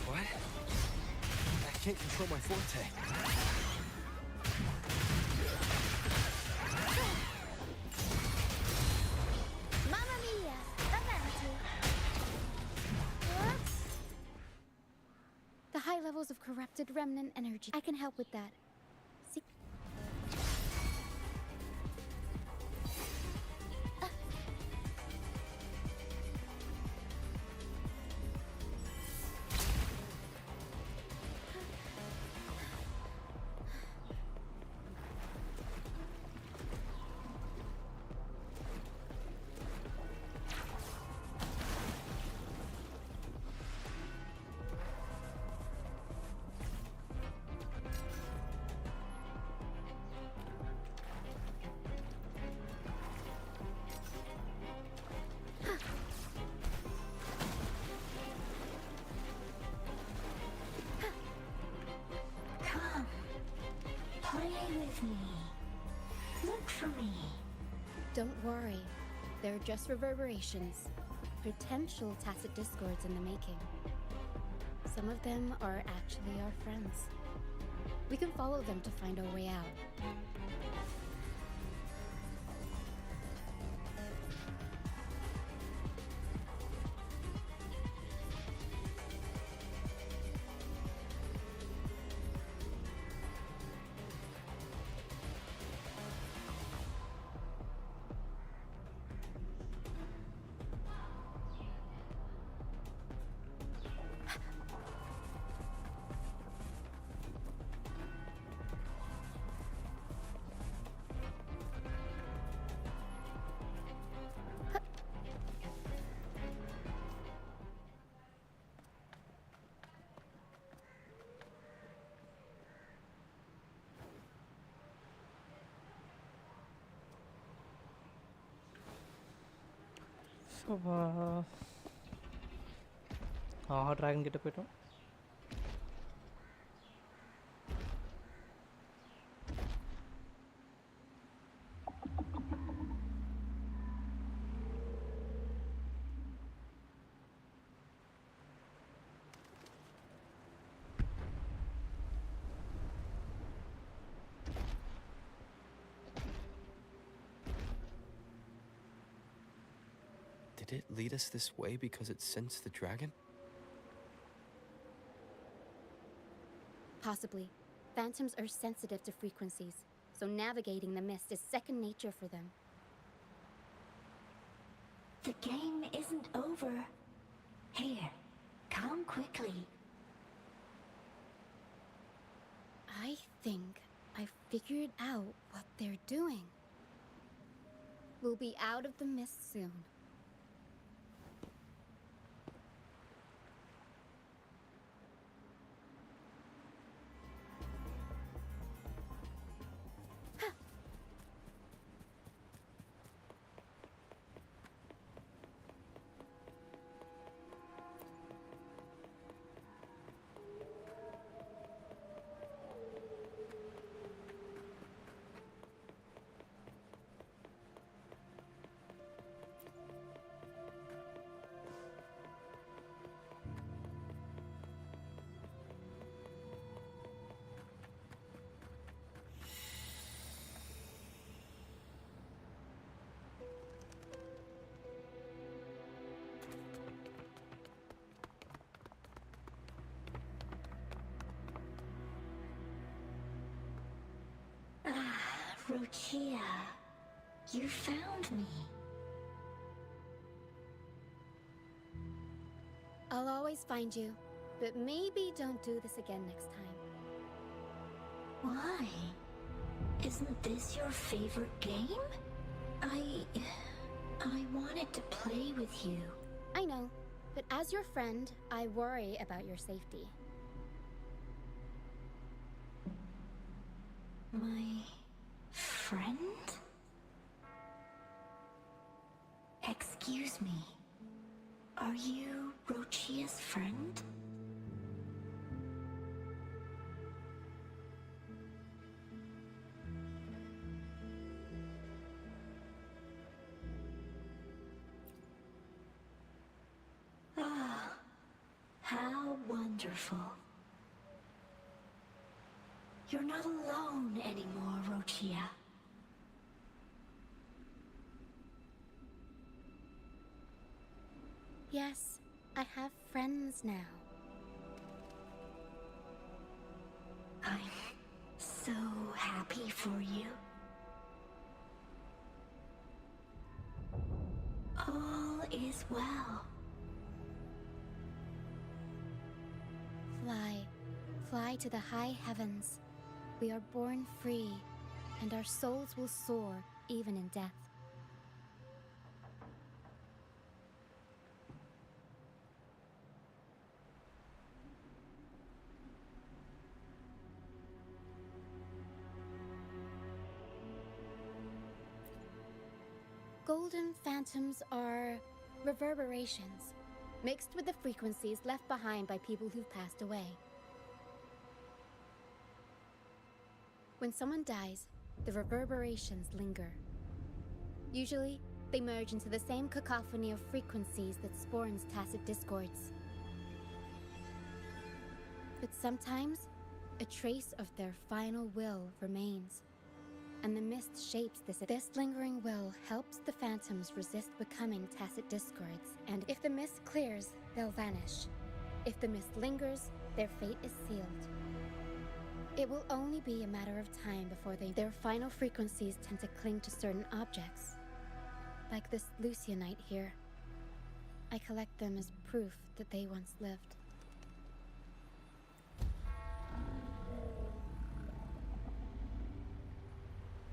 What? I can't control my forte. Mamma mia! Avanti! What? The high levels of corrupted remnant energy. I can help with that. See? with me. Look for me. Don't worry. They're just reverberations. Potential tacit discords in the making. Some of them are actually our friends. We can follow them to find our way out. Dragon கிட்ட போயிட்டோம். Did it lead us this way because it sensed the dragon? Possibly. Phantoms are sensitive to frequencies, so navigating the mist is second nature for them. The game isn't over. Here, come quickly. I think I figured out what they're doing. We'll be out of the mist soon. Roccia, you found me. I'll always find you, but maybe don't do this again next time. Why? Isn't this your favorite game? I wanted to play with you. I know, but as your friend, I worry about your safety. My friend? Excuse me. Are you Roccia's friend? Ah, how wonderful. You're not alone anymore, Roccia. Yes, I have friends now. I'm so happy for you. All is well. Fly to the high heavens. We are born free, and our souls will soar even in death. Golden phantoms are reverberations, mixed with the frequencies left behind by people who've passed away. When someone dies, the reverberations linger. Usually, they merge into the same cacophony of frequencies that spawns tacit discords. But sometimes, a trace of their final will remains, and the mist shapes this. This lingering will helps the phantoms resist becoming tacit discords, and if the mist clears, they'll vanish. If the mist lingers, their fate is sealed. It will only be a matter of time before their final frequencies tend to cling to certain objects. Like this Lucianite here. I collect them as proof that they once lived.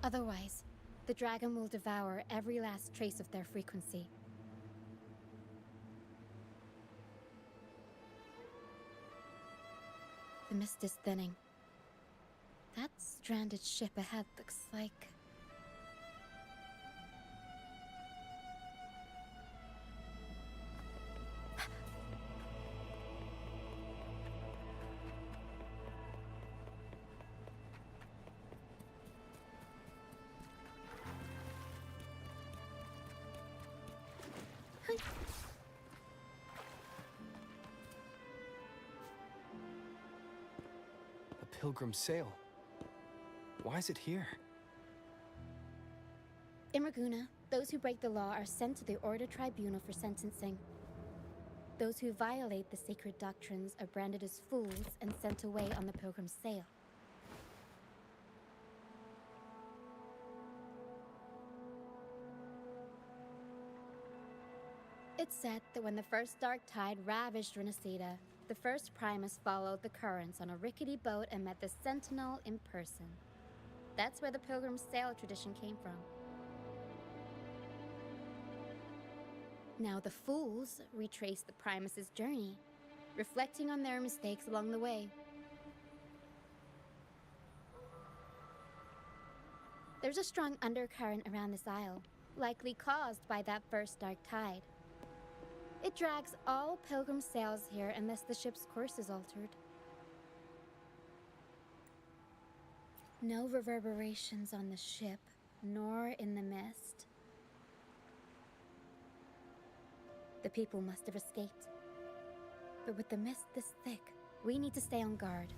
Otherwise, the dragon will devour every last trace of their frequency. The mist is thinning. That stranded ship ahead looks like... A pilgrim sail. Why is it here? In Ragunna, those who break the law are sent to the Order Tribunal for sentencing. Those who violate the sacred doctrines are branded as fools and sent away on the pilgrim's sail. It's said that when the first dark tide ravaged Rinascita, the first Primus followed the currents on a rickety boat and met the Sentinel in person. That's where the pilgrim's sail tradition came from. Now the fools retrace the Primus's journey, reflecting on their mistakes along the way. There's a strong undercurrent around this isle, likely caused by that first dark tide. It drags all pilgrim sails here unless the ship's course is altered. No reverberations on the ship, nor in the mist. The people must have escaped. But with the mist this thick, we need to stay on guard.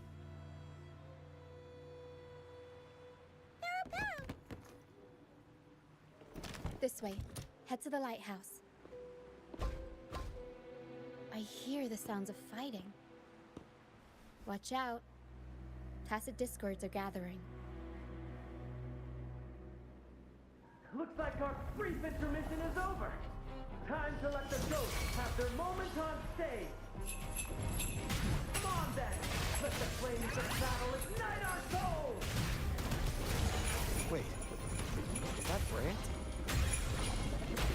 This way. Head to the lighthouse. I hear the sounds of fighting. Watch out. Tacit discords are gathering. Looks like our brief intermission is over. Time to let the ghosts have their moment on stage. Come on then, let the flames of battle ignite our souls! Wait, is that Brant?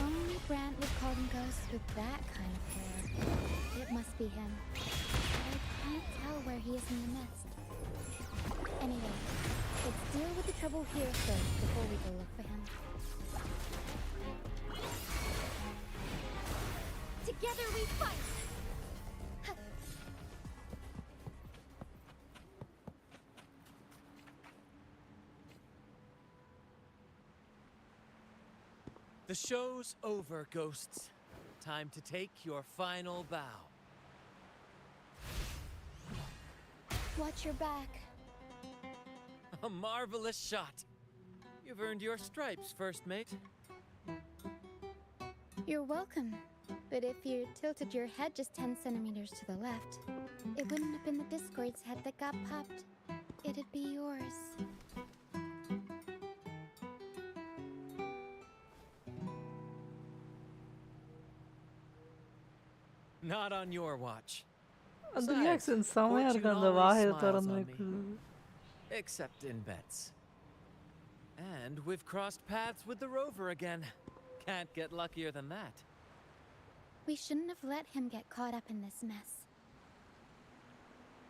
Only Brant would call them ghosts with that kind of flair. It must be him. I can't tell where he is in the mist. Anyway, let's deal with the trouble here first before we go look for him. Together we fight! The show's over, ghosts. Time to take your final bow. Watch your back. A marvelous shot. You've earned your stripes, first mate. You're welcome. But if you tilted your head just 10 centimeters to the left, it wouldn't have been the Discord's head that got popped. It'd be yours. Not on your watch. அந்த Besides, reaction செமையா fortune இருக்கு அந்த always வாயை smiles திறந்து on me. வைக்கிறது. Except in bets. And we've crossed paths with the rover again. Can't get luckier than that. We shouldn't have let him get caught up in this mess.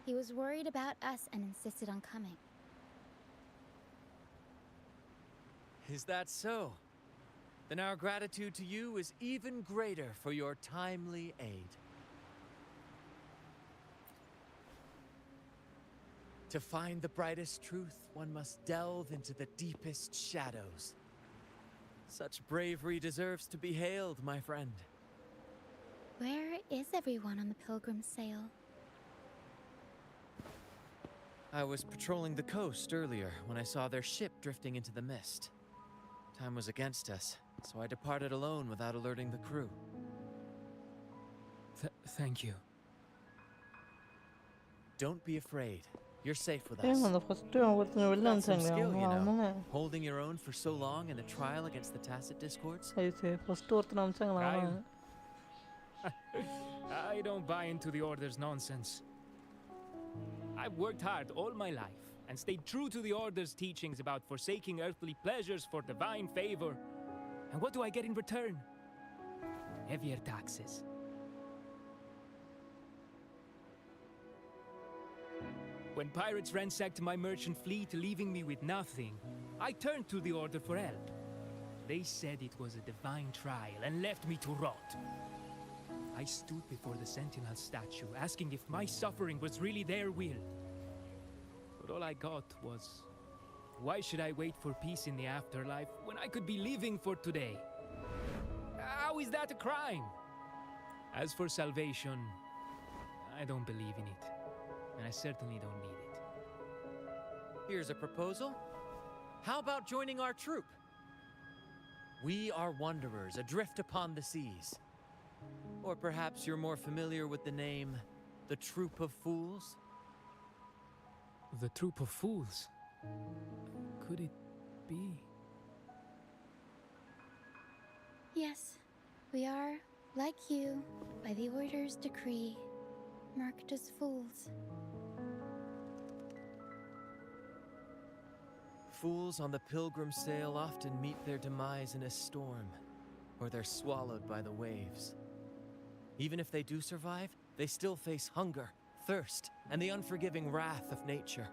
He was worried about us and insisted on coming. Is that so? Then our gratitude to you is even greater for your timely aid. To find the brightest truth, one must delve into the deepest shadows. Such bravery deserves to be hailed, my friend. Where is everyone on the Pilgrim's Sail? I was patrolling the coast earlier when I saw their ship drifting into the mist. Time was against us, so I departed alone without alerting the crew. Thank you. Don't be afraid. You're safe with Yeah, us. the first time ஒருத்தங்க வெளில Got some வந்துட்டாங்க skill, you know. ஆமாங்க Holding your own for so long in a trial against the Tacit Discords. சரி சரி first ஒருத்தனை அனுப்பிச்சாங்களா Kyle. I don't buy into the Order's nonsense. I've worked hard all my life and stayed true to the Order's teachings about forsaking earthly pleasures for divine favor. And what do I get in return? Heavier taxes. When pirates ransacked my merchant fleet, leaving me with nothing, I turned to the Order for help. They said it was a divine trial and left me to rot. I stood before the Sentinel statue, asking if my suffering was really their will. But all I got was, why should I wait for peace in the afterlife when I could be living for today? How is that a crime? As for salvation, I don't believe in it. And I certainly don't need it. Here's a proposal. How about joining our troop? We are wanderers adrift upon the seas. Or perhaps you're more familiar with the name, the Troop of Fools? The Troop of Fools? Could it be? Yes, we are, like you, by the Order's decree, marked as fools. Fools on the Pilgrim Sail often meet their demise in a storm, or they're swallowed by the waves. Even if they do survive, they still face hunger, thirst, and the unforgiving wrath of nature.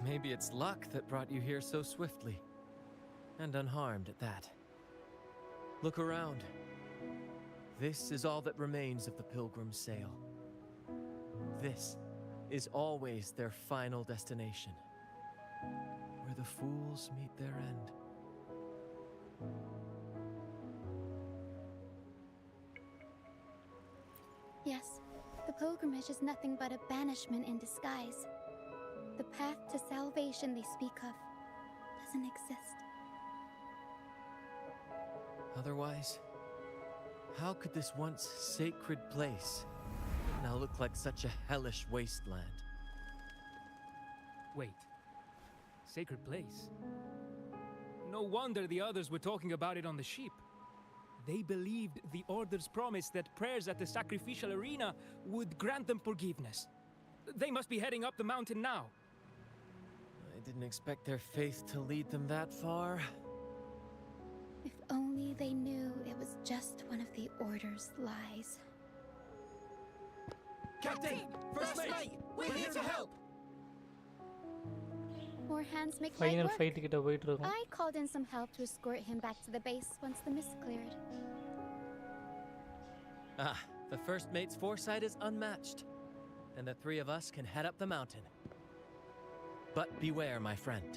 Maybe it's luck that brought you here so swiftly, and unharmed at that. Look around. This is all that remains of the Pilgrim's Sail. This is always their final destination, where the fools meet their end. Yes, the pilgrimage is nothing but a banishment in disguise. The path to salvation they speak of doesn't exist. Otherwise, how could this once sacred place now look like such a hellish wasteland? Wait. Sacred place? No wonder the others were talking about it on the ship. They believed the Order's promise that prayers at the sacrificial arena would grant them forgiveness. They must be heading up the mountain now. I didn't expect their faith to lead them that far. If only they knew it was just one of the Order's lies. Captain! First mate! We're here to help! More hands make light Final work. fight கிட்ட போயிட்டு இருக்கோம் I called in some help to escort him back to the base once the mist cleared. Ah, the first mate's foresight is unmatched, and the three of us can head up the mountain. But beware, my friend.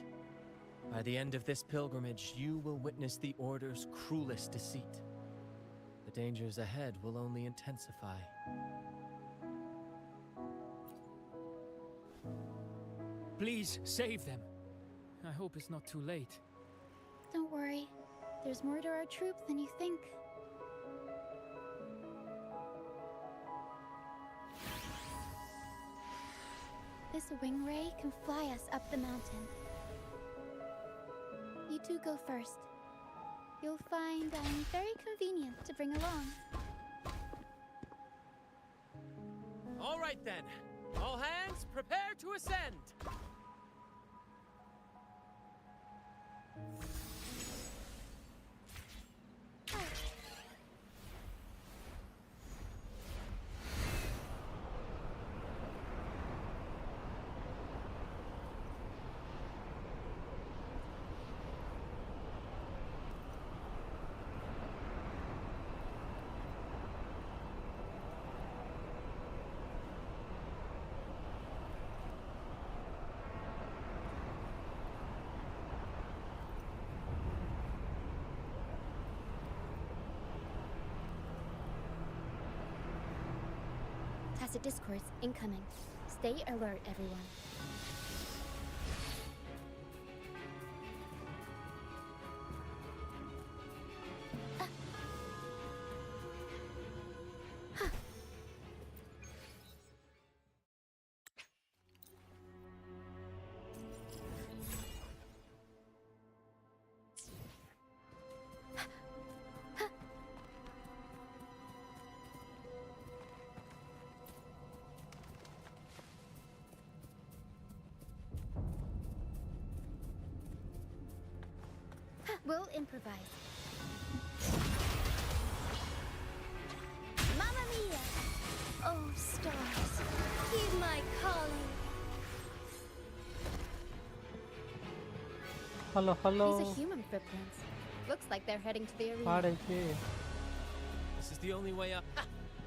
By the end of this pilgrimage, you will witness the Order's cruelest deceit. The dangers ahead will only intensify. Please, save them. I hope it's not too late. Don't worry, there's more to our troop than you think. This wing ray can fly us up the mountain. You two go first. You'll find very convenient to bring along. All right then. All hands, prepare to ascend. Tacit discords incoming. Stay alert, everyone. We'll improvise. Mamma mia! Oh, stars, heed my calling. Hello, hello. These are human footprints. Looks like they're heading to the arena. Paadaiche. This is the only way up. Ha!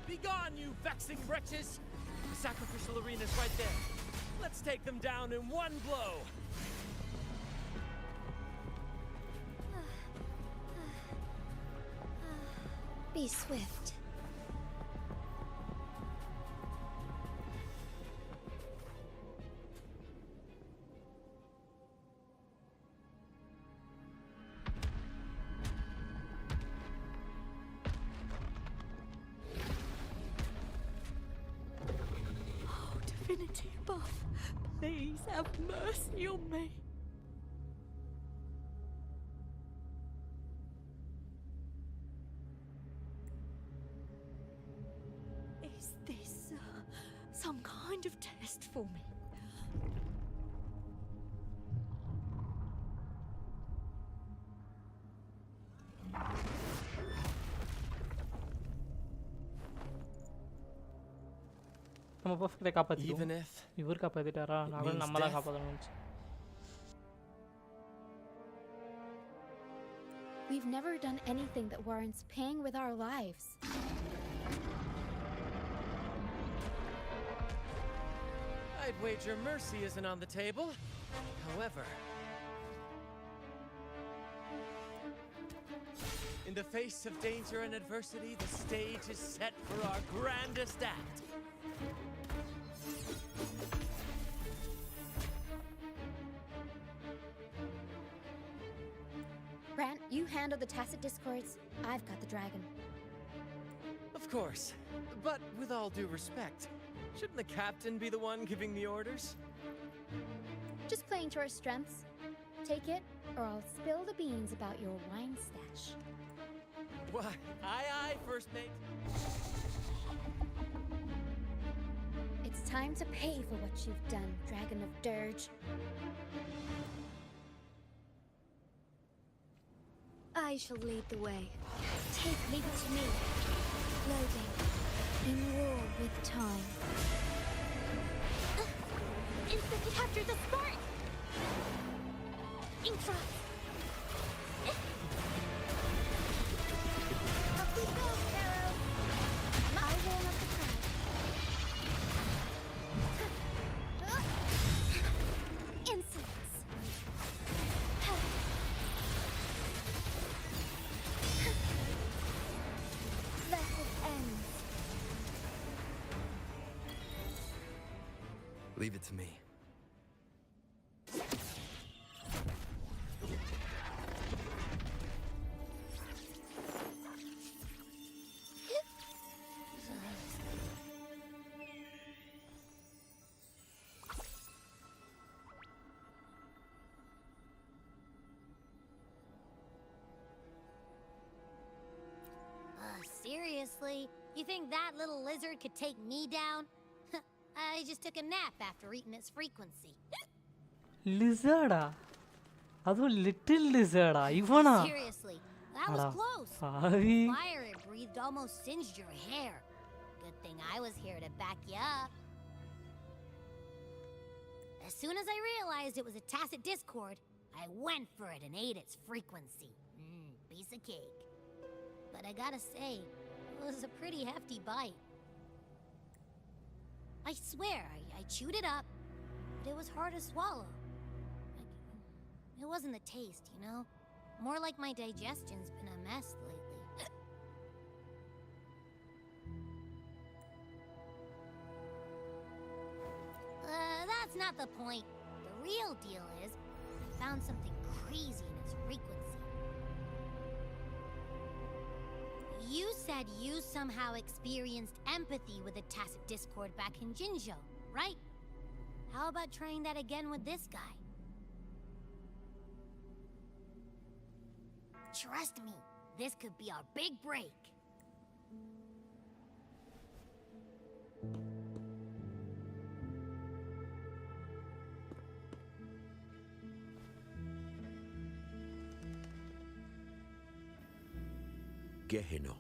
Be gone, you vexing wretches! The sacrificial arena's right there. Let's take them down in one blow. Be swift. Oh, divinity above, please have mercy on me. Is this some kind of test for me? நம்ம பர்ஃபெக்ட்டா காப்பாத்திட்டோம். Even if இவர் காப்பாத்திட்டாரா? நான் கூட நம்ம தான் காப்பாத்தணும்னு நினைச்சேன். We've never done anything that warrants paying with our lives. I'd wager mercy isn't on the table. However, in the face of danger and adversity, the stage is set for our grandest act. Brant, you handle the tacit discords. I've got the dragon. Of course, but with all due respect, shouldn't the captain be the one giving the orders? Just playing to our strengths. Take it, or I'll spill the beans about your wine stash. Why, aye, first mate. It's time to pay for what you've done, Dragon of Dirge. I shall lead the way. Leave it to me. Loading. In war with time. Instant capture the spark! Intra! Up we go, Pharaoh! I warm up the crowd. Insolence! Blessed ends. Leave it to me. Seriously? You think that little lizard could take me down? I just took a nap after eating its frequency. லிசர்டா? அதுவும் little லிசர்டா? இவனா? Seriously, that was close. பாவி. The fire it breathed almost singed your hair. Good thing I was here to back you up. As soon as I realized it was a tacit discord, I went for it and ate its frequency. Piece of cake. But I gotta say, it was a pretty hefty bite. I swear, I chewed it up, but it was hard to swallow. It wasn't the taste, you know? More like my digestion's been a mess lately. That's not the point. The real deal is, I found something crazy in its frequency. You said you somehow experienced empathy with the Tacit Discord back in Jinzhou, right? How about trying that again with this guy? Trust me, this could be our big break. Gehenna,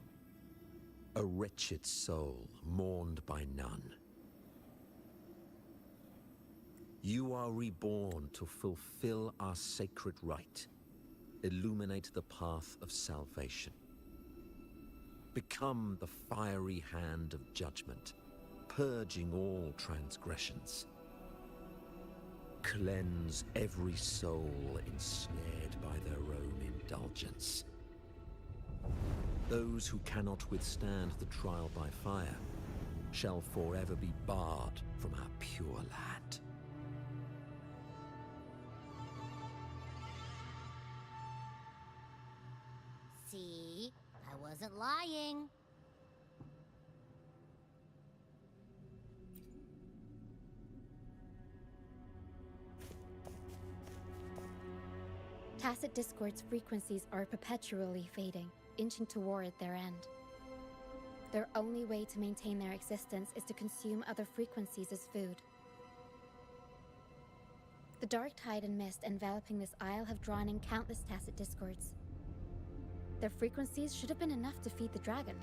a wretched soul mourned by none. You are reborn to fulfill our sacred rite, illuminate the path of salvation. Become the fiery hand of judgment, purging all transgressions. Cleanse every soul ensnared by their own indulgence. Those who cannot withstand the trial by fire shall forever be barred from our pure land. See? I wasn't lying. Tacit Discord's frequencies are perpetually fading, inching toward their end. Their only way to maintain their existence is to consume other frequencies as food. The dark tide and mist enveloping this isle have drawn in countless Tacit Discords. Their frequencies should have been enough to feed the dragon.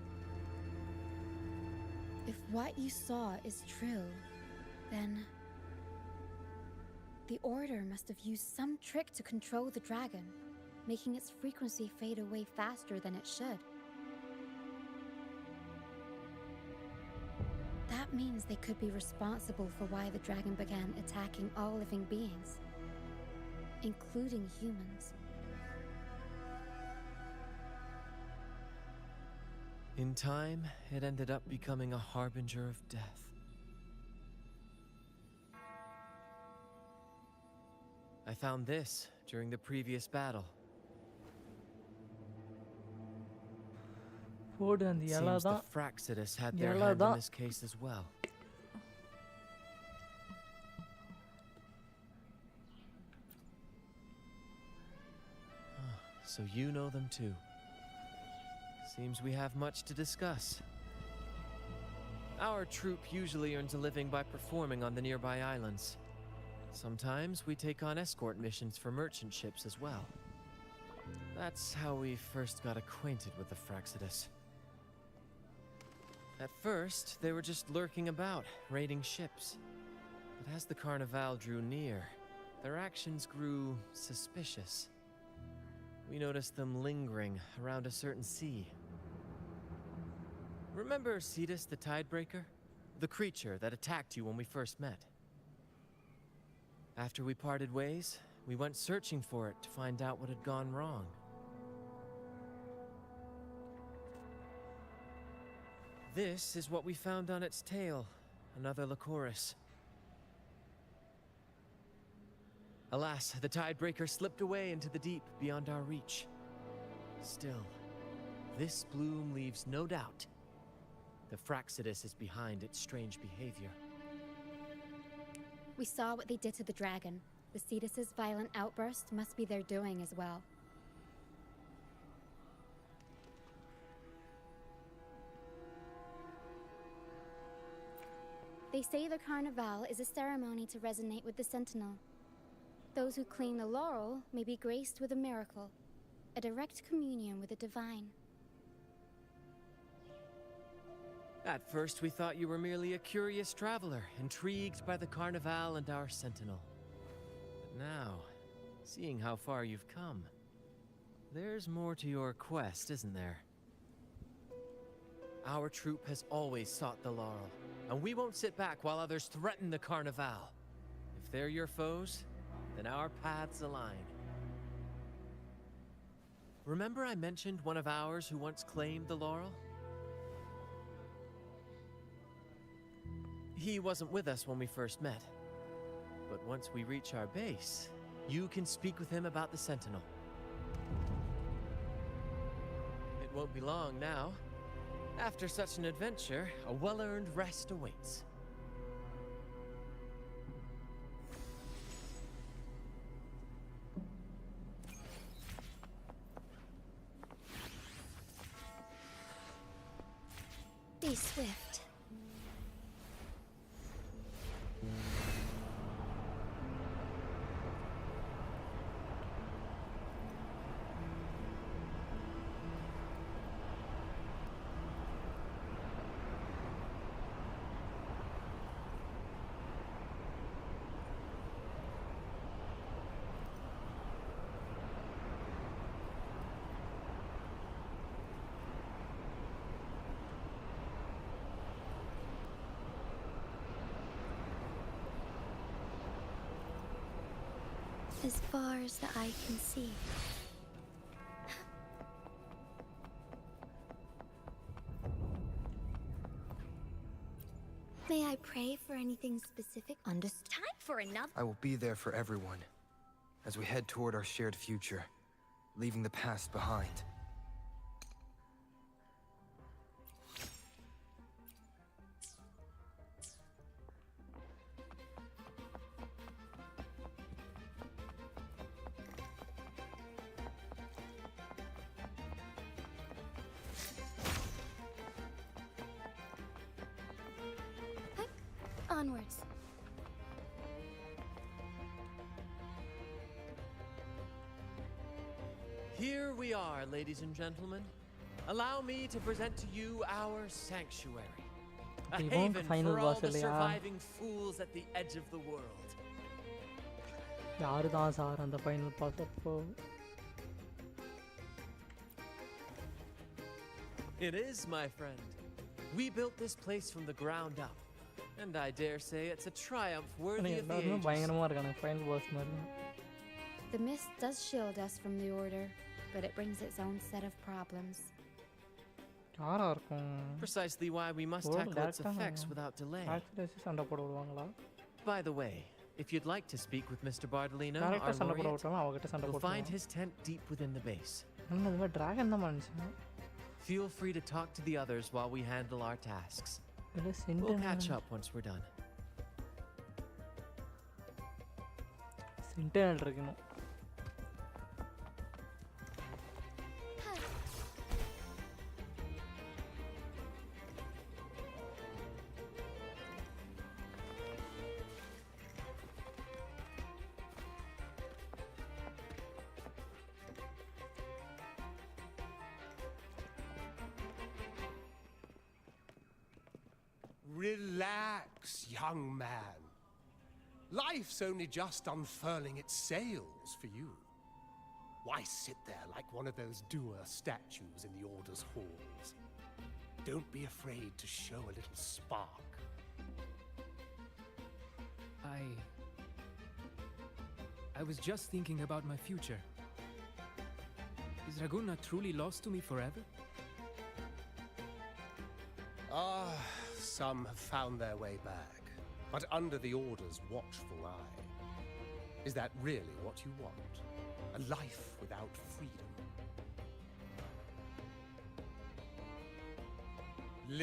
If what you saw is true, then the Order must have used some trick to control the dragon, making its frequency fade away faster than it should. That means they could be responsible for why the dragon began attacking all living beings, including humans. In time, it ended up becoming a harbinger of death. I found this during the previous battle. Seems the Fraccidus had their hand in this case as well. So you know them too. Seems we have much to discuss. Our troupe usually earns a living by performing on the nearby islands. Sometimes we take on escort missions for merchant ships as well. That's how we first got acquainted with the Fraccidus. At first, they were just lurking about, raiding ships. But as the Carnival drew near, their actions grew suspicious. We noticed them lingering around a certain sea. Remember Cetus the Tidebreaker? The creature that attacked you when we first met? After we parted ways, we went searching for it to find out what had gone wrong. This is what we found on its tail, another Lycoris. Alas, the Tidebreaker slipped away into the deep beyond our reach. Still, this bloom leaves no doubt. The Fraccidus is behind its strange behavior. We saw what they did to the dragon. The Cetus's violent outburst must be their doing as well. They say the Carnival is a ceremony to resonate with the Sentinel. Those who claim the laurel may be graced with a miracle, a direct communion with the divine. At first, we thought you were merely a curious traveler, intrigued by the Carnival and our Sentinel. But now, seeing how far you've come, there's more to your quest, isn't there? Our troupe has always sought the laurel, and we won't sit back while others threaten the Carnival. If they're your foes, then our paths align. Remember I mentioned one of ours who once claimed the laurel? He wasn't with us when we first met. once we reach our base, you can speak with him about the Sentinel. It won't be long now. After such an adventure, a well-earned rest awaits. Be swift. As far as the eye can see. May I pray for anything specific? Understood. Time for another. I will be there for everyone as we head toward our shared future, leaving the past behind. Onwards. Here we are, ladies and gentlemen. Allow me to present to you our sanctuary. A haven for all the surviving fools at the edge of the world. யாரு தான் sir அந்த final pass அப்போ? It is, my friend. We built this place from the ground up, and I dare say it's a triumph worthy of the ages. பயங்கரமா இருக்கானே final pass மாதிரி. The mist does shield us from the Order, but it brings its own set of problems. யாரா இருக்கும்? Precisely why we must tackle its effects without delay. Actually சண்டை போட விடுவாங்களா? By the way, if you'd like to speak with Mr. Bardolino, our laureate, you'll find his tent deep within the base. என்னது dragon தான் மனுஷன். Feel free to talk to the others while we handle our tasks. We'll catch up once we're done. Sentinel இருக்கணும். Relax, young man. Life's only just unfurling its sails for you. Why sit there like one of those dour statues in the Order's halls? Don't be afraid to show a little spark. I was just thinking about my future. Is Raguna truly lost to me forever? Some have found their way back, but under the Order's watchful eye. Is that really what you want? A life without freedom?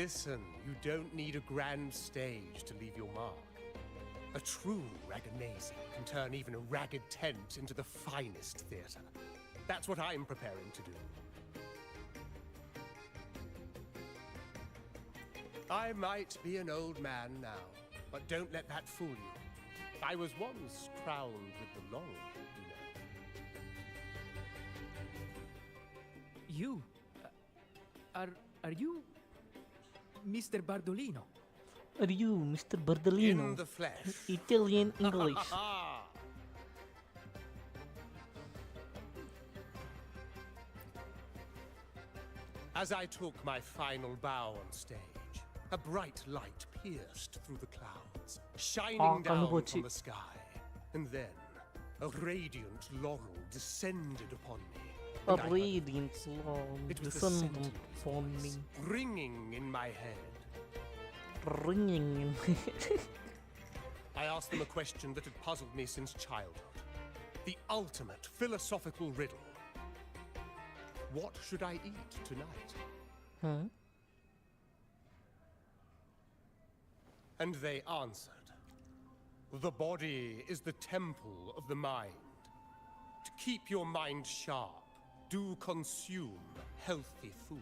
Listen, you don't need a grand stage to leave your mark. A true Raganazi can turn even a ragged tent into the finest theatre. That's what I'm preparing to do. I might be an old man now, but don't let that fool you. I was once crowned with the laurel, you know. You? Are you Mr. Bardolino? Are you Mr. Bardolino? In the flesh. Italian English. As I took my final bow on stage, a bright light pierced through the clouds, shining down from the sky. And then, a radiant laurel descended upon me. A radiant laurel descended upon me. Ringing in my head. Ringing in my head. I asked them a question that had puzzled me since childhood. The ultimate philosophical riddle. What should I eat tonight? Huh? And they answered. The body is the temple of the mind. To keep your mind sharp, do consume healthy food,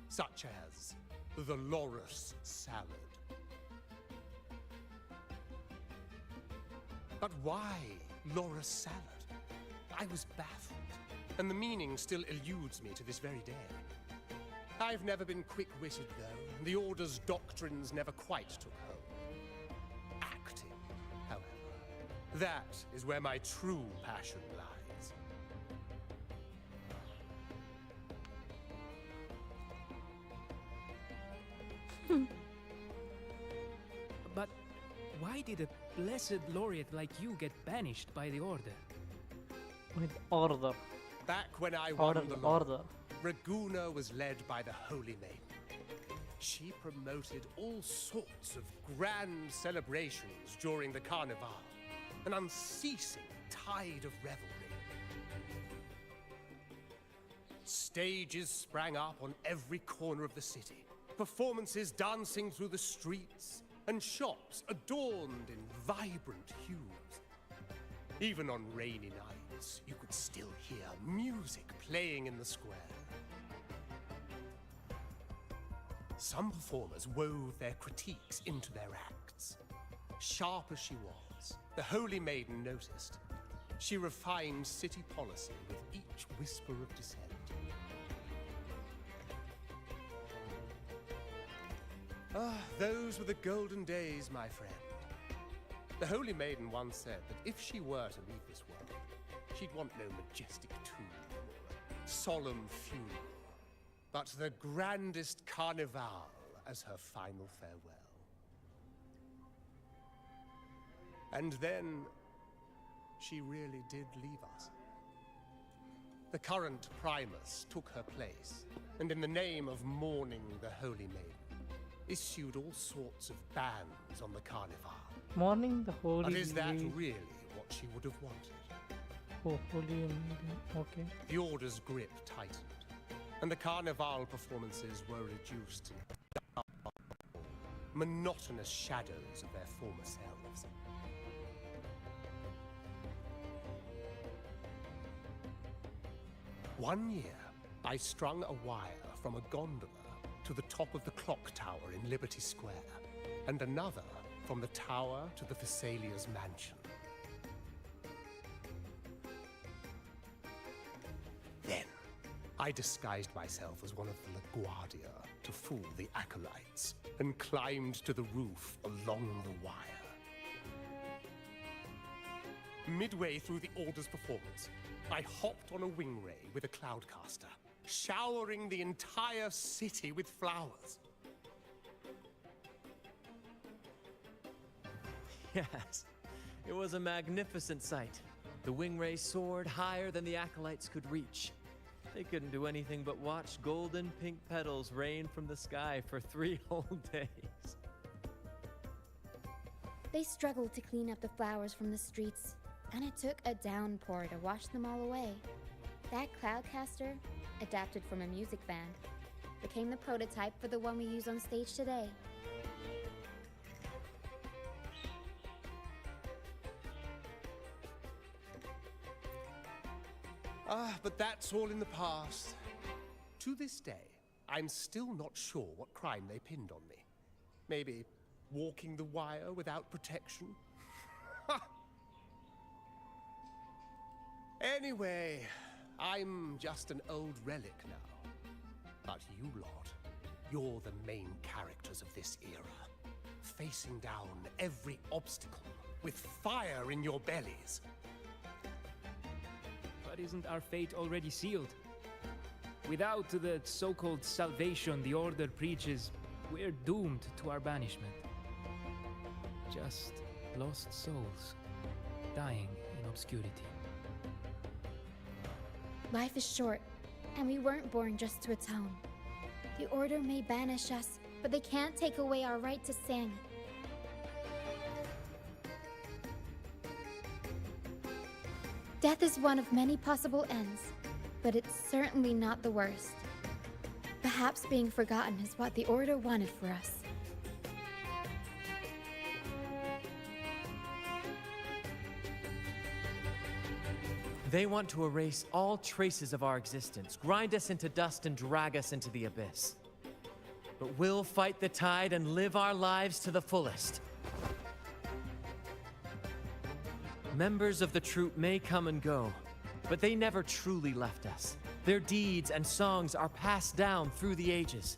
such as the loris salad. But why loris salad? I was baffled, and the meaning still eludes me to this very day. I've never been quick-witted, though, and the Order's doctrines never quite took hold. Acting, however, that is where my true passion lies. But why did a blessed laureate like you get banished by the Order? With order. Back when I won the law, Order. Raguna was led by the Holy Maiden. She promoted all sorts of grand celebrations during the Carnival, an unceasing tide of revelry. Stages sprang up on every corner of the city, performances dancing through the streets, and shops adorned in vibrant hues. Even on rainy nights, you could still hear music playing in the square. Some performers wove their critiques into their acts. Sharp as she was, the Holy Maiden noticed. She refined city policy with each whisper of dissent. Ah, those were the golden days, my friend. The Holy Maiden once said that if she were to leave this world, she'd want no majestic tomb or solemn funeral, but the grandest carnival as her final farewell. And then, she really did leave us. The current Primus took her place, and in the name of mourning the Holy Maiden, issued all sorts of bans on the Carnival. Morning the Holy But is that Maiden. really what she would have wanted? Oh, Holy Maiden. Okay. The Order's grip tightened, and the Carnival performances were reduced to dark, monotonous shadows of their former selves. One year, I strung a wire from a gondola to the top of the clock tower in Liberty Square, and another from the tower to the Thessalia's mansion. Then, I disguised myself as one of the LaGuardia to fool the acolytes, and climbed to the roof along the wire. Midway through the Order's performance, I hopped on a wing ray with a cloudcaster, showering the entire city with flowers. Yes, it was a magnificent sight. The wingray soared higher than the acolytes could reach. They couldn't do anything but watch golden pink petals rain from the sky for 3 whole days. They struggled to clean up the flowers from the streets, and it took a downpour to wash them all away. That cloudcaster, adapted from a music band, became the prototype for the one we use on stage today. Ah, but that's all in the past. To this day, I'm still not sure what crime they pinned on me. Maybe walking the wire without protection? Anyway, I'm just an old relic now. But you lot, you're the main characters of this era. Facing down every obstacle with fire in your bellies. But isn't our fate already sealed? Without the so-called salvation the Order preaches, we're doomed to our banishment. Just lost souls, dying in obscurity. Life is short, and we weren't born just to atone. The Order may banish us, but they can't take away our right to sing. Death is one of many possible ends, but it's certainly not the worst. Perhaps being forgotten is what the Order wanted for us. They want to erase all traces of our existence, grind us into dust and drag us into the abyss. But we'll fight the tide and live our lives to the fullest. Members of the troupe may come and go, but they never truly left us. Their deeds and songs are passed down through the ages.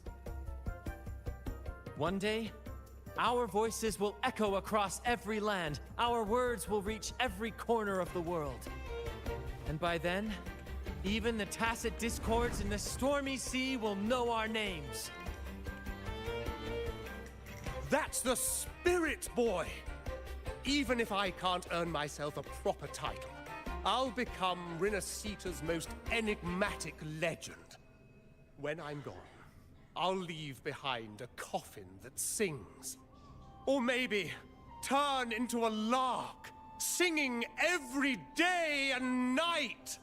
One day, our voices will echo across every land. Our words will reach every corner of the world. And by then, even the tacit discords in the stormy sea will know our names. That's the spirit, boy! Even if I can't earn myself a proper title, I'll become Rinascita's most enigmatic legend. When I'm gone, I'll leave behind a coffin that sings. Or maybe turn into a lark, singing every day and night.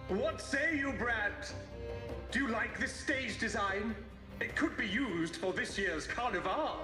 What say you, Brad? Do you like this stage design? It could be used for this year's carnival.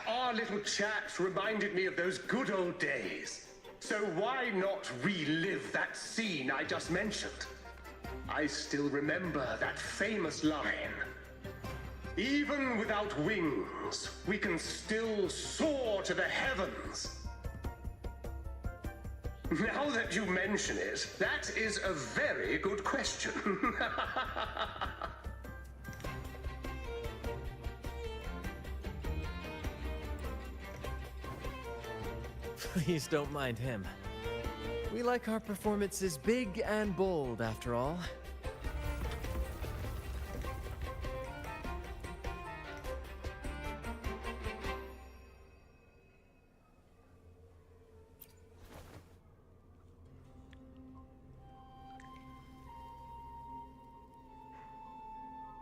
Our little chat reminded me of those good old days. So why not relive that scene I just mentioned? I still remember that famous line. Even without wings, we can still soar to the heavens. Now that you mention it, that is a very good question. Please don't mind him. We like our performances big and bold, after all.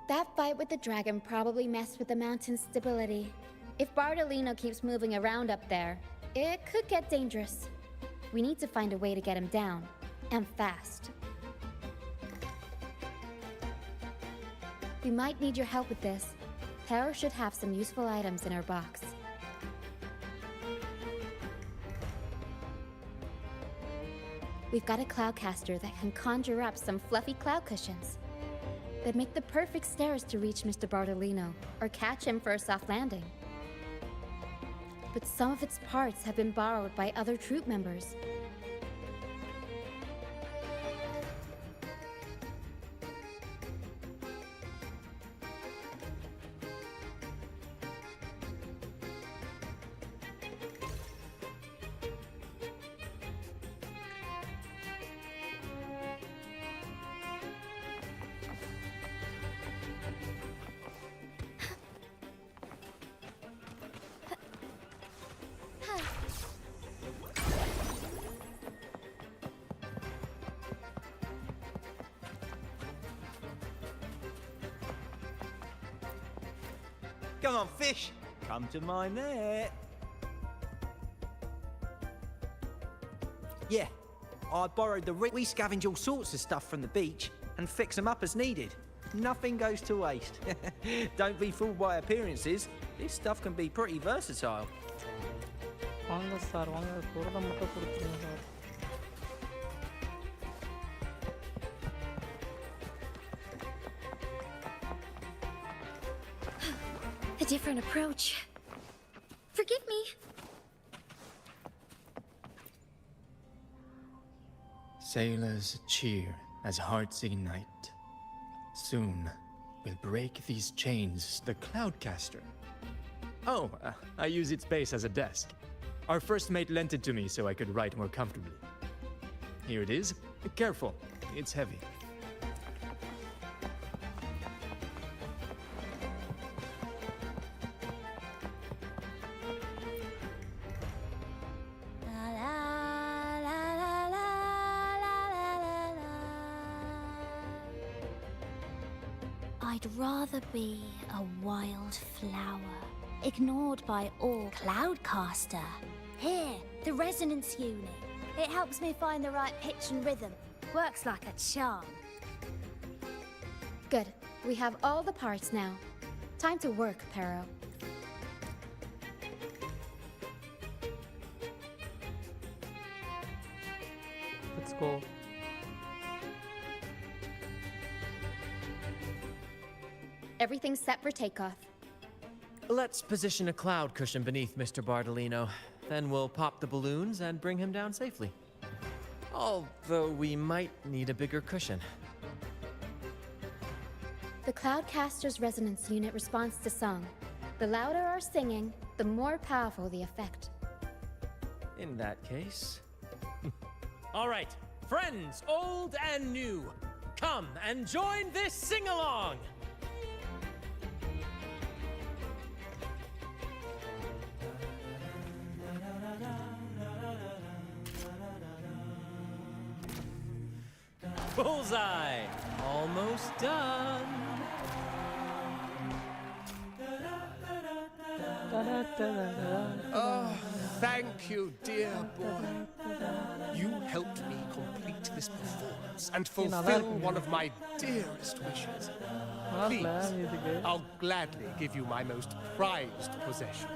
That fight with the dragon probably messed with the mountain's stability. If Bardolino keeps moving around up there, it could get dangerous. We need to find a way to get him down, and fast. We might need your help with this. Hera should have some useful items in her box. We've got a cloudcaster that can conjure up some fluffy cloud cushions. They'd make the perfect stairs to reach Mr. Bardolino, or catch him for a soft landing. But some of its parts have been borrowed by other troop members. Come on, fish! Come to my net! Yeah, I borrowed the rig. We scavenge all sorts of stuff from the beach and fix them up as needed. Nothing goes to waste. Don't be fooled by appearances. This stuff can be pretty versatile. வாங்க sir வாங்க குரலை மட்டும் கொடுத்துருங்க sir. The different approach. Forgive me. Sailors cheer as hearts ignite. Soon, we'll break these chains. The Cloudcaster. Oh, I use its base as a desk. Our first mate lent it to me so I could write more comfortably. Here it is. Careful, it's heavy. I'd rather be a wild flower, ignored by all. Cloudcaster. Here, the resonance unit. It helps me find the right pitch and rhythm. Works like a charm. Good. We have all the parts now. Time to work, Pero. Let's go. Everything's set for takeoff. Let's position a cloud cushion beneath Mr. Bardolino. Then we'll pop the balloons and bring him down safely. Although we might need a bigger cushion. The Cloudcaster's resonance unit responds to song. The louder our singing, the more powerful the effect. In that case... All right, friends, old and new, come and join this sing-along! Bullseye! Almost done! Oh, thank you, dear boy. You helped me complete this performance and fulfill one of my dearest wishes. Please, I'll gladly give you my most prized possession.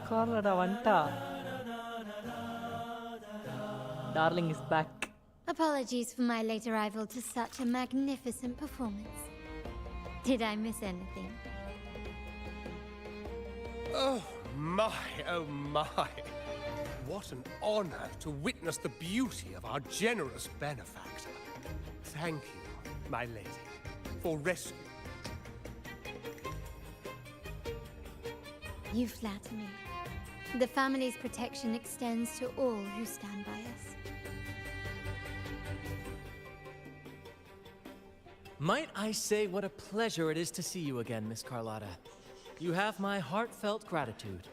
Carlotta Vanta. Darling is back. Apologies for my late arrival to such a magnificent performance. Did I miss anything? Oh my, oh my. What an honor to witness the beauty of our generous benefactor. Thank you, my lady, for rescuing. You flatter me. The family's protection extends to all who stand by us. Might I say what a pleasure it is to see you again, Miss Carlotta. You have my heartfelt gratitude.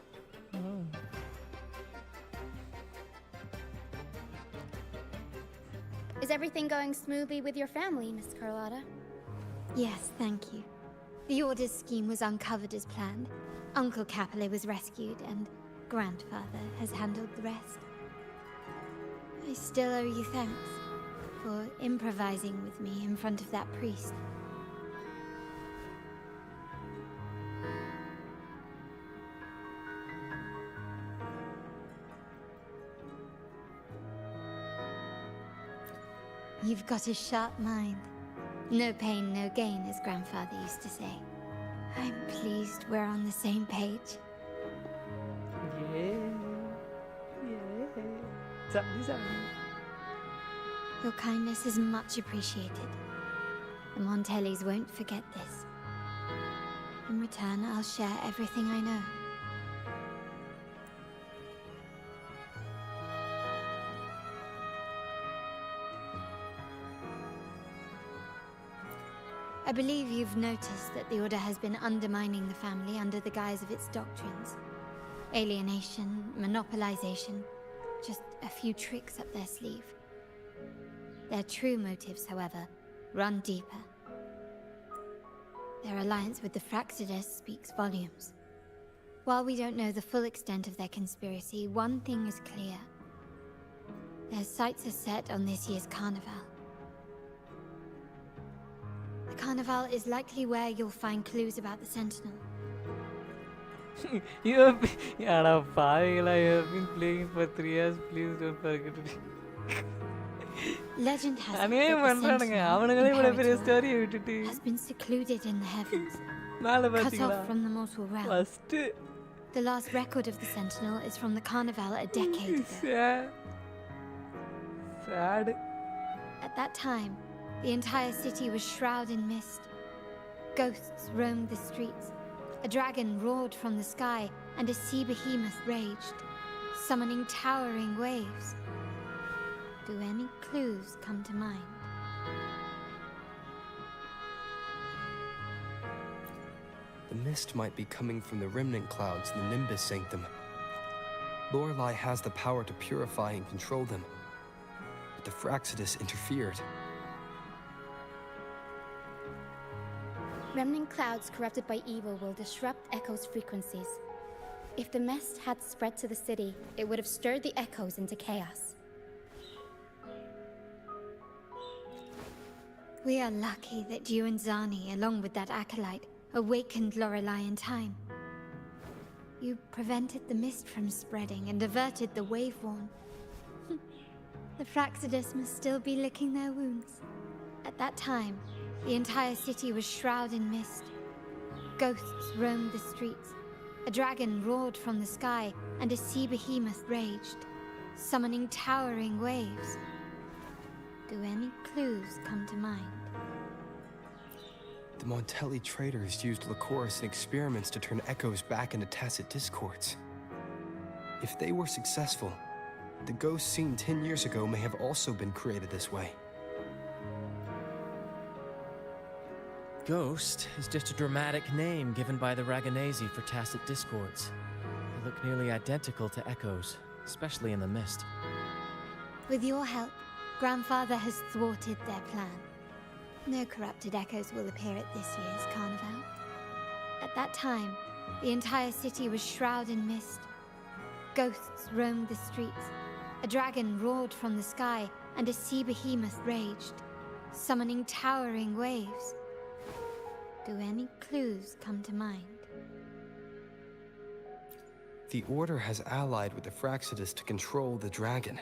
Is everything going smoothly with your family, Miss Carlotta? Yes, thank you. The Order's scheme was uncovered as planned. Uncle Capulet was rescued, and Grandfather has handled the rest. I still owe you thanks for improvising with me in front of that priest. You've got a sharp mind. No pain, no gain, as Grandfather used to say. I'm pleased we're on the same page. Your kindness is much appreciated. The Montellis won't forget this. In return, I'll share everything I know. I believe you've noticed that the Order has been undermining the family under the guise of its doctrines. Alienation, monopolization, just a few tricks up their sleeve. Their true motives, however, run deeper. Their alliance with the Fraxides speaks volumes. While we don't know the full extent of their conspiracy, one thing is clear. Their sights are set on this year's carnival. The Carnival is likely where you'll find clues about the Sentinel. You have been... Yada, Pavila, you have been playing for 3 years. Please don't forget it. Legend has it Anyway, that the Sentinel, story Imperator, has been secluded in the heavens, Mala cut pathingala. off from the mortal realm. First. The last record of the Sentinel is from the Carnival a decade ago. Sad. At that time, the entire city was shrouded in mist. Ghosts roamed the streets. A dragon roared from the sky, and a sea behemoth raged, summoning towering waves. Do any clues come to mind? The mist might be coming from the remnant clouds in the Nimbus Sanctum. Lorelei has the power to purify and control them, but the Fraxidus interfered. Remnant clouds corrupted by evil will disrupt Echo's frequencies. If the mist had spread to the city, it would have stirred the Echoes into chaos. We are lucky that you and Zani, along with that acolyte, awakened Lorelei in time. You prevented the mist from spreading and averted the wave-worn. The Fraxidus must still be licking their wounds. At that time, the entire city was shrouded in mist. Ghosts roamed the streets. A dragon roared from the sky, and a sea behemoth raged, summoning towering waves. Do any clues come to mind? The Montelli traders used Lycoris in experiments to turn echoes back into tacit discords. If they were successful, the ghosts seen 10 years ago may have also been created this way. Ghost is just a dramatic name given by the Raganesi for tacit discords. They look nearly identical to echoes, especially in the mist. With your help, Grandfather has thwarted their plan. No corrupted echoes will appear at this year's carnival. At that time, the entire city was shrouded in mist. Ghosts roamed the streets. A dragon roared from the sky, and a sea behemoth raged, summoning towering waves. Do any clues come to mind? The Order has allied with the Fraxidus to control the dragon.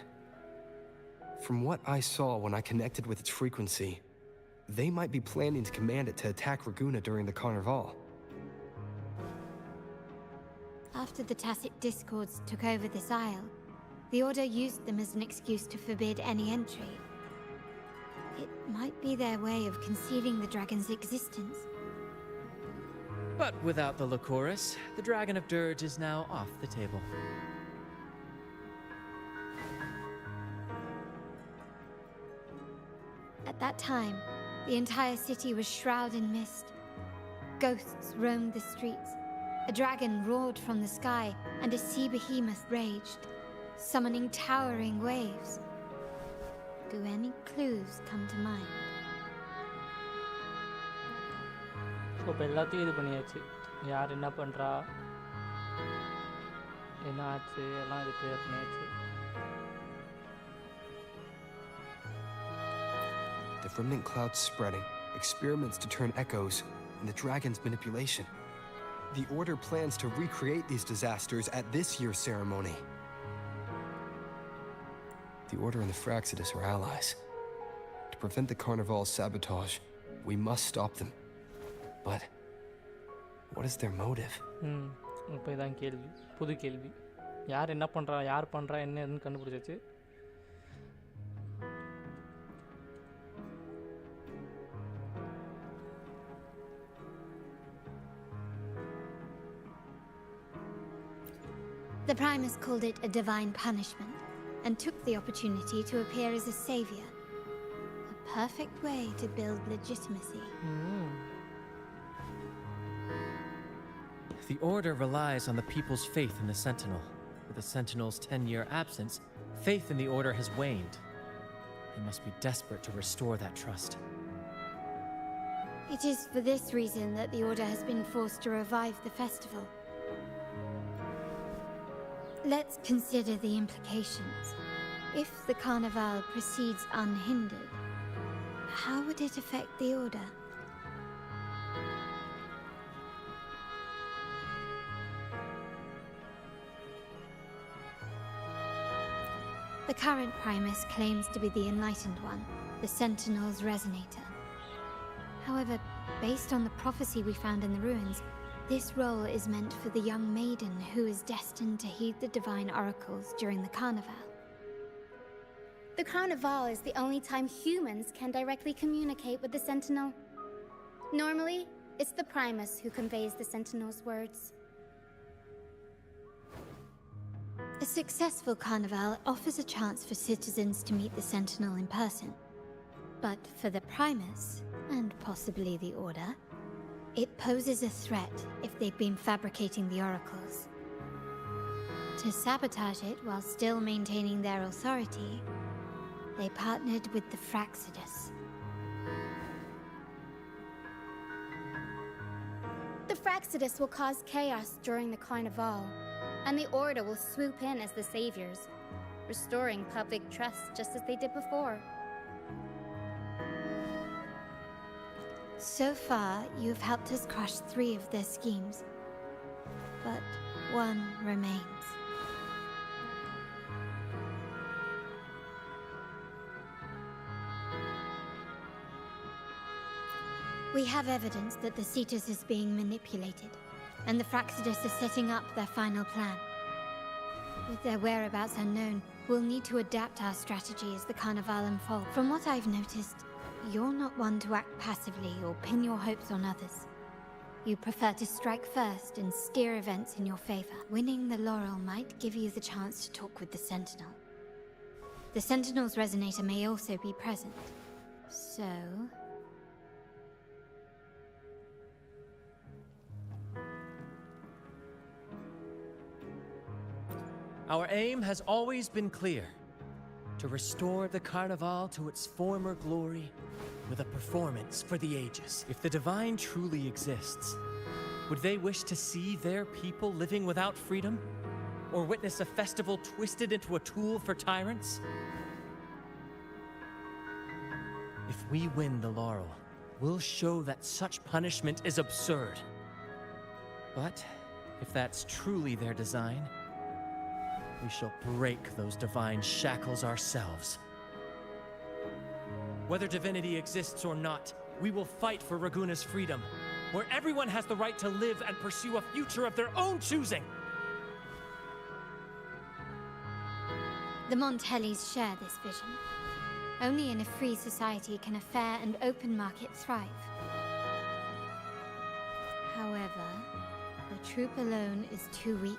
From what I saw when I connected with its frequency, they might be planning to command it to attack Raguna during the Carnival. After the tacit discords took over this isle, the Order used them as an excuse to forbid any entry. It might be their way of concealing the dragon's existence. But without the Lycoris, the Dragon of Dirge is now off the table. At that time, the entire city was shrouded in mist. Ghosts roamed the streets. A dragon roared from the sky, and a sea behemoth raged, summoning towering waves. Do any clues come to mind? So இப்போ எல்லாத்தையும் இது பண்ணியாச்சு. யார் என்ன பண்ணுறா, என்ன ஆச்சு, எல்லாம் இது கிளியர் பண்ணியாச்சு. The remnant clouds spreading, experiments to turn echoes, and the dragon's manipulation. The Order plans to recreate these disasters at this year's ceremony. The Order and the Fraxidus are allies. To prevent the Carnival's sabotage, we must stop them. But what is their motive? இப்போ இதான் கேள்வி, புது கேள்வி. யார் என்ன பண்ணுறா, யார் பண்ணுறா, என்னன்னு கண்டுபிடிச்சாச்சு. The Primus called it a divine punishment, and took the opportunity to appear as a savior. A perfect way to build legitimacy. The Order relies on the people's faith in the Sentinel. With the Sentinel's 10-year absence, faith in the Order has waned. They must be desperate to restore that trust. It is for this reason that the Order has been forced to revive the festival. Let's consider the implications. If the Carnival proceeds unhindered, how would it affect the Order? current Primus claims to be the Enlightened One, the Sentinel's Resonator. However, based on the prophecy we found in the ruins, this role is meant for the young maiden who is destined to heed the divine oracles during the Carnival. The Carnival is the only time humans can directly communicate with the Sentinel. Normally, it's the Primus who conveys the Sentinel's words. A successful Carnival offers a chance for citizens to meet the Sentinel in person. But for the Primus, and possibly the Order, it poses a threat if they've been fabricating the oracles. To sabotage it while still maintaining their authority, they partnered with the Fraxidus. The Fraxidus will cause chaos during the Carnival, and the Order will swoop in as the saviors, restoring public trust just as they did before. So far, you've helped us crush 3 of their schemes, but one remains. We have evidence that the Cetus is being manipulated, and the Fraxidus are setting up their final plan. With their whereabouts unknown, we'll need to adapt our strategy as the Carnival unfolds. From what I've noticed, you're not one to act passively or pin your hopes on others. You prefer to strike first and steer events in your favor. Winning the laurel might give you the chance to talk with the Sentinel. The Sentinel's Resonator may also be present. So... Our aim has always been clear: to restore the Carnival to its former glory with a performance for the ages. If the Divine truly exists, would they wish to see their people living without freedom? Or witness a festival twisted into a tool for tyrants? If we win the laurel, we'll show that such punishment is absurd. But if that's truly their design, we shall break those divine shackles ourselves. Whether divinity exists or not, we will fight for Raguna's freedom, where everyone has the right to live and pursue a future of their own choosing. The Montellis share this vision. Only in a free society can a fair and open market thrive. However, the troop alone is too weak.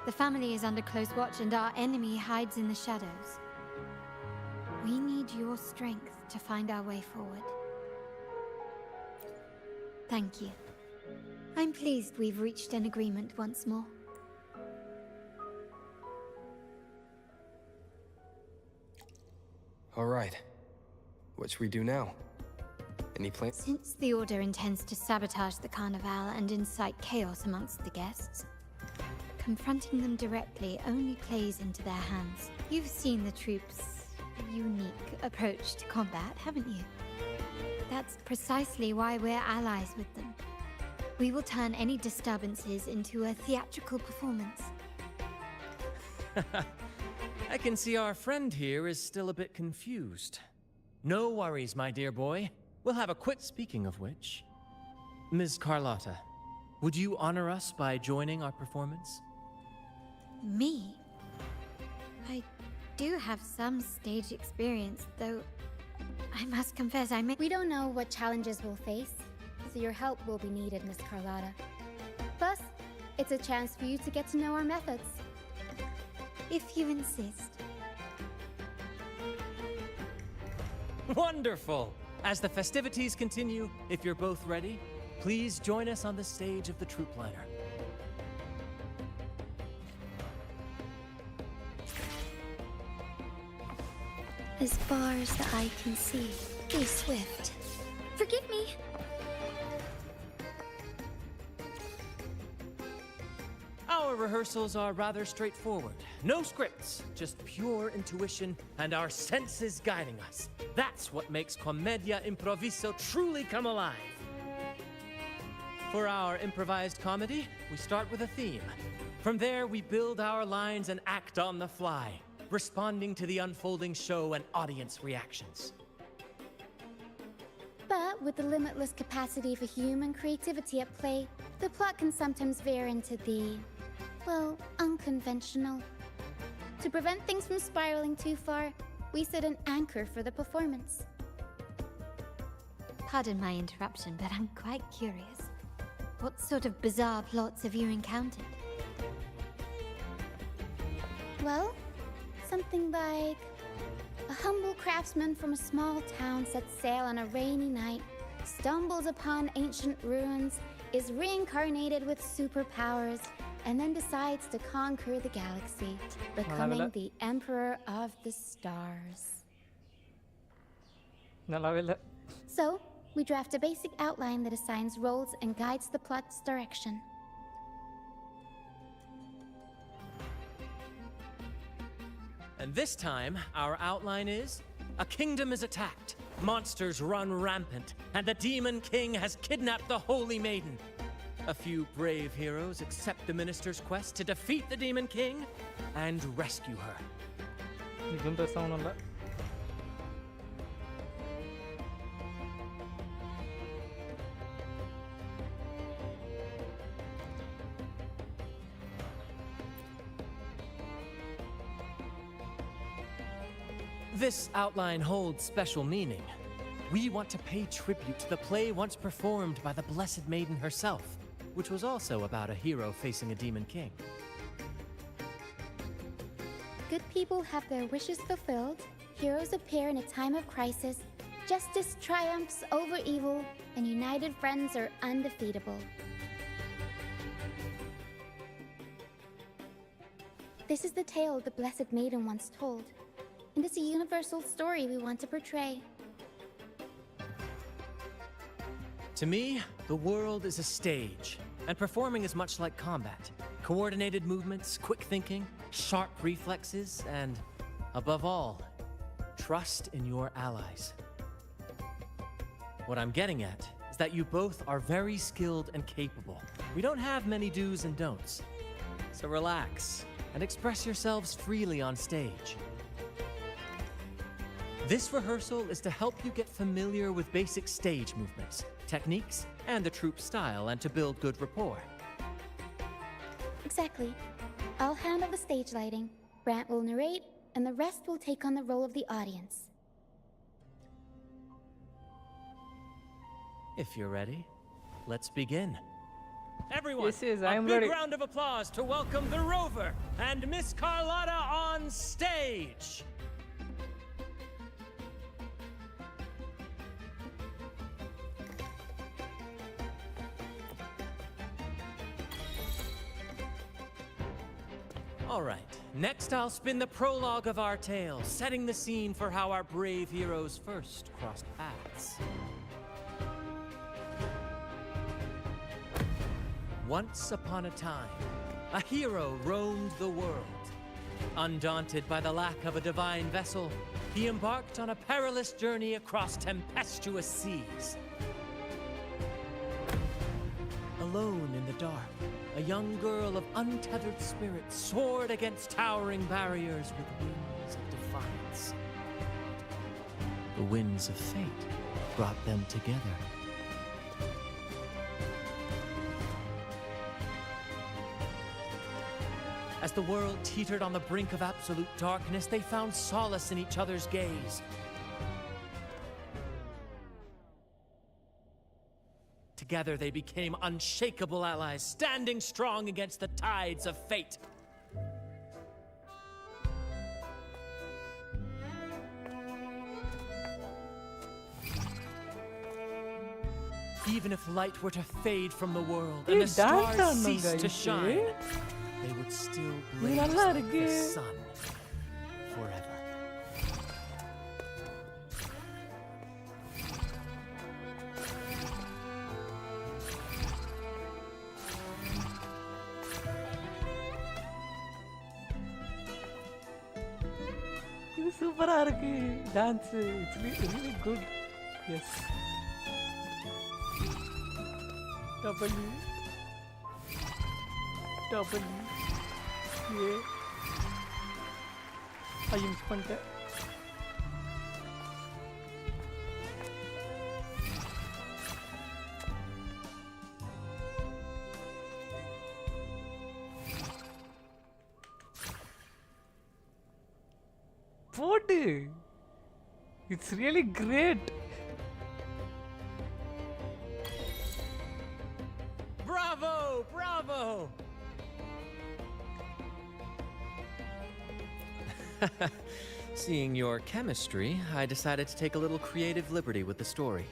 The family is under close watch and our enemy hides in the shadows. We need your strength to find our way forward. Thank you. I'm pleased we've reached an agreement once more. All right. What should we do now? Any plans? Since the Order intends to sabotage the Carnival and incite chaos amongst the guests, confronting them directly only plays into their hands. You've seen the troops' unique approach to combat, haven't you? That's precisely why we're allies with them. We will turn any disturbances into a theatrical performance. I can see our friend here is still a bit confused. No worries, my dear boy. We'll have a quick... Speaking of which, Ms. Carlotta, would you honor us by joining our performance? Me? I do have some stage experience, though I must confess We don't know what challenges we'll face, so your help will be needed, Miss Carlotta. Plus, it's a chance for you to get to know our methods. If you insist. Wonderful! As the festivities continue, if you're both ready, please join us on the stage of the troop liner. As far as the eye can see, be swift. Forgive me! Our rehearsals are rather straightforward. No scripts, just pure intuition and our senses guiding us. That's what makes Commedia Improviso truly come alive. For our improvised comedy, we start with a theme. From there, we build our lines and act on the fly. responding to the unfolding show and audience reactions. But with the limitless capacity for human creativity at play, the plot can sometimes veer into the, well, unconventional. To prevent things from spiraling too far, we set an anchor for the performance. Pardon my interruption, but I'm quite curious. What sort of bizarre plots have you encountered? Well, something like a humble craftsman from a small town sets sail on a rainy night, stumbles upon ancient ruins, is reincarnated with superpowers, and then decides to conquer the galaxy, becoming the Emperor of the Stars. So, we draft a basic outline that assigns roles and guides the plot's direction. And this time, our outline is: a kingdom is attacked, monsters run rampant, and the Demon King has kidnapped the Holy Maiden. A few brave heroes accept the minister's quest to defeat the Demon King and rescue her. This outline holds special meaning. We want to pay tribute to the play once performed by the Blessed Maiden herself, which was also about a hero facing a Demon King. Good people have their wishes fulfilled, heroes appear in a time of crisis, justice triumphs over evil, and united friends are undefeatable. This is the tale the Blessed Maiden once told, and it's a universal story we want to portray. To me, the world is a stage, and performing is much like combat. Coordinated movements, quick thinking, sharp reflexes, and, above all, trust in your allies. What I'm getting at is that you both are very skilled and capable. We don't have many do's and don'ts. So relax and express yourselves freely on stage. This rehearsal is to help you get familiar with basic stage movements, techniques, and the troupe style, and to build good rapport. Exactly. I'll handle the stage lighting, Brant will narrate, and the rest will take on the role of the audience. If you're ready, let's begin. Everyone, Yes, a I'm big ready. round of applause to welcome the Rover and Miss Carlotta on stage. All right, next I'll spin the prologue of our tale, setting the scene for how our brave heroes first crossed paths. Once upon a time, a hero roamed the world. Undaunted by the lack of a divine vessel, he embarked on a perilous journey across tempestuous seas. Alone in the dark, a young girl of untethered spirit soared against towering barriers with wings of defiance. The winds of fate brought them together. As the world teetered on the brink of absolute darkness, they found solace in each other's gaze. Together they became unshakable allies, standing strong against the tides of fate. Even if light were to fade from the world and the stars cease to shine, they would still blaze like the sun forever. இது சூப்பரா இருக்கு dance it's really good. Yes. W A ஐயோ miss பண்ணிட்டேன். போடு. It's really great. Bravo! Bravo! Seeing your chemistry, I decided to take a little creative liberty with the story.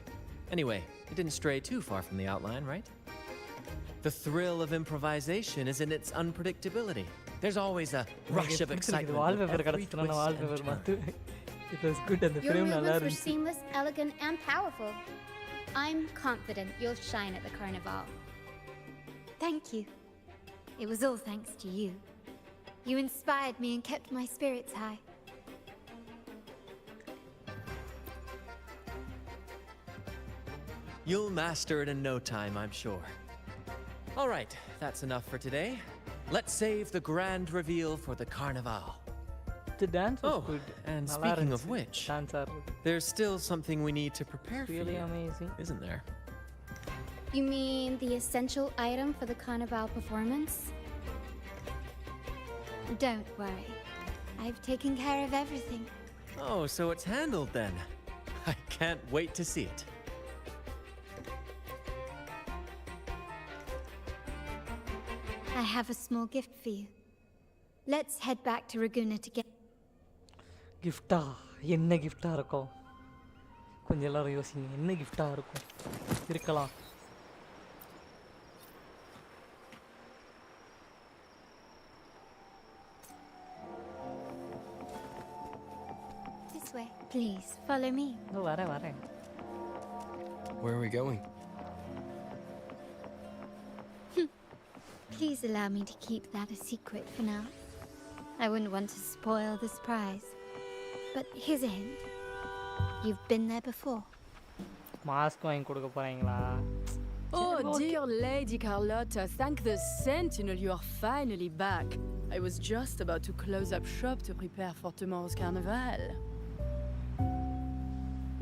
Anyway, it didn't stray too far from the outline, right? The thrill of improvisation is in its unpredictability. There's always a rush of excitement with every twist and turn. It was good and the Your frame movements நல்லா were இருந்துச்சு. seamless, elegant, and powerful. I'm confident you'll shine at the carnival. Thank you. It was all thanks to you. You inspired me and kept my spirits high. You'll master it in no time, I'm sure. All right, that's enough for today. Let's save the grand reveal for the carnival. The dance was good. And நல்லா speaking of இருந்துச்சு. which, Dance ஆடுறது. there's still something we need to prepare for Really you, amazing. isn't there? You mean the essential item for the carnival performance? Don't worry. I've taken care of everything. Oh, so it's handled then. I can't wait to see it. I have a small gift for you. Let's head back to Raguna to get. கிஃப்டா என்ன கிஃப்டா இருக்கும்? கொஞ்சம் எல்லாரும் யோசிங்க, என்ன கிஃப்டா இருக்கும் இருக்கலாம்? This way. Please, follow me. வரேன். Where are we going? Please allow me to keep that a secret for now. I wouldn't want to spoil the surprise. But here's a hint. You've been there before. Mask வாங்கி கொடுக்க போறீங்களா? Oh, dear Lady Carlotta, thank the Sentinel you are finally back. I was just about to close up shop to prepare for tomorrow's carnival.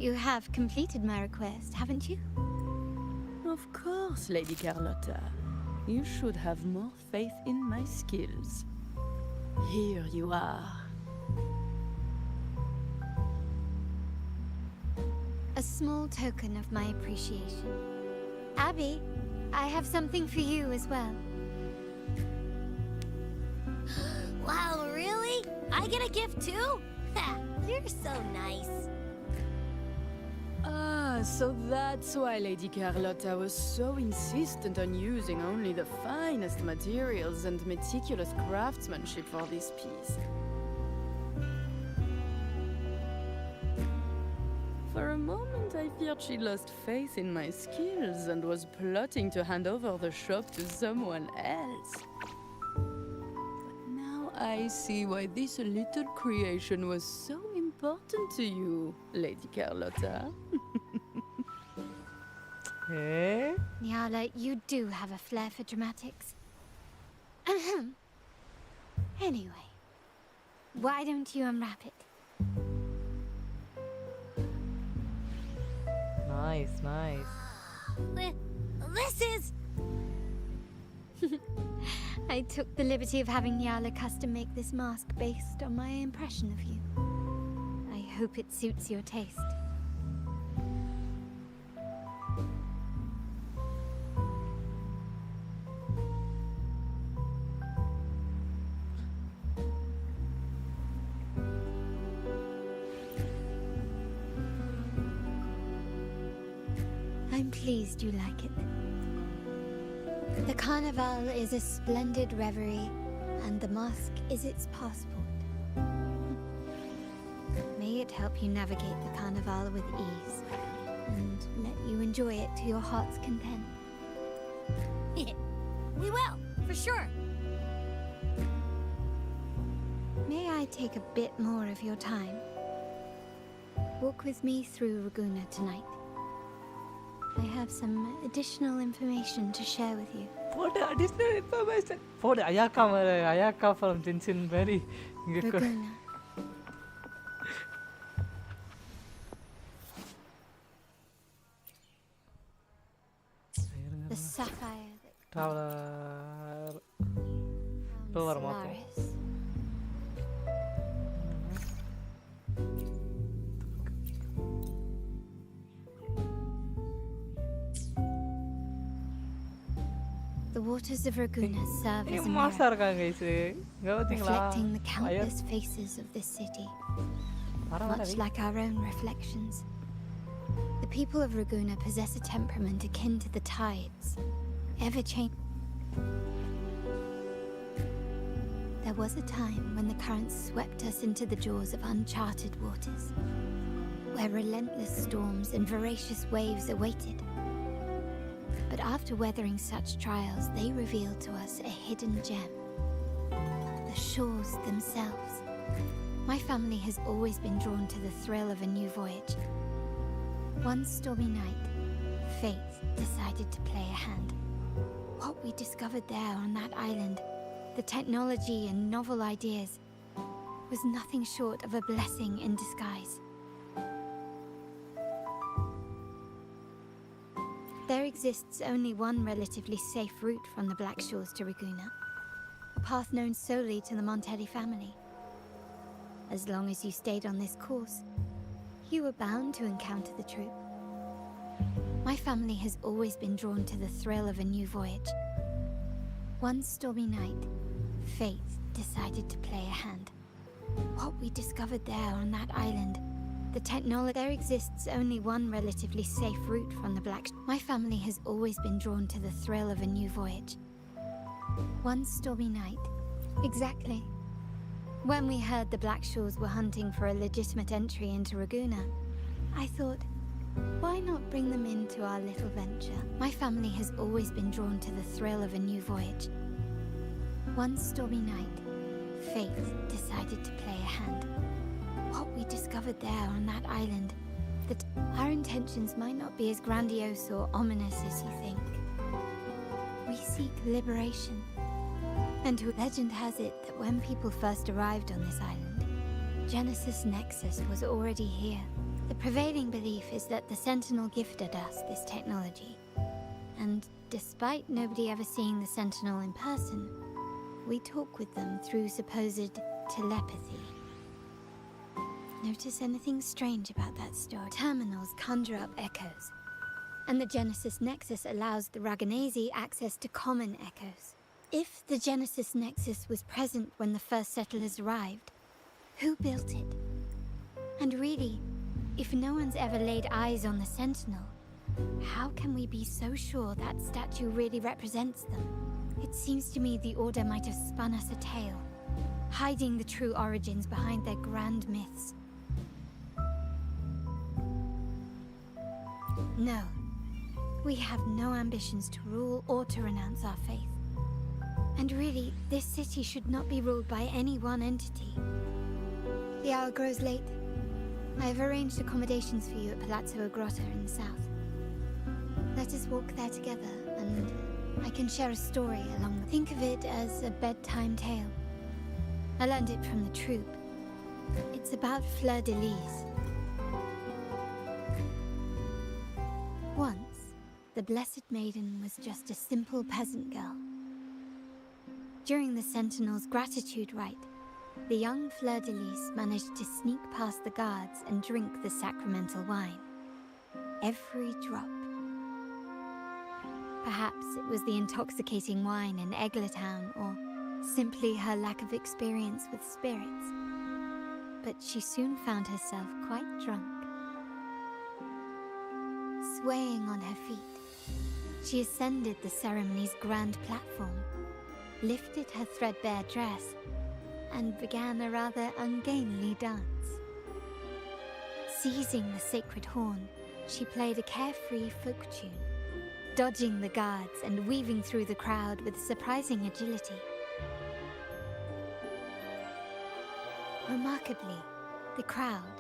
You have completed my request, haven't you? Of course, Lady Carlotta. You should have more faith in my skills. Here you are. A small token of my appreciation. Abby, I have something for you as well. Wow, really? I get a gift too? You're so nice. Ah, so that's why Lady Carlotta was so insistent on using only the finest materials and meticulous craftsmanship for this piece. For a moment, I feared she lost faith in my skills and was plotting to hand over the shop to someone else. But now I see why this little creation was so important to you, Lady Carlotta. Hey? Nyala, you do have a flair for dramatics. Anyway, why don't you unwrap it? Nice, nice. This is... I took the liberty of having Nyala custom make this mask based on my impression of you. I hope it suits your taste. I'm pleased you like it. The carnival is a splendid reverie, and the mask is its passport. May it help you navigate the carnival with ease, and let you enjoy it to your heart's content. We will, for sure. May I take a bit more of your time? Walk with me through Raguna tonight. I have some additional information to share with you. What additional information? For Ayaka from Jinsin very Raguna. Traveler. Rover மாப்போம். The waters of Raguna serve as a மாசா mirror, இருக்காங்க guys. கவனிங்களா? reflecting the countless faces of this city, much like our own reflections. The people of Raguna possess a temperament akin to the tides, ever-changing. There was a time when the currents swept us into the jaws of uncharted waters, where relentless storms and voracious waves awaited. But after weathering such trials, they revealed to us a hidden gem: the shores themselves. My family has always been drawn to the thrill of a new voyage. One stormy night, fate decided to play a hand. What we discovered there on that island, the technology and novel ideas, was nothing short of a blessing in disguise. There exists only one relatively safe route from the Black Shores to Raguna, a path known solely to the Montelli family. As long as you stayed on this course, you were bound to encounter the truth. My family has always been drawn to the thrill of a new voyage. One stormy night, fate decided to play a hand. What we discovered there on that island, the technology... There exists only one relatively safe route from the Black... My family has always been drawn to the thrill of a new voyage. One stormy night. Exactly. When we heard the Black Shores were hunting for a legitimate entry into Raguna, I thought, why not bring them into our little venture? My family has always been drawn to the thrill of a new voyage. One stormy night, fate decided to play a hand. What we discovered there on that island, that our intentions might not be as grandiose or ominous as you think. We seek liberation. And legend has it that when people first arrived on this island, Genesis Nexus was already here. The prevailing belief is that the Sentinel gifted us this technology. And despite nobody ever seeing the Sentinel in person, we talk with them through supposed telepathy. Notice anything strange about that story? Terminals conjure up echoes, and the Genesis Nexus allows the Raganese access to common echoes. If the Genesis Nexus was present when the first settlers arrived, who built it? And really, if no one's ever laid eyes on the Sentinel, how can we be so sure that statue really represents them? It seems to me the Order might have spun us a tale, hiding the true origins behind their grand myths. No, we have no ambitions to rule or to renounce our faith. And really, this city should not be ruled by any one entity. The hour grows late. I have arranged accommodations for you at Palazzo Grotta in the south. Let us walk there together, and I can share a story along the... Think of it as a bedtime tale. I learned it from the troop. It's about fleur-de-lis. Once, the Blessed Maiden was just a simple peasant girl. During the Sentinel's gratitude rite, the young fleur-de-lis managed to sneak past the guards and drink the sacramental wine. Every drop. Perhaps it was the intoxicating wine in Eggletown, or simply her lack of experience with spirits. But she soon found herself quite drunk. Swaying on her feet, she ascended the ceremony's grand platform, lifted her threadbare dress, and began a rather ungainly dance. Seizing the sacred horn, she played a carefree folk tune, dodging the guards and weaving through the crowd with surprising agility. Remarkably, the crowd,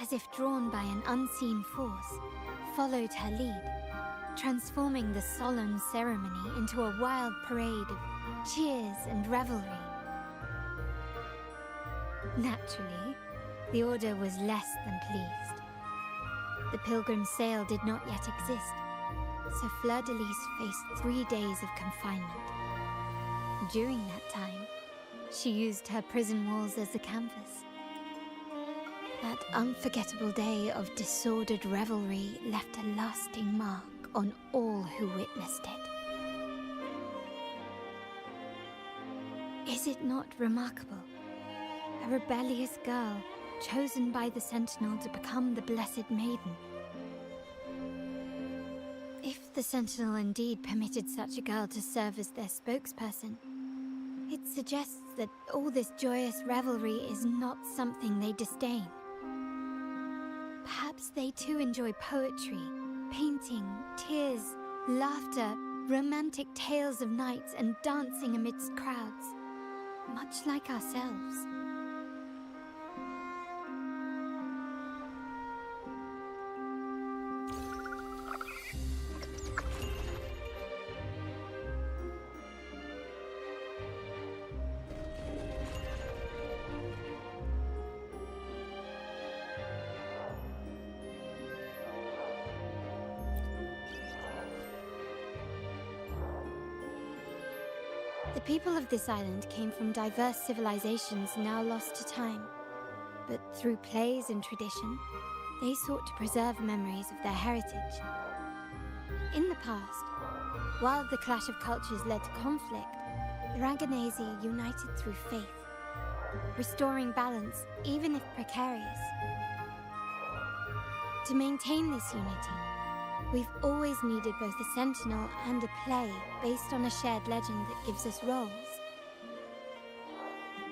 as if drawn by an unseen force, followed her lead, transforming the solemn ceremony into a wild parade of cheers and revelry. Naturally, the Order was less than pleased. The pilgrim sail did not yet exist, so Fleur-de-Lis faced 3 days of confinement. During that time, she used her prison walls as a canvas. That unforgettable day of disordered revelry left a lasting mark on all who witnessed it. Is it not remarkable? A rebellious girl chosen by the Sentinel to become the Blessed Maiden. If the Sentinel indeed permitted such a girl to serve as their spokesperson, it suggests that all this joyous revelry is not something they disdain. Perhaps they too enjoy poetry, painting, tears, laughter, romantic tales of nights, and dancing amidst crowds, much like ourselves. The people of this island came from diverse civilizations now lost to time, but through plays and tradition, they sought to preserve memories of their heritage. In the past, while the clash of cultures led to conflict, the Raganazi united through faith, restoring balance even if precarious. To maintain this unity, we've always needed both a sentinel and a play based on a shared legend that gives us roles.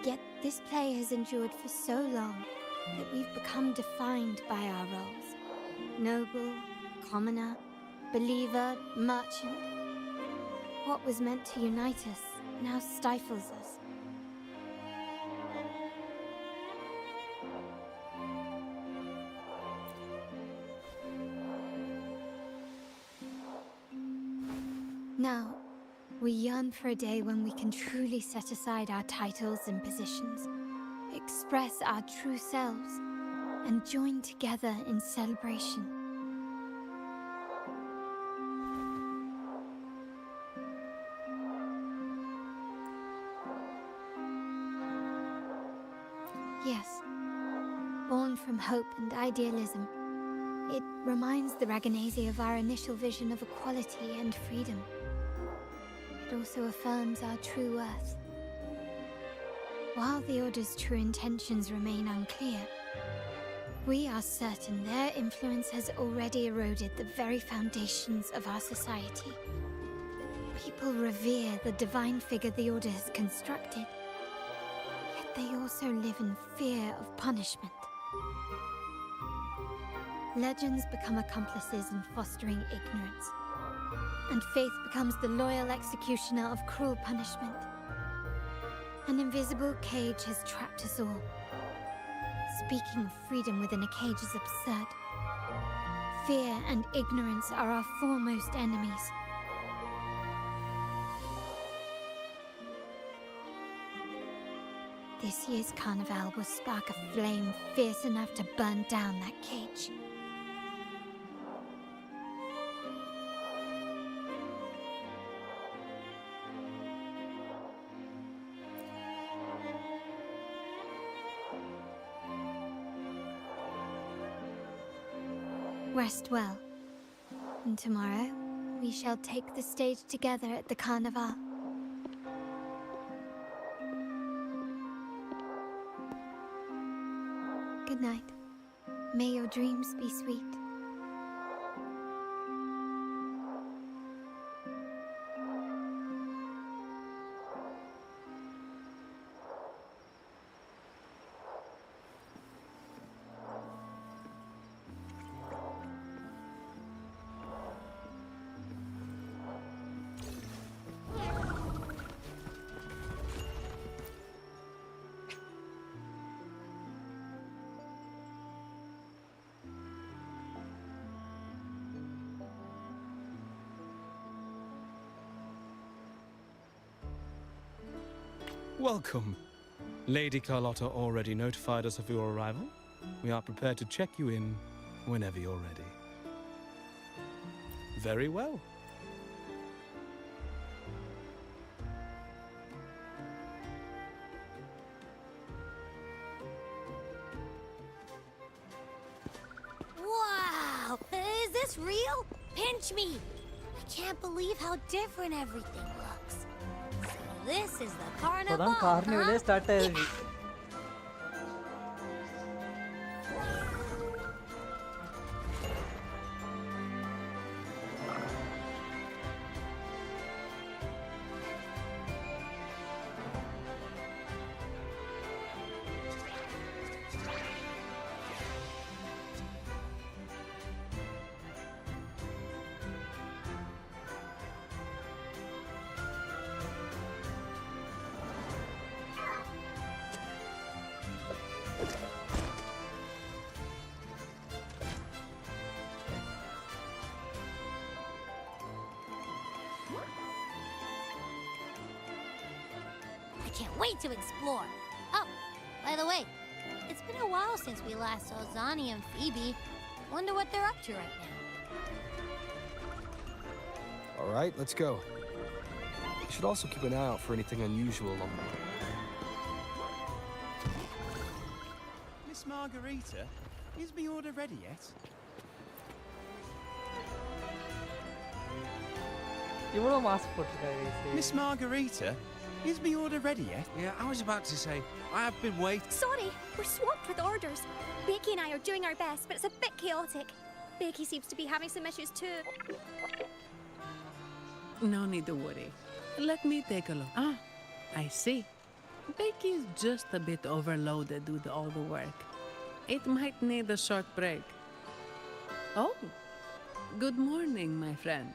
Yet this play has endured for so long that we've become defined by our roles. Noble, commoner, believer, merchant. What was meant to unite us now stifles us. Now, we yearn for a day when we can truly set aside our titles and positions, express our true selves, and join together in celebration. Yes, born from hope and idealism, it reminds the Raganazi of our initial vision of equality and freedom. It also affirms our true worth. While the Order's true intentions remain unclear, we are certain their influence has already eroded the very foundations of our society. People revere the divine figure the Order has constructed, yet they also live in fear of punishment. Legends become accomplices in fostering ignorance, and faith becomes the loyal executioner of cruel punishment. An invisible cage has trapped us all. Speaking of freedom within a cage is absurd. Fear and ignorance are our foremost enemies. This year's carnival will spark a flame fierce enough to burn down that cage. Rest well, and tomorrow we shall take the stage together at the Carnival. Good night. May your dreams be sweet. Welcome. Lady Carlotta already notified us of your arrival. We are prepared to check you in whenever you're ready. Very well. Wow! Is this real? Pinch me! I can't believe how different everything looks. So this is the carnival, இப்போதான் கார்னிவலே start ஆயிருக்கு. I can't wait to explore. Oh, by the way, it's been a while since we last saw Zani and Phoebe. Wonder what they're up to right now. All right, let's go. You should also keep an eye out for anything unusual along the way. Miss Margarita, is my order ready yet? இவ்வளோ mask போட்டிருக்காங்க. Miss Margarita, is my order ready yet? Yeah, I was about to say, I have been waiting. Sorry, we're swamped with orders. Becky and I are doing our best, but it's a bit chaotic. Becky seems to be having some issues too. No need to worry. Let me take a look. Ah, I see. Becky's just a bit overloaded with all the work. It might need a short break. Oh, good morning, my friend.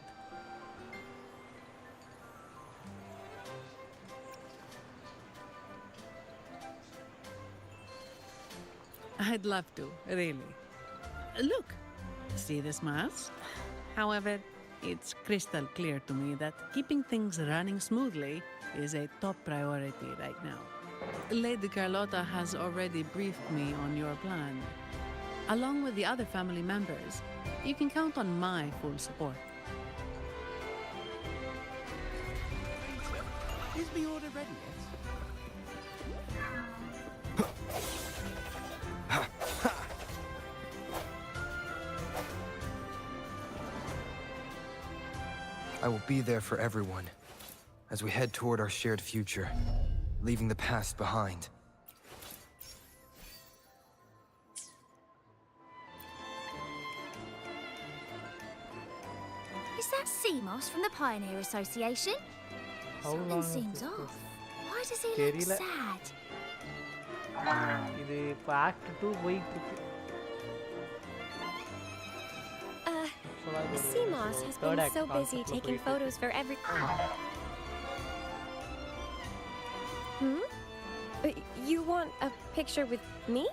I'd love to, really. Look, see this mask? However, it's crystal clear to me that keeping things running smoothly is a top priority right now. Lady Carlotta has already briefed me on your plan. Along with the other family members, you can count on my full support. Is my order ready yet? I will be there for everyone as we head toward our shared future, leaving the past behind. Is that Seamoss from the Pioneer Association? How Something long seems is off. Why does he look தெரியல. sad? இது இப்போ act 2 போயிட்டு இருக்கு. Seamoss has Third been act so busy concept lo taking போயிட்டு photos for every... You want a picture with me?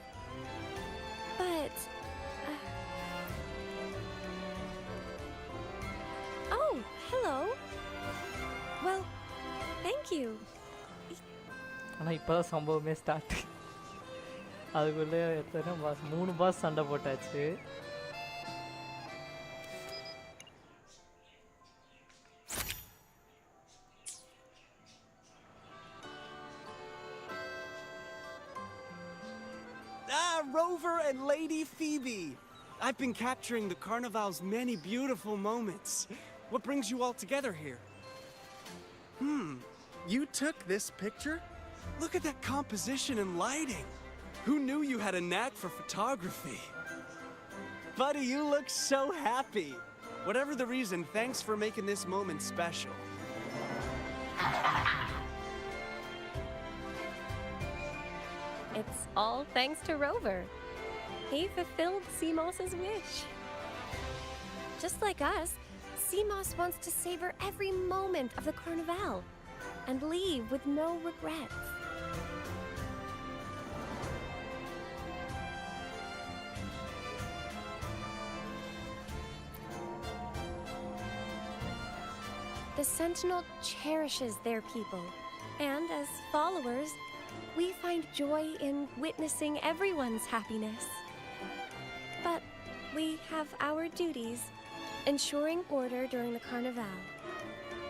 But... Oh, hello. Well, thank you. ஆனால் இப்போ தான் சம்பவமே start. அதுக்குள்ளே எத்தனை பாஸ் 3 பாஸ் சண்டை போட்டாச்சு. Rover and Lady Phoebe! I've been capturing the Carnival's many beautiful moments. What brings you all together here? You took this picture? Look at that composition and lighting! Who knew you had a knack for photography? Buddy, you look so happy! Whatever the reason, thanks for making this moment special. It's all thanks to Rover. He fulfilled Seamoss's wish. Just like us, Seamoss wants to savor every moment of the Carnival and leave with no regrets. The Sentinel cherishes their people, and as followers, we find joy in witnessing everyone's happiness. But we have our duties, ensuring order during the Carnival.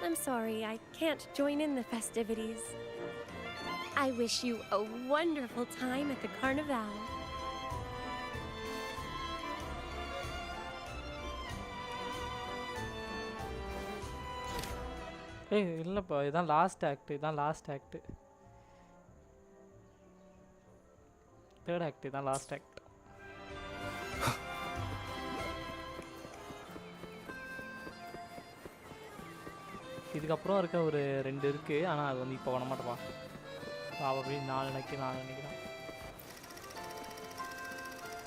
I'm sorry, I can't join in the festivities. I wish you a wonderful time at the Carnival. ஏய் இல்லைப்பா இதுதான் last act third act இதுதான் last act இதுக்கப்புறம் இருக்க ஒரு 2 இருக்குது ஆனால் அது வந்து இப்போ பண்ண மாட்டேப்பா அப்படி 4 நினைக்கிறேன்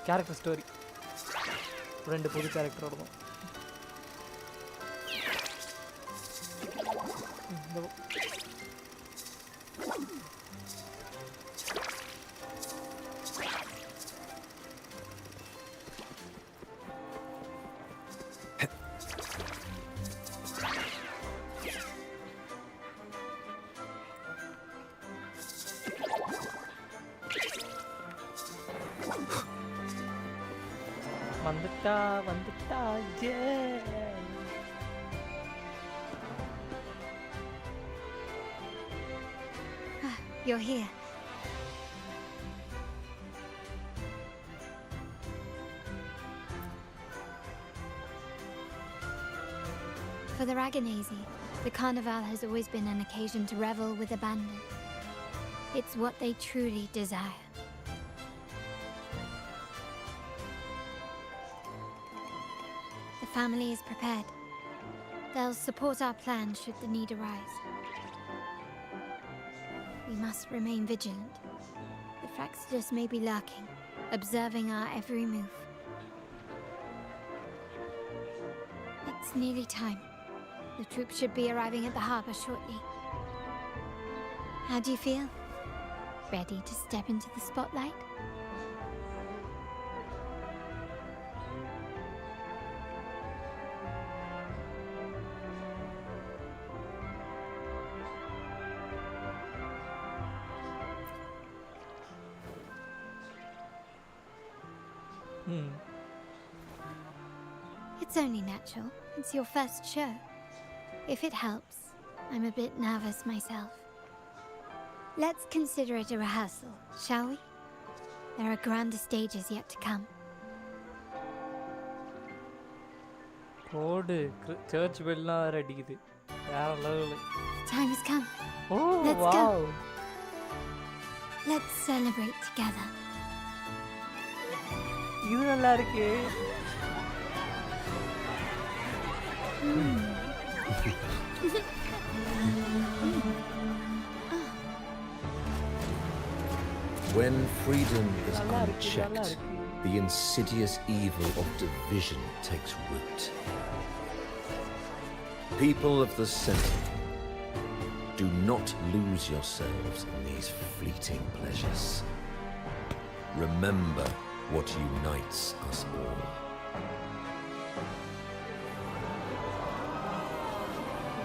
கேரக்டர் ஸ்டோரி 2 புது கேரக்டர் இருக்கும் வந்துட்டா You're here. For the Raganese, the Carnival has always been an occasion to revel with abandon. It's what they truly desire. The family is prepared. They'll support our plan should the need arise. We must remain vigilant. The Fraxidus may be lurking, observing our every move. It's nearly time. The troops should be arriving at the harbor shortly. How do you feel? Ready to step into the spotlight? It's only natural. It's your first show. If it helps, I'm a bit nervous myself. Let's consider it a rehearsal, shall we? There are grander stages yet to come. Church bell அடிக்குது வேற level. Time has come. Oh, let's wow. go. Let's celebrate together. இது நல்லா இருக்கு. When freedom is unchecked, the insidious evil of division takes root. People of the Sentinel, do not lose yourselves in these fleeting pleasures. Remember what unites us all.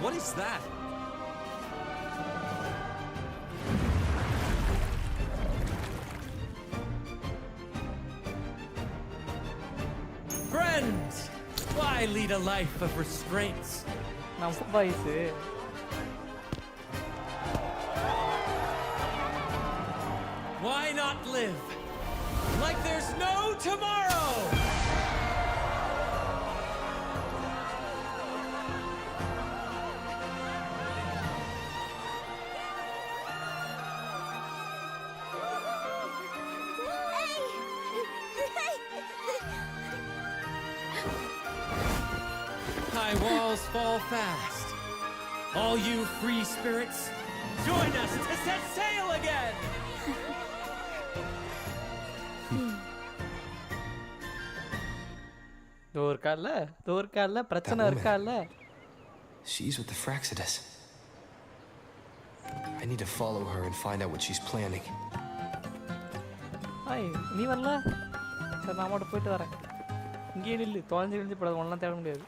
What is that? Friends! Why lead a life of restraints? Why not live like there's no tomorrow? High walls fall fast. All you free spirits, join us to set sail again! She's with the Fraxidus. I need to follow her and find out what she's planning. Hi, நீ வரல? சரி நான் மட்டும் போயிட்டு வரேன். இங்கே நில்லு, தொலைஞ்சு போடாத, ஒண்ணலாம் தேட முடியாது.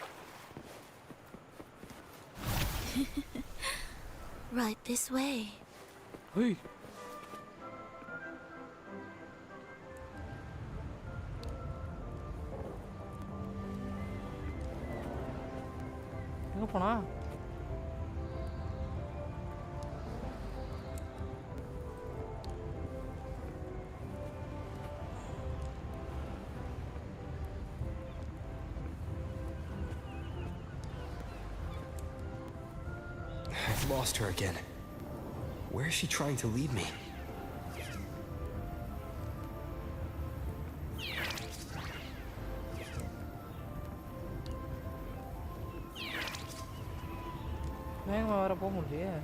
Right this way. Hey. போனா I've lost her again. Where is she trying to lead me? வேகமா வர போக முடியலையே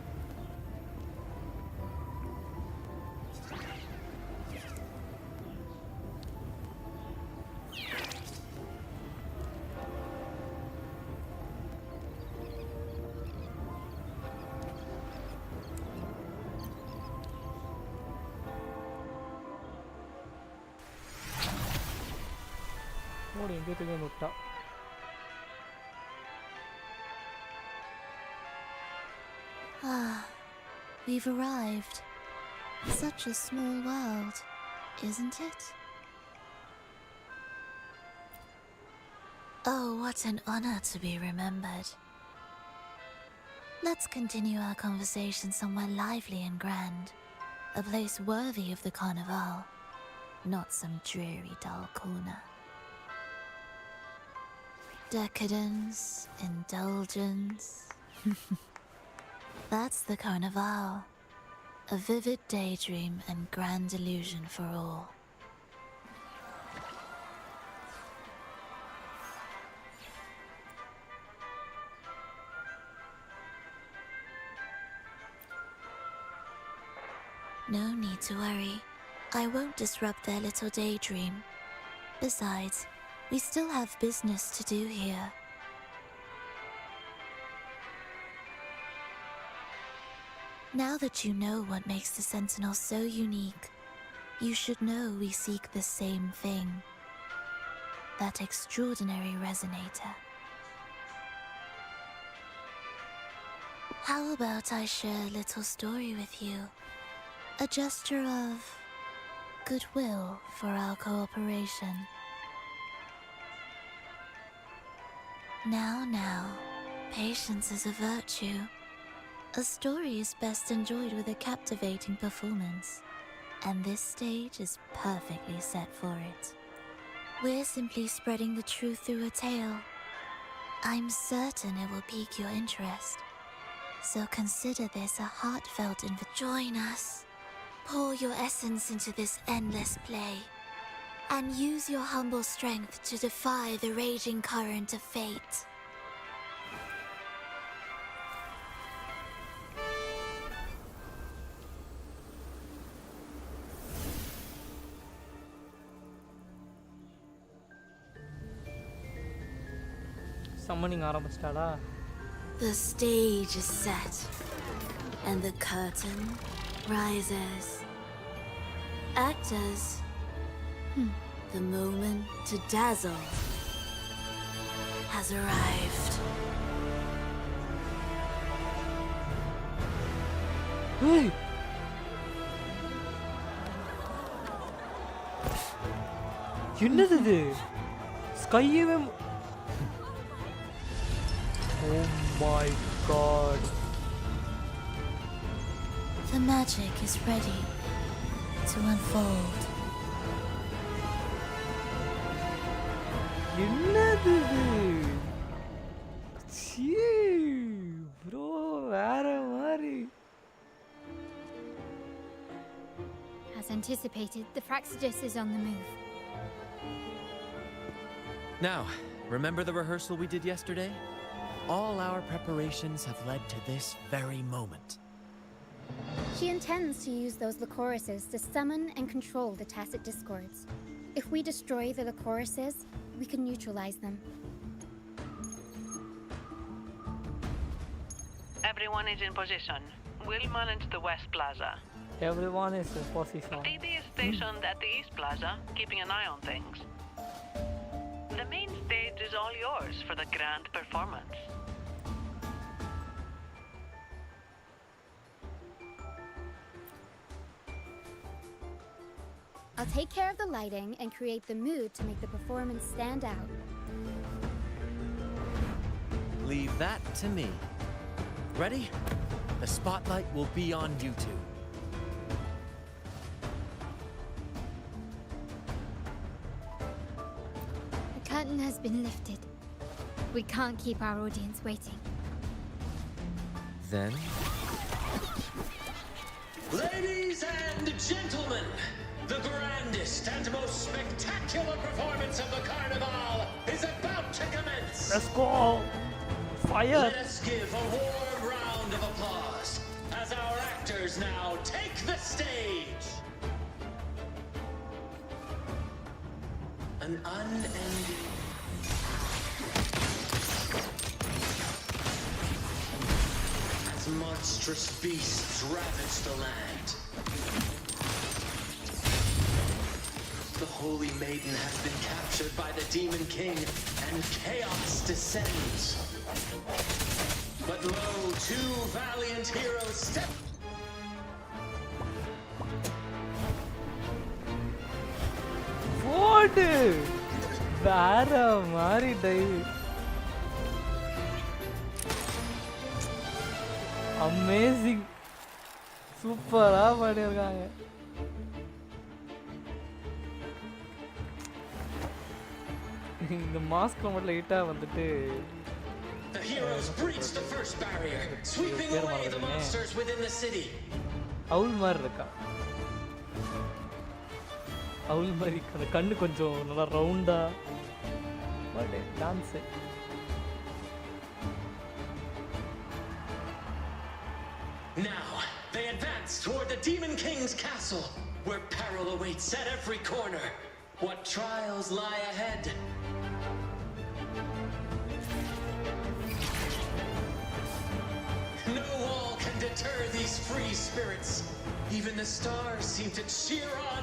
ஓடி எங்கேயோ தூக்கி வந்து விட்டா Ah, we've arrived. Such a small world, isn't it? Oh, what an honor to be remembered. Let's continue our conversation somewhere lively and grand. A place worthy of the Carnival, not some dreary, dull corner. Decadence, indulgence. That's the Carnival. A vivid daydream and grand illusion for all. No need to worry. I won't disrupt their little daydream. Besides, we still have business to do here. Now that you know what makes the Sentinel so unique, you should know we seek the same thing. That extraordinary resonator. How about I share a little story with you? A gesture of goodwill for our cooperation. Now, patience is a virtue. A story is best enjoyed with a captivating performance, and this stage is perfectly set for it. We're simply spreading the truth through a tale. I'm certain it will pique your interest, so consider this a heartfelt invitation. Join us. Pour your essence into this endless play, and use your humble strength to defy the raging current of fate. Summoning ஆரம்பிச்சிட்டாளா The stage is set, and the curtain rises. Actors, the moment to dazzle has arrived. Hey! என்னது இது ஸ்கையவே Oh my god. The magic is ready to unfold. என்னது இது சீ bro வேற மாதிரி As anticipated, the Fraxidus is on the move. Now, remember the rehearsal we did yesterday? All our preparations have led to this very moment. She intends to use those Lycorises to summon and control the Tacit Discords. If we destroy the Lycorises, we can neutralize them. Everyone is in position. We'll manage the West Plaza. Everyone is in position. TD is stationed at the East Plaza, keeping an eye on things. The main stage is all yours for the grand performance. I'll take care of the lighting and create the mood to make the performance stand out. Leave that to me. Ready? The spotlight will be on you two. The curtain has been lifted. We can't keep our audience waiting. Then? Ladies and gentlemen, the grandest and most spectacular performance of the Carnival is about to commence. Let's go! Fire! Let us give a warm round of applause as our actors now take the stage. An unending... as monstrous beasts ravage the land. The Holy Maiden has been captured by the Demon King, and chaos descends. But lo, two valiant heroes step... What? Bara mari dive. Amazing. Super ah பண்ணிருக்காங்க. இந்த mask மட்டும் லைட்டா வந்துட்டு The heroes breach the first barrier, sweeping away the monsters within the city. அவுல் மாதிரி இருக்கா. அவுல் மாதிரி அந்த கண்ணு கொஞ்சம் நல்லா ரவுண்டா. What dance. Now, they advance toward the Demon King's castle, where peril awaits at every corner. What trials lie ahead? No wall can deter these free spirits. Even the stars seem to cheer on.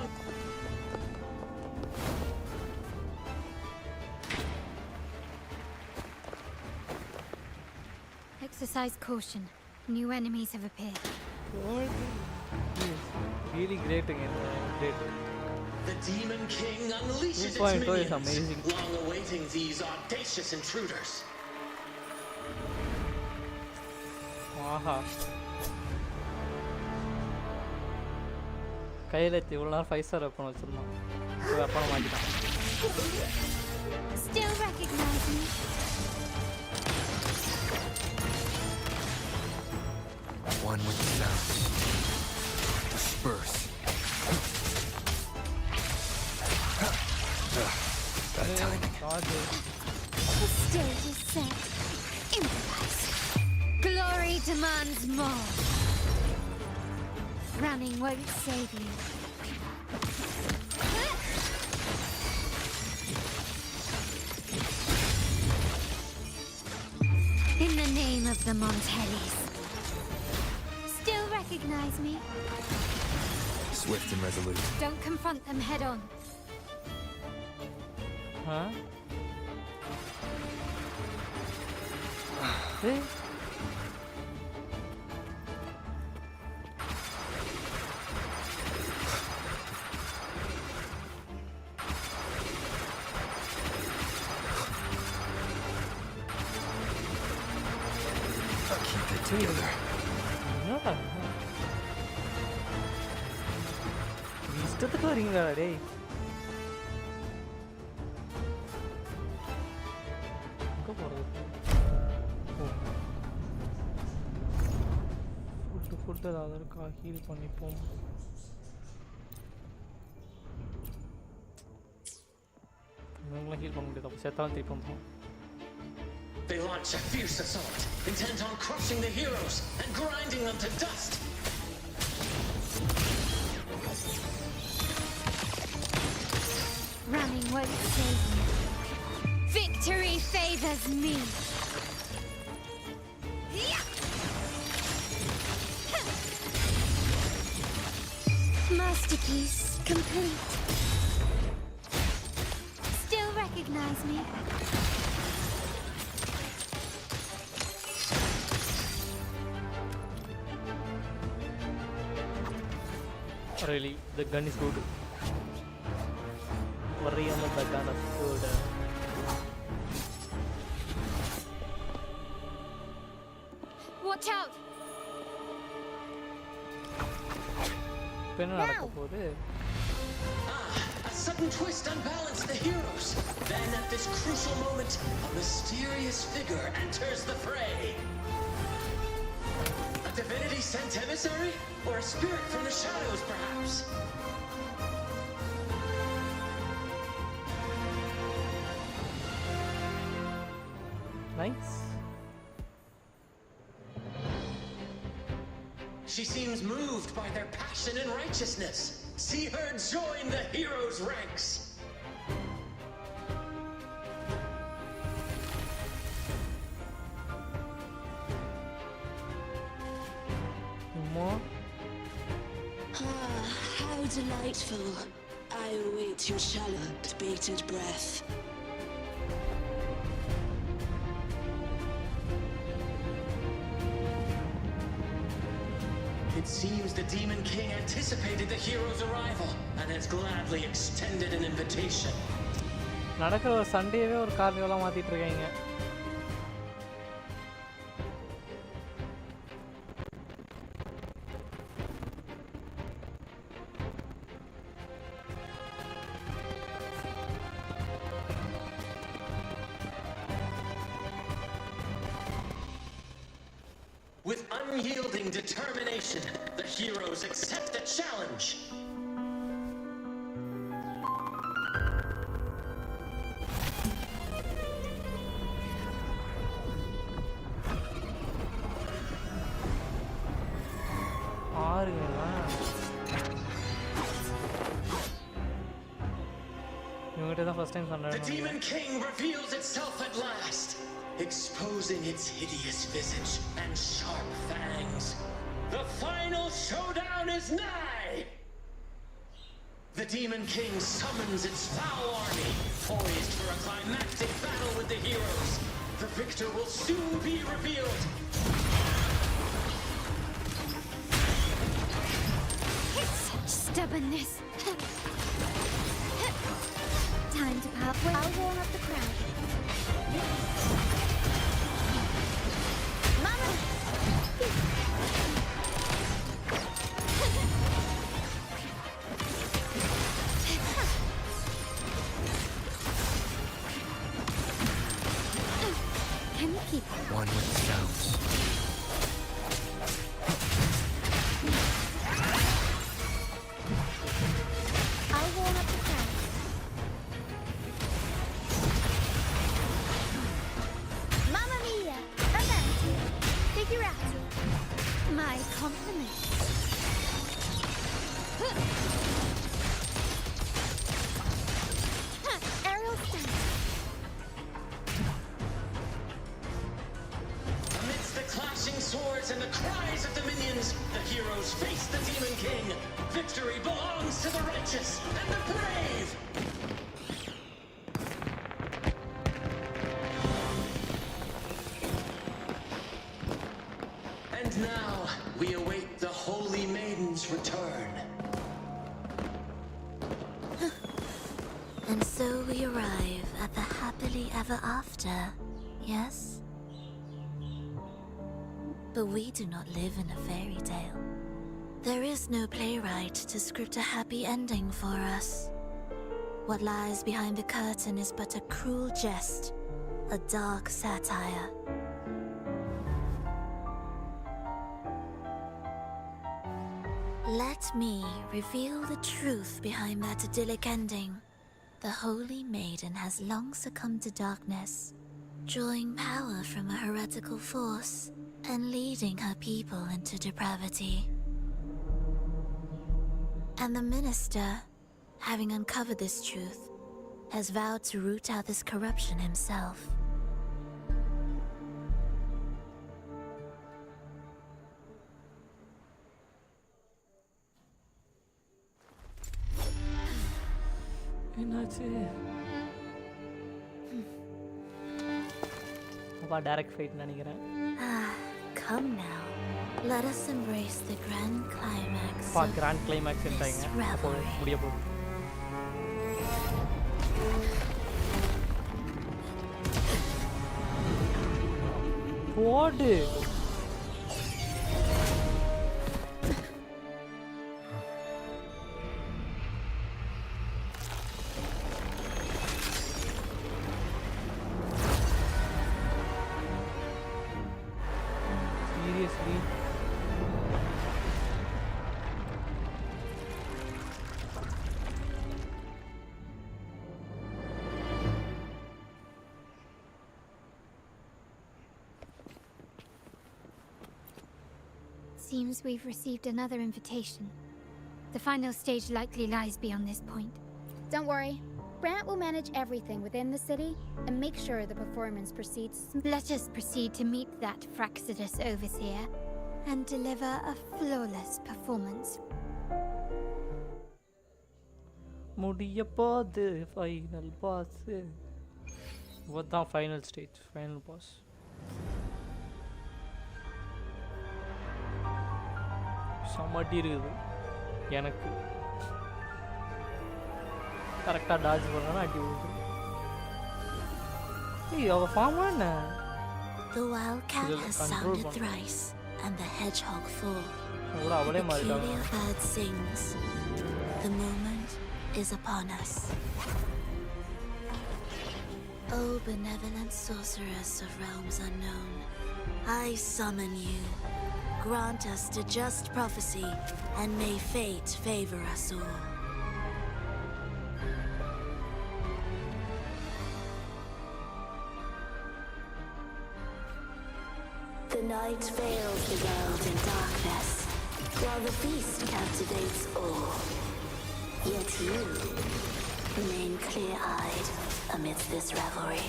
Exercise caution. New enemies have appeared. What? Yes. Really great again. Great. The Demon King unleashes its 2.0 is minions, amazing. long awaiting these audacious intruders. ஆஹா கையில் இவ்வளோ நேரம் 5 star weapon வச்சிருந்தோம் வெப்பனை மாட்டிட்டான். Still recognize me? One with the sounds. Disperse. Bad timing. The stage is set. Improvise. Glory demands more. Running won't save you. In the name of the Montellis. Still recognize me? Swift and resolute. Don't confront them head on. Huh? Hey. Keep it together. என்னடா இஷ்டத்துக்கு வரீங்களா டேய்? எங்க போறது? Food ஏதாவது இருக்கா? Heel பண்ணிப்போம். இவங்களாம் ஹீல் பண்ண முடியாது. அப்போ செத்தாலும் திருப்பி வந்துடும். They launch a fierce assault, intent on crushing the heroes and grinding them to dust. Running won't save you. Victory favors me. Masterpiece complete. Still recognize me? Really, the gun is good. Really, the gun is good. The Watch out! என்ன நடக்க போகுது? A sudden twist unbalanced the heroes. Then at this crucial moment, a mysterious figure enters the fray. A divinity sent emissary? Or a spirit from the shadows, perhaps? Nice. She seems moved by their passion and righteousness. See her join the heroes' ranks. More? Ah, how delightful. I await your shallow, bated breath. It seems the Demon King anticipated the hero's arrival and has gladly extended an invitation. நடக்கிற ஒரு சண்டேவே ஒரு கார்னிவலா மாத்திட்டு இருக்காங்க. With unyielding determination, the heroes accept the challenge. The Demon King reveals itself at last, exposing its hideous visage and sharp fangs. The final showdown is nigh! The Demon King summons its foul army, poised for a climactic battle with the heroes. The victor will soon be revealed. Stubbornness. Time to halfway. I'll warm up the crowd. Mama! Can you keep one with the sounds? I'll warm up the crowd. Mamma mia! Avanti! Figurati! My compliments. Aerial stance. Amidst the clashing swords and the cries of the minions, the heroes face the Demon King. Victory belongs to the righteous and the brave! And now, we await the Holy Maiden's return. And so we arrive at the happily ever after, yes? But we do not live in a fairy tale. There is no playwright to script a happy ending for us. What lies behind the curtain is but a cruel jest, a dark satire. Let me reveal the truth behind that idyllic ending. The Holy Maiden has long succumbed to darkness, drawing power from a heretical force and leading her people into depravity. And the minister, having uncovered this truth, has vowed to root out this corruption himself. என்னாச்சு? அப்பா direct fight நினைக்கிறேன். Come now. Let us embrace the grand climax. Grand climax entainga. அப்போ முடிய போகுது. போடு. Seems we've received another invitation. The final stage likely lies beyond this point. Don't worry. Brant will manage everything within the city and make sure the performance proceeds. Let us proceed to meet that Fraccidus overseer and deliver a flawless performance. முடியப்போது final boss. What the final stage? Final boss. சமடி இருக்குது எனக்கு கரெக்டாக டாஜ் பண்ணா அடி விடுது. ஏய் அவ pharma என்ன? The wildcat has sounded thrice and the hedgehog four. அவளே The மாறிட்டாங்க. peculiar bird sings. The moment is upon us. O benevolent sorceress of realms unknown, I summon you. Grant us to just prophecy, and may fate favor us all. The night veils the world in darkness, while the feast captivates all. Yet you remain clear-eyed amidst this revelry.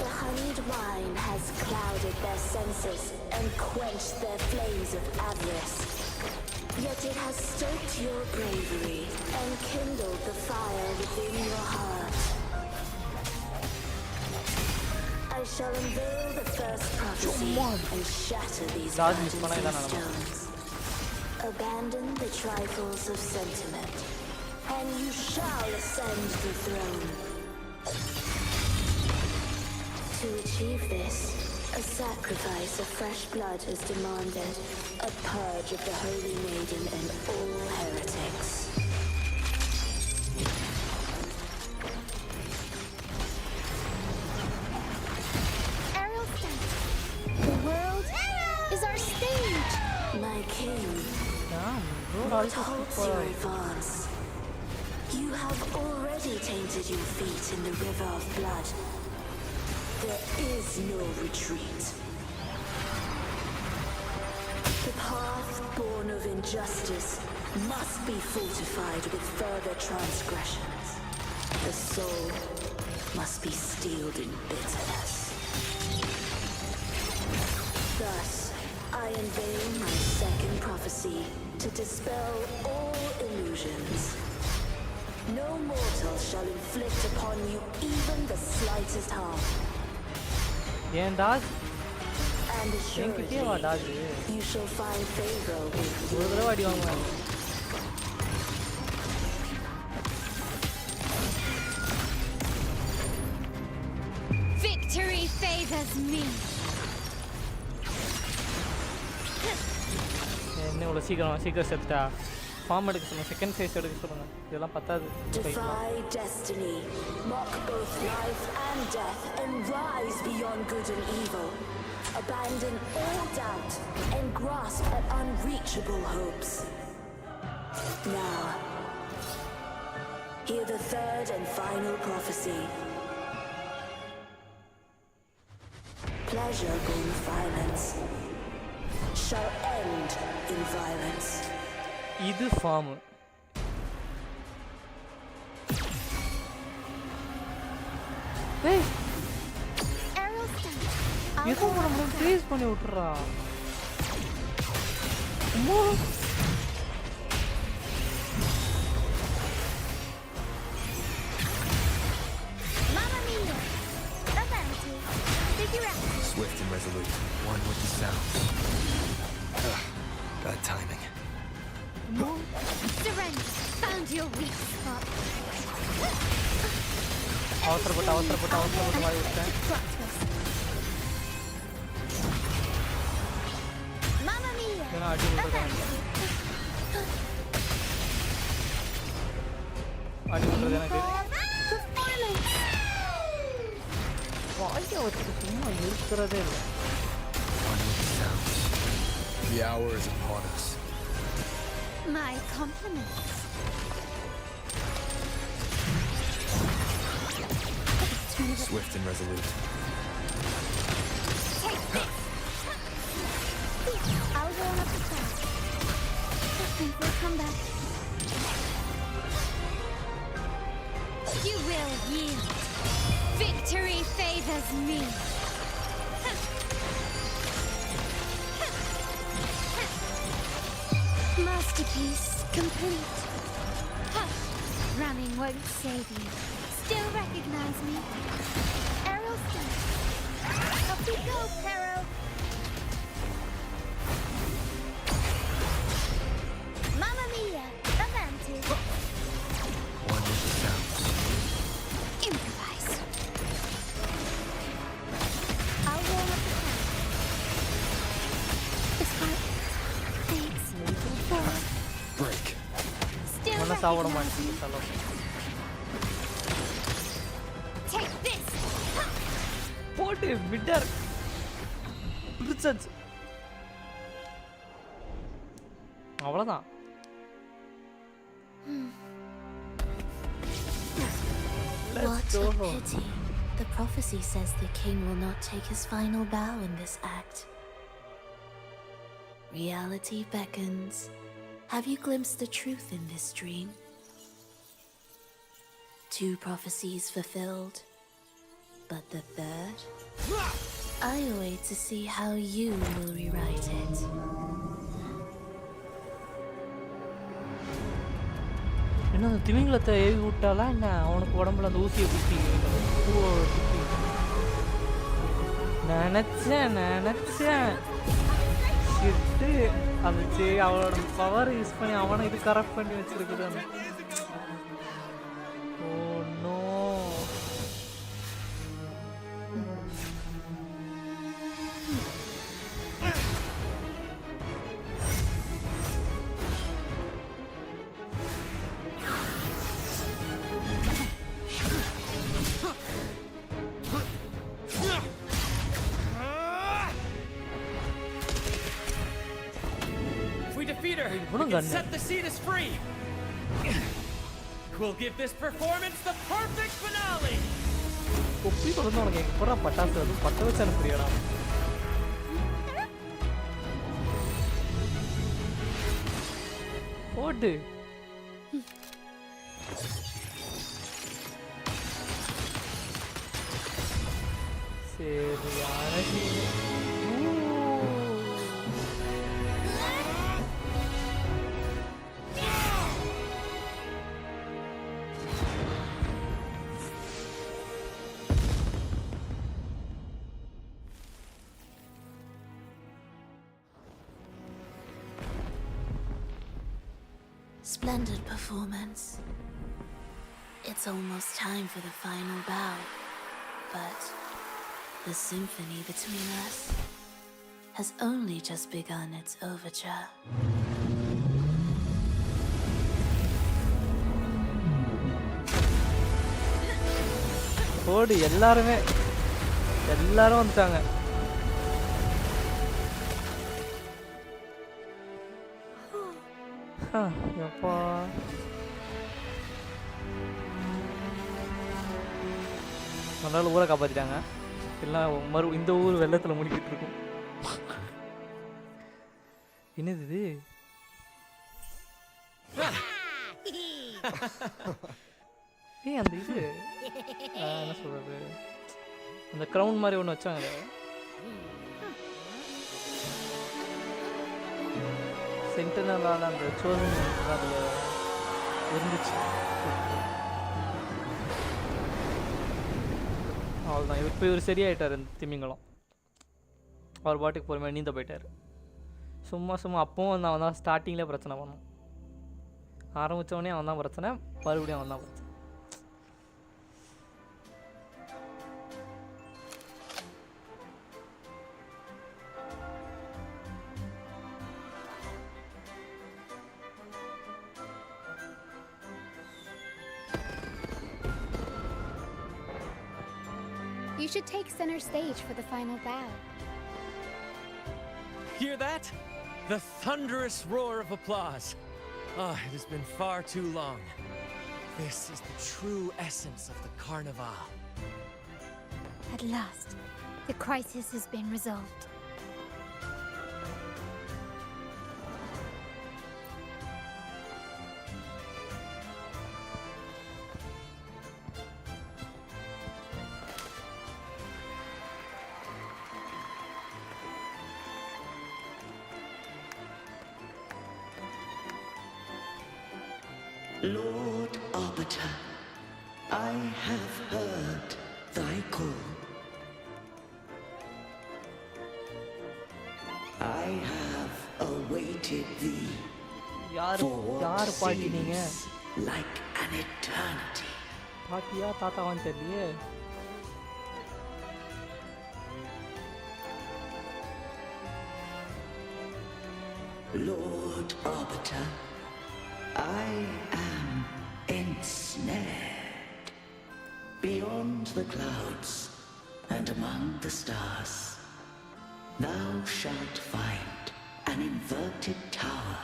The honeyed wine has clouded their senses and quenched their flames of avarice. Yet it has stoked your bravery and kindled the fire within your heart. I shall unveil the first prophecy and shatter these burdensome stones. Abandon the trifles of sentiment, and you shall ascend the throne. To achieve this, a sacrifice of fresh blood is demanded, a purge of the Holy Maiden and all heretics. The world is our stage! My king, what halts your advance? You have already tainted your feet in the river of blood. There is no retreat. The path born of injustice must be fortified with further transgressions. The soul must be steeled in bitterness. Thus, I unveil my second prophecy to dispel all illusions. No mortal shall inflict upon you even the slightest harm. ஏன் டாஜ் And என்கிட்டயே வா டாஜ். assuredly, you shall find favor with ஒரு தடவை அடி வாங்குவேன். Victory favors me! என்ன இவ்வளோ சீக்கிரம் செத்துட்டா. ஃபார்ம் எடுக்க சொல்லுங்க, செகண்ட் ஃபேஸ் எடுக்க சொல்லுங்க. இதெல்லாம் பத்தாது. defy destiny, mock both life and death, and rise beyond good and evil. Abandon all doubt and grasp at unreachable hopes. Now, hear the third and final prophecy. Pleasure born violence shall end in violence. இது form. ஏய் எதுவும் நம்மள freeze பண்ணி விட்டுறா. அம்மா Mamma mia! Profanity. Figure out. Swift and resolute, one with the sounds. Bad timing. Surrender! Found your weak spot. அவசரப்பட்டு வாய் விட்டேன். Mamma mia! ஏன்னா அடி விட்டுறேன். அடி விட்டுறது எனக்கு. வாயை வச்சு சும்மா இருக்கிறதே இல்லை. One with the sounds. The hour is upon us. My compliments. Swift and resolute. come back. You will yield. Victory favors me. Masterpiece complete. Running won't save you. Still recognize me? Arrow stance. Up we go, Pero. Mamma mia, avanti. One with the sounds. Improvise. I'll warm up the camp. This part fades forward. Break. Still Mana சாவட recognize மாட்டீங்க me? சலோ. Take this. போடு மிட்டர். பிரிச்சஸ். அவ்வளவுதான். What a pity. The prophecy says the king will not take his final bow in this act. Reality beckons. Have you glimpsed the truth in this dream? 2 prophecies fulfilled, but the third? I wait to see how you will rewrite it. என்ன அந்த திமிங்கலத்தை AV விட்டாலா என்ன அவனுக்கு உடம்புல அந்த ஊசியை குத்தி நினைச்சேன் shit அது சரி அவளோட பவர் யூஸ் பண்ணி அவனை இது கரெக்ட் பண்ணி வச்சிருக்குது அந்த oh no We can set the Cetus free. We'll give this performance the perfect finale. கொப்பி கொண்டு உனக்கு எப்படா பட்டாசு அது பட்ட வச்சு அனுப்புறியாடா போடு சரியான Splendid performance. It's almost time for the final bow, but the symphony between us has only just begun its overture. ஓடு எல்லாரும் வந்துட்டாங்க எப்பா அதனால ஊரை காப்பாற்றிட்டாங்க எல்லாம் இந்த ஊர் வெள்ளத்தில் முடிக்கிட்டு இருக்கும் என்னது இது அந்த இது என்ன சொல்றது அந்த க்ரௌன் மாதிரி ஒன்று வச்சாங்க சென்டனலால் அந்த சோதனை அதில் இருந்துச்சு அவ்வளோதான் இப்போ இவர் சரியாயிட்டார் இந்த திமிங்கலம் அவர் பாட்டுக்கு பொறுமையாக நீந்த போயிட்டார் சும்மா அப்பவும் அவன் தான் ஸ்டார்டிங்லேயே பிரச்சனை பண்ணோம் ஆரம்பித்தவொடனே அவன் தான் பிரச்சனை மறுபடியும் அவன் தான் பிரச்சனை You should take center stage for the final bow. Hear that? The thunderous roar of applause. Ah, it has been far too long. This is the true essence of the Carnival. At last, the crisis has been resolved. Lord Arbiter, I have heard thy call. I have awaited thee for what seems like an eternity. பாட்டியா தாத்தாவான்னு தெரியலையே. Lord Arbiter, I am ensnared. Beyond the clouds and among the stars, thou shalt find an inverted tower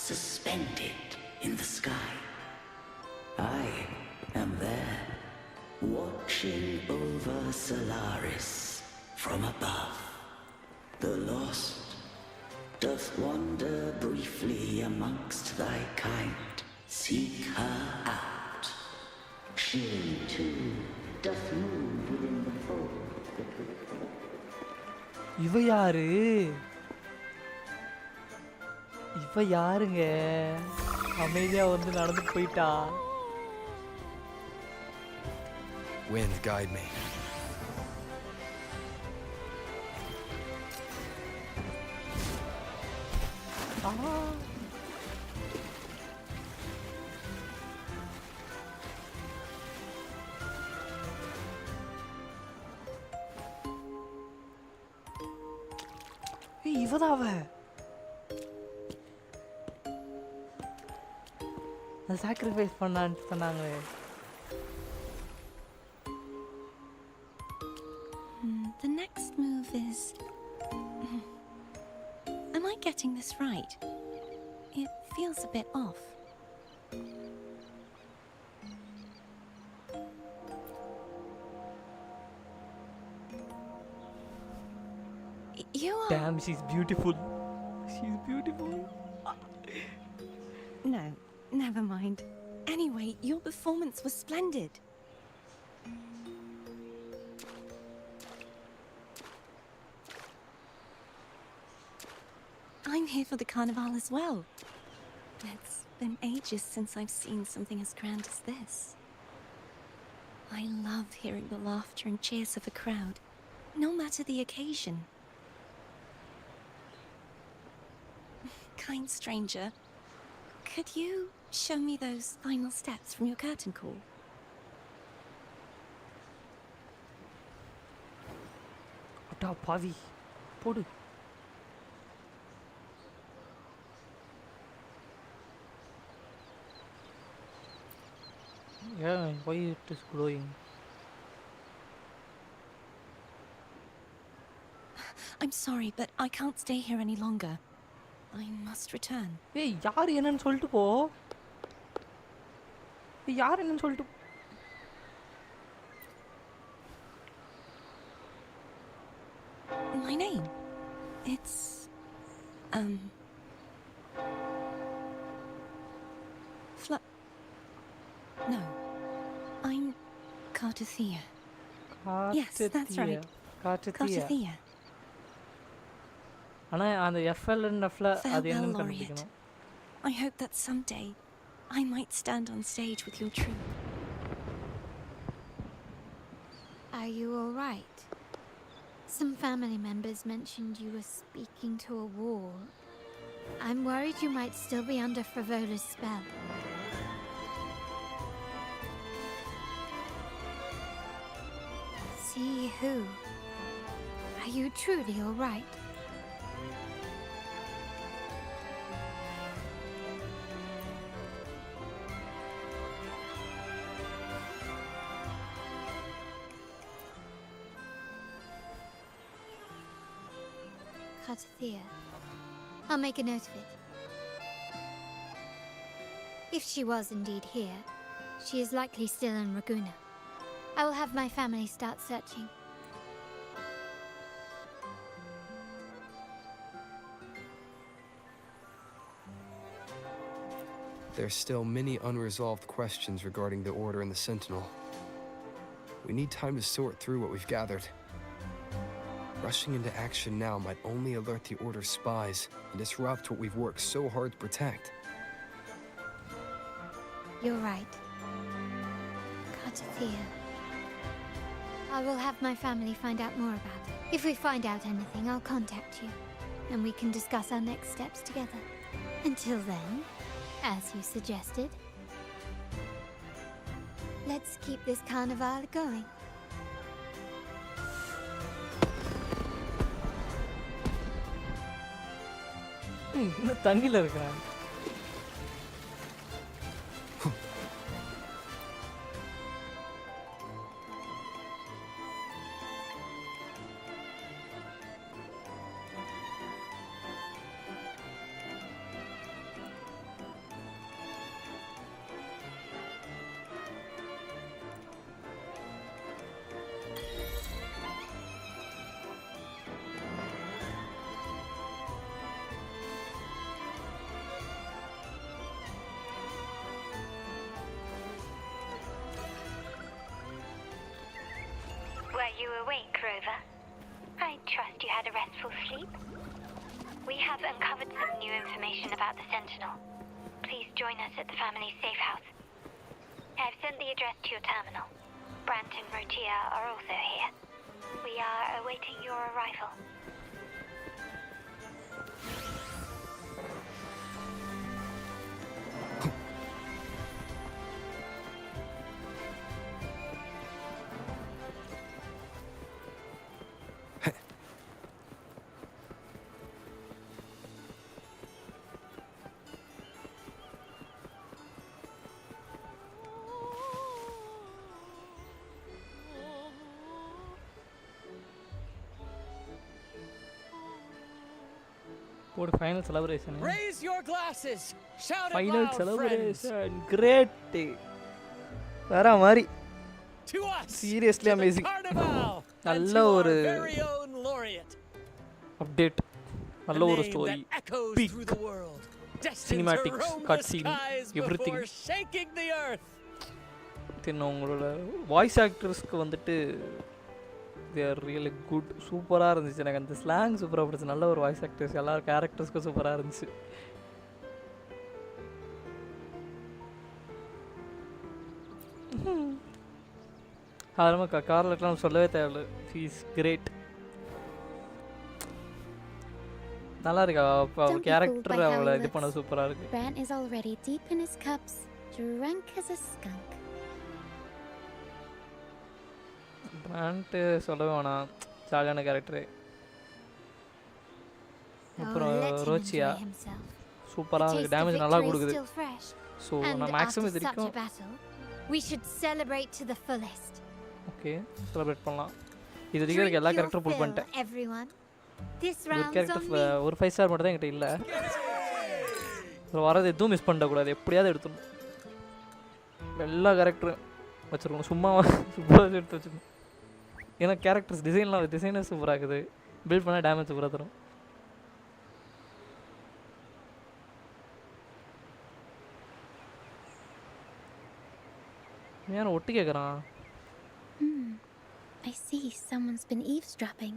suspended in the sky. I am there, watching over Solaris from above. The lost doth wander briefly amongst thy kind. Seek her out. She too doth move within the fold. இவ யாரு? இவ யாருங்க? அமைதியா வந்து நடந்து போயிட்டா. Wind, guide me. ஏய் இவதான் அவ. சாக்ரிஃபைஸ் பண்ணான்னு சொன்னாங்க. The next move is... Am I getting this right? It feels a bit off. You are... Damn, she's beautiful. She's beautiful. No, never mind. Anyway, your performance was splendid. I'm here for the carnival as well. It's been ages since I've seen something as grand as this. I love hearing the laughter and cheers of a crowd, no matter the occasion. Kind stranger, could you show me those final steps from your curtain call? அடா பாவி போடு. Yeah, why it is glowing? I'm sorry, but I can't stay here any longer. I must return. ஏய் யார் என்னன்னு சொல்லிட்டு போ. ஏய் யார் என்னன்னு சொல்லிட்டு. My name? It's... No. I'm Carlotta. Yes, that's right. Carlotta. ஆனா அந்த FL and FL அது என்னன்னு கண்டுபிடிக்கணும். I hope that someday I might stand on stage with your troupe. Are you all right? Some family members mentioned you were speaking to a wall. I'm worried you might still be under Frivola's spell. See who? Are you truly all right? Carlotta, I'll make a note of it. If she was indeed here, she is likely still in Ragusa. I will have my family start searching. There's still many unresolved questions regarding the Order and the Sentinel. We need time to sort through what we've gathered. Rushing into action now might only alert the Order's spies and disrupt what we've worked so hard to protect. You're right. Carlotta. I will have my family find out more about it. If we find out anything, I'll contact you, and we can discuss our next steps together. Until then, as you suggested, let's keep this carnival going. இன்னும் தண்ணியில் இருக்கிறான். Were you awake, Rover? I trust you had a restful sleep. We have uncovered some new information about the Sentinel. Please join us at the family's safe house. I've sent the address to your terminal. Brant and Roccia are also here. We are awaiting your arrival. ஒரு final celebration. Raise your glasses. Shout it final loud, celebration. Great. வேற மாதிரி. To us. Seriously amazing. நல்ல ஒரு update. நல்ல ஒரு story. Peak. Cinematics, cut scene, everything. Then உங்களோட voice ஆக்டர்ஸ்க்கு வந்துட்டு they are really good. சூப்பராக இருந்துச்சு. எனக்கு அந்த ஸ்லாங் சூப்பராக பிடிச்சி. நல்ல ஒரு வாய்ஸ் ஆக்டர்ஸ், எல்லா கேரக்டர்ஸ்க்கும் சூப்பராக இருந்துச்சு. அது கார்லெட்லாம் சொல்லவே தேவையில்லை. She is great. நல்லா இருக்கா அவள் கேரக்டர், அவளை இது பண்ண சூப்பராக இருக்கு. Brant is already deep in his cups, drunk as a skunk. Brand சொல்லவே வேணாம், ஜாலியான கேரக்டரு. அப்புறம் ரோச்சியா சூப்பராக இருக்குது, டேமேஜ் நல்லா கொடுக்குது. ஸோ நான் மேக்ஸிமம் இது வரைக்கும் ஓகே செலிப்ரேட் பண்ணலாம். இது வரைக்கும் எனக்கு எல்லா கேரக்டரும் புல் பண்ணிட்டேன். ஒரு கேரக்டர் ஒரு 5 ஸ்டார் மட்டும் தான் என்கிட்ட இல்லை. வரது எதுவும் மிஸ் பண்ணக்கூடாது, எப்படியாவது எடுத்துடணும். எல்லா கேரக்டரும் வச்சுருக்கணும், சும்மா எடுத்து வச்சுக்கணும். ஏன்னா கேரக்டர்ஸ் டிசைனர் சூப்பராக இருக்குது, பில்ட் பண்ணால் டேமேஜ் சூப்பராக தரும். ஏன் ஒட்டு கேட்குறான்? I see someone's been eavesdropping.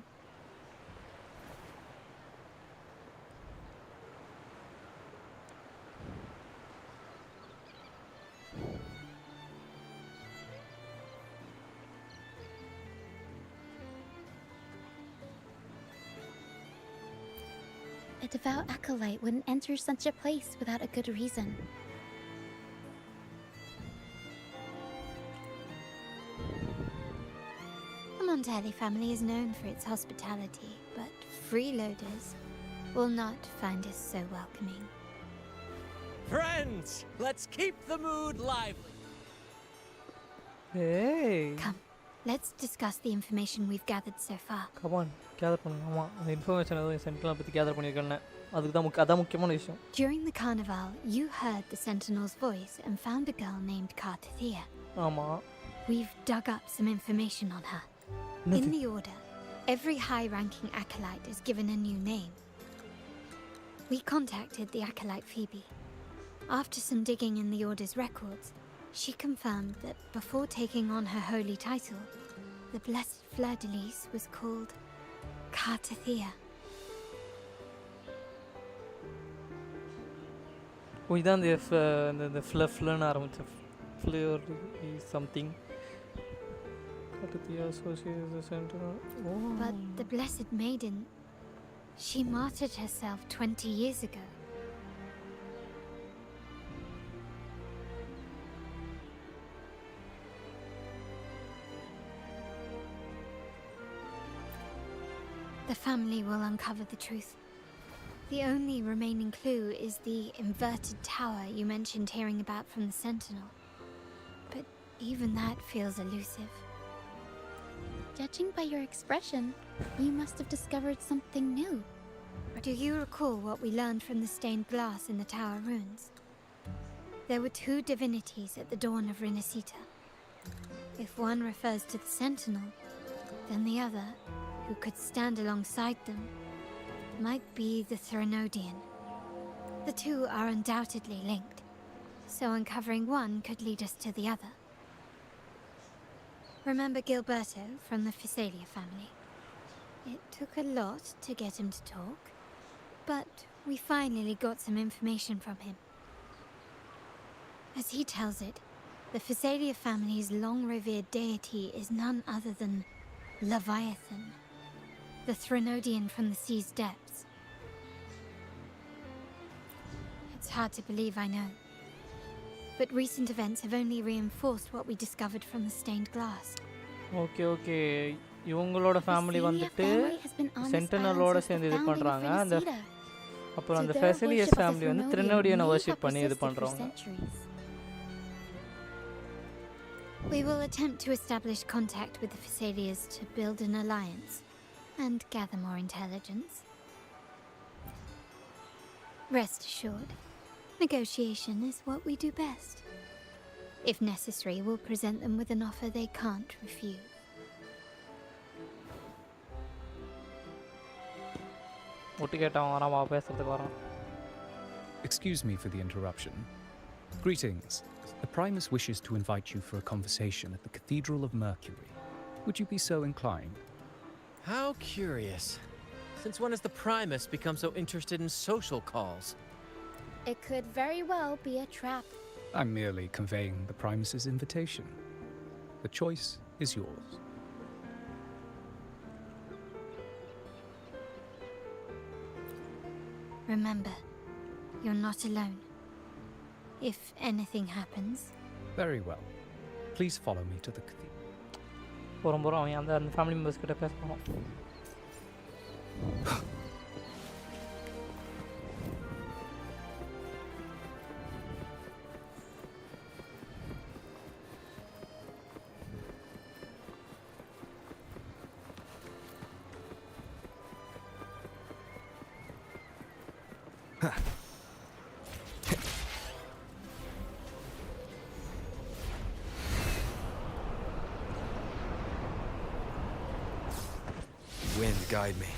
A devout acolyte wouldn't enter such a place without a good reason. The Montelli family is known for its hospitality, but freeloaders will not find us so welcoming. Friends, let's keep the mood lively. Hey. Come, let's discuss the information we've gathered so far. Come on, gather பண்ணு. ஆமாம், அந்த information எதுவும் சென்ட்ரலை பற்றி gather பண்ணியிருக்கேன். அதுக்கு தான் அதான் முக்கியமான விஷயம். During the carnival, you heard the Sentinel's voice and found a girl named Carlotta. ஆமாம். We've dug up some information on her. In the order, every high-ranking acolyte is given a new name. We contacted the acolyte Phoebe. After some digging in the order's records, she confirmed that before taking on her holy title, the blessed fleur-de-lis was called Carlotta. இதுதான் இந்த ஃப்ளஃப்லன்னு ஆரம்பிச்ச flavour something. But the Blessed Maiden, she martyred herself 20 years ago. The family will uncover the truth. The only remaining clue is the inverted tower you mentioned hearing about from the Sentinel. But even that feels elusive. Judging by your expression, you must have discovered something new. Do you recall what we learned from the stained glass in the tower ruins? There were two divinities at the dawn of Rinascita. If one refers to the Sentinel, then the other, who could stand alongside them, might be the Threnodian. The two are undoubtedly linked, so uncovering one could lead us to the other. Remember Gilberto from the Physalia family? It took a lot to get him to talk, but we finally got some information from him. As he tells it, the Physalia family's long-revered deity is none other than Leviathan, the Threnodian from the sea's depths. It's hard to believe, I know. But recent events have only reinforced what we discovered from the stained glass. Okay இவங்களோட family வந்துட்டு சென்டினலோட சேர்ந்து இது பண்ணுறாங்க. அந்த அப்புறம் அந்த ஃபெசிலியஸ் family வந்து த்ரினோடியனை worship பண்ணி இது பண்ணுறவங்க. We will attempt to establish contact with the Physalias to build an alliance and gather more intelligence. Rest assured, negotiation is what we do best. If necessary, we'll present them with an offer they can't refuse. Excuse me for the interruption. Greetings. The Primus wishes to invite you for a conversation at the Cathedral of Mercury. Would you be so inclined? How curious. Since when has the Primus become so interested in social calls? It could very well be a trap. I'm merely conveying the Primus's invitation. The choice is yours. Remember, you're not alone. If anything happens... Very well. Please follow me to the cathedral. போகிறோம் அவன் அந்த family members கிட்ட பேசணும். Wind guide me.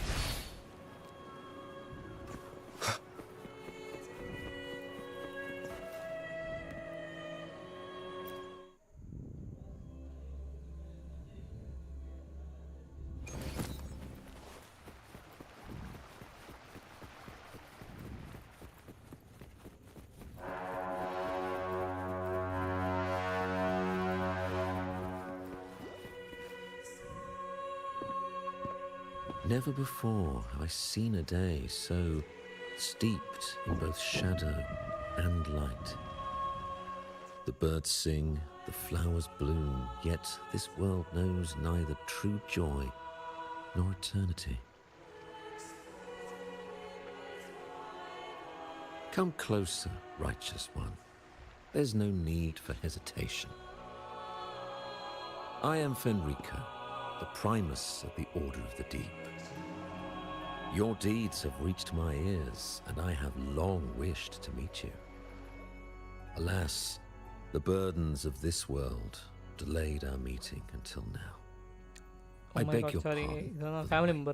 Never before have I seen a day so steeped in both shadow and light. The birds sing, the flowers bloom, yet this world knows neither true joy nor eternity. Come closer, righteous one. There's no need for hesitation. I am Fenrico, the Primus of the Order of the Deep. Your deeds have reached my ears, and I have long wished to meet you. Alas, the burdens of this world delayed our meeting until now. I beg your pardon.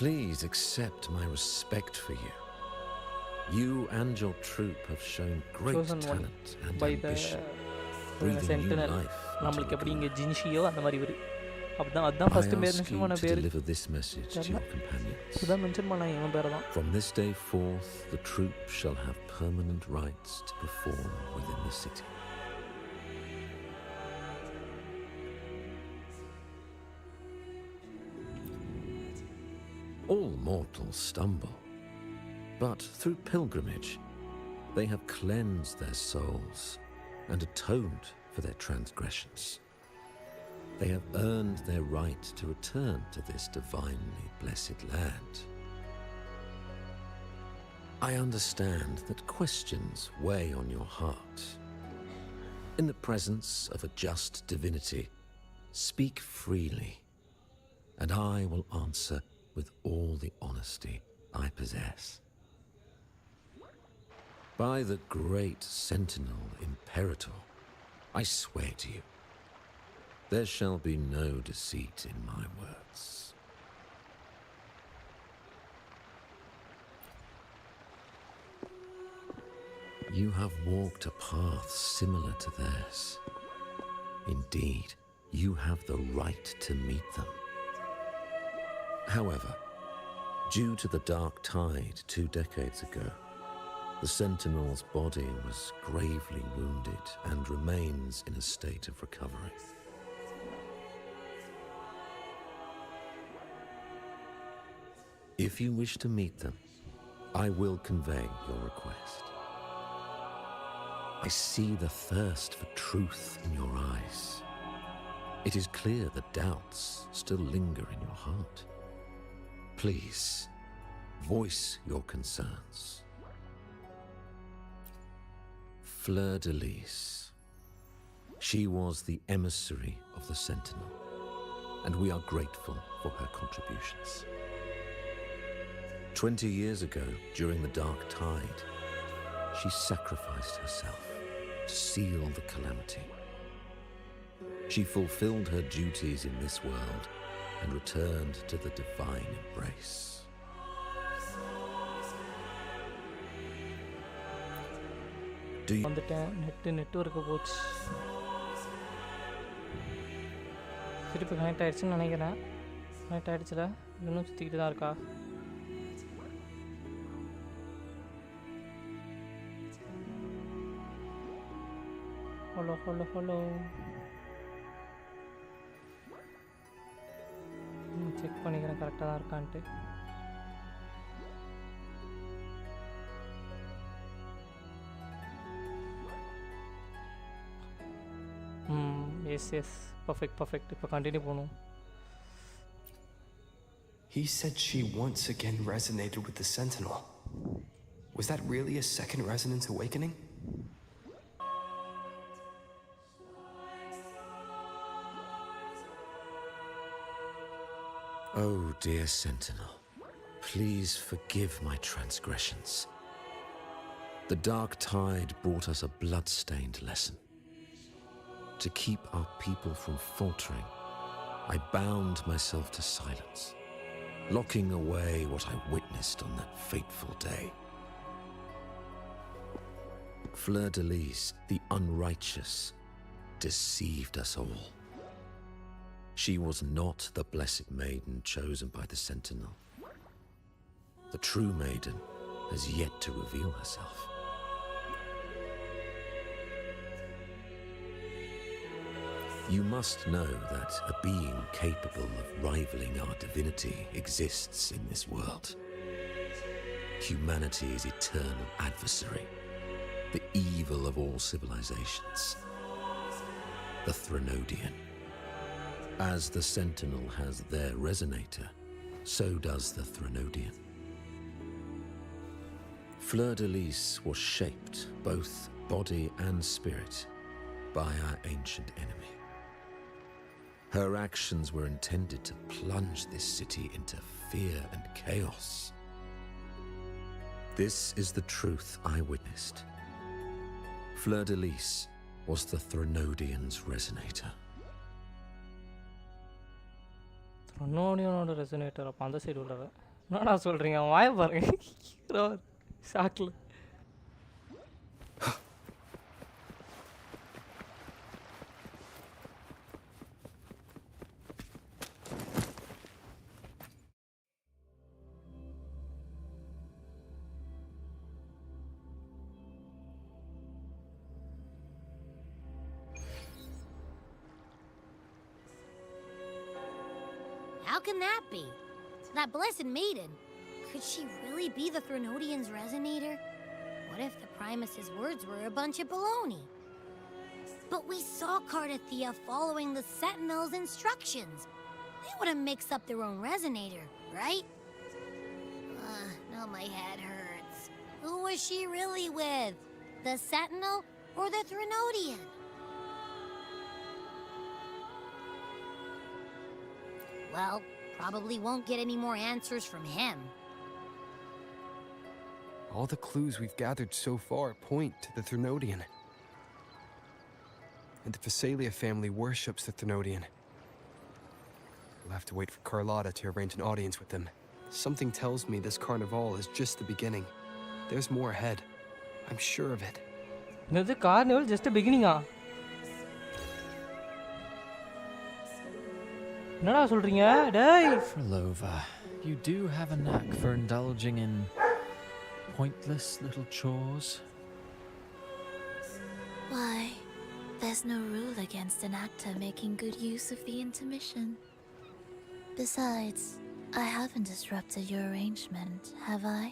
Please accept my respect for you. You and your troop have shown great talent and ambition, breathing new life into the அதான் I first ask mention you பண்ண to பேர் deliver this message to your companions. அதான் mention பண்ண இவன் பேர் தான். From this day forth, the troop shall have permanent rights to perform within the city. All mortals stumble, but through pilgrimage, they have cleansed their souls and atoned for their transgressions. They have earned their right to return to this divinely blessed land. I understand that questions weigh on your heart. In the presence of a just divinity, speak freely, and I will answer with all the honesty I possess. By the great Sentinel Imperator, I swear to you, there shall be no deceit in my words. You have walked a path similar to theirs. Indeed, you have the right to meet them. However, due to the dark tide 2 decades ago, the Sentinel's body was gravely wounded and remains in a state of recovery. If you wish to meet them, I will convey your request. I see the thirst for truth in your eyes. It is clear that doubts still linger in your heart. Please, voice your concerns. Fleur de Lis. She was the emissary of the Sentinel, and we are grateful for her contributions. 20 years ago, during the Dark Tide, she sacrificed herself to seal the calamity. She fulfilled her duties in this world and returned to the divine embrace. Do you வந்துட்டேன். Network போச்சு. திருப்பி connect ஆகிடுச்சுன்னு நினைக்கிறேன். Connect ஆகிடுச்சுல, இன்னும் சுற்றிக்கிட்டு தான் இருக்கா? Hello check பண்ணிக்கிறேன் கரெக்டாக தான் இருக்கான்ட்டு. Yes perfect. இப்போ கண்டினியூ பண்ணும். He said she once again resonated with the Sentinel. Was that really a second resonance awakening? Oh, dear Sentinel, please forgive my transgressions. The dark tide brought us a blood-stained lesson. To keep our people from faltering, I bound myself to silence, locking away what I witnessed on that fateful day. Fleur de Lis, the unrighteous, deceived us all. She was not the blessed maiden chosen by the Sentinel. The true maiden has yet to reveal herself. You must know that a being capable of rivaling our divinity exists in this world. Humanity's eternal adversary, the evil of all civilizations, the Threnodian. As the Sentinel has their resonator, so does the Threnodian. Fleur de Lis was shaped, both body and spirit, by our ancient enemy. Her actions were intended to plunge this city into fear and chaos. This is the truth I witnessed. Fleur de Lis was the Threnodian's resonator. த்ரெனோடியனோட resonator அப்போ அந்த side உள்ளவ. என்னடா சொல்கிறீங்க? வாய பாருங்க. ஷாக்கில். can that be? That blessed maiden. Could she really be the Threnodian's resonator? What if the Primus's words were a bunch of baloney? But we saw Cardothea following the Sentinel's instructions. They wouldn't mix up their own resonator, right? Now my head hurts. Who was she really with? The Sentinel or the Threnodian? Well, probably won't get any more answers from him. All the clues we've gathered so far point to the Threnodian. And the Phasalia family worships the Threnodian. We'll have to wait for Carlotta to arrange an audience with them. Something tells me this carnival is just the beginning. There's more ahead. I'm sure of it. The carnival just the beginning. என்னடா சொல்றீங்க டேய் Frolova, you do have a knack for indulging in pointless little chores. Why, there's no rule against an actor making good use of the intermission. Besides, I haven't disrupted your arrangement, have I?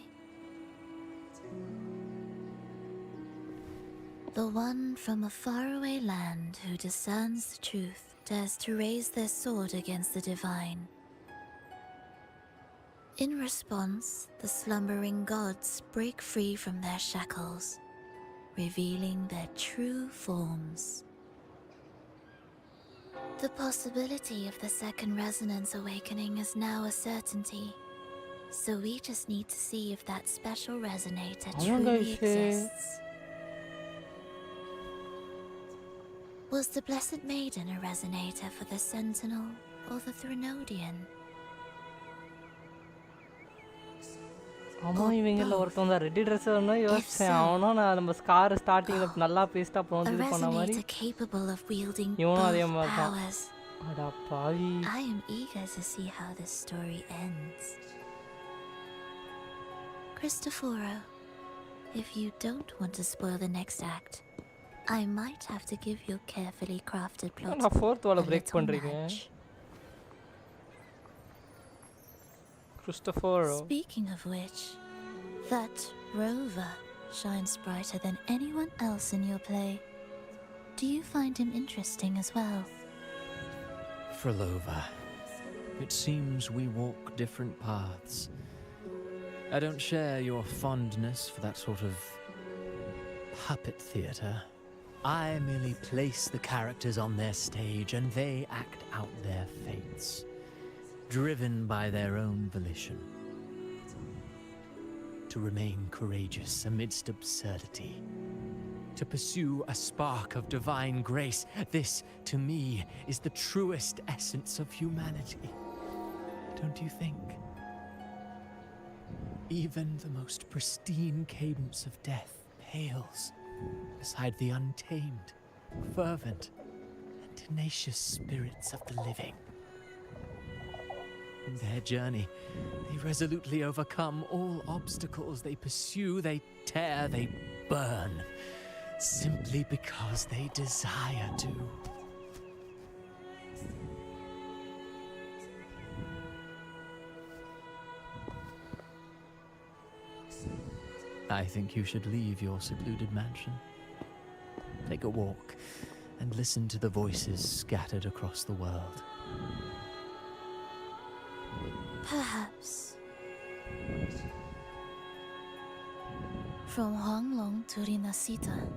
The one from a faraway land who discerns the truth dares to raise their sword against the divine. In response, the slumbering gods break free from their shackles, revealing their true forms. The possibility of the second resonance awakening is now a certainty, so we just need to see if that special resonator truly exists. Was the Blessed Maiden a resonator for the Sentinel or the Threnodian? ஆமா இவங்கள ஒருத்தன் தான் ready dress வேணும்னா யோசிச்சேன் அவனும் நான் நம்ம scar ஸ்டார்டிங்ல நல்லா பேசிட்டு அப்புறம் வந்து இது பண்ண மாதிரி இவனும் அதே மாதிரி தான் அடா பாவி I am eager to see how this story ends. Cristoforo, if you don't want to spoil the next act, I might have to give your carefully crafted plot நான் fourth wall break பண்றீங்க Cristoforo. Speaking of which, that rover shines brighter than anyone else in your play. Do you find him interesting as well? Frolova, it seems we walk different paths. I don't share your fondness for that sort of puppet theatre. I merely place the characters on their stage and they act out their fates, driven by their own volition. To remain courageous amidst absurdity, to pursue a spark of divine grace, this, to me, is the truest essence of humanity. Don't you think? Even the most pristine cadence of death pales beside the untamed, fervent, and tenacious spirits of the living. In their journey, they resolutely overcome all obstacles. They pursue, they tear, they burn, simply because they desire to. I think you should leave your secluded mansion. Take a walk and listen to the voices scattered across the world. Perhaps. From Huanglong to Rinascita,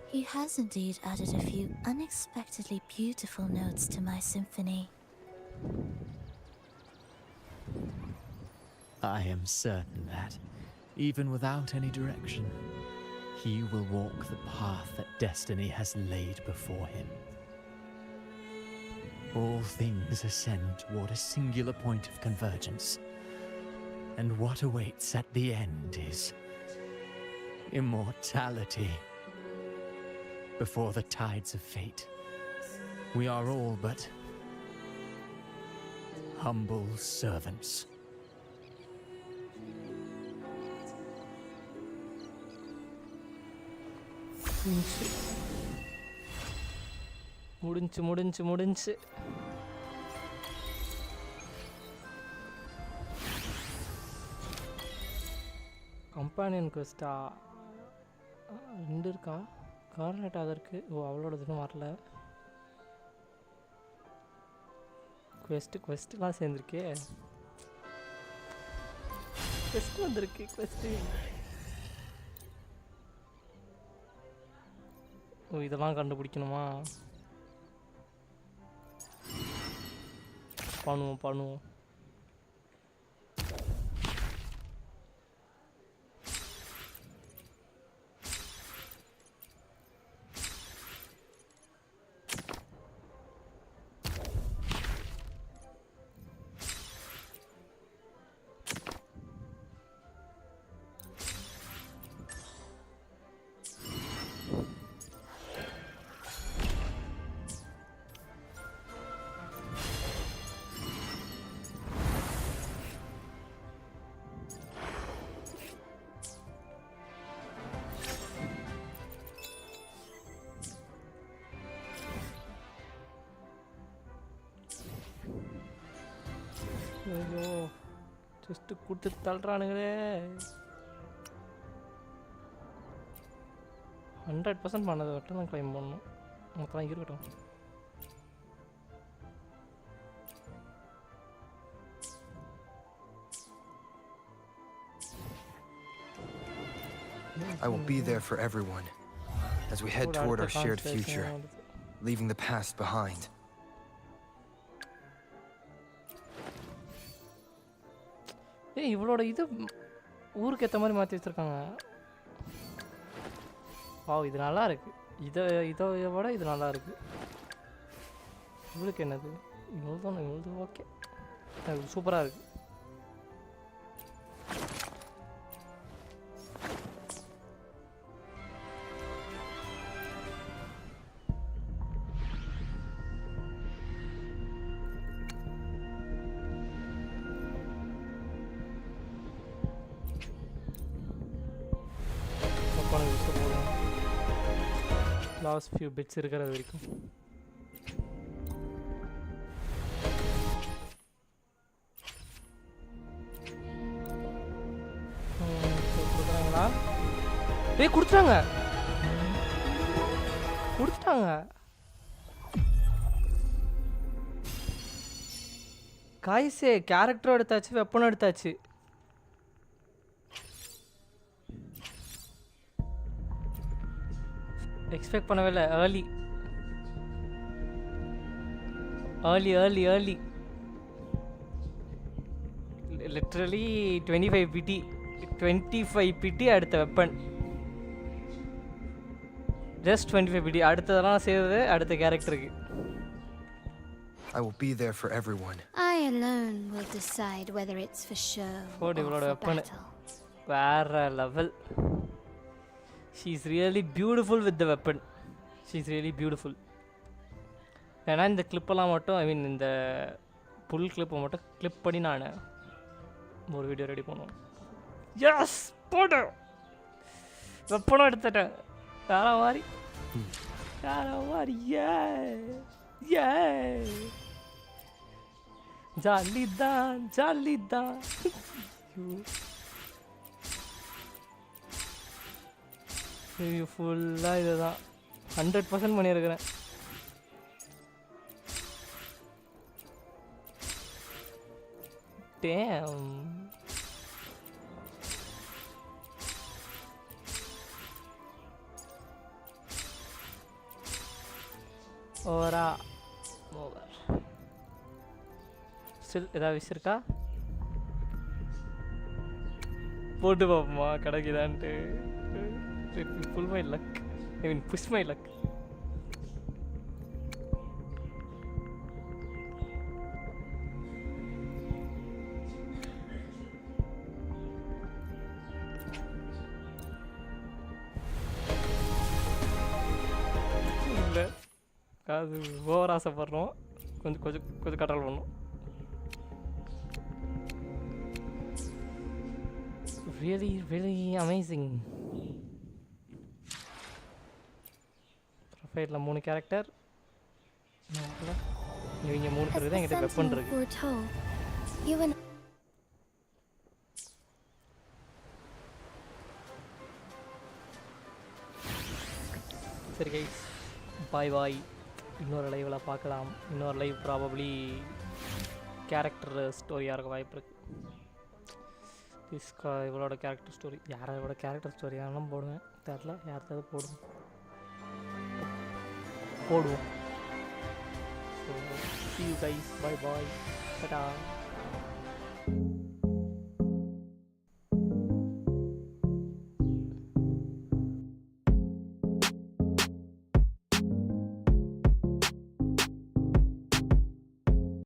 he has indeed added a few unexpectedly beautiful notes to my symphony. I am certain that, even without any direction, he will walk the path that destiny has laid before him. All things ascend toward a singular point of convergence, and what awaits at the end is immortality. Before the tides of fate, we are all but humble servants. முடிஞ்சு companion குவெஸ்டா 2 இருக்கா? Garnet அதற்கு ஓ அவளோட இன்னும் வரல. குவெஸ்ட்லாம் சேர்ந்துருக்கே. Quest வந்திருக்கு quest. ஓ இதெல்லாம் கண்டுபிடிக்கணுமா? பண்ணுவோம். ஐயோ ஜஸ்ட் கொடுத்து தள்ளுறானுங்களே. 100% பண்ணதை மட்டும் தான் கிளைம் பண்ணணும். மொத்தம் இருக்கட்டும். I will be there for everyone as we head toward our shared future, leaving the past behind. ஏய் இவளோட இது ஊருக்கு ஏற்ற மாதிரி மாற்றி வச்சுருக்காங்க. வாவ் இது நல்லா இருக்கு. இதை விட இது நல்லா இருக்கு. இவளுக்கு என்னது இவ்வளோது ஓகே சூப்பராக இருக்கு. லாஸ்ட் ஃபியூ பிட்ஸ் இருக்கிறது வரைக்கும் கொடுக்குறாங்களா? ஏய் கொடுத்துட்டாங்க. காய்ஸே கேரக்டரும் எடுத்தாச்சு, வெப்பனும் எடுத்தாச்சு. எக்ஸ்பெக்ட் பண்ணவே இல்லை. ஏர்லி லிட்ரலி 25 பிடி அடுத்த வெப்பன். ஜஸ்ட் 25 பிடி. அடுத்ததெல்லாம் செய்வது அடுத்த கேரக்டருக்கு. I will be there for everyone. I alone will decide whether it's for show or for battle. வேற level. She's really beautiful with the weapon. She's really beautiful. ஏன்னா இந்த கிளிப்பெல்லாம் மட்டும் இந்த புல் கிளிப்பை மட்டும் கிளிப் பண்ணி நான் ஒரு வீடியோ ரெடி பண்ணுவோம். எஸ் போட்டேன். வெப்பனும் எடுத்துட்டேன். வேற மாதிரி ஏ ஜாலிதான். ஃபுல்லாக இதுதான் 100% பண்ணியிருக்கிறேன். டேம் ஓவரா ஓவர். ஸ்டில் ஏதாவது விஷயம் இருக்கா? போட்டு பார்ப்போமா கிடைக்குதான்ட்டு. Pull my luck. Push my luck. இல்லை அது ஓவர் ஆசைப்படுறோம். கொஞ்சம் கண்ட்ரோல் பண்ணணும். really amazing. ப்ரொஃபைலில் 3 கேரக்டர். இவங்க 3 பேர் தான் என்கிட்ட வெப்பன் இருக்கு. சரி கைஸ், பாய் பாய். இன்னொரு லைவில் பார்க்கலாம். இன்னொரு லைவ் ப்ராபப்ளி கேரக்டர் ஸ்டோரியாக இருக்க வாய்ப்பு இருக்குது. இவளோட கேரக்டர் ஸ்டோரி, யாரோட கேரக்டர் ஸ்டோரி ஆனாலும் போடுவேன். தெரில யார்த்தாவது போடுவோம். So see you guys, bye bye, ta-ta.